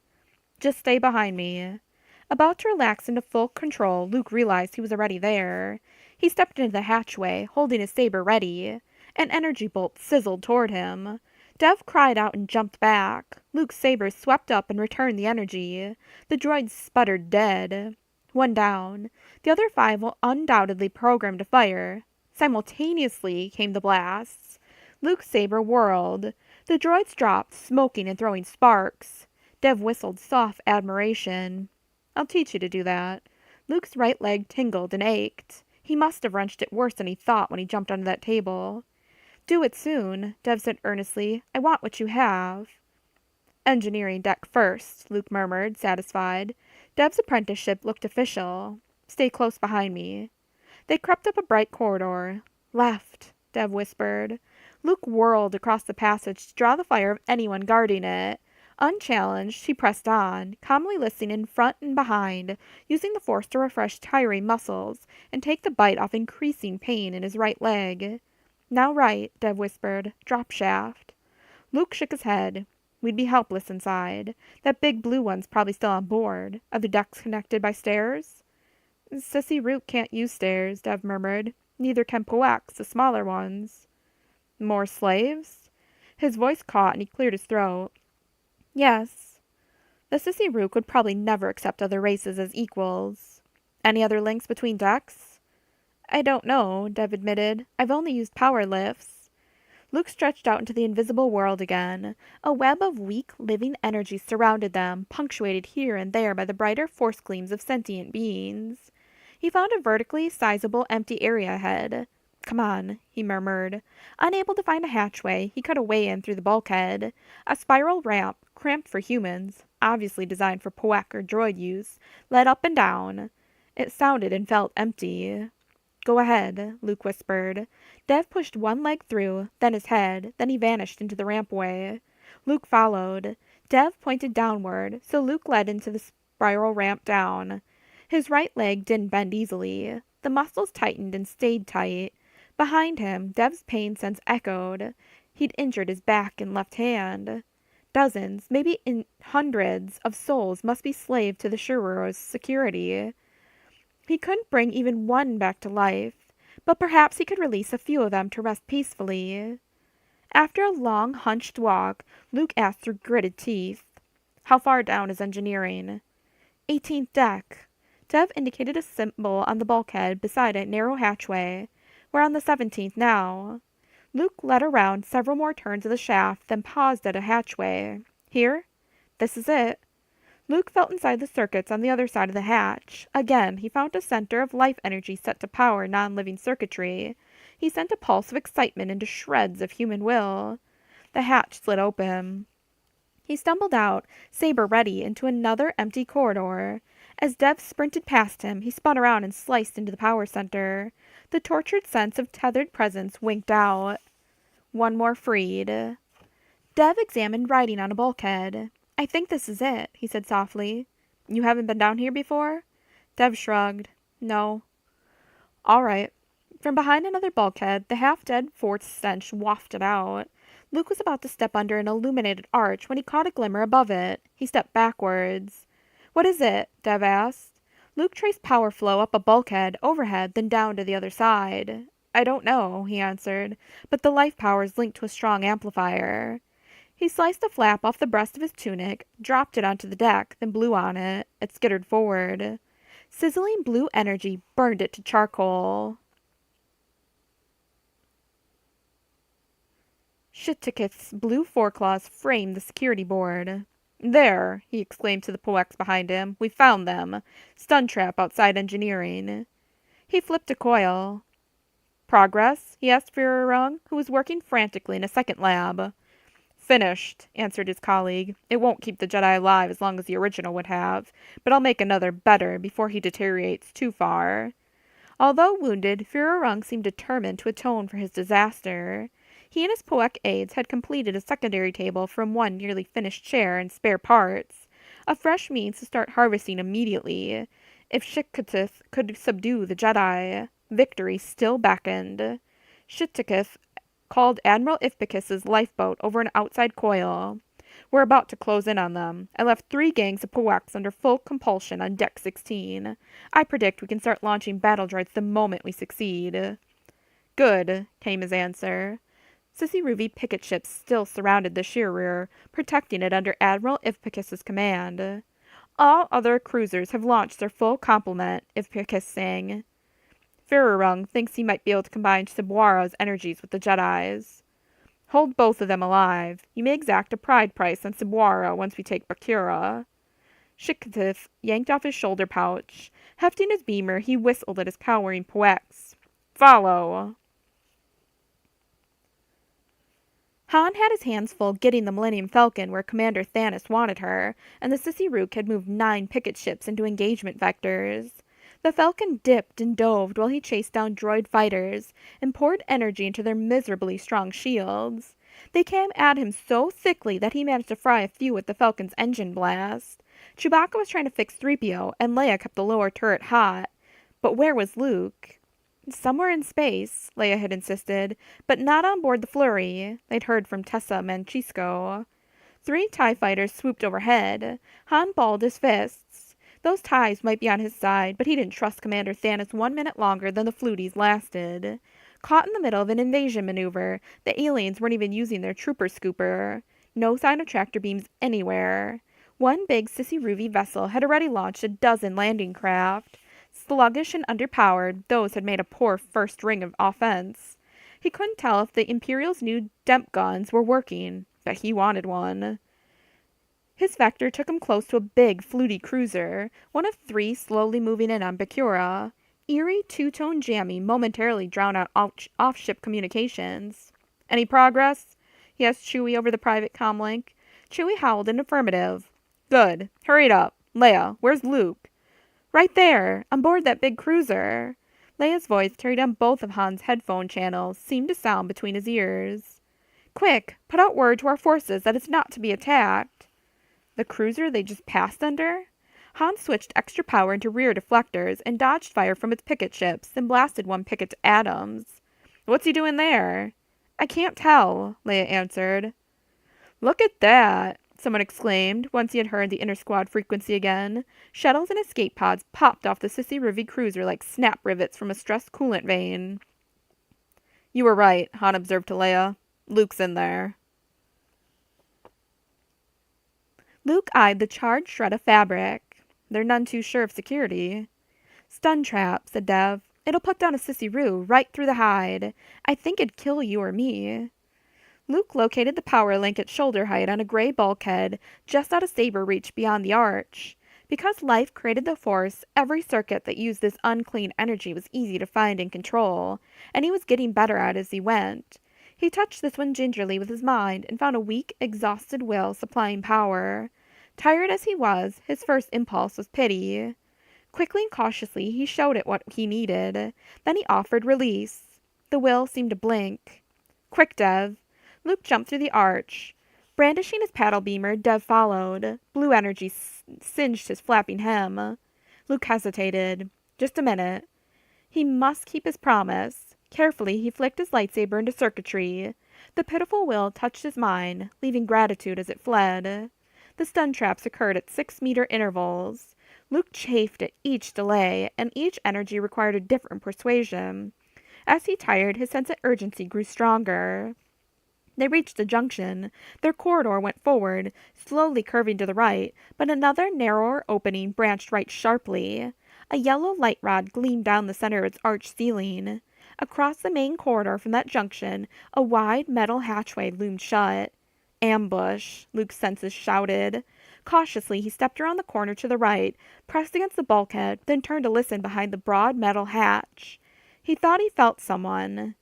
Just stay behind me. About to relax into full control, Luke realized he was already there. He stepped into the hatchway, holding his saber ready. An energy bolt sizzled toward him. Dev cried out and jumped back. Luke's saber swept up and returned the energy. The droid sputtered dead. 1 down. The other 5 were undoubtedly programmed to fire. Simultaneously came the blasts. Luke's saber whirled. The droids dropped, smoking and throwing sparks. Dev whistled soft admiration. I'll teach you to do that. Luke's right leg tingled and ached. He must have wrenched it worse than he thought when he jumped onto that table. Do it soon, Dev said earnestly. I want what you have. Engineering deck first, Luke murmured, satisfied. Dev's apprenticeship looked official. Stay close behind me. They crept up a bright corridor. Left, Dev whispered. Luke whirled across the passage to draw the fire of anyone guarding it. Unchallenged, he pressed on, calmly listening in front and behind, using the force to refresh tiring muscles and take the bite off increasing pain in his right leg. Now right, Dev whispered. Drop shaft. Luke shook his head. We'd be helpless inside. That big blue one's probably still on board. Are the decks connected by stairs? Sissy Root can't use stairs, Dev murmured. Neither can Poex, the smaller ones. More slaves? His voice caught and he cleared his throat. Yes. The Sissy Rook would probably never accept other races as equals. Any other links between decks? I don't know, Dev admitted. I've only used power lifts. Luke stretched out into the invisible world again. A web of weak, living energy surrounded them, punctuated here and there by the brighter force gleams of sentient beings. He found a vertically sizable empty area ahead. Come on, he murmured. Unable to find a hatchway, he cut a way in through the bulkhead. A spiral ramp, cramped for humans, obviously designed for Poex or droid use, led up and down. It sounded and felt empty. Go ahead, Luke whispered. Dev pushed one leg through, then his head, then he vanished into the rampway. Luke followed. Dev pointed downward, so Luke led into the spiral ramp down. His right leg didn't bend easily. The muscles tightened and stayed tight. Behind him, Dev's pain sense echoed. He'd injured his back and left hand. Dozens, maybe hundreds, of souls must be slave to the Shiro's security. He couldn't bring even one back to life, but perhaps he could release a few of them to rest peacefully. After a long, hunched walk, Luke asked through gritted teeth, How far down is engineering? 18th deck. Dev indicated a symbol on the bulkhead beside a narrow hatchway. We're on the 17th now. Luke led around several more turns of the shaft, then paused at a hatchway. Here? This is it. Luke felt inside the circuits on the other side of the hatch. Again, he found a center of life energy set to power non-living circuitry. He sent a pulse of excitement into shreds of human will. The hatch slid open. He stumbled out, saber ready, into another empty corridor. As Dev sprinted past him, he spun around and sliced into the power center. The tortured sense of tethered presence winked out. One more freed. Dev examined writing on a bulkhead. I think this is it, he said softly. You haven't been down here before? Dev shrugged. No. All right. From behind another bulkhead, the half-dead force stench wafted out. Luke was about to step under an illuminated arch when he caught a glimmer above it. He stepped backwards. What is it? Dev asked. Luke traced power flow up a bulkhead, overhead, then down to the other side. I don't know, he answered, but the life power is linked to a strong amplifier. He sliced a flap off the breast of his tunic, dropped it onto the deck, then blew on it. It skittered forward. Sizzling blue energy burned it to charcoal. Shitikith's blue foreclaws framed the security board. There, he exclaimed to the Poex behind him. We found them. Stun trap outside engineering. He flipped a coil. Progress? He asked Firarung, who was working frantically in a second lab. Finished, answered his colleague. It won't keep the Jedi alive as long as the original would have, but I'll make another better before he deteriorates too far. Although wounded, Firarung seemed determined to atone for his disaster. He and his Poek aides had completed a secondary table from one nearly finished chair and spare parts, a fresh means to start harvesting immediately. If Shikatith could subdue the Jedi, victory still beckoned. Shittikith called Admiral Ifpicus's lifeboat over an outside coil. We're about to close in on them. I left 3 gangs of Poeks under full compulsion on Deck 16. I predict we can start launching battle droids the moment we succeed. Good, came his answer. Sissy Ruby picket ships still surrounded the sheer rear, protecting it under Admiral Ifpicus's command. All other cruisers have launched their full complement, Ifpicus sang. Firarung thinks he might be able to combine Sibwara's energies with the Jedi's. Hold both of them alive. You may exact a pride price on Sibwara once we take Bakura. Shikatith yanked off his shoulder pouch. Hefting his beamer, he whistled at his cowering Poeks. Follow! Han had his hands full getting the Millennium Falcon where Commander Thanos wanted her, and the Sissy Rook had moved 9 picket ships into engagement vectors. The Falcon dipped and dove while he chased down droid fighters and poured energy into their miserably strong shields. They came at him so thickly that he managed to fry a few with the Falcon's engine blast. Chewbacca was trying to fix 3PO, and Leia kept the lower turret hot. But where was Luke? Somewhere in space, Leia had insisted, but not on board the Flurry, they'd heard from Tessa Manchisco. 3 TIE fighters swooped overhead. Han balled his fists. Those TIEs might be on his side, but he didn't trust Commander Thanos 1 minute longer than the Fluties lasted. Caught in the middle of an invasion maneuver, the aliens weren't even using their trooper scooper. No sign of tractor beams anywhere. One big Sissy Ruby vessel had already launched a dozen landing craft. Sluggish and underpowered, those had made a poor first ring of offense. He couldn't tell if the Imperial's new Demp guns were working, but he wanted one. His vector took him close to a big, fluty cruiser, one of 3 slowly moving in on Bakura. Eerie two-tone jamming momentarily drowned out off-ship communications. Any progress? He asked Chewie over the private comlink. Chewie howled in affirmative. Good. Hurry it up. Leia, where's Luke? Right there, on board that big cruiser. Leia's voice, carried on both of Han's headphone channels, seemed to sound between his ears. Quick, put out word to our forces that it's not to be attacked. The cruiser they just passed under? Han switched extra power into rear deflectors and dodged fire from its picket ships, then blasted one picket to atoms. What's he doing there? I can't tell, Leia answered. Look at that, someone exclaimed, once he had heard the inter-squad frequency again. Shuttles and escape pods popped off the Sissy Ruby cruiser like snap rivets from a stressed coolant vein. You were right, Han observed to Leia. Luke's in there. Luke eyed the charred shred of fabric. They're none too sure of security. Stun trap, said Dev. It'll put down a Sissy Roo right through the hide. I think it'd kill you or me. Luke located the power link at shoulder height on a gray bulkhead just out of saber reach beyond the arch. Because life created the Force, every circuit that used this unclean energy was easy to find and control, and he was getting better at it as he went. He touched this one gingerly with his mind and found a weak, exhausted will supplying power. Tired as he was, his first impulse was pity. Quickly and cautiously, he showed it what he needed. Then he offered release. The will seemed to blink. Quick, Dev. Luke jumped through the arch. Brandishing his paddle beamer, Dev followed. Blue energy singed his flapping hem. Luke hesitated. Just a minute. He must keep his promise. Carefully, he flicked his lightsaber into circuitry. The pitiful will touched his mind, leaving gratitude as it fled. The stun traps occurred at 6-meter intervals. Luke chafed at each delay, and each energy required a different persuasion. As he tired, his sense of urgency grew stronger. They reached the junction. Their corridor went forward, slowly curving to the right, but another narrower opening branched right sharply. A yellow light rod gleamed down the center of its arched ceiling. Across the main corridor from that junction, a wide metal hatchway loomed shut. Ambush, Luke's senses shouted. Cautiously, he stepped around the corner to the right, pressed against the bulkhead, then turned to listen behind the broad metal hatch. He thought he felt someone.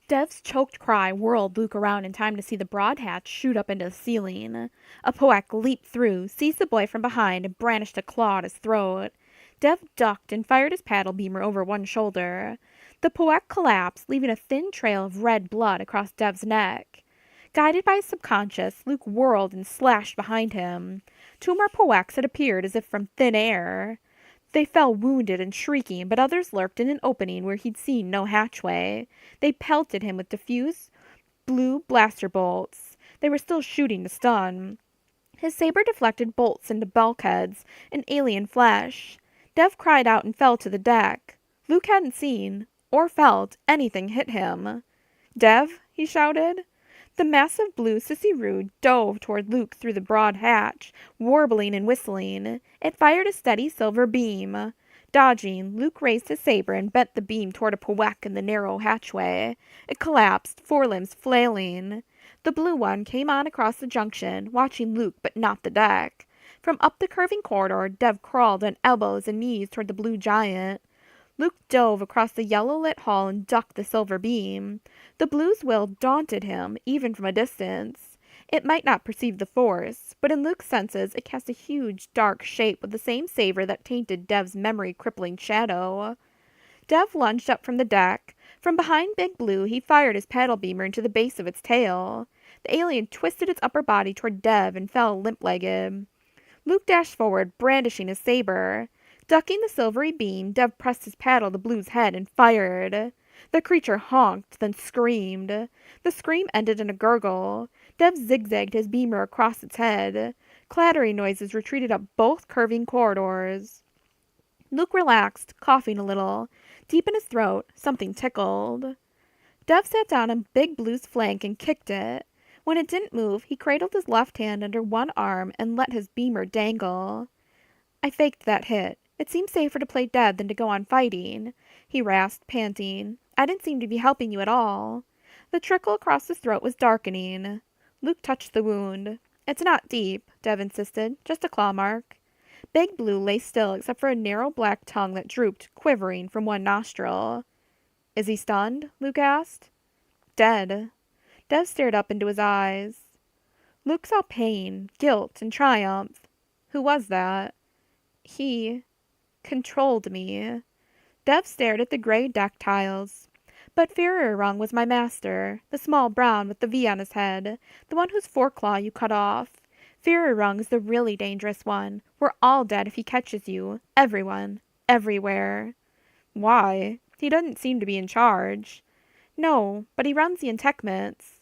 Dev's choked cry whirled Luke around in time to see the broad hatch shoot up into the ceiling. A Poek leaped through, seized the boy from behind, and brandished a claw at his throat. Dev ducked and fired his paddle beamer over one shoulder. The Poek collapsed, leaving a thin trail of red blood across Dev's neck. Guided by his subconscious, Luke whirled and slashed behind him. Two more Poeks had appeared as if from thin air. They fell wounded and shrieking, but others lurked in an opening where he'd seen no hatchway. They pelted him with diffuse blue blaster bolts. They were still shooting to stun. His saber deflected bolts into bulkheads and alien flesh. Dev cried out and fell to the deck. Luke hadn't seen, or felt, anything hit him. "Dev?" he shouted. The massive blue Sissy-Roo dove toward Luke through the broad hatch, warbling and whistling. It fired a steady silver beam. Dodging, Luke raised his saber and bent the beam toward a Poek in the narrow hatchway. It collapsed, forelimbs flailing. The blue one came on across the junction, watching Luke but not the deck. From up the curving corridor, Dev crawled on elbows and knees toward the blue giant. Luke dove across the yellow-lit hall and ducked the silver beam. The blue's will daunted him, even from a distance. It might not perceive the force, but in Luke's senses it cast a huge, dark shape with the same savor that tainted Dev's memory-crippling shadow. Dev lunged up from the deck. From behind Big Blue, he fired his paddle beamer into the base of its tail. The alien twisted its upper body toward Dev and fell limp-legged. Luke dashed forward, brandishing his saber. Ducking the silvery beam, Dev pressed his paddle to Blue's head and fired. The creature honked, then screamed. The scream ended in a gurgle. Dev zigzagged his beamer across its head. Clattering noises retreated up both curving corridors. Luke relaxed, coughing a little. Deep in his throat, something tickled. Dev sat down on Big Blue's flank and kicked it. When it didn't move, he cradled his left hand under one arm and let his beamer dangle. "I faked that hit. It seemed safer to play dead than to go on fighting," he rasped, panting. "I didn't seem to be helping you at all." The trickle across his throat was darkening. Luke touched the wound. "It's not deep," Dev insisted. "Just a claw mark." Big Blue lay still except for a narrow black tongue that drooped, quivering, from one nostril. "Is he stunned?" Luke asked. "Dead." Dev stared up into his eyes. Luke saw pain, guilt, and triumph. "Who was that?" "He controlled me." Dev stared at the gray deck tiles. "But Firerung was my master, the small brown with the V on his head, the one whose foreclaw you cut off. Firerung is the really dangerous one. We're all dead if he catches you. Everyone. Everywhere." "Why? He doesn't seem to be in charge." "No, but he runs the Intechments."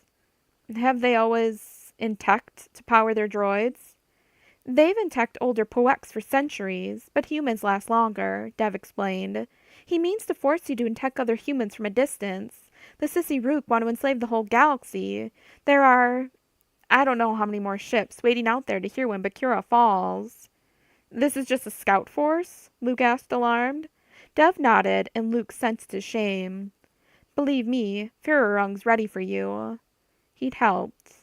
"Have they always intect to power their droids?" "They've intect older Poeks for centuries, but humans last longer," Dev explained. "He means to force you to intect other humans from a distance. The Sissy-Rook want to enslave the whole galaxy. There are, I don't know how many more ships waiting out there to hear when Bakura falls." "This is just a scout force?" Luke asked, alarmed. Dev nodded, and Luke sensed his shame. "Believe me, Firerung's ready for you." He'd helped.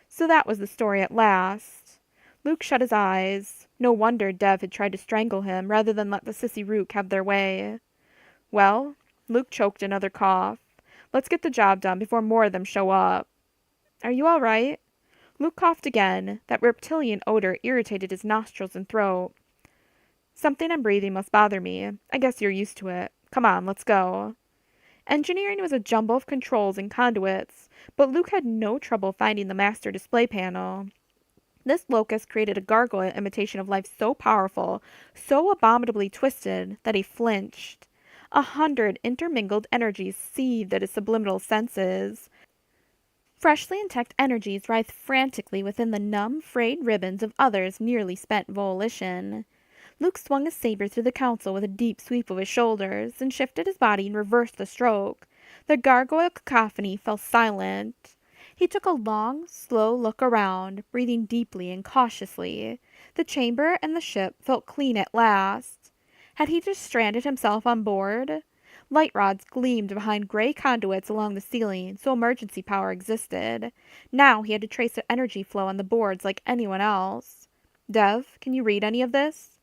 So that was the story at last. Luke shut his eyes. No wonder Dev had tried to strangle him rather than let the Sissy-Rook have their way. "Well," Luke choked another cough. "Let's get the job done before more of them show up." "Are you all right?" Luke coughed again. That reptilian odor irritated his nostrils and throat. "Something I'm breathing must bother me. I guess you're used to it. Come on, let's go." Engineering was a jumble of controls and conduits, but Luke had no trouble finding the master display panel. This locust created a gargoyle imitation of life so powerful, so abominably twisted, that he flinched. 100 intermingled energies seethed at his subliminal senses. Freshly intact energies writhed frantically within the numb, frayed ribbons of others' nearly spent volition. Luke swung his saber through the council with a deep sweep of his shoulders, and shifted his body and reversed the stroke. The gargoyle cacophony fell silent. He took a long, slow look around, breathing deeply and cautiously. The chamber and the ship felt clean at last. Had he just stranded himself on board? Light rods gleamed behind gray conduits along the ceiling, so emergency power existed. Now he had to trace the energy flow on the boards like anyone else. "Dev, can you read any of this?"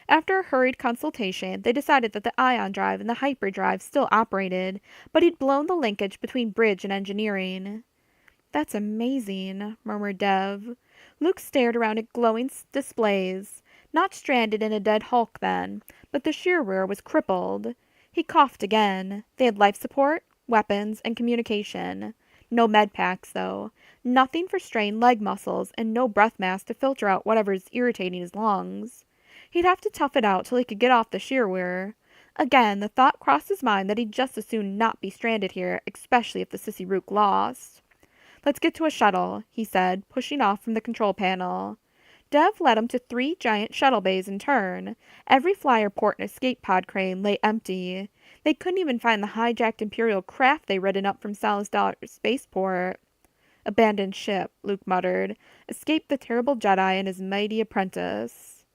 After a hurried consultation, they decided that the ion drive and the hyperdrive still operated, but he'd blown the linkage between bridge and engineering. "That's amazing," murmured Dev. Luke stared around at glowing displays. Not stranded in a dead hulk, then, but the shearer was crippled. He coughed again. They had life support, weapons, and communication. No med packs, though. Nothing for strained leg muscles, and no breath mask to filter out whatever's irritating his lungs. He'd have to tough it out till he could get off the shearwire. Again, the thought crossed his mind that he'd just as soon not be stranded here, especially if the Sissy Rook lost. "Let's get to a shuttle," he said, pushing off from the control panel. Dev led him to 3 giant shuttle bays in turn. Every flyer port and escape pod crane lay empty. They couldn't even find the hijacked Imperial craft they'd ridden up from Salazar spaceport. "Abandoned ship," Luke muttered. "Escaped the terrible Jedi and his mighty apprentice."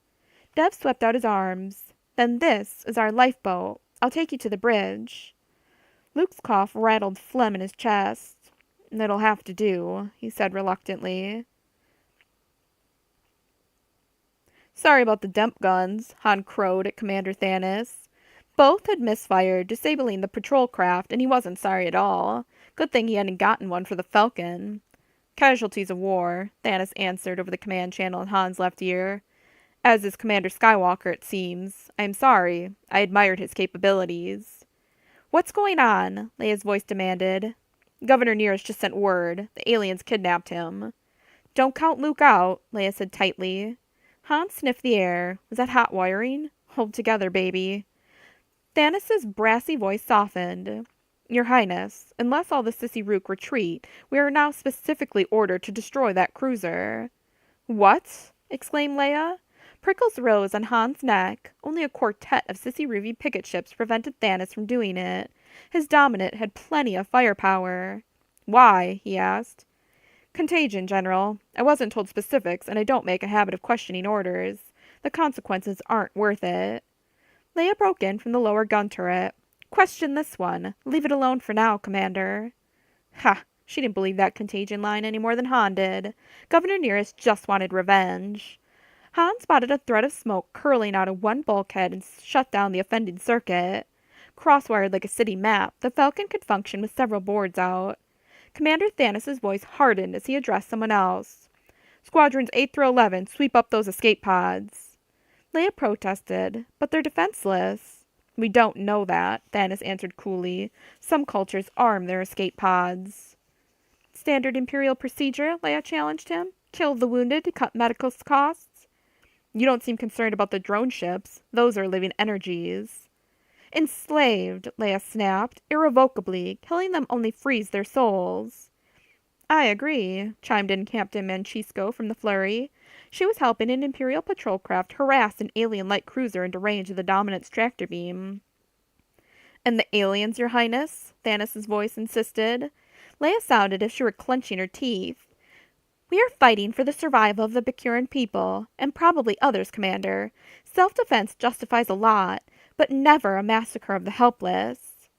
Dev swept out his arms. "Then this is our lifeboat. I'll take you to the bridge." Luke's cough rattled phlegm in his chest. "It'll have to do," he said reluctantly. "Sorry about the dump guns," Han crowed at Commander Thanos. Both had misfired, disabling the patrol craft, and he wasn't sorry at all. Good thing he hadn't gotten one for the Falcon. "Casualties of war," Thanos answered over the command channel in Han's left ear. "As is Commander Skywalker, it seems. I am sorry. I admired his capabilities." "What's going on?" Leia's voice demanded. "Governor Nearest just sent word. The aliens kidnapped him." "Don't count Luke out," Leia said tightly. Han sniffed the air. Was that hot wiring? Hold together, baby. Thanos' brassy voice softened. "Your Highness, unless all the Sissy Rook retreat, we are now specifically ordered to destroy that cruiser." "What?" exclaimed Leia. Prickles rose on Han's neck. Only a quartet of Sissy Ruby picket ships prevented Thanos from doing it. His Dominant had plenty of firepower. "Why?" he asked. "Contagion, General. I wasn't told specifics, and I don't make a habit of questioning orders. The consequences aren't worth it." Leia broke in from the lower gun turret. "Question this one. Leave it alone for now, Commander." Ha! She didn't believe that contagion line any more than Han did. Governor Nearest just wanted revenge. Han spotted a thread of smoke curling out of one bulkhead and shut down the offending circuit. Crosswired like a city map, the Falcon could function with several boards out. Commander Thanos' voice hardened as he addressed someone else. "Squadrons 8 through 11, sweep up those escape pods." Leia protested, "But they're defenseless." "We don't know that," Thanos answered coolly. "Some cultures arm their escape pods." "Standard Imperial procedure?" Leia challenged him. "Kill the wounded to cut medical costs?" "You don't seem concerned about the drone ships. Those are living energies." "Enslaved," Leia snapped, "irrevocably. Killing them only frees their souls." "I agree," chimed in Captain Manchisco from the Flurry. She was helping an Imperial patrol craft harass an alien light cruiser into range of the Dominant's tractor beam. "And the aliens, Your Highness?" Thanos' voice insisted. Leia sounded as if she were clenching her teeth. "We are fighting for the survival of the Bakuran people, and probably others, Commander. Self-defense justifies a lot, but never a massacre of the helpless."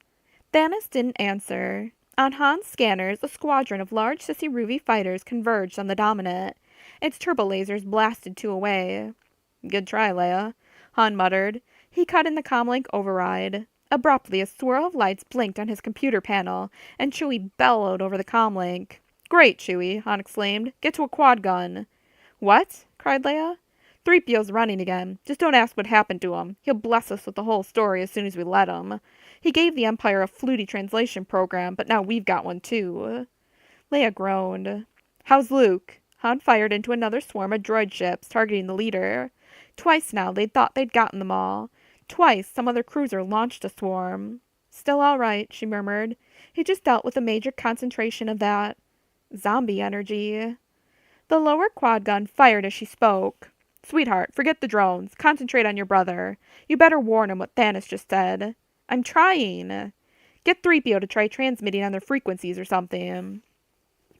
Thanos didn't answer. On Han's scanners, a squadron of large Sissy Ruby fighters converged on the Dominant. Its turbo lasers blasted 2 away. "Good try, Leia," Han muttered. He cut in the comlink override. Abruptly, a swirl of lights blinked on his computer panel, and Chewie bellowed over the comlink. "Great, Chewie," Han exclaimed. "Get to a quad gun." "What?" cried Leia. "3PO's running again. Just don't ask what happened to him. He'll bless us with the whole story as soon as we let him. He gave the Empire a fluty translation program, but now we've got one too." Leia groaned. "How's Luke?" Han fired into another swarm of droid ships, targeting the leader. Twice now they'd thought they'd gotten them all. Twice some other cruiser launched a swarm. "Still all right," she murmured. "He just dealt with a major concentration of that zombie energy." The lower quad gun fired as she spoke. "Sweetheart, forget the drones. Concentrate on your brother. You better warn him what Thanos just said." "I'm trying." "Get 3PO to try transmitting on their frequencies or something."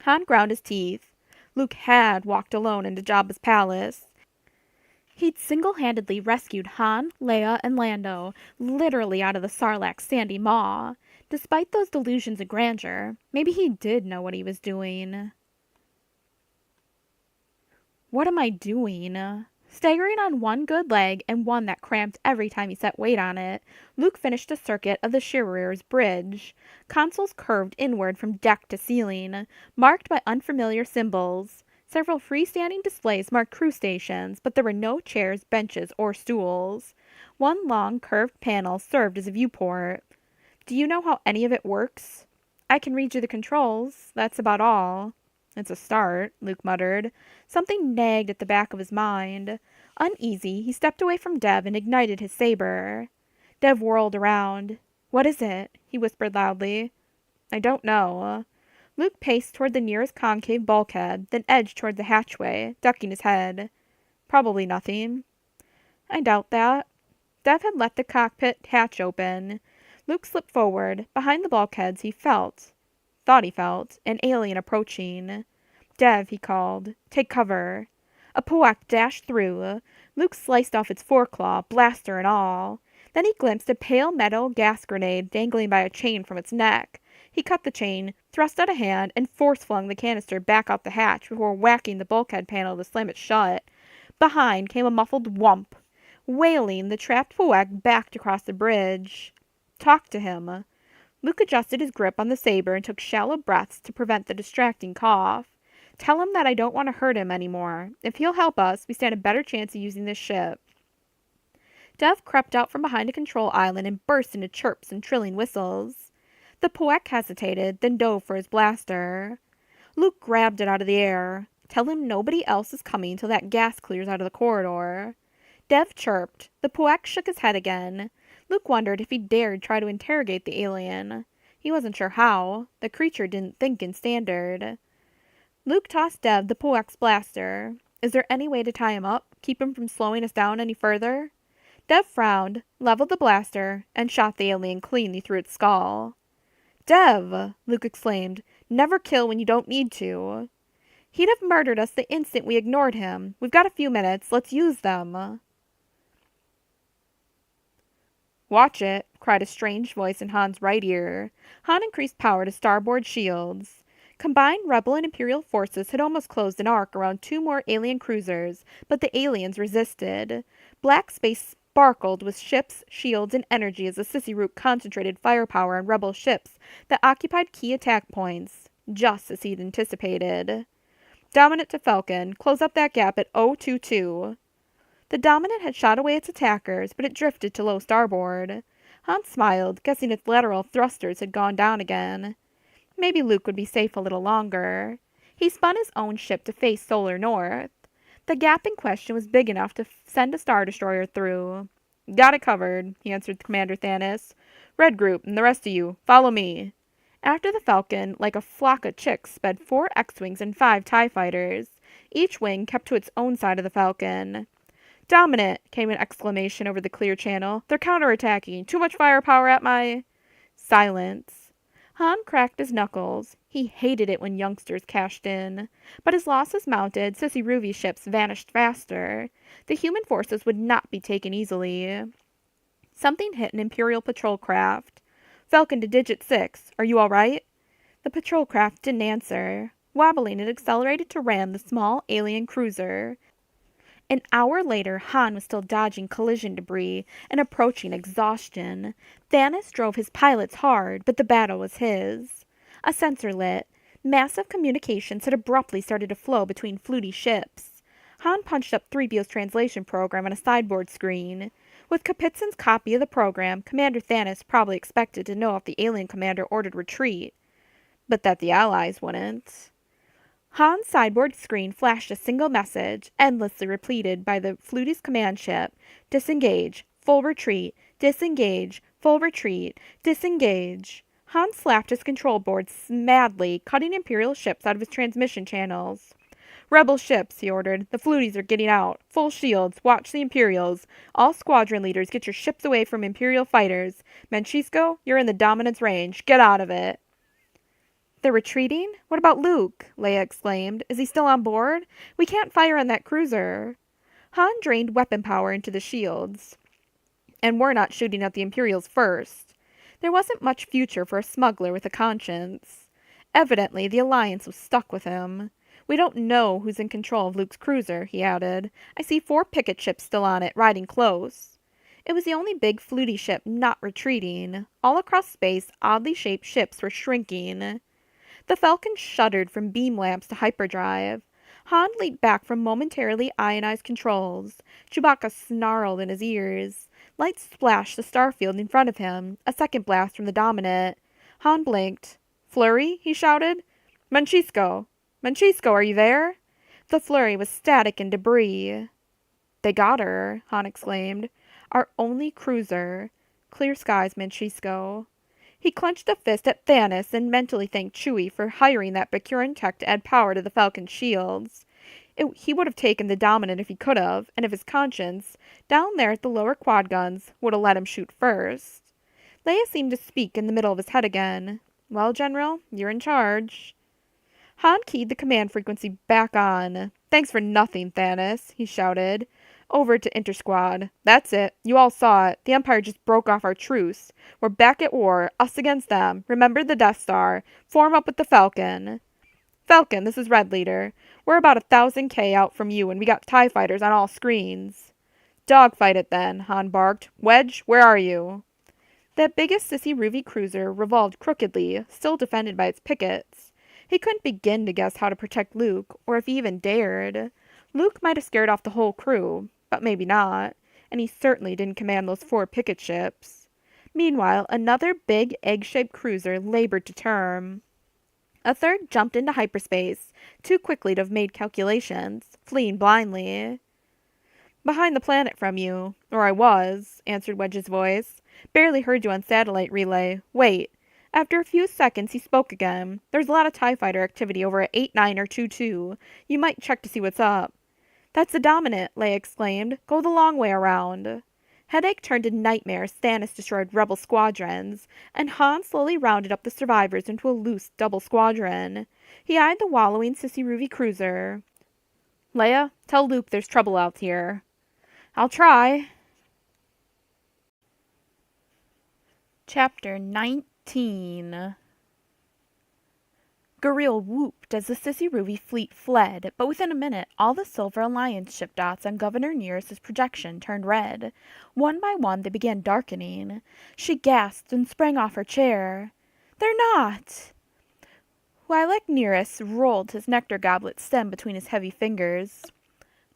Han ground his teeth. Luke had walked alone into Jabba's palace. He'd single-handedly rescued Han, Leia, and Lando, literally out of the Sarlacc's sandy maw. Despite those delusions of grandeur, maybe he did know what he was doing. "What am I doing?" Staggering on one good leg and one that cramped every time he set weight on it, Luke finished a circuit of the shearer's bridge. Consoles curved inward from deck to ceiling, marked by unfamiliar symbols. Several freestanding displays marked crew stations, but there were no chairs, benches, or stools. One long, curved panel served as a viewport. Do you know how any of it works? I can read you the controls. That's about all. It's a start, Luke muttered. Something nagged at the back of his mind. Uneasy, he stepped away from Dev and ignited his saber. Dev whirled around. What is it? He whispered loudly. I don't know. Luke paced toward the nearest concave bulkhead, then edged toward the hatchway, ducking his head. Probably nothing. I doubt that. Dev had let the cockpit hatch open. Luke slipped forward. Behind the bulkheads thought he felt, an alien approaching. Dev, he called. Take cover. A puak dashed through. Luke sliced off its foreclaw, blaster and all. Then he glimpsed a pale metal gas grenade dangling by a chain from its neck. He cut the chain, thrust out a hand, and force-flung the canister back out the hatch before whacking the bulkhead panel to slam it shut. Behind came a muffled whump. Wailing, the trapped puak backed across the bridge. Talk to him. Luke adjusted his grip on the saber and took shallow breaths to prevent the distracting cough. Tell him that I don't want to hurt him anymore. If he'll help us, we stand a better chance of using this ship. Dev crept out from behind a control island and burst into chirps and trilling whistles. The puak hesitated, then dove for his blaster. Luke grabbed it out of the air. Tell him nobody else is coming till that gas clears out of the corridor. Dev chirped. The puak shook his head again. Luke wondered if he dared try to interrogate the alien. He wasn't sure how. The creature didn't think in standard. Luke tossed Dev the puak's blaster. Is there any way to tie him up? Keep him from slowing us down any further? Dev frowned, leveled the blaster, and shot the alien cleanly through its skull. Dev! Luke exclaimed. Never kill when you don't need to. He'd have murdered us the instant we ignored him. We've got a few minutes. Let's use them. Watch it, cried a strange voice in Han's right ear. Han increased power to starboard shields. Combined Rebel and Imperial forces had almost closed an arc around two more alien cruisers, but the aliens resisted. Black space sparkled with ships, shields, and energy as the Sissy Root concentrated firepower on Rebel ships that occupied key attack points, just as he'd anticipated. Dominant to Falcon, close up that gap at 022. The Dominant had shot away its attackers, but it drifted to low starboard. Han smiled, guessing its lateral thrusters had gone down again. Maybe Luke would be safe a little longer. He spun his own ship to face solar north. The gap in question was big enough to send a Star Destroyer through. Got it covered, he answered Commander Thanos. Red Group, and the rest of you, follow me. After the Falcon, like a flock of chicks, sped 4 X-Wings and 5 TIE Fighters. Each wing kept to its own side of the Falcon. Dominant, came an exclamation over the clear channel. They're counterattacking. Too much firepower at my... Silence. Han cracked his knuckles. He hated it when youngsters cashed in. But as losses mounted, Sissy Ruvy's ships vanished faster. The human forces would not be taken easily. Something hit an Imperial patrol craft. Falcon to Digit 6. Are you all right? The patrol craft didn't answer. Wobbling, it accelerated to ram the small alien cruiser. An hour later, Han was still dodging collision debris and approaching exhaustion. Thanos drove his pilots hard, but the battle was his. A sensor lit. Massive communications had abruptly started to flow between fluty ships. Han punched up 3PO's translation program on a sideboard screen. With Kapitzin's copy of the program, Commander Thanos probably expected to know if the alien commander ordered retreat, but that the Allies wouldn't. Han's sideboard screen flashed a single message, endlessly repeated by the Fluty's command ship. Disengage. Full retreat. Disengage. Full retreat. Disengage. Han slapped his control board madly, cutting Imperial ships out of his transmission channels. Rebel ships, he ordered. The Fluties are getting out. Full shields. Watch the Imperials. All squadron leaders, get your ships away from Imperial fighters. Manchisco, you're in the Dominant's range. Get out of it. They're retreating? What about Luke? Leia exclaimed. Is he still on board? We can't fire on that cruiser. Han drained weapon power into the shields. And we're not shooting at the Imperials first. There wasn't much future for a smuggler with a conscience. Evidently, the Alliance was stuck with him. We don't know who's in control of Luke's cruiser, he added. I see 4 picket ships still on it, riding close. It was the only big fluty ship not retreating. All across space, oddly shaped ships were shrinking. The Falcon shuddered from beam lamps to hyperdrive. Han leaped back from momentarily ionized controls. Chewbacca snarled in his ears. Lights splashed the starfield in front of him, a second blast from the Dominant. Han blinked. Flurry? He shouted. Manchisco! Manchisco, are you there? The flurry was static and debris. They got her, Han exclaimed. Our only cruiser. Clear skies, Manchisco. He clenched a fist at Thanos and mentally thanked Chewie for hiring that Bakuran tech to add power to the Falcon's shields. He would have taken the Dominant if he could have, and if his conscience, down there at the lower quad guns, would have let him shoot first. Leia seemed to speak in the middle of his head again. Well, General, you're in charge. Han keyed the command frequency back on. Thanks for nothing, Thanos, he shouted. Over to Intersquad. That's it. You all saw it. The Empire just broke off our truce. We're back at war, us against them. Remember the Death Star. Form up with the Falcon. Falcon, this is Red Leader. We're about 1,000 K out from you, and we got TIE fighters on all screens. Dogfight it then, Han barked. Wedge, where are you? That biggest sissy Ruby cruiser revolved crookedly, still defended by its pickets. He couldn't begin to guess how to protect Luke, or if he even dared. Luke might have scared off the whole crew, but maybe not, and he certainly didn't command those 4 picket ships. Meanwhile, another big egg-shaped cruiser labored to term. A third jumped into hyperspace, too quickly to have made calculations, fleeing blindly. Behind the planet from you, or I was, answered Wedge's voice. Barely heard you on satellite relay. Wait. After a few seconds, he spoke again. There's a lot of TIE fighter activity over at 89 or 22. You might check to see what's up. That's the Dominant, Leia exclaimed. Go the long way around. Headache turned to nightmare as Thanos destroyed rebel squadrons, and Han slowly rounded up the survivors into a loose double squadron. He eyed the wallowing Sissy Ruby cruiser. Leia, tell Luke there's trouble out here. I'll try. Chapter 19. Guriel whooped as the Sissy Ruby fleet fled, but within a minute all the Silver Alliance ship dots on Governor Nearest's projection turned red. One by one they began darkening. She gasped and sprang off her chair. They're not! Lilac Nearest rolled his nectar goblet stem between his heavy fingers.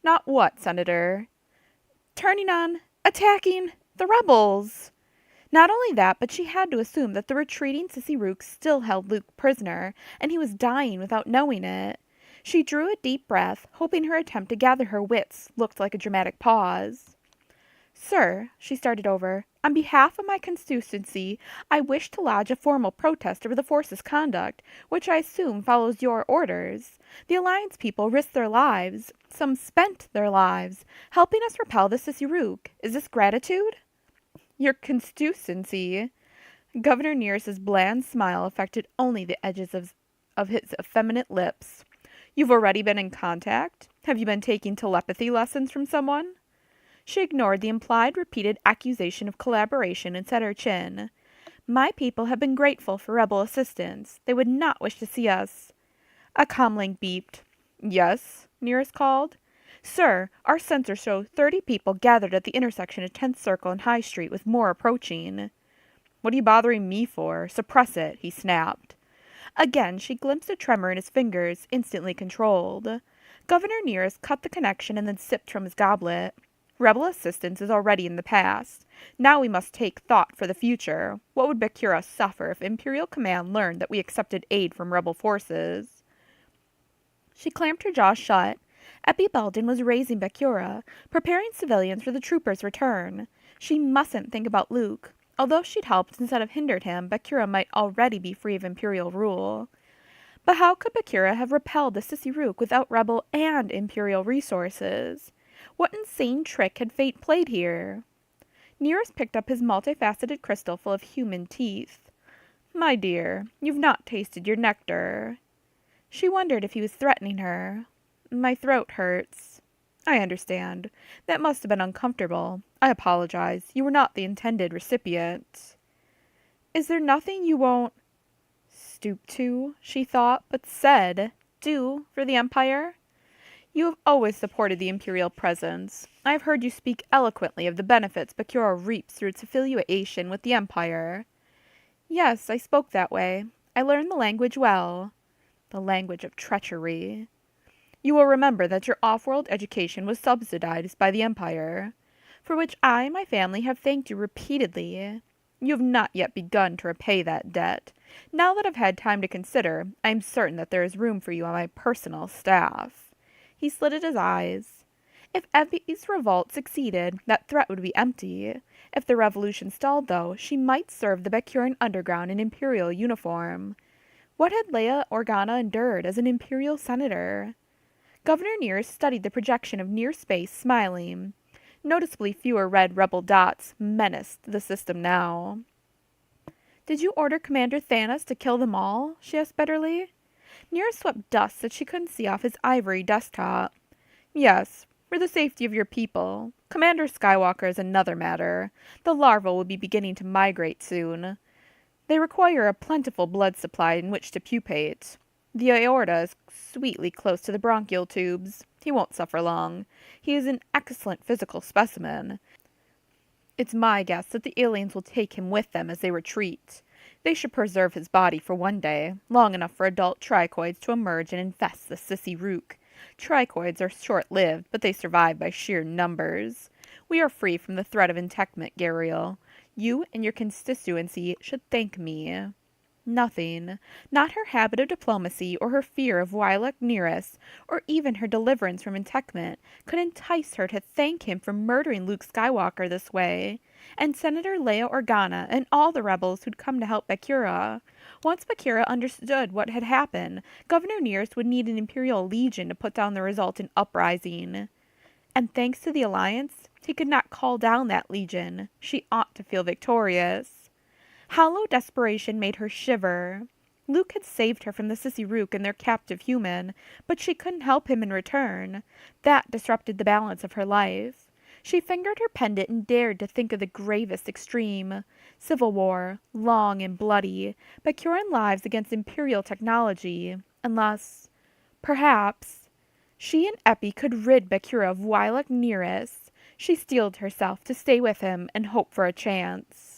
Not what, Senator? Turning on, attacking, the rebels! Not only that, but she had to assume that the retreating Sissy Rook still held Luke prisoner, and he was dying without knowing it. She drew a deep breath, hoping her attempt to gather her wits looked like a dramatic pause. Sir, she started over, on behalf of my constituency, I wish to lodge a formal protest over the force's conduct, which I assume follows your orders. The Alliance people risked their lives, some spent their lives, helping us repel the Sissy Rook. Is this gratitude? Your constituency. Governor Nearest's bland smile affected only the edges of his effeminate lips. You've already been in contact? Have you been taking telepathy lessons from someone? She ignored the implied repeated accusation of collaboration and set her chin. My people have been grateful for rebel assistance. They would not wish to see us. A comlink beeped. Yes, Nearest called. Sir, our sensors show 30 people gathered at the intersection of 10th Circle and High Street with more approaching. What are you bothering me for? Suppress it, he snapped. Again, she glimpsed a tremor in his fingers, instantly controlled. Governor Nearest cut the connection and then sipped from his goblet. Rebel assistance is already in the past. Now we must take thought for the future. What would Bakura suffer if Imperial Command learned that we accepted aid from rebel forces? She clamped her jaw shut. Eppie Belden was raising Bakura, preparing civilians for the troopers' return. She mustn't think about Luke. Although she'd helped instead of hindered him, Bakura might already be free of Imperial rule. But how could Bakura have repelled the Sissy Rook without rebel and Imperial resources? What insane trick had fate played here? Nearest picked up his multifaceted crystal full of human teeth. My dear, you've not tasted your nectar. She wondered if he was threatening her. My throat hurts. I understand. That must have been uncomfortable. I apologize. You were not the intended recipient. Is there nothing you won't stoop to, she thought, but said, do for the Empire? You have always supported the Imperial presence. I have heard you speak eloquently of the benefits Bakura reaps through its affiliation with the Empire. Yes, I spoke that way. I learned the language well. The language of treachery. You will remember that your off-world education was subsidized by the Empire, for which I and my family have thanked you repeatedly. You have not yet begun to repay that debt. Now that I've had time to consider, I am certain that there is room for you on my personal staff." He slitted his eyes. If Effie's revolt succeeded, that threat would be empty. If the revolution stalled, though, she might serve the Bakuran underground in imperial uniform. What had Leia Organa endured as an imperial senator? Governor Nears studied the projection of near space, smiling. Noticeably fewer red rebel dots menaced the system now. "Did you order Commander Thanos to kill them all?" she asked bitterly. Nears swept dust that she couldn't see off his ivory desktop. "Yes, for the safety of your people. Commander Skywalker is another matter. The larvae will be beginning to migrate soon. They require a plentiful blood supply in which to pupate. The aorta is sweetly close to the bronchial tubes. He won't suffer long. He is an excellent physical specimen. It's my guess that the aliens will take him with them as they retreat. They should preserve his body for one day, long enough for adult trichoids to emerge and infest the sissy rook. Trichoids are short-lived, but they survive by sheer numbers. We are free from the threat of intechment, Gariel. You and your constituency should thank me." Nothing, not her habit of diplomacy or her fear of Wielek Nearest, or even her deliverance from intechment, could entice her to thank him for murdering Luke Skywalker this way, and Senator Leia Organa and all the rebels who'd come to help Bakura. Once Bakura understood what had happened, Governor Nearest would need an Imperial Legion to put down the resultant uprising. And thanks to the Alliance, he could not call down that legion. She ought to feel victorious. Hollow desperation made her shiver. Luke had saved her from the Sissy Rook and their captive human, but she couldn't help him in return. That disrupted the balance of her life. She fingered her pendant and dared to think of the gravest extreme. Civil war, long and bloody, Bakuran lives against Imperial technology. Unless, perhaps, she and Epi could rid Bakura of Wielek Nearest. She steeled herself to stay with him and hope for a chance.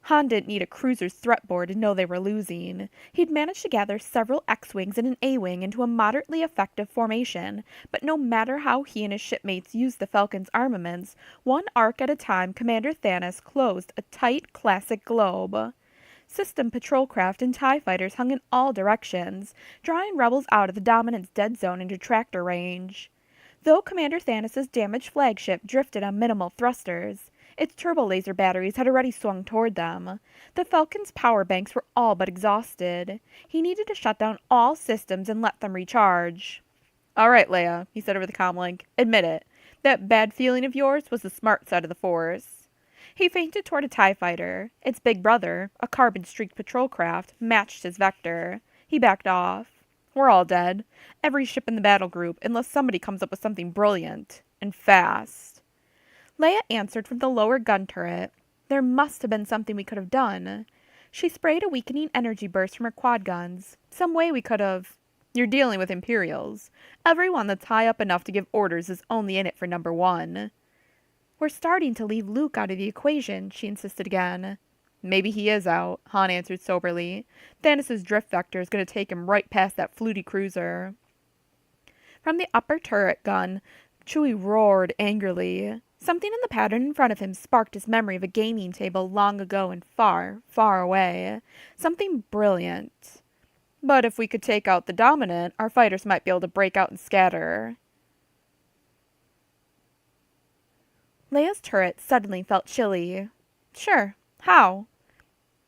Han didn't need a cruiser's threat board to know they were losing. He'd managed to gather several X-Wings and an A-Wing into a moderately effective formation, but no matter how he and his shipmates used the Falcon's armaments, one arc at a time Commander Thanos closed a tight, classic globe. System patrol craft and TIE fighters hung in all directions, drawing rebels out of the Dominant's dead zone into tractor range. Though Commander Thanos' damaged flagship drifted on minimal thrusters, its turbo-laser batteries had already swung toward them. The Falcon's power banks were all but exhausted. He needed to shut down all systems and let them recharge. "All right, Leia," he said over the comlink. "Admit it. That bad feeling of yours was the smart side of the Force." He feinted toward a TIE fighter. Its big brother, a carbon-streaked patrol craft, matched his vector. He backed off. "We're all dead. Every ship in the battle group, unless somebody comes up with something brilliant. And fast." Leia answered from the lower gun turret. There must have been something we could have done. She sprayed a weakening energy burst from her quad guns. Some way we could have... "You're dealing with Imperials. Everyone that's high up enough to give orders is only in it for number one." "We're starting to leave Luke out of the equation," she insisted again. "Maybe he is out," Han answered soberly. "Thanos' drift vector is going to take him right past that fluty cruiser." From the upper turret gun, Chewie roared angrily. Something in the pattern in front of him sparked his memory of a gaming table long ago and far, far away. Something brilliant. "But if we could take out the Dominant, our fighters might be able to break out and scatter." Leia's turret suddenly felt chilly. "Sure. How?"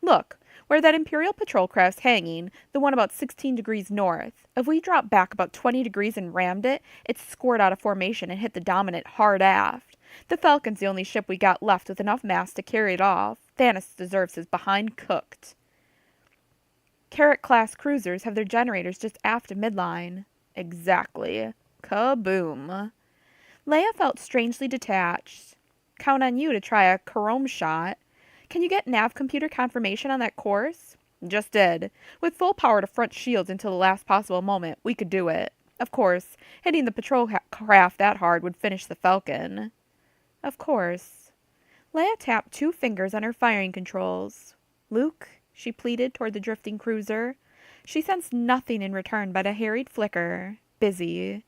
"Look, where that Imperial patrol craft's hanging, the one about 16 degrees north. If we drop back about 20 degrees and rammed it, it'd squirt out of formation and hit the Dominant hard aft. The Falcon's the only ship we got left with enough mass to carry it off. Thanos deserves his behind cooked." "Carrot-class cruisers have their generators just aft of midline." "Exactly. Kaboom." Leia felt strangely detached. "Count on you to try a Carome shot. Can you get nav computer confirmation on that course?" "Just did. With full power to front shields until the last possible moment, we could do it. Of course, hitting the patrol craft that hard would finish the Falcon." "Of course." Leia tapped 2 fingers on her firing controls. "Luke," she pleaded toward the drifting cruiser. She sensed nothing in return but a harried flicker. Busy.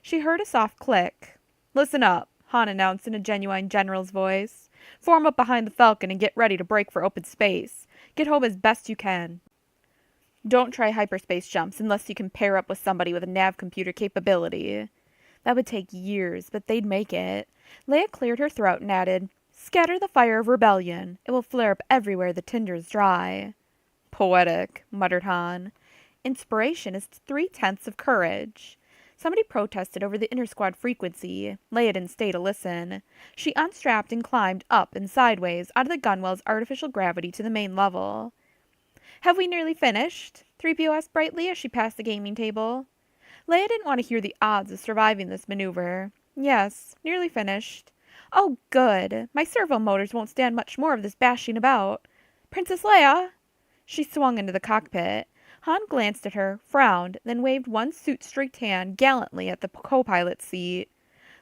She heard a soft click. "Listen up," Han announced in a genuine general's voice. "Form up behind the Falcon and get ready to break for open space. Get home as best you can. Don't try hyperspace jumps unless you can pair up with somebody with a nav computer capability." That would take years, but they'd make it. Leia cleared her throat and added, "Scatter the fire of rebellion. It will flare up everywhere the tinder's dry." "Poetic," muttered Han. "Inspiration is 3/10 of courage." Somebody protested over the inter-squad frequency. Leia didn't stay to listen. She unstrapped and climbed up and sideways out of the gunwell's artificial gravity to the main level. "Have we nearly finished?" 3PO asked brightly as she passed the gaming table. Leia didn't want to hear the odds of surviving this maneuver. "Yes, nearly finished." "Oh, good. My servo motors won't stand much more of this bashing about. Princess Leia!" She swung into the cockpit. Han glanced at her, frowned, then waved one suit-streaked hand gallantly at the co-pilot's seat.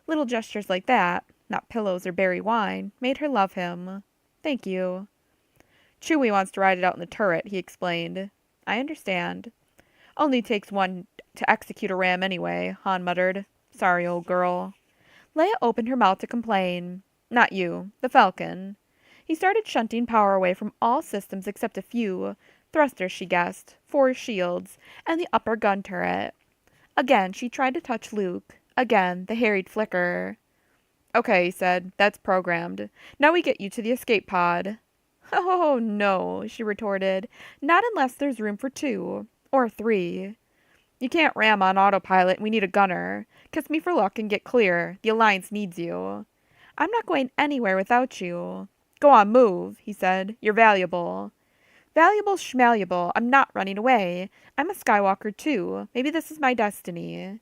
Little gestures like that, not pillows or berry wine, made her love him. "Thank you." "Chewie wants to ride it out in the turret," he explained. "I understand." "Only takes one to execute a ram anyway," Han muttered. "Sorry, old girl." Leia opened her mouth to complain. "Not you. The Falcon." He started shunting power away from all systems except a few. Thrusters, she guessed, 4 shields, and the upper gun turret. Again, she tried to touch Luke. Again, the harried flicker. "Okay," he said. "That's programmed. Now we get you to the escape pod." "Oh, no," she retorted. "Not unless there's room for 2. Or 3. "You can't ram on autopilot. We need a gunner. Kiss me for luck and get clear. The Alliance needs you." "I'm not going anywhere without you." "Go on, move," he said. "You're valuable." "Valuable schmalleable. I'm not running away. I'm a Skywalker too. Maybe this is my destiny."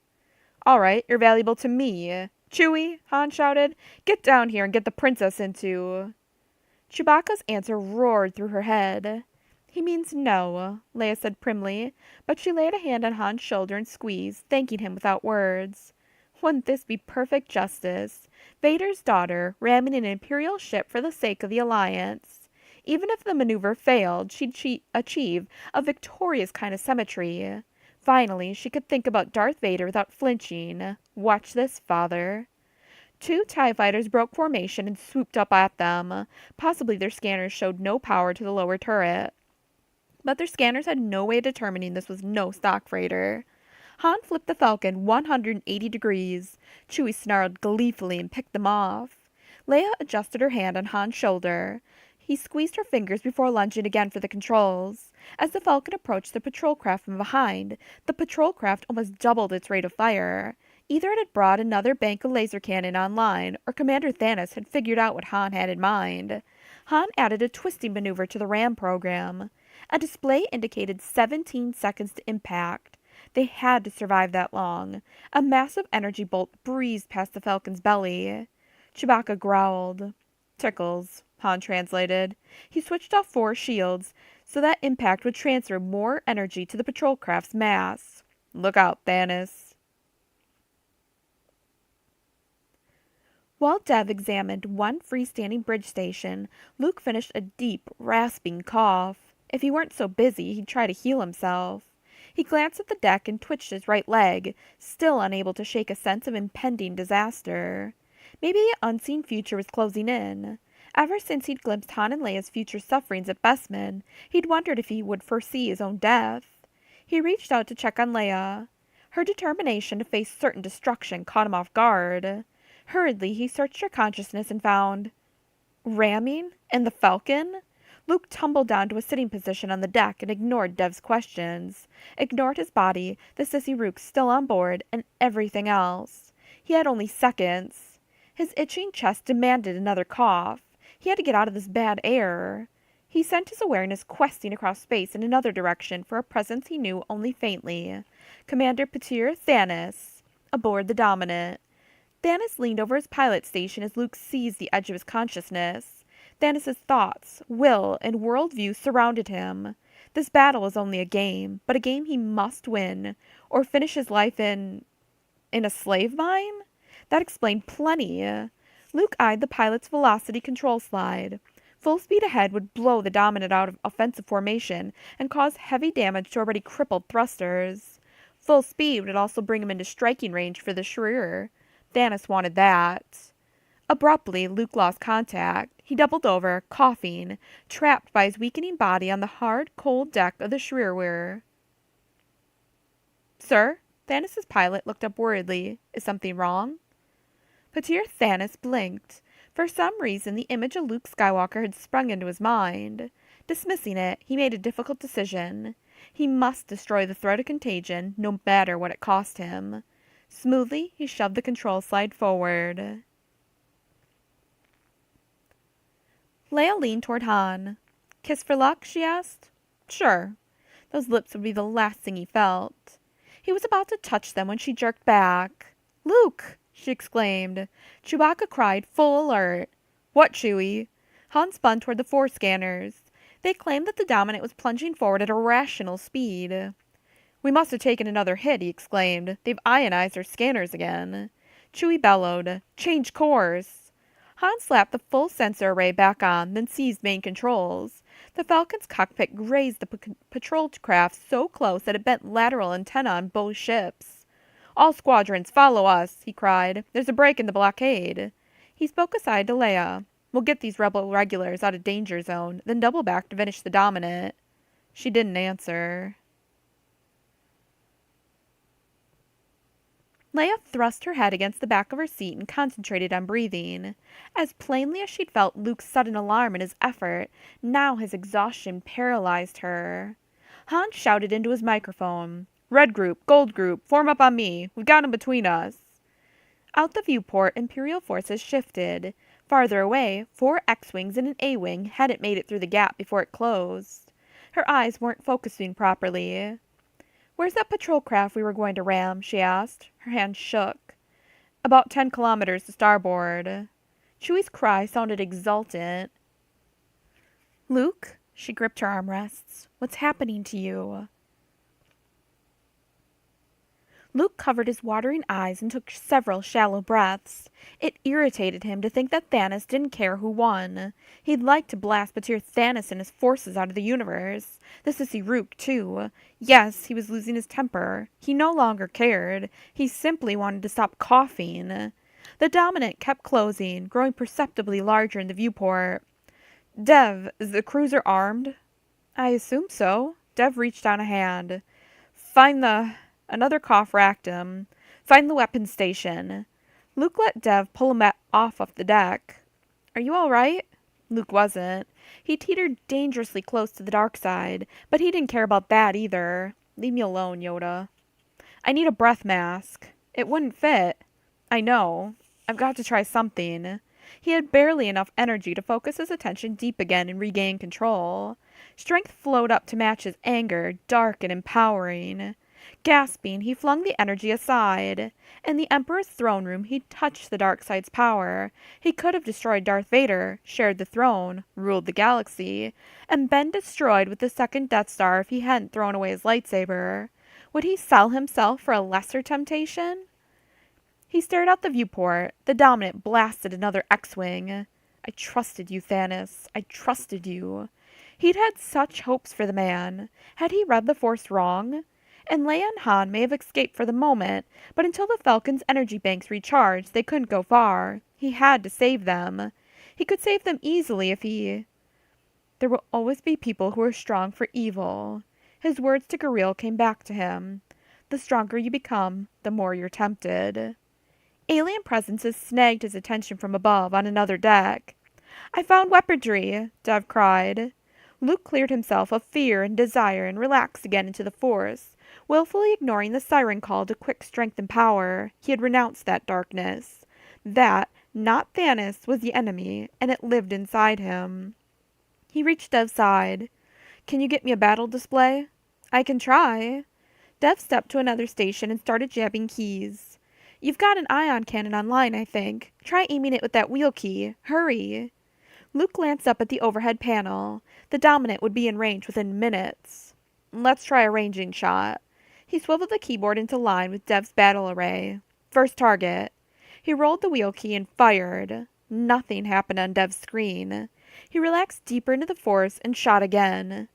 "All right, you're valuable to me." "Chewie," Han shouted, "get down here and get the princess into—" Chewbacca's answer roared through her head. "He means no," Leia said primly, but she laid a hand on Han's shoulder and squeezed, thanking him without words. Wouldn't this be perfect justice? Vader's daughter, ramming an Imperial ship for the sake of the Alliance. Even if the maneuver failed, she'd achieve a victorious kind of symmetry. Finally, she could think about Darth Vader without flinching. Watch this, father. 2 TIE fighters broke formation and swooped up at them. Possibly their scanners showed no power to the lower turret. But their scanners had no way of determining this was no stock freighter. Han flipped the Falcon 180 degrees. Chewie snarled gleefully and picked them off. Leia adjusted her hand on Han's shoulder. He squeezed her fingers before lunging again for the controls. As the Falcon approached the patrol craft from behind, the patrol craft almost doubled its rate of fire. Either it had brought another bank of laser cannon online, or Commander Thanos had figured out what Han had in mind. Han added a twisting maneuver to the ram program. A display indicated 17 seconds to impact. They had to survive that long. A massive energy bolt breezed past the Falcon's belly. Chewbacca growled. "Tickles," Han translated. He switched off 4 shields, so that impact would transfer more energy to the patrol craft's mass. "Look out, Thanos." While Dev examined one freestanding bridge station, Luke finished a deep, rasping cough. If he weren't so busy, he'd try to heal himself. He glanced at the deck and twitched his right leg, still unable to shake a sense of impending disaster. Maybe the unseen future was closing in. Ever since he'd glimpsed Han and Leia's future sufferings at Bespin, he'd wondered if he would foresee his own death. He reached out to check on Leia. Her determination to face certain destruction caught him off guard. Hurriedly, he searched her consciousness and found— ramming? And the Falcon? Luke tumbled down to a sitting position on the deck and ignored Dev's questions. Ignored his body, the Sissy Rook still on board, and everything else. He had only seconds. His itching chest demanded another cough. He had to get out of this bad air. He sent his awareness questing across space in another direction for a presence he knew only faintly. Commander Petir Thanos, aboard the Dominant. Thanos leaned over his pilot station as Luke seized the edge of his consciousness. Thanos' thoughts, will, and worldview surrounded him. This battle was only a game, but a game he must win, or finish his life in a slave mine? That explained plenty. Luke eyed the pilot's velocity control slide. Full speed ahead would blow the Dominant out of offensive formation and cause heavy damage to already crippled thrusters. Full speed would also bring him into striking range for the Schreier. Thanos wanted that. Abruptly, Luke lost contact. He doubled over, coughing, trapped by his weakening body on the hard, cold deck of the Schreier. Sir? Thanos' pilot looked up worriedly. Is something wrong? Patir Thanos blinked. For some reason, the image of Luke Skywalker had sprung into his mind. Dismissing it, he made a difficult decision. He must destroy the threat of contagion, no matter what it cost him. Smoothly, he shoved the control slide forward. Leia leaned toward Han. Kiss for luck? She asked. Sure. Those lips would be the last thing he felt. He was about to touch them when she jerked back. Luke! She exclaimed. Chewbacca cried, full alert. What, Chewie? Han spun toward the Force scanners. They claimed that the Dominant was plunging forward at irrational speed. We must have taken another hit, he exclaimed. They've ionized our scanners again. Chewie bellowed. Change course! Han slapped the full sensor array back on, then seized main controls. The Falcon's cockpit grazed the patrol craft so close that it bent lateral antennae on both ships. All squadrons, follow us, he cried. There's a break in the blockade. He spoke aside to Leia. We'll get these rebel regulars out of danger zone, then double back to finish the Dominant. She didn't answer. Leia thrust her head against the back of her seat and concentrated on breathing. As plainly as she'd felt Luke's sudden alarm in his effort, now his exhaustion paralyzed her. Han shouted into his microphone. Red group, gold group, form up on me. We've got 'em between us. Out the viewport, Imperial forces shifted. Farther away, 4 X-Wings and an A-Wing hadn't made it through the gap before it closed. Her eyes weren't focusing properly. Where's that patrol craft we were going to ram? She asked. Her hand shook. About 10 kilometers to starboard. Chewie's cry sounded exultant. Luke? She gripped her armrests. What's happening to you? Luke covered his watering eyes and took several shallow breaths. It irritated him to think that Thanos didn't care who won. He'd like to blast Patir Thanos and his forces out of the universe. The sissy Rook, too. Yes, he was losing his temper. He no longer cared. He simply wanted to stop coughing. The Dominant kept closing, growing perceptibly larger in the viewport. Dev, is the cruiser armed? I assume so. Dev reached down a hand. Find the... Another cough racked him. Find the weapons station. Luke let Dev pull him off the deck. Are you all right? Luke wasn't. He teetered dangerously close to the dark side, but he didn't care about that either. Leave me alone, Yoda. I need a breath mask. It wouldn't fit. I know. I've got to try something. He had barely enough energy to focus his attention deep again and regain control. Strength flowed up to match his anger, dark and empowering. Gasping, he flung the energy aside. In the Emperor's throne room, he touched the dark side's power. He could have destroyed Darth Vader, shared the throne, ruled the galaxy, and been destroyed with the second Death Star if he hadn't thrown away his lightsaber. Would he sell himself for a lesser temptation? He stared out the viewport. The Dominant blasted another X-Wing. I trusted you, Thanos. I trusted you. He'd had such hopes for the man. Had he read the Force wrong? And Leia and Han may have escaped for the moment, but until the Falcon's energy banks recharged, they couldn't go far. He had to save them. He could save them easily if he... There will always be people who are strong for evil. His words to Garil came back to him. The stronger you become, the more you're tempted. Alien presences snagged his attention from above on another deck. I found weaponry, Dev cried. Luke cleared himself of fear and desire and relaxed again into the Force, willfully ignoring the siren call to quick strength and power. He had renounced that darkness. That, not Thanos, was the enemy, and it lived inside him. He reached Dev's side. Can you get me a battle display? I can try. Dev stepped to another station and started jabbing keys. You've got an ion cannon online, I think. Try aiming it with that wheel key. Hurry. Luke glanced up at the overhead panel. The Dominant would be in range within minutes. Let's try a ranging shot. He swiveled the keyboard into line with Dev's battle array. First target. He rolled the wheel key and fired. Nothing happened on Dev's screen. He relaxed deeper into the force and shot again.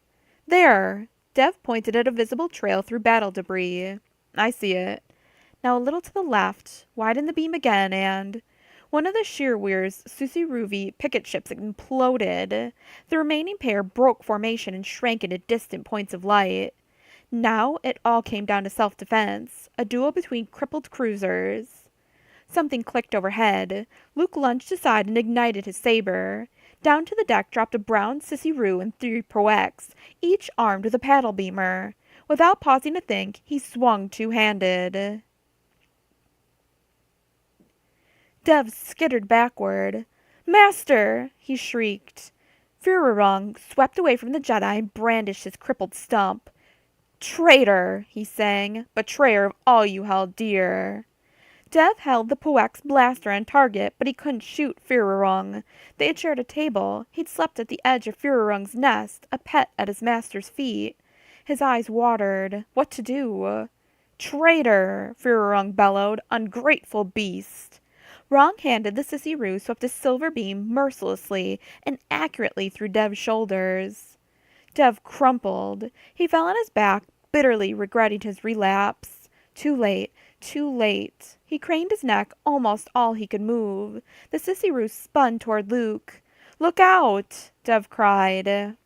There! Dev pointed at a visible trail through battle debris. I see it. Now a little to the left, widen the beam again, and one of the Shearweir's Susi-Ruvi picket ships imploded. The remaining pair broke formation and shrank into distant points of light. Now it all came down to self-defense, a duel between crippled cruisers. Something clicked overhead. Luke lunged aside and ignited his saber. Down to the deck dropped a brown Sissy-Roo and 3 Proex, each armed with a paddle beamer. Without pausing to think, he swung two-handed. Dev skittered backward. "Master!" he shrieked. Fururong swept away from the Jedi and brandished his crippled stump. "Traitor!" he sang. "Betrayer of all you held dear." Dev held the Poex blaster on target, but he couldn't shoot Fururong. They had shared a table. He'd slept at the edge of Fururong's nest, a pet at his master's feet. His eyes watered. What to do? "Traitor!" Fururong bellowed. "Ungrateful beast!" Wrong-handed, the Sissy-Roo swept a silver beam mercilessly and accurately through Dev's shoulders. Dev crumpled. He fell on his back, bitterly regretting his relapse. Too late. Too late. He craned his neck, almost all he could move. The Sissy-Roo spun toward Luke. "Look out!" Dev cried.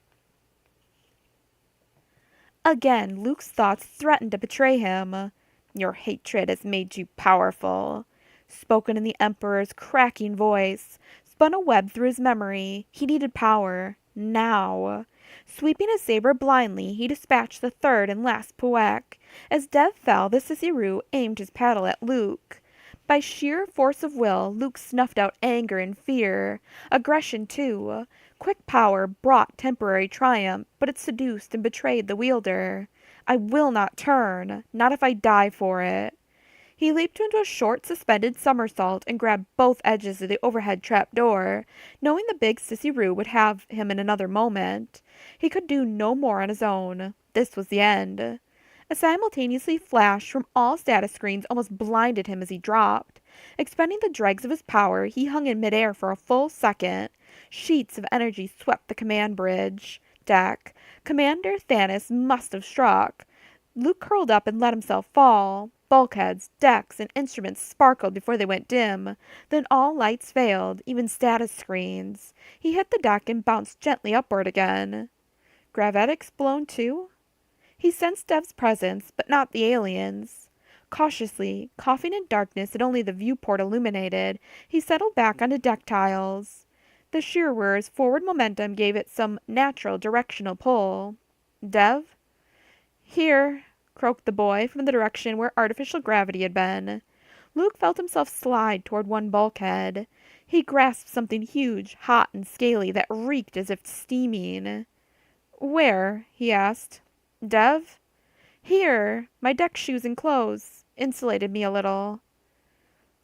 Again, Luke's thoughts threatened to betray him. "Your hatred has made you powerful," spoken in the Emperor's cracking voice, spun a web through his memory. He needed power. Now. Sweeping his saber blindly, he dispatched the third and last Poeck. As Dev fell, the Sissy-Roo aimed his paddle at Luke. By sheer force of will, Luke snuffed out anger and fear. Aggression, too. Quick power brought temporary triumph, but it seduced and betrayed the wielder. "I will not turn. Not if I die for it." He leaped into a short, suspended somersault and grabbed both edges of the overhead trap-door, knowing the big Sissy-Roo would have him in another moment. He could do no more on his own. This was the end. A simultaneously flash from all status screens almost blinded him as he dropped. Expending the dregs of his power, he hung in midair for a full second. Sheets of energy swept the command bridge deck. Commander Thanos must have struck. Luke curled up and let himself fall. Bulkheads, decks, and instruments sparkled before they went dim. Then all lights failed, even status screens. He hit the deck and bounced gently upward again. Gravetics blown too? He sensed Dev's presence, but not the aliens. Cautiously, coughing in darkness that only the viewport illuminated, he settled back onto deck tiles. The Shearweir's forward momentum gave it some natural directional pull. "Dev?" "Here," croaked the boy from the direction where artificial gravity had been. Luke felt himself slide toward one bulkhead. He grasped something huge, hot and scaly, that reeked as if steaming. "Where?" he asked. "Dev?" "Here. My deck shoes and clothes. Insulated me a little."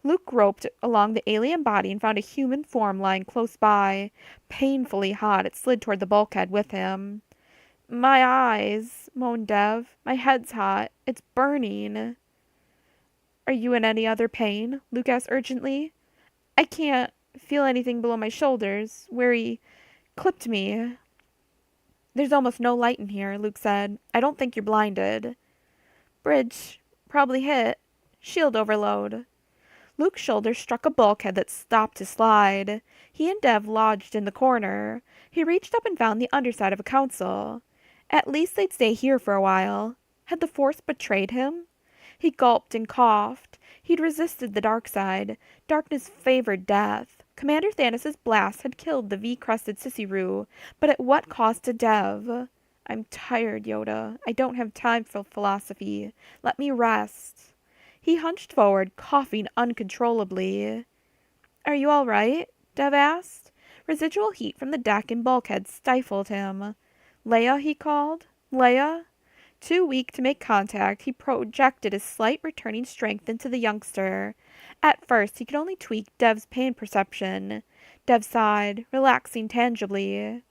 Luke groped along the alien body and found a human form lying close by. Painfully hot, it slid toward the bulkhead with him. "My eyes," moaned Dev. "My head's hot. It's burning." "Are you in any other pain?" Luke asked urgently. "I can't feel anything below my shoulders, where he clipped me." "There's almost no light in here," Luke said. "I don't think you're blinded." "Bridge probably hit. Shield overload." Luke's shoulder struck a bulkhead that stopped his slide. He and Dev lodged in the corner. He reached up and found the underside of a console. At least they'd stay here for a while. Had the Force betrayed him? He gulped and coughed. He'd resisted the dark side. Darkness favored death. Commander Thanos' blast had killed the V-crested Sissy-Roo, but at what cost to Dev? "I'm tired, Yoda. I don't have time for philosophy. Let me rest." He hunched forward, coughing uncontrollably. "Are you all right?" Dev asked. Residual heat from the deck and bulkhead stifled him. "Leia," he called. "Leia?" Too weak to make contact, he projected his slight returning strength into the youngster. At first, he could only tweak Dev's pain perception. Dev sighed, relaxing tangibly.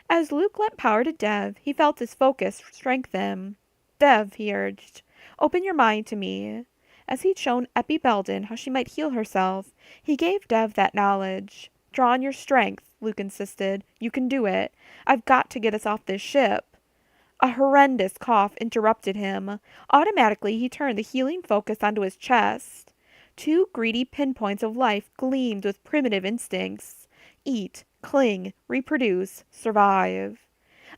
As Luke lent power to Dev, he felt his focus strengthen. "Dev," he urged, "open your mind to me." As he'd shown Eppie Belden how she might heal herself, he gave Dev that knowledge. "Draw on your strength. Luke insisted. You can do it. I've got to get us off this ship. A horrendous cough interrupted him. Automatically, he turned the healing focus onto his chest. Two greedy pinpoints of life gleamed with primitive instincts. Eat, cling, reproduce, survive.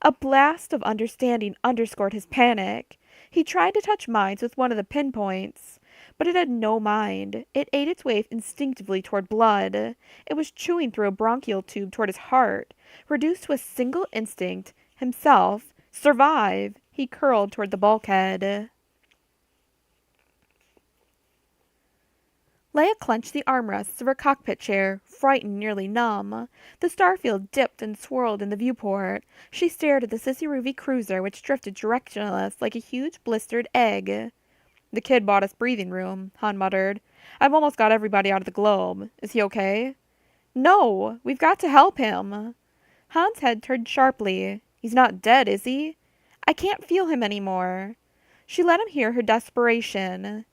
A blast of understanding underscored his panic. He tried to touch minds with one of the pinpoints, but it had no mind. It ate its way instinctively toward blood. It was chewing through a bronchial tube toward his heart. Reduced to a single instinct, himself, survive, he curled toward the bulkhead. Leia clenched the armrests of her cockpit chair, frightened, nearly numb. The starfield dipped and swirled in the viewport. She stared at the Sissy-Ruby cruiser, which drifted directionless like a huge blistered egg. The kid bought us breathing room, Han muttered. I've almost got everybody out of the globe. Is he okay? No, we've got to help him. Han's head turned sharply. He's not dead, is he? I can't feel him anymore. She let him hear her desperation.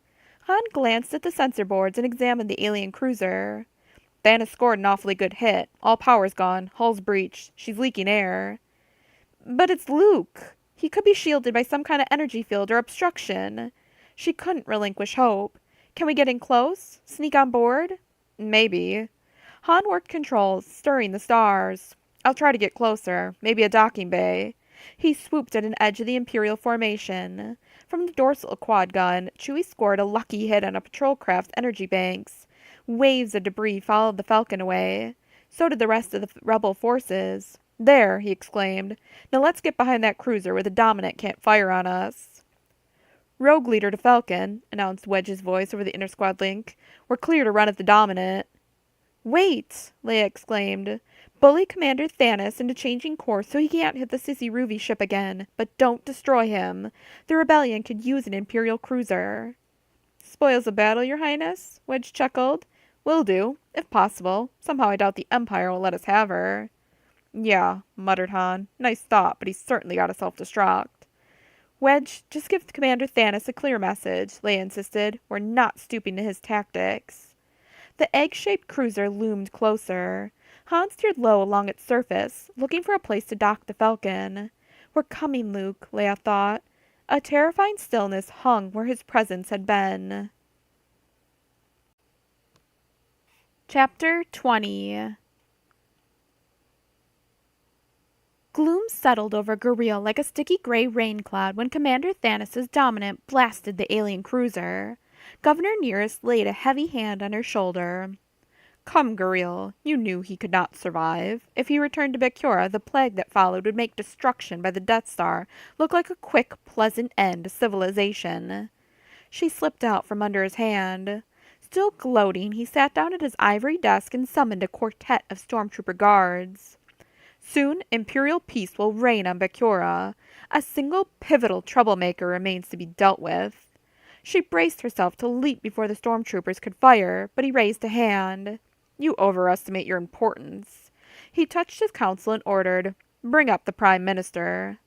Han glanced at the sensor boards and examined the alien cruiser. Thanos scored an awfully good hit. All power's gone. Hull's breached. She's leaking air. But it's Luke. He could be shielded by some kind of energy field or obstruction. She couldn't relinquish hope. Can we get in close? Sneak on board? Maybe. Han worked controls, stirring the stars. I'll try to get closer. Maybe a docking bay. He swooped at an edge of the Imperial formation. From the dorsal quad gun, Chewie scored a lucky hit on a patrol craft's energy banks. Waves of debris followed the Falcon away. So did the rest of the rebel forces. There, he exclaimed. Now let's get behind that cruiser where the Dominant can't fire on us. Rogue leader to Falcon, announced Wedge's voice over the inter-squad link. We're clear to run at the Dominant. Wait, Leia exclaimed. Bully Commander Thanos into changing course so he can't hit the Sissy-Ruby ship again, but don't destroy him. The rebellion could use an Imperial cruiser. Spoils of battle, Your Highness? Wedge chuckled. Will do, if possible. Somehow I doubt the Empire will let us have her. Yeah, muttered Han. Nice thought, but he's certainly got to self-destruct. Wedge, just give Commander Thanos a clear message, Leia insisted. We're not stooping to his tactics. The egg-shaped cruiser loomed closer. Han steered low along its surface, looking for a place to dock the Falcon. We're coming, Luke, Leia thought. A terrifying stillness hung where his presence had been. Chapter 20. Gloom settled over Gureel like a sticky gray rain cloud when Commander Thanos' Dominant blasted the alien cruiser. Governor Nearest laid a heavy hand on her shoulder. Come, Gureel, you knew he could not survive. If he returned to Bakura, the plague that followed would make destruction by the Death Star look like a quick, pleasant end to civilization. She slipped out from under his hand. Still gloating, he sat down at his ivory desk and summoned a quartet of stormtrooper guards. Soon, Imperial peace will reign on Bakura. A single pivotal troublemaker remains to be dealt with. She braced herself to leap before the stormtroopers could fire, but he raised a hand. You overestimate your importance. He touched his council and ordered, Bring up the Prime Minister.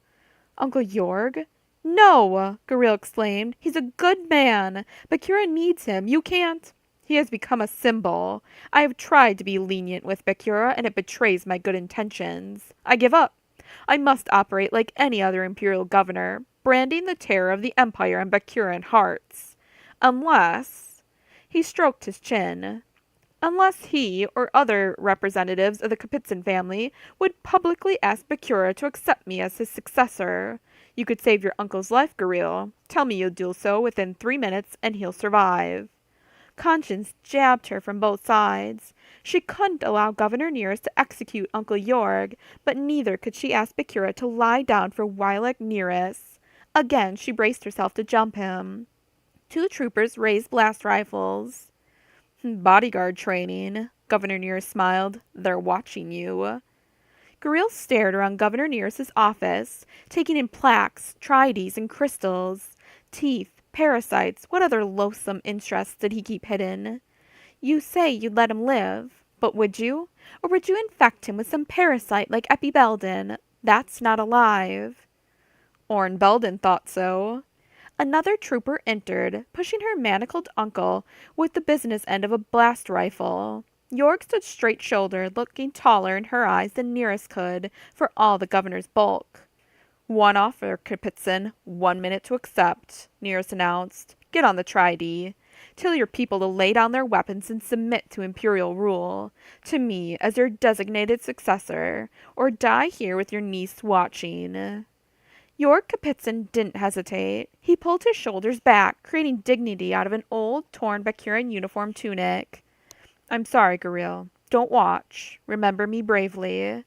Uncle Yorg? No, Gureel exclaimed. He's a good man. Bakura needs him. You can't. He has become a symbol. I have tried to be lenient with Bakura, and it betrays my good intentions. I give up. I must operate like any other Imperial governor, branding the terror of the Empire on Bakuran hearts. Unless... He stroked his chin. Unless he or other representatives of the Kapitsin family would publicly ask Bakura to accept me as his successor. You could save your uncle's life, Gureel. Tell me you'll do so within 3 minutes, and he'll survive. Conscience jabbed her from both sides. She couldn't allow Governor Nearest to execute Uncle Yorg, but neither could she ask Bakura to lie down for Wilac Nearest. Again she braced herself to jump him. 2 troopers raised blast rifles. Bodyguard training, Governor Nearest smiled. They're watching you. Gureel stared around Governor Nearest's office, taking in plaques, trides, and crystals. Teeth, parasites, what other loathsome interests did he keep hidden? You say you'd let him live, but would you? Or would you infect him with some parasite like Epi Belden? That's not alive. Orn Belden thought so. Another trooper entered, pushing her manacled uncle with the business end of a blast rifle. York stood straight-shouldered, looking taller in her eyes than Nearest could, for all the governor's bulk. "One offer, Kapitsin, 1 minute to accept," Nearest announced. "Get on the Tri-D. Tell your people to lay down their weapons and submit to imperial rule, to me as your designated successor, or die here with your niece watching." York Kapitsin didn't hesitate. He pulled his shoulders back, creating dignity out of an old, torn Bakuran uniform tunic. "I'm sorry, Garil. Don't watch. Remember me bravely."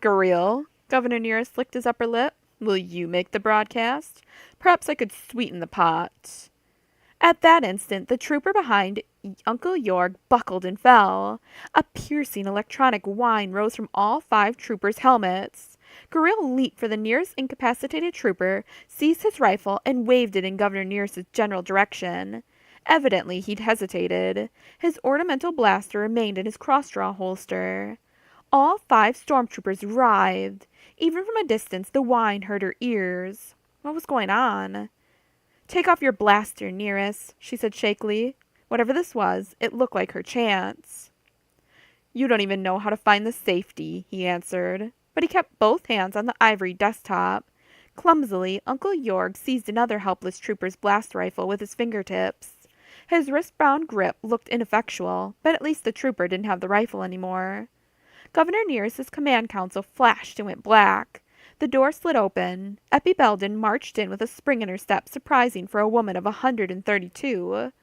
"Garil," Governor Nearest licked his upper lip, "will you make the broadcast? Perhaps I could sweeten the pot." At that instant, the trooper behind Uncle York buckled and fell. A piercing electronic whine rose from all 5 troopers' helmets. Garil leaped for the nearest incapacitated trooper, seized his rifle, and waved it in Governor Nearest's general direction. Evidently, he'd hesitated. His ornamental blaster remained in his cross-draw holster. All 5 stormtroopers writhed. Even from a distance, the whine hurt her ears. What was going on? "Take off your blaster, Nearest," she said shakily. Whatever this was, it looked like her chance. "You don't even know how to find the safety," he answered. But he kept both hands on the ivory desktop. Clumsily, Uncle York seized another helpless trooper's blast rifle with his fingertips. His wrist-bound grip looked ineffectual, but at least the trooper didn't have the rifle anymore. Governor Nearest's command council flashed and went black. The door slid open. Eppie Belden marched in with a spring in her step surprising for a woman of 132.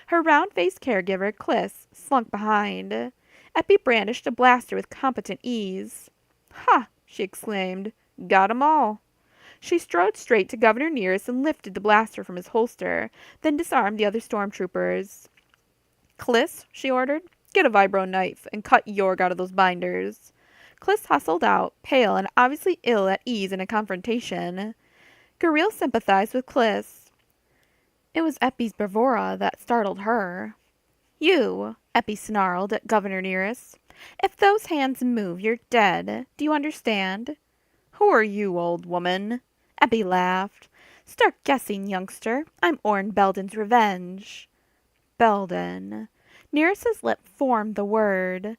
Her round-faced caregiver, Kliss, slunk behind. Eppie brandished a blaster with competent ease. "Ha!" she exclaimed. "Got 'em all." She strode straight to Governor Nearest and lifted the blaster from his holster, then disarmed the other stormtroopers. "Kliss," she ordered, "get a vibro knife and cut York out of those binders." Kliss hustled out, pale and obviously ill at ease in a confrontation. Garil sympathized with Kliss. It was Eppie's bravura that startled her. "You," Eppie snarled at Governor Nearest. "If those hands move, you're dead. Do you understand?" "Who are you, old woman?" Eppie laughed. "Start guessing, youngster. I'm Orn Belden's revenge." Belden. Nearest's lip formed the word.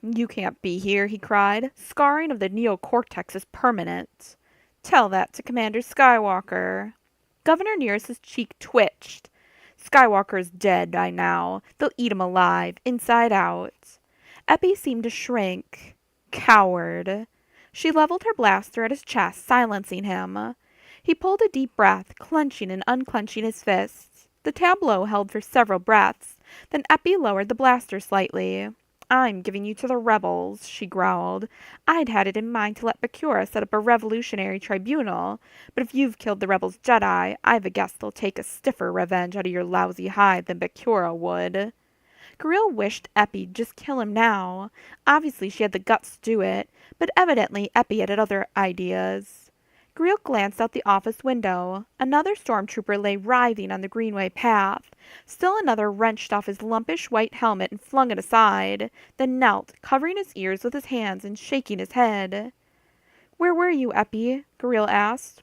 "You can't be here," he cried. "Scarring of the neocortex is permanent." "Tell that to Commander Skywalker." Governor Nearest's cheek twitched. "Skywalker's dead by now. They'll eat him alive, inside out." Eppie seemed to shrink. "Coward." She leveled her blaster at his chest, silencing him. He pulled a deep breath, clenching and unclenching his fists. The tableau held for several breaths. Then Eppie lowered the blaster slightly. "I'm giving you to the rebels," she growled. "I'd had it in mind to let Bakura set up a revolutionary tribunal, but if you've killed the rebels' Jedi, I've a guess they'll take a stiffer revenge out of your lousy hide than Bakura would." Garil wished Eppie'd just kill him now. Obviously she had the guts to do it, but evidently Eppie had other ideas. Garil glanced out the office window. Another stormtrooper lay writhing on the greenway path. Still another wrenched off his lumpish white helmet and flung it aside, then knelt, covering his ears with his hands and shaking his head. "Where were you, Eppie?" Garil asked.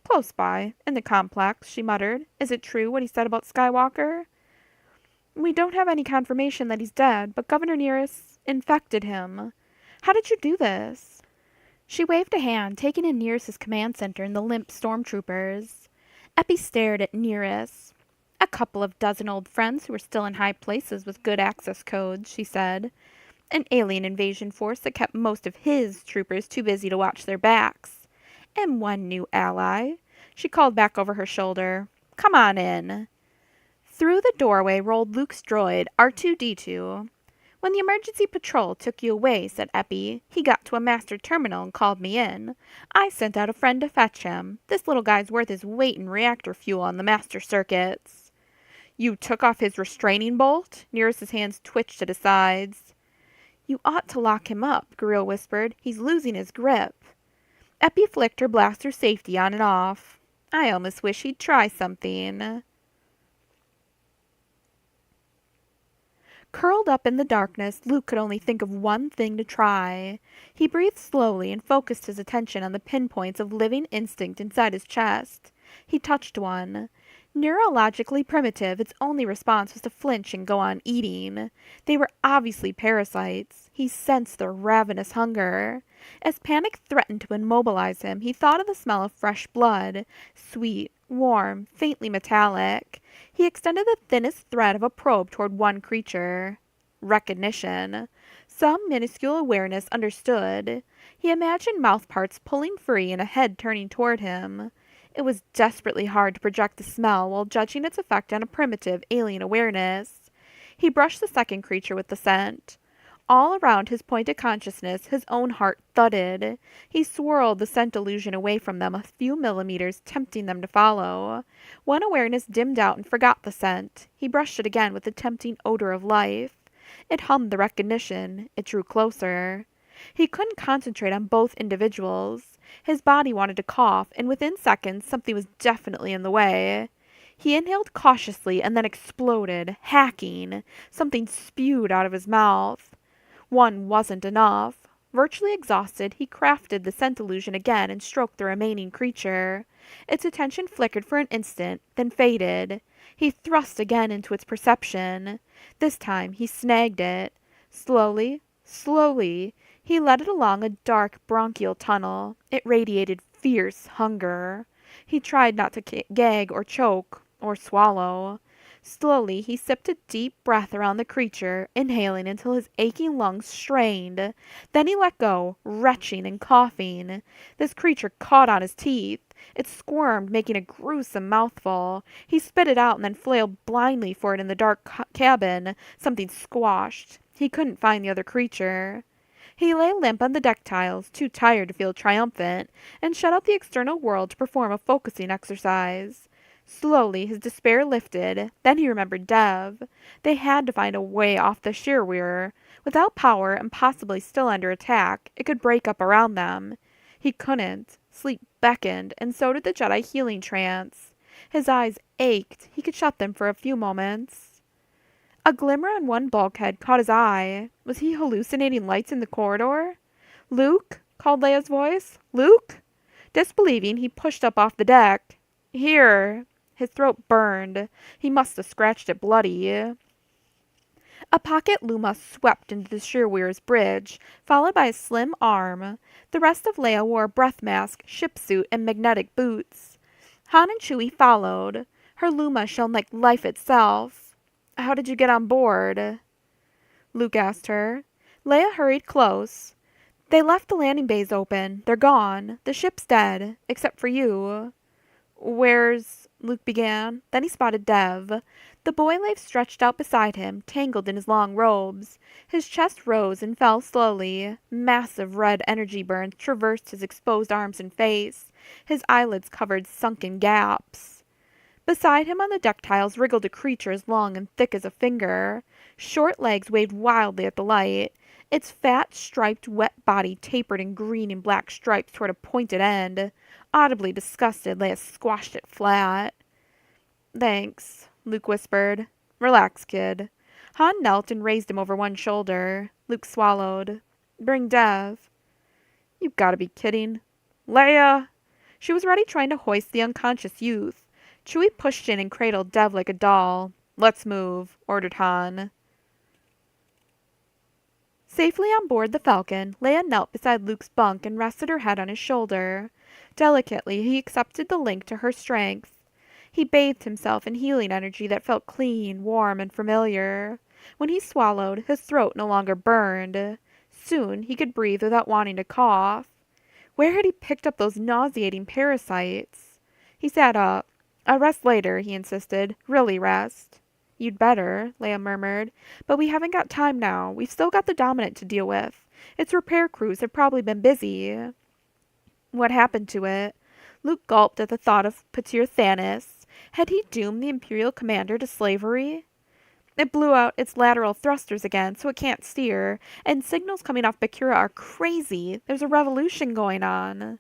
"Close by, in the complex," she muttered. "Is it true what he said about Skywalker?" "We don't have any confirmation that he's dead, but Governor Nearest infected him. How did you do this?" She waved a hand, taking in Nearest's command center and the limp stormtroopers. Eppie stared at Nearest. "A couple of dozen old friends who were still in high places with good access codes," she said. "An alien invasion force that kept most of his troopers too busy to watch their backs. And one new ally." She called back over her shoulder. "Come on in." Through the doorway rolled Luke's droid, R2-D2. "When the emergency patrol took you away," said Eppie, "he got to a master terminal and called me in. I sent out a friend to fetch him. This little guy's worth his weight in reactor fuel on the master circuits." "You took off his restraining bolt?" Nearest's hands twitched at his sides. "You ought to lock him up," Garil whispered. "He's losing his grip." Eppie flicked her blaster safety on and off. "I almost wish he'd try something." Curled up in the darkness, Luke could only think of one thing to try. He breathed slowly and focused his attention on the pinpoints of living instinct inside his chest. He touched one. Neurologically primitive, its only response was to flinch and go on eating. They were obviously parasites. He sensed their ravenous hunger. As panic threatened to immobilize him, he thought of the smell of fresh blood, sweet, warm, faintly metallic. He extended the thinnest thread of a probe toward one creature. Recognition. Some minuscule awareness understood. He imagined mouth parts pulling free and a head turning toward him. It was desperately hard to project the smell while judging its effect on a primitive, alien awareness. He brushed the second creature with the scent. All around his point of consciousness, his own heart thudded. He swirled the scent illusion away from them a few millimeters, tempting them to follow. One awareness dimmed out and forgot the scent. He brushed it again with the tempting odor of life. It hummed the recognition. It drew closer. He couldn't concentrate on both individuals. His body wanted to cough, and within seconds something was definitely in the way. He inhaled cautiously and then exploded, hacking. Something spewed out of his mouth. One wasn't enough. Virtually exhausted, he crafted the scent illusion again and stroked the remaining creature. Its attention flickered for an instant, then faded. He thrust again into its perception. This time he snagged it. Slowly, slowly, he led it along a dark bronchial tunnel. It radiated fierce hunger. He tried not to gag or choke or swallow. Slowly, he sipped a deep breath around the creature, inhaling until his aching lungs strained. Then he let go, retching and coughing. This creature caught on his teeth. It squirmed, making a gruesome mouthful. He spit it out and then flailed blindly for it in the dark cabin. Something squashed. He couldn't find the other creature. He lay limp on the deck tiles, too tired to feel triumphant, and shut out the external world to perform a focusing exercise. Slowly, his despair lifted. Then he remembered Dev. They had to find a way off the shearwheel. Without power, and possibly still under attack, it could break up around them. He couldn't. Sleep beckoned, and so did the Jedi healing trance. His eyes ached. He could shut them for a few moments. A glimmer on one bulkhead caught his eye. Was he hallucinating lights in the corridor? Luke? Called Leia's voice. Luke? Disbelieving, he pushed up off the deck. Here. His throat burned. He must have scratched it bloody. A pocket luma swept into the shearwheel's bridge, followed by a slim arm. The rest of Leia wore a breath mask, ship suit, and magnetic boots. Han and Chewie followed. Her luma shone like life itself. How did you get on board? Luke asked her. Leia hurried close. They left the landing bays open. They're gone. The ship's dead, except for you. Where's... Luke began. Then he spotted Dev. The boy lay stretched out beside him, tangled in his long robes. His chest rose and fell slowly. Massive red energy burns traversed his exposed arms and face. His eyelids covered sunken gaps. Beside him on the deck tiles wriggled a creature as long and thick as a finger. Short legs waved wildly at the light. Its fat, striped, wet body tapered in green and black stripes toward a pointed end. Audibly disgusted, Leia squashed it flat. Thanks, Luke whispered. Relax, kid. Han knelt and raised him over one shoulder. Luke swallowed. Bring Dev. You've got to be kidding. Leia! She was already trying to hoist the unconscious youth. Chewie pushed in and cradled Dev like a doll. Let's move, ordered Han. Safely on board the Falcon, Leia knelt beside Luke's bunk and rested her head on his shoulder. Delicately, he accepted the link to her strength. He bathed himself in healing energy that felt clean, warm, and familiar. When he swallowed, his throat no longer burned. Soon he could breathe without wanting to cough. Where had he picked up those nauseating parasites? He sat up. I'll rest later, he insisted. Really rest. You'd better, Leia murmured. But we haven't got time now. We've still got the Dominant to deal with. Its repair crews have probably been busy. What happened to it? Luke gulped at the thought of Patir Thanis. Had he doomed the Imperial commander to slavery? It blew out its lateral thrusters again, so it can't steer, and signals coming off Bakura are crazy. There's a revolution going on.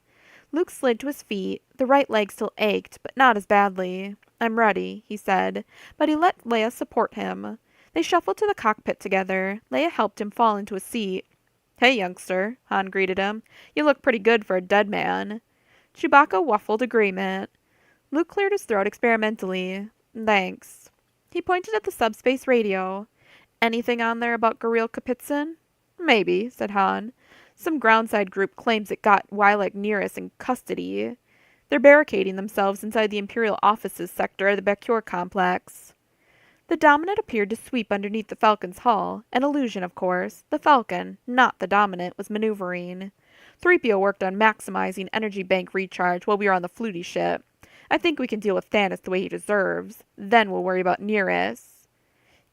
Luke slid to his feet. The right leg still ached, but not as badly. I'm ready, he said, but he let Leia support him. They shuffled to the cockpit together. Leia helped him fall into a seat. Hey, youngster, Han greeted him. You look pretty good for a dead man. Chewbacca waffled agreement. Luke cleared his throat experimentally. Thanks. He pointed at the subspace radio. Anything on there about Goril Kapitsin? Maybe, said Han. Some groundside group claims it got Wilac Nearest in custody. They're barricading themselves inside the Imperial offices sector of the Bakura complex. The Dominant appeared to sweep underneath the Falcon's hull. An illusion, of course. The Falcon, not the Dominant, was maneuvering. 3PO worked on maximizing energy bank recharge while we were on the Flutie ship. I think we can deal with Thanos the way he deserves. Then we'll worry about Nearest.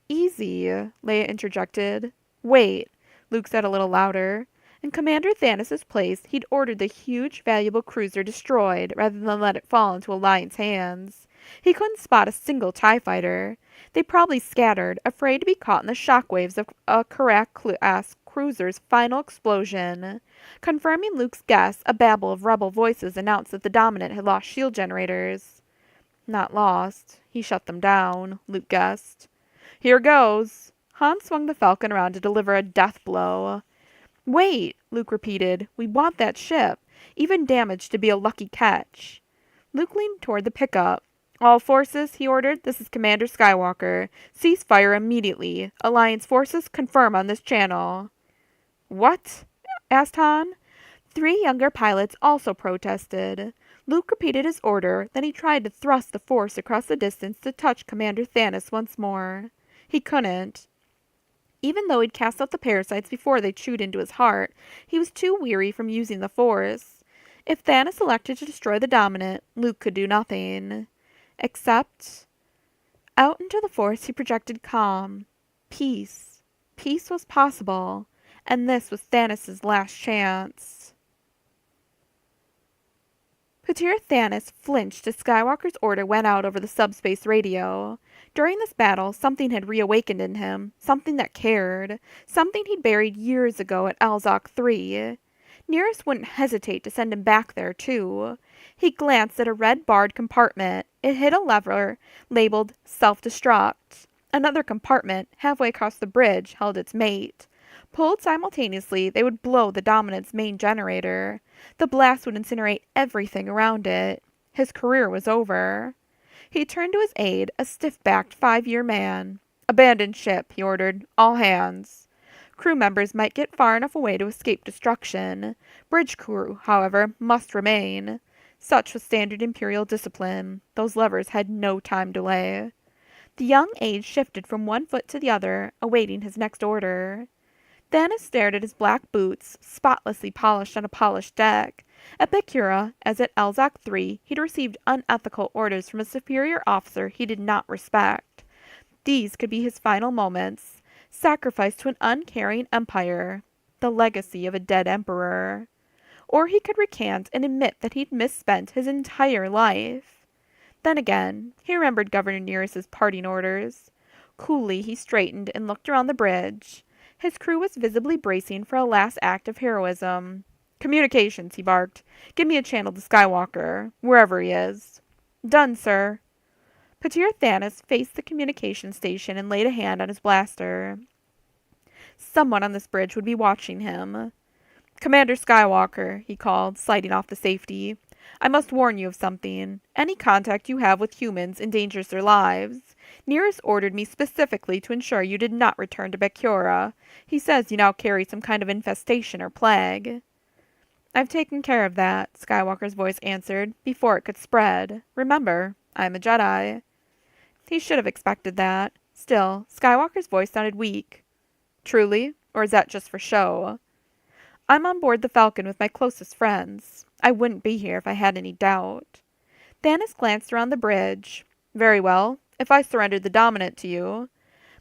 Easy, Leia interjected. Wait, Luke said a little louder. In Commander Thanos' place, he'd ordered the huge, valuable cruiser destroyed rather than let it fall into Alliance hands. He couldn't spot a single TIE fighter. They probably scattered, afraid to be caught in the shockwaves of a Karak-class cruiser's final explosion. Confirming Luke's guess, a babble of rebel voices announced that the Dominant had lost shield generators. Not lost. He shut them down, Luke guessed. Here goes. Han swung the Falcon around to deliver a death blow. Wait, Luke repeated. We want that ship. Even damaged to be a lucky catch. Luke leaned toward the pickup. All forces, he ordered. This is Commander Skywalker. Cease fire immediately. Alliance forces confirm on this channel. What? Asked Han. 3 younger pilots also protested. Luke repeated his order, then he tried to thrust the Force across the distance to touch Commander Thanos once more. He couldn't. Even though he'd cast out the parasites before they chewed into his heart, he was too weary from using the Force. If Thanos elected to destroy the Dominant, Luke could do nothing. Except... Out into the Force he projected calm. Peace. Peace was possible, and this was Thanos' last chance. Patir Thanos flinched as Skywalker's order went out over the subspace radio. During this battle, something had reawakened in him, something that cared, something he'd buried years ago at Alzoc 3. Nearest wouldn't hesitate to send him back there, too. He glanced at a red-barred compartment. It hid a lever labeled Self-Destruct. Another compartment, halfway across the bridge, held its mate. Pulled simultaneously, they would blow the Dominant's main generator. The blast would incinerate everything around it. His career was over. He turned to his aide, a stiff-backed 5-year man. Abandon ship, he ordered. All hands. Crew members might get far enough away to escape destruction. Bridge crew, however, must remain. Such was standard Imperial discipline. Those levers had no time delay. The young aide shifted from one foot to the other, awaiting his next order. Thanos stared at his black boots, spotlessly polished on a polished deck. At Bakura, as at Alzoc 3, he'd received unethical orders from a superior officer he did not respect. These could be his final moments, sacrificed to an uncaring empire, the legacy of a dead emperor. Or he could recant and admit that he'd misspent his entire life. Then again, he remembered Governor Nearest's parting orders. Coolly he straightened and looked around the bridge. His crew was visibly bracing for a last act of heroism. Communications, he barked. Give me a channel to Skywalker, wherever he is. Done, sir. Patir Thanos faced the communication station and laid a hand on his blaster. Someone on this bridge would be watching him. Commander Skywalker, he called, sliding off the safety. I must warn you of something. Any contact you have with humans endangers their lives. Nearest ordered me specifically to ensure you did not return to Bakura. He says you now carry some kind of infestation or plague. I've taken care of that, Skywalker's voice answered, before it could spread. Remember, I'm a Jedi. He should have expected that. Still, Skywalker's voice sounded weak. Truly? Or is that just for show? I'm on board the Falcon with my closest friends. I wouldn't be here if I had any doubt. Thanos glanced around the bridge. Very well. If I surrendered the Dominant to you.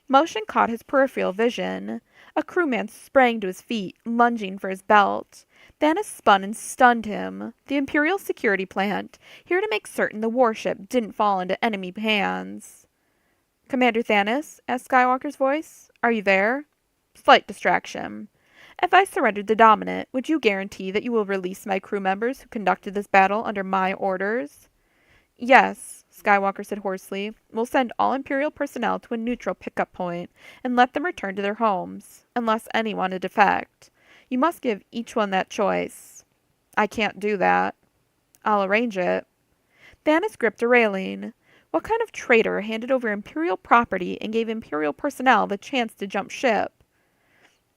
Motion caught his peripheral vision. A crewman sprang to his feet, lunging for his belt. Thanos spun and stunned him. The Imperial security plant, here to make certain the warship didn't fall into enemy hands. Commander Thanos, asked Skywalker's voice, are you there? Slight distraction. If I surrendered the Dominant, would you guarantee that you will release my crew members who conducted this battle under my orders? Yes, Skywalker said hoarsely. We'll send all Imperial personnel to a neutral pickup point and let them return to their homes, unless any want to defect. You must give each one that choice. I can't do that. I'll arrange it. Thanos gripped a railing. What kind of traitor handed over Imperial property and gave Imperial personnel the chance to jump ship?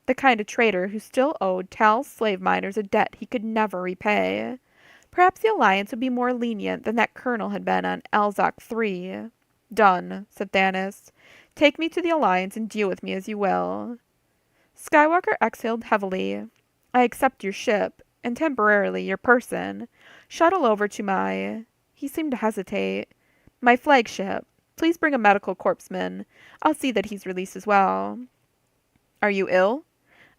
The kind of traitor who still owed Tal's slave miners a debt he could never repay. Perhaps the Alliance would be more lenient than that colonel had been on Alzok 3. Done, said Thanos. Take me to the Alliance and deal with me as you will. Skywalker exhaled heavily. I accept your ship, and temporarily your person. Shuttle over to my... He seemed to hesitate. My flagship. Please bring a medical corpsman. I'll see that he's released as well. Are you ill?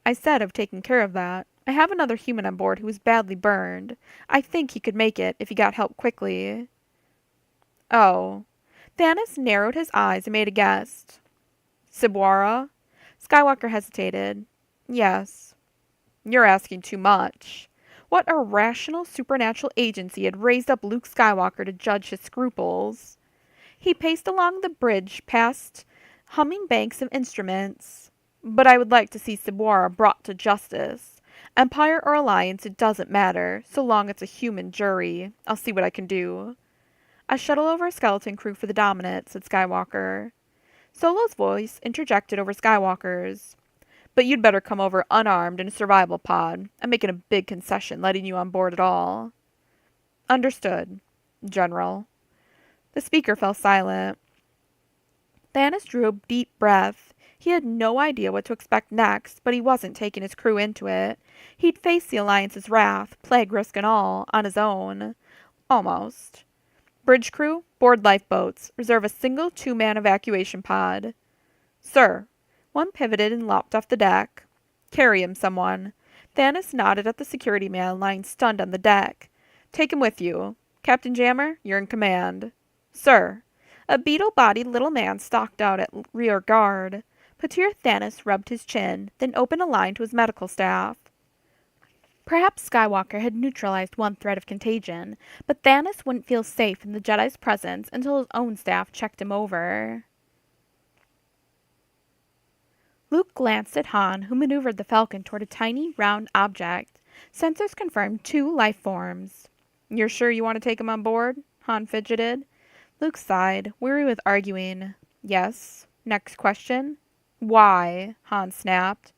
I said I've taken care of that. I have another human on board who was badly burned. I think he could make it if he got help quickly. Oh. Thanos narrowed his eyes and made a guess. Sibwara? Skywalker hesitated. Yes. You're asking too much. What irrational supernatural agency had raised up Luke Skywalker to judge his scruples? He paced along the bridge past humming banks of instruments. But I would like to see Sibwara brought to justice. Empire or Alliance, it doesn't matter, so long it's a human jury. I'll see what I can do. I shuttle over a skeleton crew for the Dominant, said Skywalker. Solo's voice interjected over Skywalker's. But you'd better come over unarmed in a survival pod. I'm making a big concession letting you on board at all. Understood, General. The speaker fell silent. Thanos drew a deep breath. He had no idea what to expect next, but he wasn't taking his crew into it. He'd face the Alliance's wrath, plague risk and all, on his own. Almost. Bridge crew, board lifeboats. Reserve a single 2-man evacuation pod. Sir. One pivoted and lopped off the deck. Carry him, someone. Thanos nodded at the security man lying stunned on the deck. Take him with you. Captain Jammer, you're in command. Sir. A beetle-bodied little man stalked out at rear guard. Patir Thanos rubbed his chin, then opened a line to his medical staff. Perhaps Skywalker had neutralized one threat of contagion, but Thanos wouldn't feel safe in the Jedi's presence until his own staff checked him over. Luke glanced at Han, who maneuvered the Falcon toward a tiny, round object. Sensors confirmed 2 life forms. You're sure you want to take him on board? Han fidgeted. Luke sighed, weary with arguing. Yes. Next question. Why? Han snapped.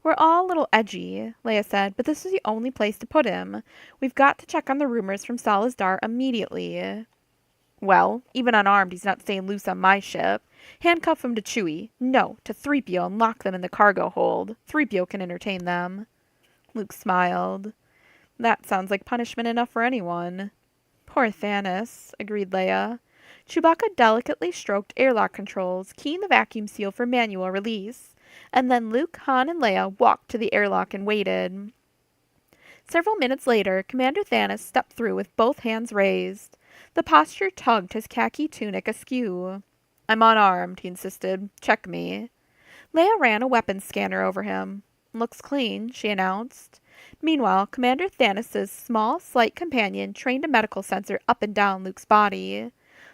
We're all a little edgy, Leia said, but this is the only place to put him. We've got to check on the rumors from Salazar immediately. Well, even unarmed, he's not staying loose on my ship. Handcuff him to Chewie. No, to 3PO and lock them in the cargo hold. 3PO can entertain them. Luke smiled. That sounds like punishment enough for anyone. Poor Thanos, agreed Leia. Chewbacca delicately stroked airlock controls, keying the vacuum seal for manual release. And then Luke, Han, and Leia walked to the airlock and waited. Several minutes later, Commander Thanos stepped through with both hands raised. The posture tugged his khaki tunic askew. I'm unarmed, he insisted. Check me. Leia ran a weapons scanner over him. Looks clean, she announced. Meanwhile, Commander Thanos' small, slight companion trained a medical sensor up and down Luke's body.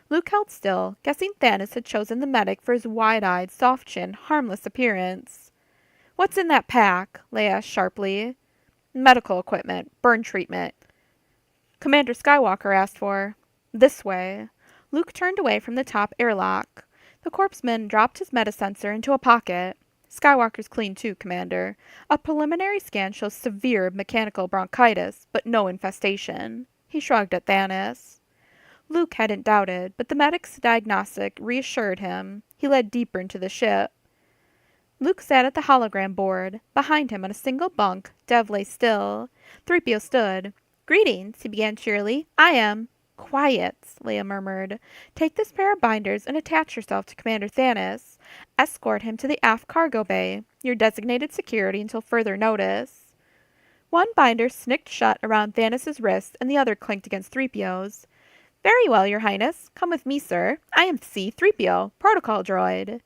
Luke held still, guessing Thanos had chosen the medic for his wide-eyed, soft-chinned, harmless appearance. What's in that pack? Leia asked sharply. Medical equipment, burn treatment. Commander Skywalker asked for. This way. Luke turned away from the top airlock. The corpsman dropped his metasensor into a pocket. Skywalker's clean too, Commander. A preliminary scan shows severe mechanical bronchitis, but no infestation. He shrugged at Thanos. Luke hadn't doubted, but the medic's diagnostic reassured him. He led deeper into the ship. Luke sat at the hologram board. Behind him on a single bunk, Dev lay still. 3PO stood. Greetings, he began cheerily. I am... Quiet, Leia murmured. Take this pair of binders and attach yourself to Commander Thanos. Escort him to the aft cargo bay, your designated security until further notice. One binder snicked shut around Thanos' wrist and the other clinked against 3PO's. Very well, Your Highness. Come with me, sir. I am C-3PO, protocol droid.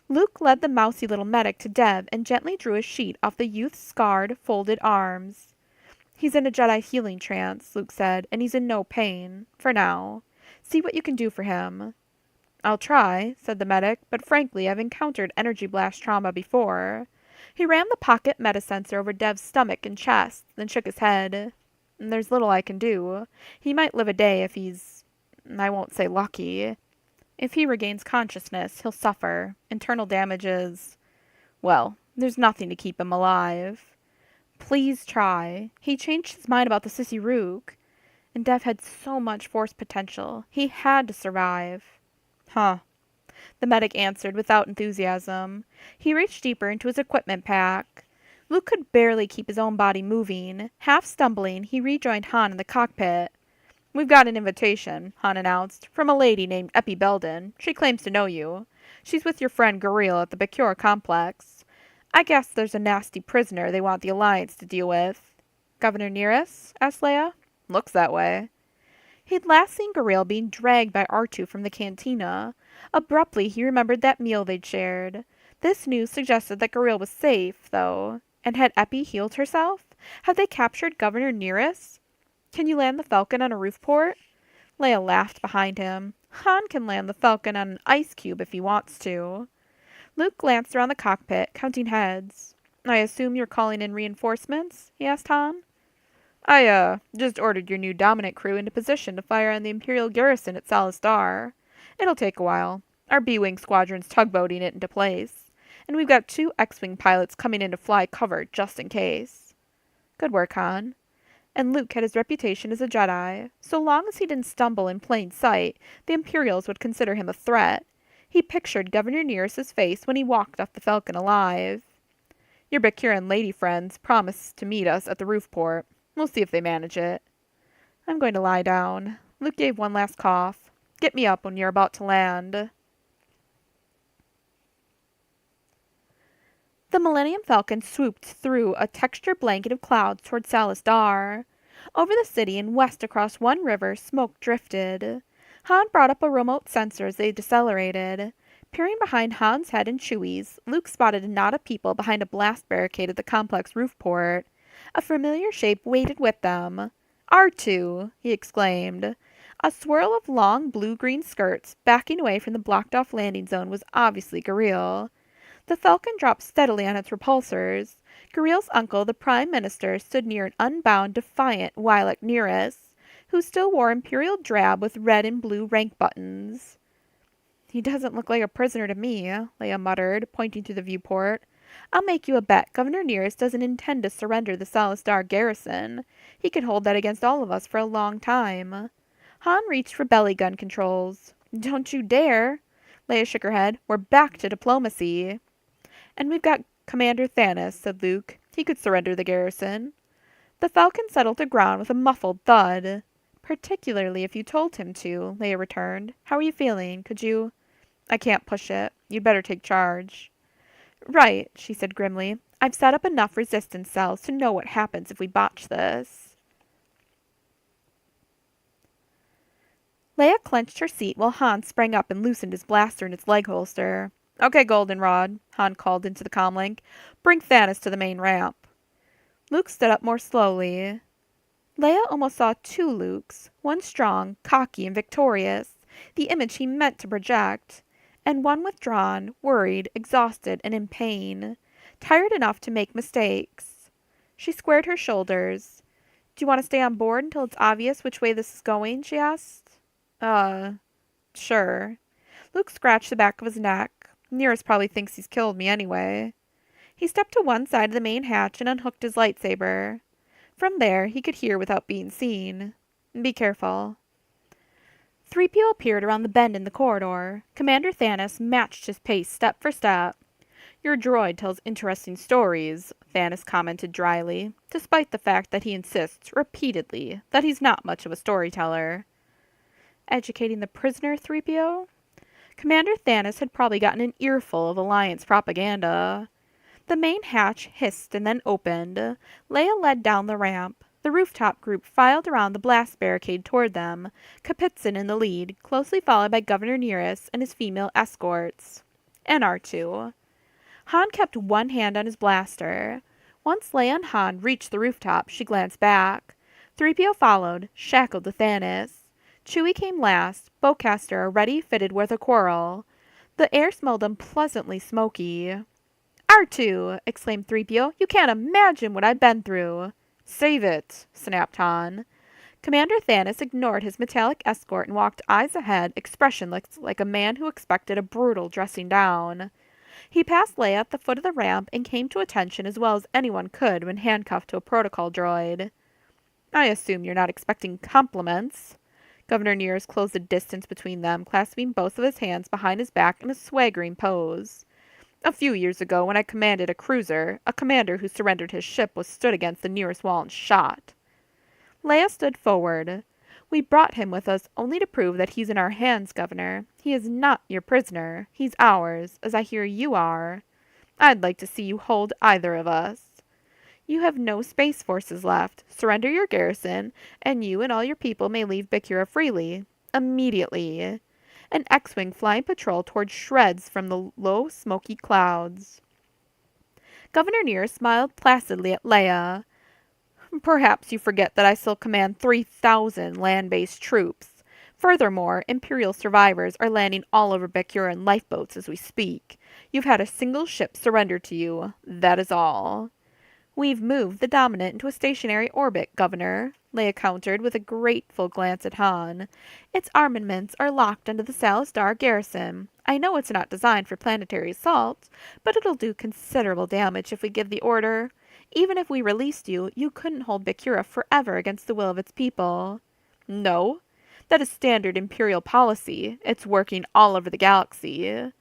Luke led the mousy little medic to Dev and gently drew a sheet off the youth's scarred, folded arms. He's in a Jedi healing trance, Luke said, and he's in no pain. For now. See what you can do for him. I'll try, said the medic, but frankly, I've encountered energy blast trauma before. He ran the pocket metasensor over Dev's stomach and chest, then shook his head. There's little I can do. He might live a day if he's... I won't say lucky. If he regains consciousness, he'll suffer. Internal damages. Well, there's nothing to keep him alive. Please try. He changed his mind about the Sissy Rook. And Dev had so much force potential. He had to survive. Huh. The medic answered without enthusiasm. He reached deeper into his equipment pack. Luke could barely keep his own body moving. Half stumbling, he rejoined Han in the cockpit. "We've got an invitation," Han announced, "from a lady named Eppie Belden. She claims to know you. She's with your friend Gareel at the Bakura complex. I guess there's a nasty prisoner they want the Alliance to deal with." "Governor Nearest?" asked Leia. "Looks that way." He'd last seen Gareel being dragged by R2 from the cantina. Abruptly, he remembered that meal they'd shared. This news suggested that Gareel was safe, though. And had Eppie healed herself? Had they captured Governor Nearest? "Can you land the Falcon on a roof port?" Leia laughed behind him. "Han can land the Falcon on an ice cube if he wants to." Luke glanced around the cockpit, counting heads. "I assume you're calling in reinforcements?" he asked Han. "I just ordered your new dominant crew into position to fire on the Imperial garrison at Salastar. It'll take a while. Our B-Wing squadron's tugboating it into place. And we've got 2 X-Wing pilots coming in to fly cover, just in case." "Good work, Han." And Luke had his reputation as a Jedi. So long as he didn't stumble in plain sight, the Imperials would consider him a threat. He pictured Governor Nearest's face when he walked off the Falcon alive. "Your Bakuran lady friends promised to meet us at the roof port. We'll see if they manage it." "I'm going to lie down." Luke gave one last cough. "Get me up when you're about to land." The Millennium Falcon swooped through a textured blanket of clouds toward Salastar. Over the city and west across one river, smoke drifted. Han brought up a remote sensor as they decelerated. Peering behind Han's head and Chewie's, Luke spotted a knot of people behind a blast barricade at the complex roof port. A familiar shape waited with them. "R2!" he exclaimed. A swirl of long blue-green skirts, backing away from the blocked-off landing zone, was obviously Gareel. The Falcon dropped steadily on its repulsors. Gareel's uncle, the Prime Minister, stood near an unbound, defiant Wi'lek Nearest, who still wore Imperial drab with red and blue rank buttons. "He doesn't look like a prisoner to me," Leia muttered, pointing to the viewport. "I'll make you a bet Governor Nearest doesn't intend to surrender the Salastar garrison. He could hold that against all of us for a long time." Han reached for belly gun controls. "Don't you dare!" Leia shook her head. "We're back to diplomacy." "And we've got Commander Thanos," said Luke. "He could surrender the garrison." The Falcon settled to ground with a muffled thud. "Particularly if you told him to," Leia returned. "How are you feeling? Could you—" "I can't push it. You'd better take charge." "Right," she said grimly. "I've set up enough resistance cells to know what happens if we botch this." Leia clenched her seat while Han sprang up and loosened his blaster in its leg holster. "Okay, Goldenrod," Han called into the comlink. "Bring Thanos to the main ramp." Luke stood up more slowly. Leia almost saw 2 Lukes, one strong, cocky, and victorious, the image he meant to project, and one withdrawn, worried, exhausted, and in pain, tired enough to make mistakes. She squared her shoulders. "Do you want to stay on board until it's obvious which way this is going?" she asked. Sure." Luke scratched the back of his neck. "Nearest probably thinks he's killed me anyway." He stepped to one side of the main hatch and unhooked his lightsaber. From there, he could hear without being seen. "Be careful." 3PO appeared around the bend in the corridor. Commander Thanos matched his pace step for step. "Your droid tells interesting stories," Thanos commented dryly, despite the fact that he insists repeatedly that he's not much of a storyteller. Educating the prisoner, 3PO? Commander Thanos had probably gotten an earful of Alliance propaganda. The main hatch hissed and then opened. Leia led down the ramp. The rooftop group filed around the blast barricade toward them, Kapitsin in the lead, closely followed by Governor Nearest and his female escorts. And R2. Han kept one hand on his blaster. Once Leia and Han reached the rooftop, she glanced back. 3PO followed, shackled to Thanos. Chewie came last, bowcaster already fitted with a quarrel. The air smelled unpleasantly smoky. "R2!" exclaimed 3PO. "You can't imagine what I've been through." "Save it!" snapped Han. Commander Thanos ignored his metallic escort and walked eyes ahead, expressionless like a man who expected a brutal dressing down. He passed Leia at the foot of the ramp and came to attention as well as anyone could when handcuffed to a protocol droid. I assume you're not expecting compliments. Governor Nears closed the distance between them, clasping both of his hands behind his back in a swaggering pose. A few years ago, when I commanded a cruiser, a commander who surrendered his ship was stood against the nearest wall and shot. Leia stood forward. We brought him with us only to prove that he's in our hands, Governor. He is not your prisoner. He's ours, as I hear you are. I'd like to see you hold either of us. You have no space forces left. Surrender your garrison, and you and all your people may leave Bakura freely. Immediately. An X-Wing flying patrol toward shreds from the low, smoky clouds. Governor Near smiled placidly at Leia. Perhaps you forget that I still command 3,000 land-based troops. Furthermore, Imperial survivors are landing all over Bakura in lifeboats as we speak. You've had a single ship surrender to you. That is all. We've moved the Dominant into a stationary orbit, Governor, Leia countered with a grateful glance at Han. Its armaments are locked under the Salastar garrison. I know it's not designed for planetary assault, but it'll do considerable damage if we give the order. Even if we released you, you couldn't hold Bakura forever against the will of its people. No, that is standard Imperial policy. It's working all over the galaxy.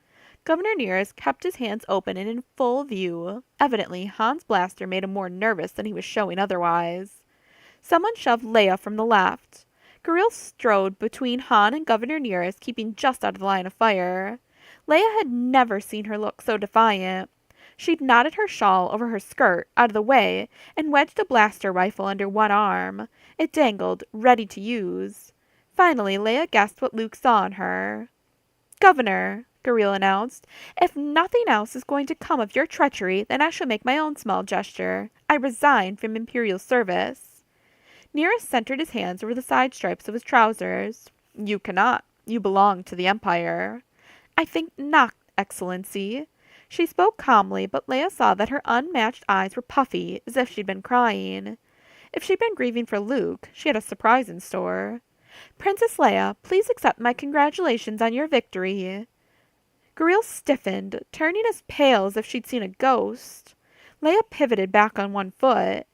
Governor Nearest kept his hands open and in full view. Evidently, Han's blaster made him more nervous than he was showing otherwise. Someone shoved Leia from the left. Garil strode between Han and Governor Nearest, keeping just out of the line of fire. Leia had never seen her look so defiant. She'd knotted her shawl over her skirt, out of the way, and wedged a blaster rifle under one arm. It dangled, ready to use. Finally, Leia guessed what Luke saw in her. Governor, Garil announced, if nothing else is going to come of your treachery, then I shall make my own small gesture. I resign from Imperial service. Nearest centered his hands over the side stripes of his trousers. You cannot. You belong to the Empire. I think not, Excellency. She spoke calmly, but Leia saw that her unmatched eyes were puffy, as if she'd been crying. If she'd been grieving for Luke, she had a surprise in store. Princess Leia, please accept my congratulations on your victory. Garil stiffened, turning as pale as if she'd seen a ghost. Leia pivoted back on one foot.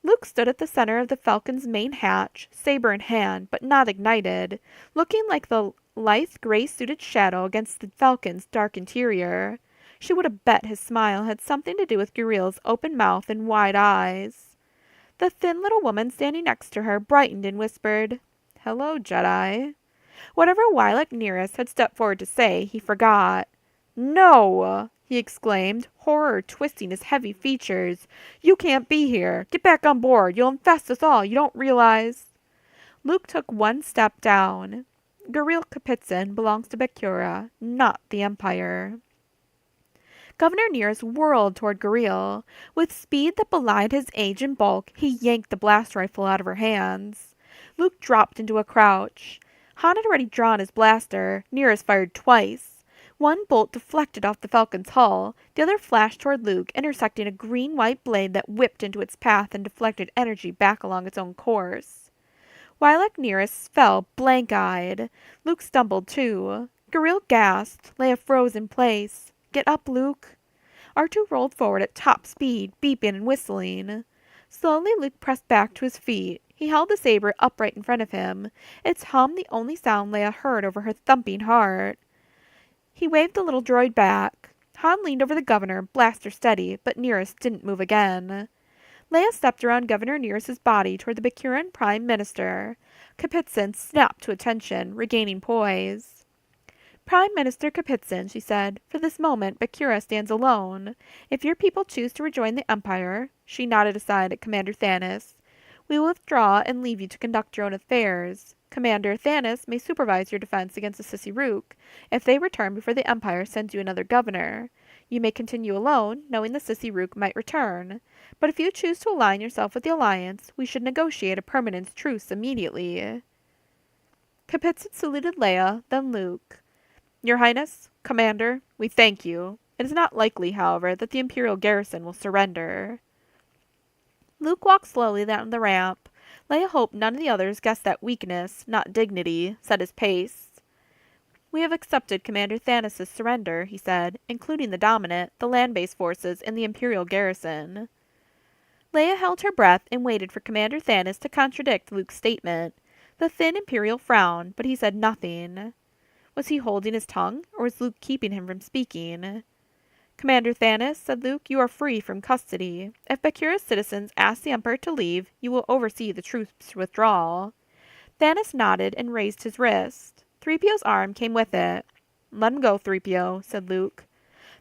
Luke stood at the center of the Falcon's main hatch, saber in hand, but not ignited, looking like the lithe gray-suited shadow against the Falcon's dark interior. She would have bet his smile had something to do with Garil's open mouth and wide eyes. The thin little woman standing next to her brightened and whispered, "Hello, Jedi." Whatever Willac Nearest had stepped forward to say, he forgot. "No!" he exclaimed, horror twisting his heavy features. "You can't be here. Get back on board. You'll infest us all. You don't realize—" Luke took one step down. Garil Kapitsin belongs to Bakura, not the Empire. Governor Nearest whirled toward Garil. With speed that belied his age and bulk, he yanked the blast rifle out of her hands. Luke dropped into a crouch. Han had already drawn his blaster. Nearest fired twice. One bolt deflected off the Falcon's hull. The other flashed toward Luke, intersecting a green-white blade that whipped into its path and deflected energy back along its own course. Willac Nearest fell blank-eyed. Luke stumbled too. Garil gasped. Leia froze in place. "Get up, Luke." R2 rolled forward at top speed, beeping and whistling. Slowly, Luke pressed back to his feet. He held the saber upright in front of him, its hum the only sound Leia heard over her thumping heart. He waved the little droid back. Han leaned over the governor, blaster steady, but Nearest didn't move again. Leia stepped around Governor Nearest's body toward the Bakuran Prime Minister. Kapitsin snapped to attention, regaining poise. "Prime Minister Kapitsin," she said, "for this moment Bakura stands alone. If your people choose to rejoin the Empire," she nodded aside at Commander Thanos, "we will withdraw and leave you to conduct your own affairs. Commander Thanos may supervise your defense against the Sissy Rook, if they return before the Empire sends you another governor. You may continue alone, knowing the Sissy Rook might return. But if you choose to align yourself with the Alliance, we should negotiate a permanent truce immediately." Kapitsin saluted Leia, then Luke. "Your Highness, Commander, we thank you. It is not likely, however, that the Imperial garrison will surrender." Luke walked slowly down the ramp. Leia hoped none of the others guessed that weakness, not dignity, set his pace. We have accepted Commander Thanos' surrender, he said, including the Dominant, the land-based forces, and the Imperial garrison. Leia held her breath and waited for Commander Thanos to contradict Luke's statement. The thin Imperial frowned, but he said nothing. Was he holding his tongue, or was Luke keeping him from speaking? Commander Thanos, said Luke, you are free from custody. If Bakura's citizens ask the Emperor to leave, you will oversee the troops' withdrawal. Thanos nodded and raised his wrist. 3PO's arm came with it. Let him go, 3PO, said Luke.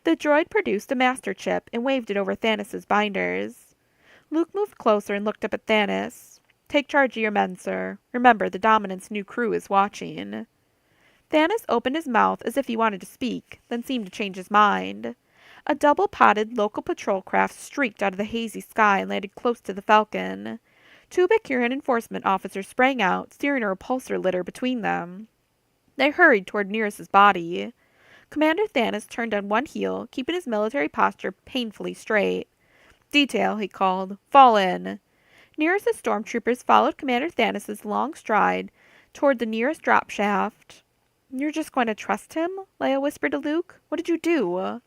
The droid produced a master chip and waved it over Thanos' binders. Luke moved closer and looked up at Thanos. Take charge of your men, sir. Remember, the Dominant's new crew is watching. Thanos opened his mouth as if he wanted to speak, then seemed to change his mind. A double-potted local patrol craft streaked out of the hazy sky and landed close to the Falcon. 2 Bakuran enforcement officers sprang out, steering a repulsor litter between them. They hurried toward Neris's body. Commander Thanos turned on one heel, keeping his military posture painfully straight. Detail, he called. Fall in. Neris's stormtroopers followed Commander Thanos' long stride toward the nearest drop shaft. You're just going to trust him? Leia whispered to Luke. What did you do?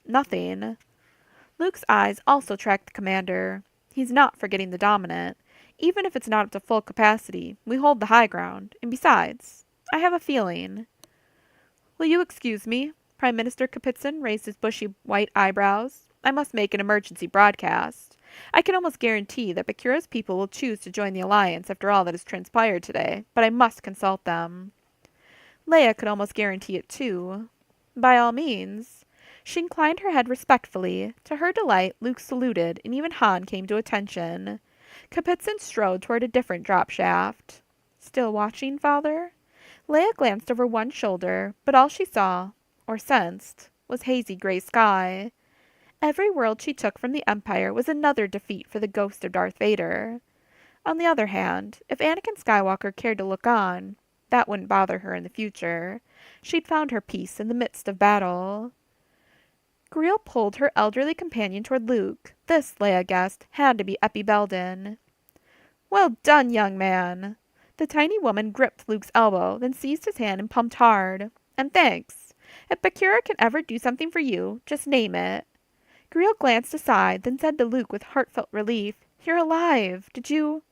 Nothing. Luke's eyes also tracked the commander. He's not forgetting the Dominant. Even if it's not up to full capacity, we hold the high ground. And besides, I have a feeling. Will you excuse me? Prime Minister Kapitsin raised his bushy white eyebrows. I must make an emergency broadcast. I can almost guarantee that Bakura's people will choose to join the Alliance after all that has transpired today, but I must consult them. Leia could almost guarantee it too. By all means. She inclined her head respectfully. To her delight, Luke saluted, and even Han came to attention. Kapitsin strode toward a different drop shaft. Still watching, Father? Leia glanced over one shoulder, but all she saw, or sensed, was hazy gray sky. Every world she took from the Empire was another defeat for the ghost of Darth Vader. On the other hand, if Anakin Skywalker cared to look on, that wouldn't bother her in the future. She'd found her peace in the midst of battle. Greel pulled her elderly companion toward Luke. This, Leia guessed, had to be Eppie Belden. Well done, young man. The tiny woman gripped Luke's elbow, then seized his hand and pumped hard. And thanks. If Bakura can ever do something for you, just name it. Greel glanced aside, then said to Luke with heartfelt relief, You're alive. Did you...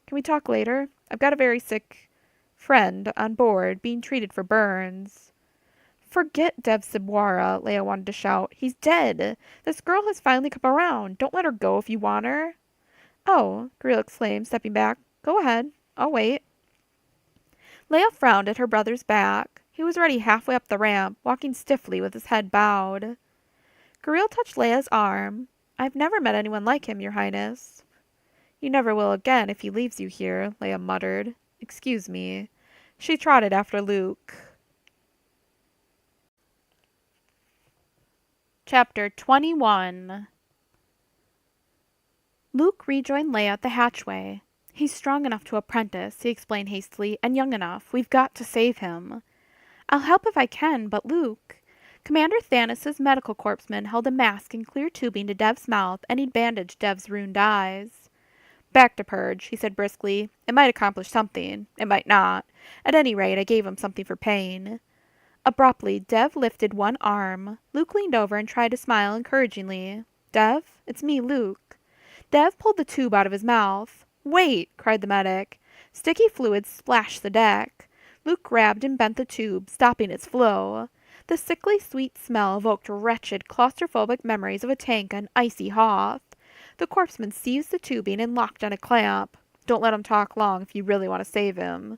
Can we talk later? I've got a very sick friend on board, being treated for burns. Forget Dev Sibwara, Leia wanted to shout. He's dead. This girl has finally come around. Don't let her go if you want her. Oh, Greel exclaimed, stepping back. Go ahead. I'll wait. Leia frowned at her brother's back. He was already halfway up the ramp, walking stiffly with his head bowed. Greel touched Leia's arm. I've never met anyone like him, Your Highness. You never will again if he leaves you here, Leia muttered. Excuse me. She trotted after Luke. Chapter 21. Luke rejoined Leia at the hatchway. He's strong enough to apprentice, he explained hastily, and young enough. We've got to save him. I'll help if I can, but Luke... Commander Thanos' medical corpsman held a mask and clear tubing to Dev's mouth, and he'd bandaged Dev's ruined eyes. Back to purge, he said briskly. It might accomplish something. It might not. At any rate, I gave him something for pain. Abruptly, Dev lifted one arm. Luke leaned over and tried to smile encouragingly. Dev, it's me, Luke. Dev pulled the tube out of his mouth. Wait, cried the medic. Sticky fluid splashed the deck. Luke grabbed and bent the tube, stopping its flow. The sickly sweet smell evoked wretched, claustrophobic memories of a tank on icy Hoth. The corpsman seized the tubing and locked on a clamp. Don't let him talk long if you really want to save him.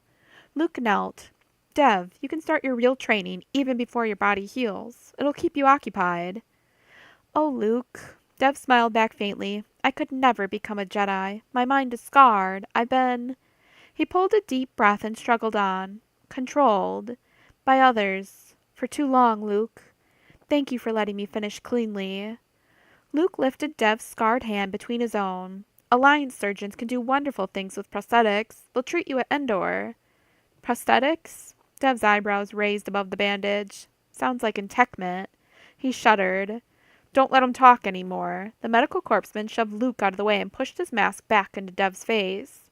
Luke knelt. Dev, you can start your real training even before your body heals. It'll keep you occupied. Oh, Luke. Dev smiled back faintly. I could never become a Jedi. My mind is scarred. I've been... He pulled a deep breath and struggled on. Controlled. By others. For too long, Luke. Thank you for letting me finish cleanly. Luke lifted Dev's scarred hand between his own. Alliance surgeons can do wonderful things with prosthetics. They'll treat you at Endor. Prosthetics? Dev's eyebrows raised above the bandage. Sounds like entekment. He shuddered. Don't let him talk any more. The medical corpsman shoved Luke out of the way and pushed his mask back into Dev's face.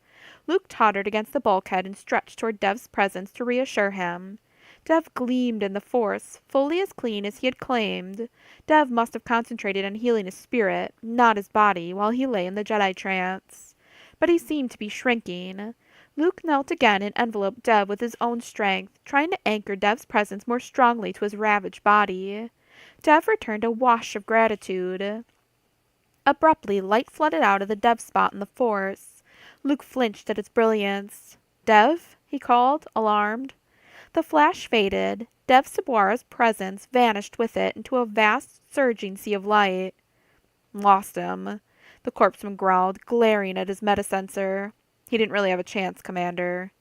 Luke tottered against the bulkhead and stretched toward Dev's presence to reassure him. Dev gleamed in the Force, fully as clean as he had claimed. Dev must have concentrated on healing his spirit, not his body, while he lay in the Jedi trance. But he seemed to be shrinking. Luke knelt again and enveloped Dev with his own strength, trying to anchor Dev's presence more strongly to his ravaged body. Dev returned a wash of gratitude. Abruptly, light flooded out of the Dev spot in the Force. Luke flinched at its brilliance. "Dev?" he called, alarmed. The flash faded. Dev Sabwara's presence vanished with it into a vast, surging sea of light. "Lost him," the corpseman growled, glaring at his metasensor. "He didn't really have a chance, Commander."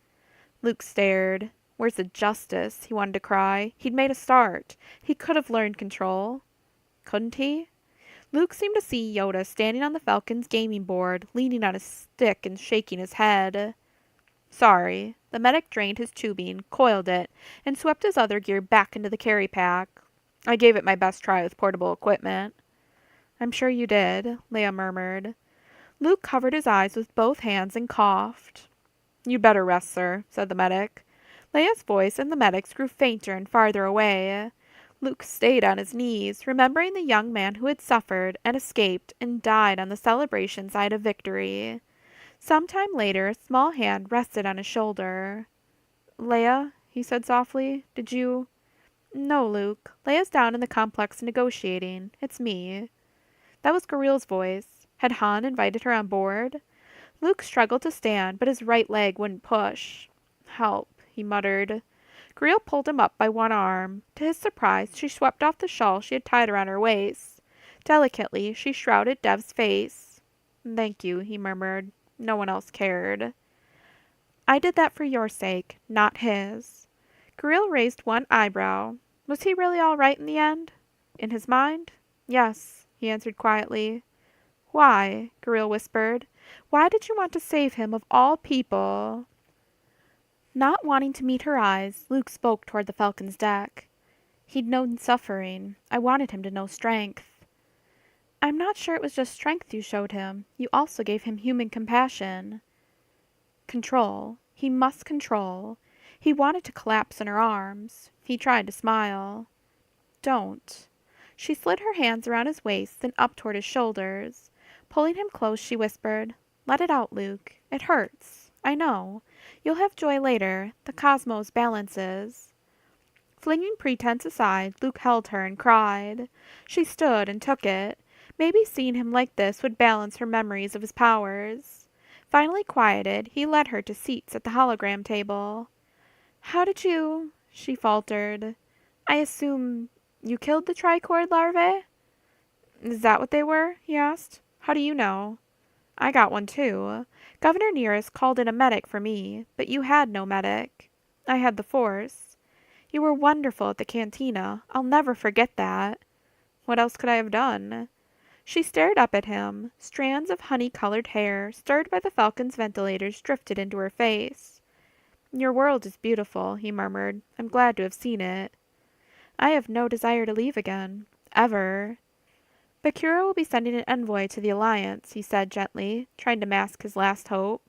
Luke stared. Where's the justice? He wanted to cry. He'd made a start. He could have learned control. Couldn't he? Luke seemed to see Yoda standing on the Falcon's gaming board, leaning on his stick and shaking his head. "Sorry." The medic drained his tubing, coiled it, and swept his other gear back into the carry pack. "I gave it my best try with portable equipment." "I'm sure you did," Leia murmured. Luke covered his eyes with both hands and coughed. "You'd better rest, sir," said the medic. Leia's voice and the medic's grew fainter and farther away. Luke stayed on his knees, remembering the young man who had suffered and escaped and died on the celebration side of victory. Some time later, a small hand rested on his shoulder. "Leia," he said softly, "did you—" "No, Luke. Leia's down in the complex negotiating. It's me." That was Gareel's voice. Had Han invited her on board? Luke struggled to stand, but his right leg wouldn't push. "Help," he muttered. Gareel pulled him up by one arm. To his surprise, she swept off the shawl she had tied around her waist. Delicately, she shrouded Dev's face. "Thank you," he murmured. No one else cared. "I did that for your sake, not his." Gareel raised one eyebrow. Was he really all right in the end? In his mind? Yes, he answered quietly. "Why?" Gareel whispered. "Why did you want to save him of all people?" Not wanting to meet her eyes, Luke spoke toward the Falcon's deck. "He'd known suffering. I wanted him to know strength." "I'm not sure it was just strength you showed him. You also gave him human compassion." Control. He must control. He wanted to collapse in her arms. He tried to smile. "Don't." She slid her hands around his waist, then up toward his shoulders. Pulling him close, she whispered, "Let it out, Luke. It hurts. I know. You'll have joy later. The cosmos balances." Flinging pretense aside, Luke held her and cried. She stood and took it. Maybe seeing him like this would balance her memories of his powers. Finally quieted, he led her to seats at the hologram table. "How did you—" she faltered. "I assume you killed the tricord larvae?" "Is that what they were?" he asked. "How do you know?" "I got one too. Governor Nearest called in a medic for me, but you had no medic." "I had the Force." "You were wonderful at the cantina. I'll never forget that." "What else could I have done?" She stared up at him. Strands of honey-colored hair, stirred by the Falcon's ventilators, drifted into her face. "Your world is beautiful," he murmured. "I'm glad to have seen it." "I have no desire to leave again. Ever." "Bakura will be sending an envoy to the Alliance," he said gently, trying to mask his last hope.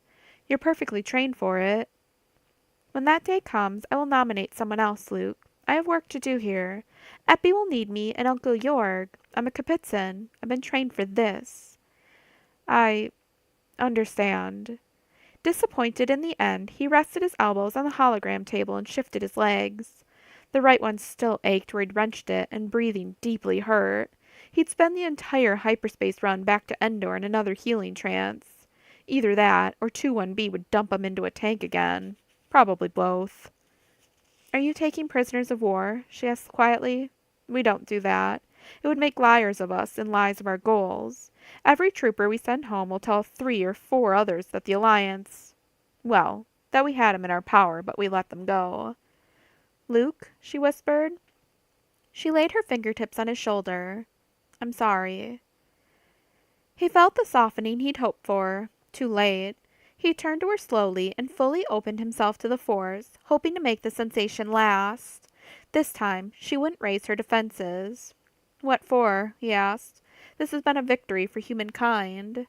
"You're perfectly trained for it." "When that day comes, I will nominate someone else, Luke. I have work to do here. Eppie will need me, and Uncle Jorg. I'm a Kapitan. I've been trained for this." "I understand." Disappointed in the end, he rested his elbows on the hologram table and shifted his legs. The right one still ached where he'd wrenched it, and breathing deeply hurt. He'd spend the entire hyperspace run back to Endor in another healing trance. Either that, or 2-1B would dump him into a tank again. Probably both. "Are you taking prisoners of war?" she asked quietly. "We don't do that. It would make liars of us and lies of our goals. Every trooper we send home will tell 3 or 4 others that the Alliance— well, that we had 'em in our power, but we let them go." "Luke," she whispered. She laid her fingertips on his shoulder. "I'm sorry." He felt the softening he'd hoped for. Too late. He turned to her slowly and fully opened himself to the Force, hoping to make the sensation last. This time, she wouldn't raise her defenses. "What for?" he asked. "This has been a victory for humankind."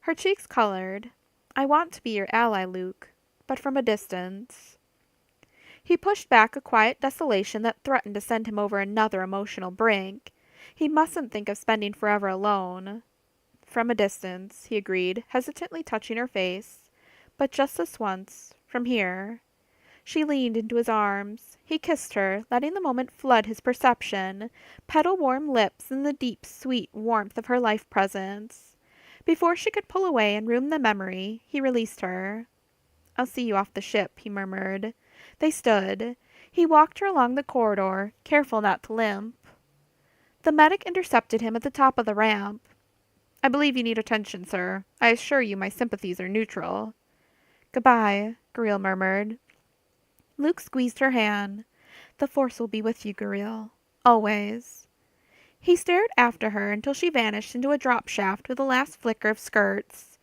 Her cheeks colored. I want to be your ally, Luke, but from a distance. He pushed back a quiet desolation that threatened to send him over another emotional brink. He mustn't think of spending forever alone. From a distance, he agreed, hesitantly touching her face. But just this once, from here. She leaned into his arms. He kissed her, letting the moment flood his perception, petal-warm lips and the deep, sweet warmth of her life presence. Before she could pull away and ruin the memory, he released her. "I'll see you off the ship," he murmured. They stood. He walked her along the corridor, careful not to limp. The medic intercepted him at the top of the ramp. "I believe you need attention, sir. I assure you my sympathies are neutral." "Goodbye," Guriel murmured. Luke squeezed her hand. "The Force will be with you, Guriel. Always." He stared after her until she vanished into a drop shaft with a last flicker of skirts.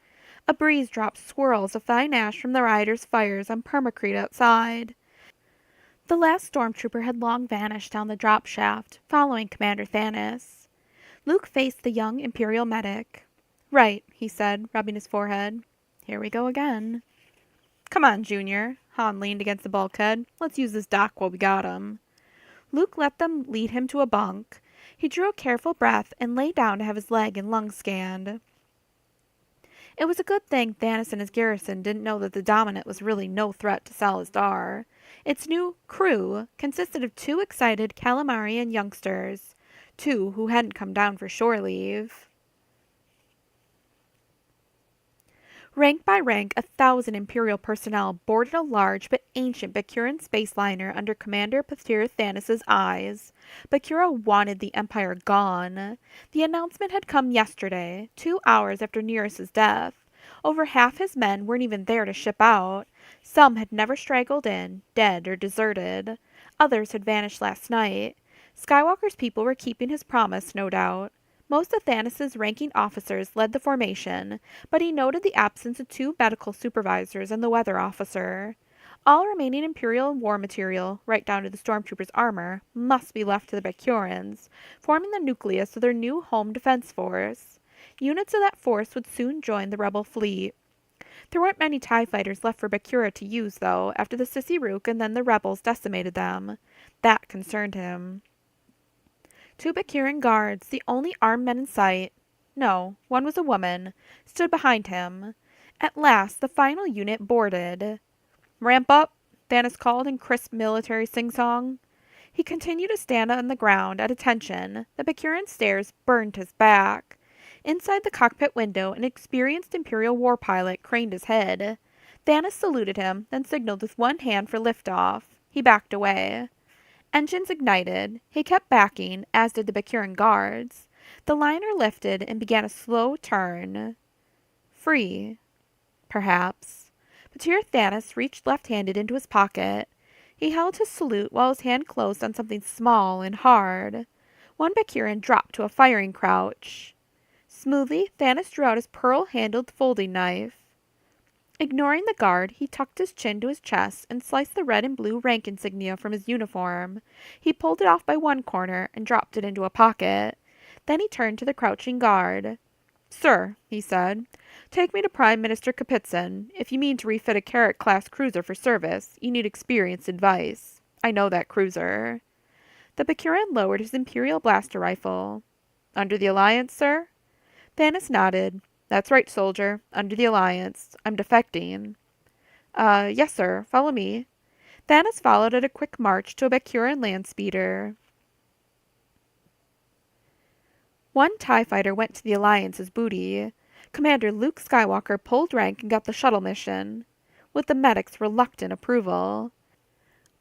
A breeze dropped swirls of fine ash from the riders' fires on permacrete outside. The last stormtrooper had long vanished down the drop shaft, following Commander Thanos. Luke faced the young Imperial medic. "Right," he said, rubbing his forehead. "Here we go again." "Come on, Junior." Han leaned against the bulkhead. "Let's use this dock while we got him." Luke let them lead him to a bunk. He drew a careful breath and lay down to have his leg and lung scanned. It was a good thing Thanos and his garrison didn't know that the Dominant was really no threat to Salazar. Its new crew consisted of 2 excited Calamarian youngsters, 2 who hadn't come down for shore leave. Rank by rank, 1,000 Imperial personnel boarded a large but ancient Bakuran space liner under Commander Patir Thanos' eyes. Bakura wanted the Empire gone. The announcement had come yesterday, 2 hours after Nereus' death. Over half his men weren't even there to ship out. Some had never straggled in, dead or deserted. Others had vanished last night. Skywalker's people were keeping his promise, no doubt. Most of Thanos' ranking officers led the formation, but he noted the absence of 2 medical supervisors and the weather officer. All remaining Imperial war material, right down to the stormtroopers' armor, must be left to the Bakurans, forming the nucleus of their new home defense force. Units of that force would soon join the rebel fleet. There weren't many TIE fighters left for Bakura to use, though, after the Sissy Rook and then the rebels decimated them. That concerned him. 2 Bakuran guards, the only armed men in sight, no, one was a woman, stood behind him. At last, the final unit boarded. "Ramp up," Thanos called in crisp military sing-song. He continued to stand on the ground, at attention. The Bakuran stares burned his back. Inside the cockpit window, an experienced Imperial war pilot craned his head. Thanos saluted him, then signaled with one hand for liftoff. He backed away. Engines ignited. He kept backing, as did the Bakuran guards. The liner lifted and began a slow turn. Free. Perhaps. Patir Thanos reached left-handed into his pocket. He held his salute while his hand closed on something small and hard. One Bakuran dropped to a firing crouch. Smoothly, Thanos drew out his pearl-handled folding knife. Ignoring the guard, he tucked his chin to his chest and sliced the red and blue rank insignia from his uniform. He pulled it off by one corner and dropped it into a pocket. Then he turned to the crouching guard. "Sir," he said, "take me to Prime Minister Kapitsin. If you mean to refit a Carrot-class cruiser for service, you need experienced advice. I know that cruiser." The Bakuran lowered his Imperial blaster rifle. "Under the Alliance, sir?" Thanos nodded. "That's right, soldier. Under the Alliance. I'm defecting." Yes, sir. Follow me." Thanos followed at a quick march to a Bakuran land speeder. One TIE fighter went to the Alliance's booty. Commander Luke Skywalker pulled rank and got the shuttle mission, with the medic's reluctant approval.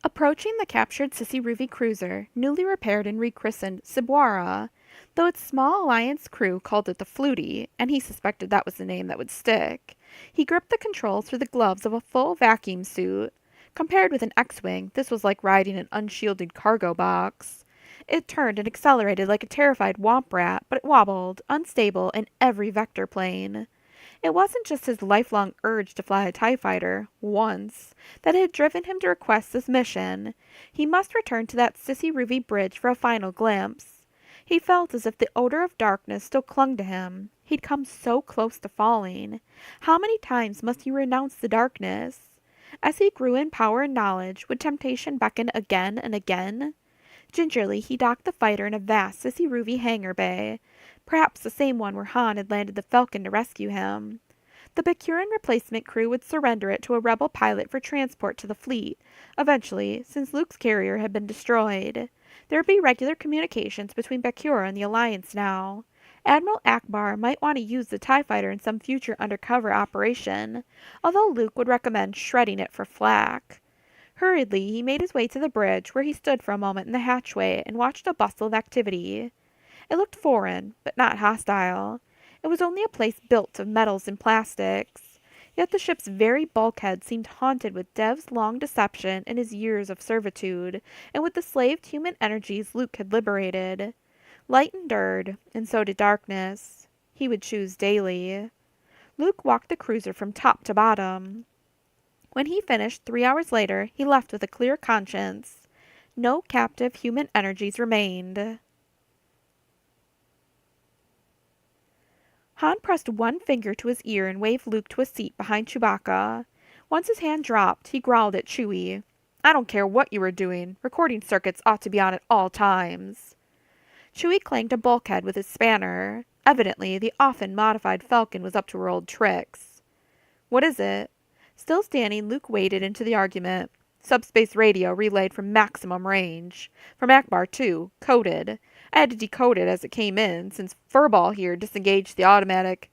Approaching the captured Sissy Ruvi cruiser, newly repaired and rechristened Sibwara, though its small Alliance crew called it the Flutie, and he suspected that was the name that would stick. He gripped the controls through the gloves of a full vacuum suit. Compared with an X-Wing, this was like riding an unshielded cargo box. It turned and accelerated like a terrified womp rat, but it wobbled, unstable in every vector plane. It wasn't just his lifelong urge to fly a TIE fighter, once, that had driven him to request this mission. He must return to that Sissy Ruvi bridge for a final glimpse. He felt as if the odor of darkness still clung to him. He'd come so close to falling. How many times must he renounce the darkness? As he grew in power and knowledge, would temptation beckon again and again? Gingerly he docked the fighter in a vast Sissy-Ruby hangar bay, perhaps the same one where Han had landed the Falcon to rescue him. The Bakuran replacement crew would surrender it to a rebel pilot for transport to the fleet, eventually, since Luke's carrier had been destroyed. There would be regular communications between Bakura and the Alliance now. Admiral Akbar might want to use the TIE fighter in some future undercover operation, although Luke would recommend shredding it for flak. Hurriedly, he made his way to the bridge, where he stood for a moment in the hatchway and watched a bustle of activity. It looked foreign, but not hostile. It was only a place built of metals and plastics. Yet the ship's very bulkhead seemed haunted with Dev's long deception and his years of servitude, and with the slaved human energies Luke had liberated. Light endured, and so did darkness. He would choose daily. Luke walked the cruiser from top to bottom. When he finished 3 hours later, he left with a clear conscience. No captive human energies remained. Han pressed one finger to his ear and waved Luke to a seat behind Chewbacca. Once his hand dropped, he growled at Chewie. "I don't care what you were doing. Recording circuits ought to be on at all times." Chewie clanged a bulkhead with his spanner. Evidently, the often modified Falcon was up to her old tricks. "What is it?" Still standing, Luke waded into the argument. "Subspace radio relayed from maximum range. From Akbar, too. Coded. I had to decode it as it came in, since Furball here disengaged the automatic—"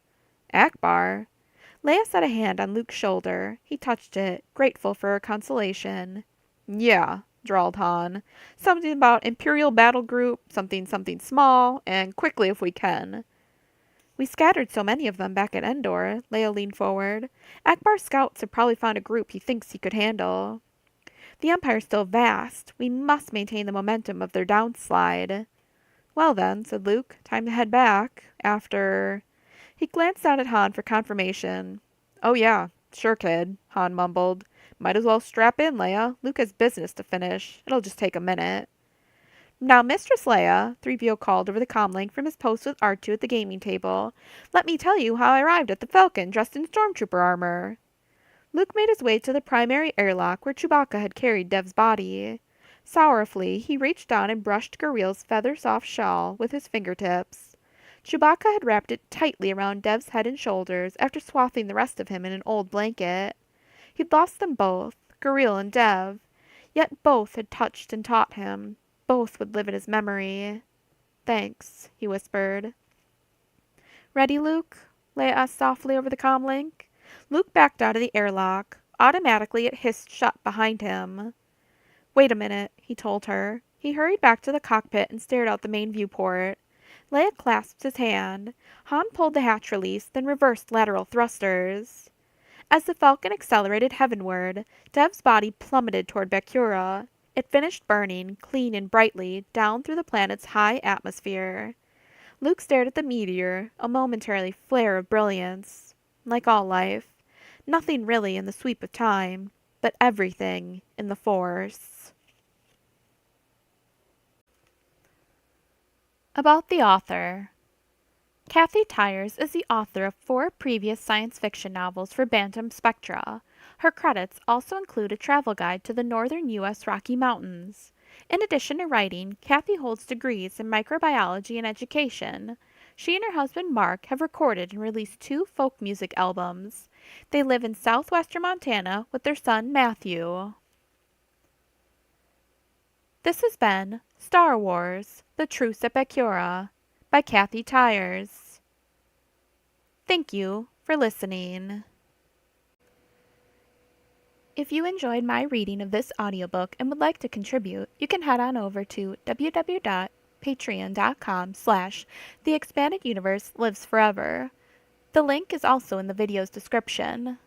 "Akbar?" Leia set a hand on Luke's shoulder. He touched it, grateful for her consolation. "Yeah," drawled Han. "Something about Imperial Battle Group, something something small, and quickly if we can." "We scattered so many of them back at Endor." Leia leaned forward. "Akbar's scouts have probably found a group he thinks he could handle." "The Empire's still vast. We must maintain the momentum of their downslide." "Well then," said Luke, "time to head back. After—" He glanced down at Han for confirmation. "Oh yeah, sure, kid," Han mumbled. "Might as well strap in, Leia. Luke has business to finish. It'll just take a minute." "Now, Mistress Leia," 3PO called over the comlink from his post with R2 at the gaming table, "let me tell you how I arrived at the Falcon dressed in stormtrooper armor." Luke made his way to the primary airlock where Chewbacca had carried Dev's body. Sorrowfully, he reached down and brushed Gareel's feather-soft shawl with his fingertips. Chewbacca had wrapped it tightly around Dev's head and shoulders after swathing the rest of him in an old blanket. He'd lost them both, Gareel and Dev, yet both had touched and taught him. Both would live in his memory. "Thanks," he whispered. "Ready, Luke?" Leia asked softly over the comlink. Luke backed out of the airlock. Automatically it hissed shut behind him. "Wait a minute," he told her. He hurried back to the cockpit and stared out the main viewport. Leia clasped his hand. Han pulled the hatch release, then reversed lateral thrusters. As the Falcon accelerated heavenward, Dev's body plummeted toward Bakura. It finished burning, clean and brightly, down through the planet's high atmosphere. Luke stared at the meteor, a momentary flare of brilliance. Like all life. Nothing really in the sweep of time, but everything in the Force. About the author. Kathy Tyers is the author of 4 previous science fiction novels for Bantam Spectra. Her credits also include a travel guide to the northern U.S. Rocky Mountains. In addition to writing, Kathy holds degrees in microbiology and education. She and her husband Mark have recorded and released 2 folk music albums. They live in southwestern Montana with their son Matthew. This has been Star Wars: The Truce at Bakura by Kathy Tyers. Thank you for listening. If you enjoyed my reading of this audiobook and would like to contribute, you can head on over to www.patreon.com/theexpandeduniverse lives forever. The link is also in the video's description.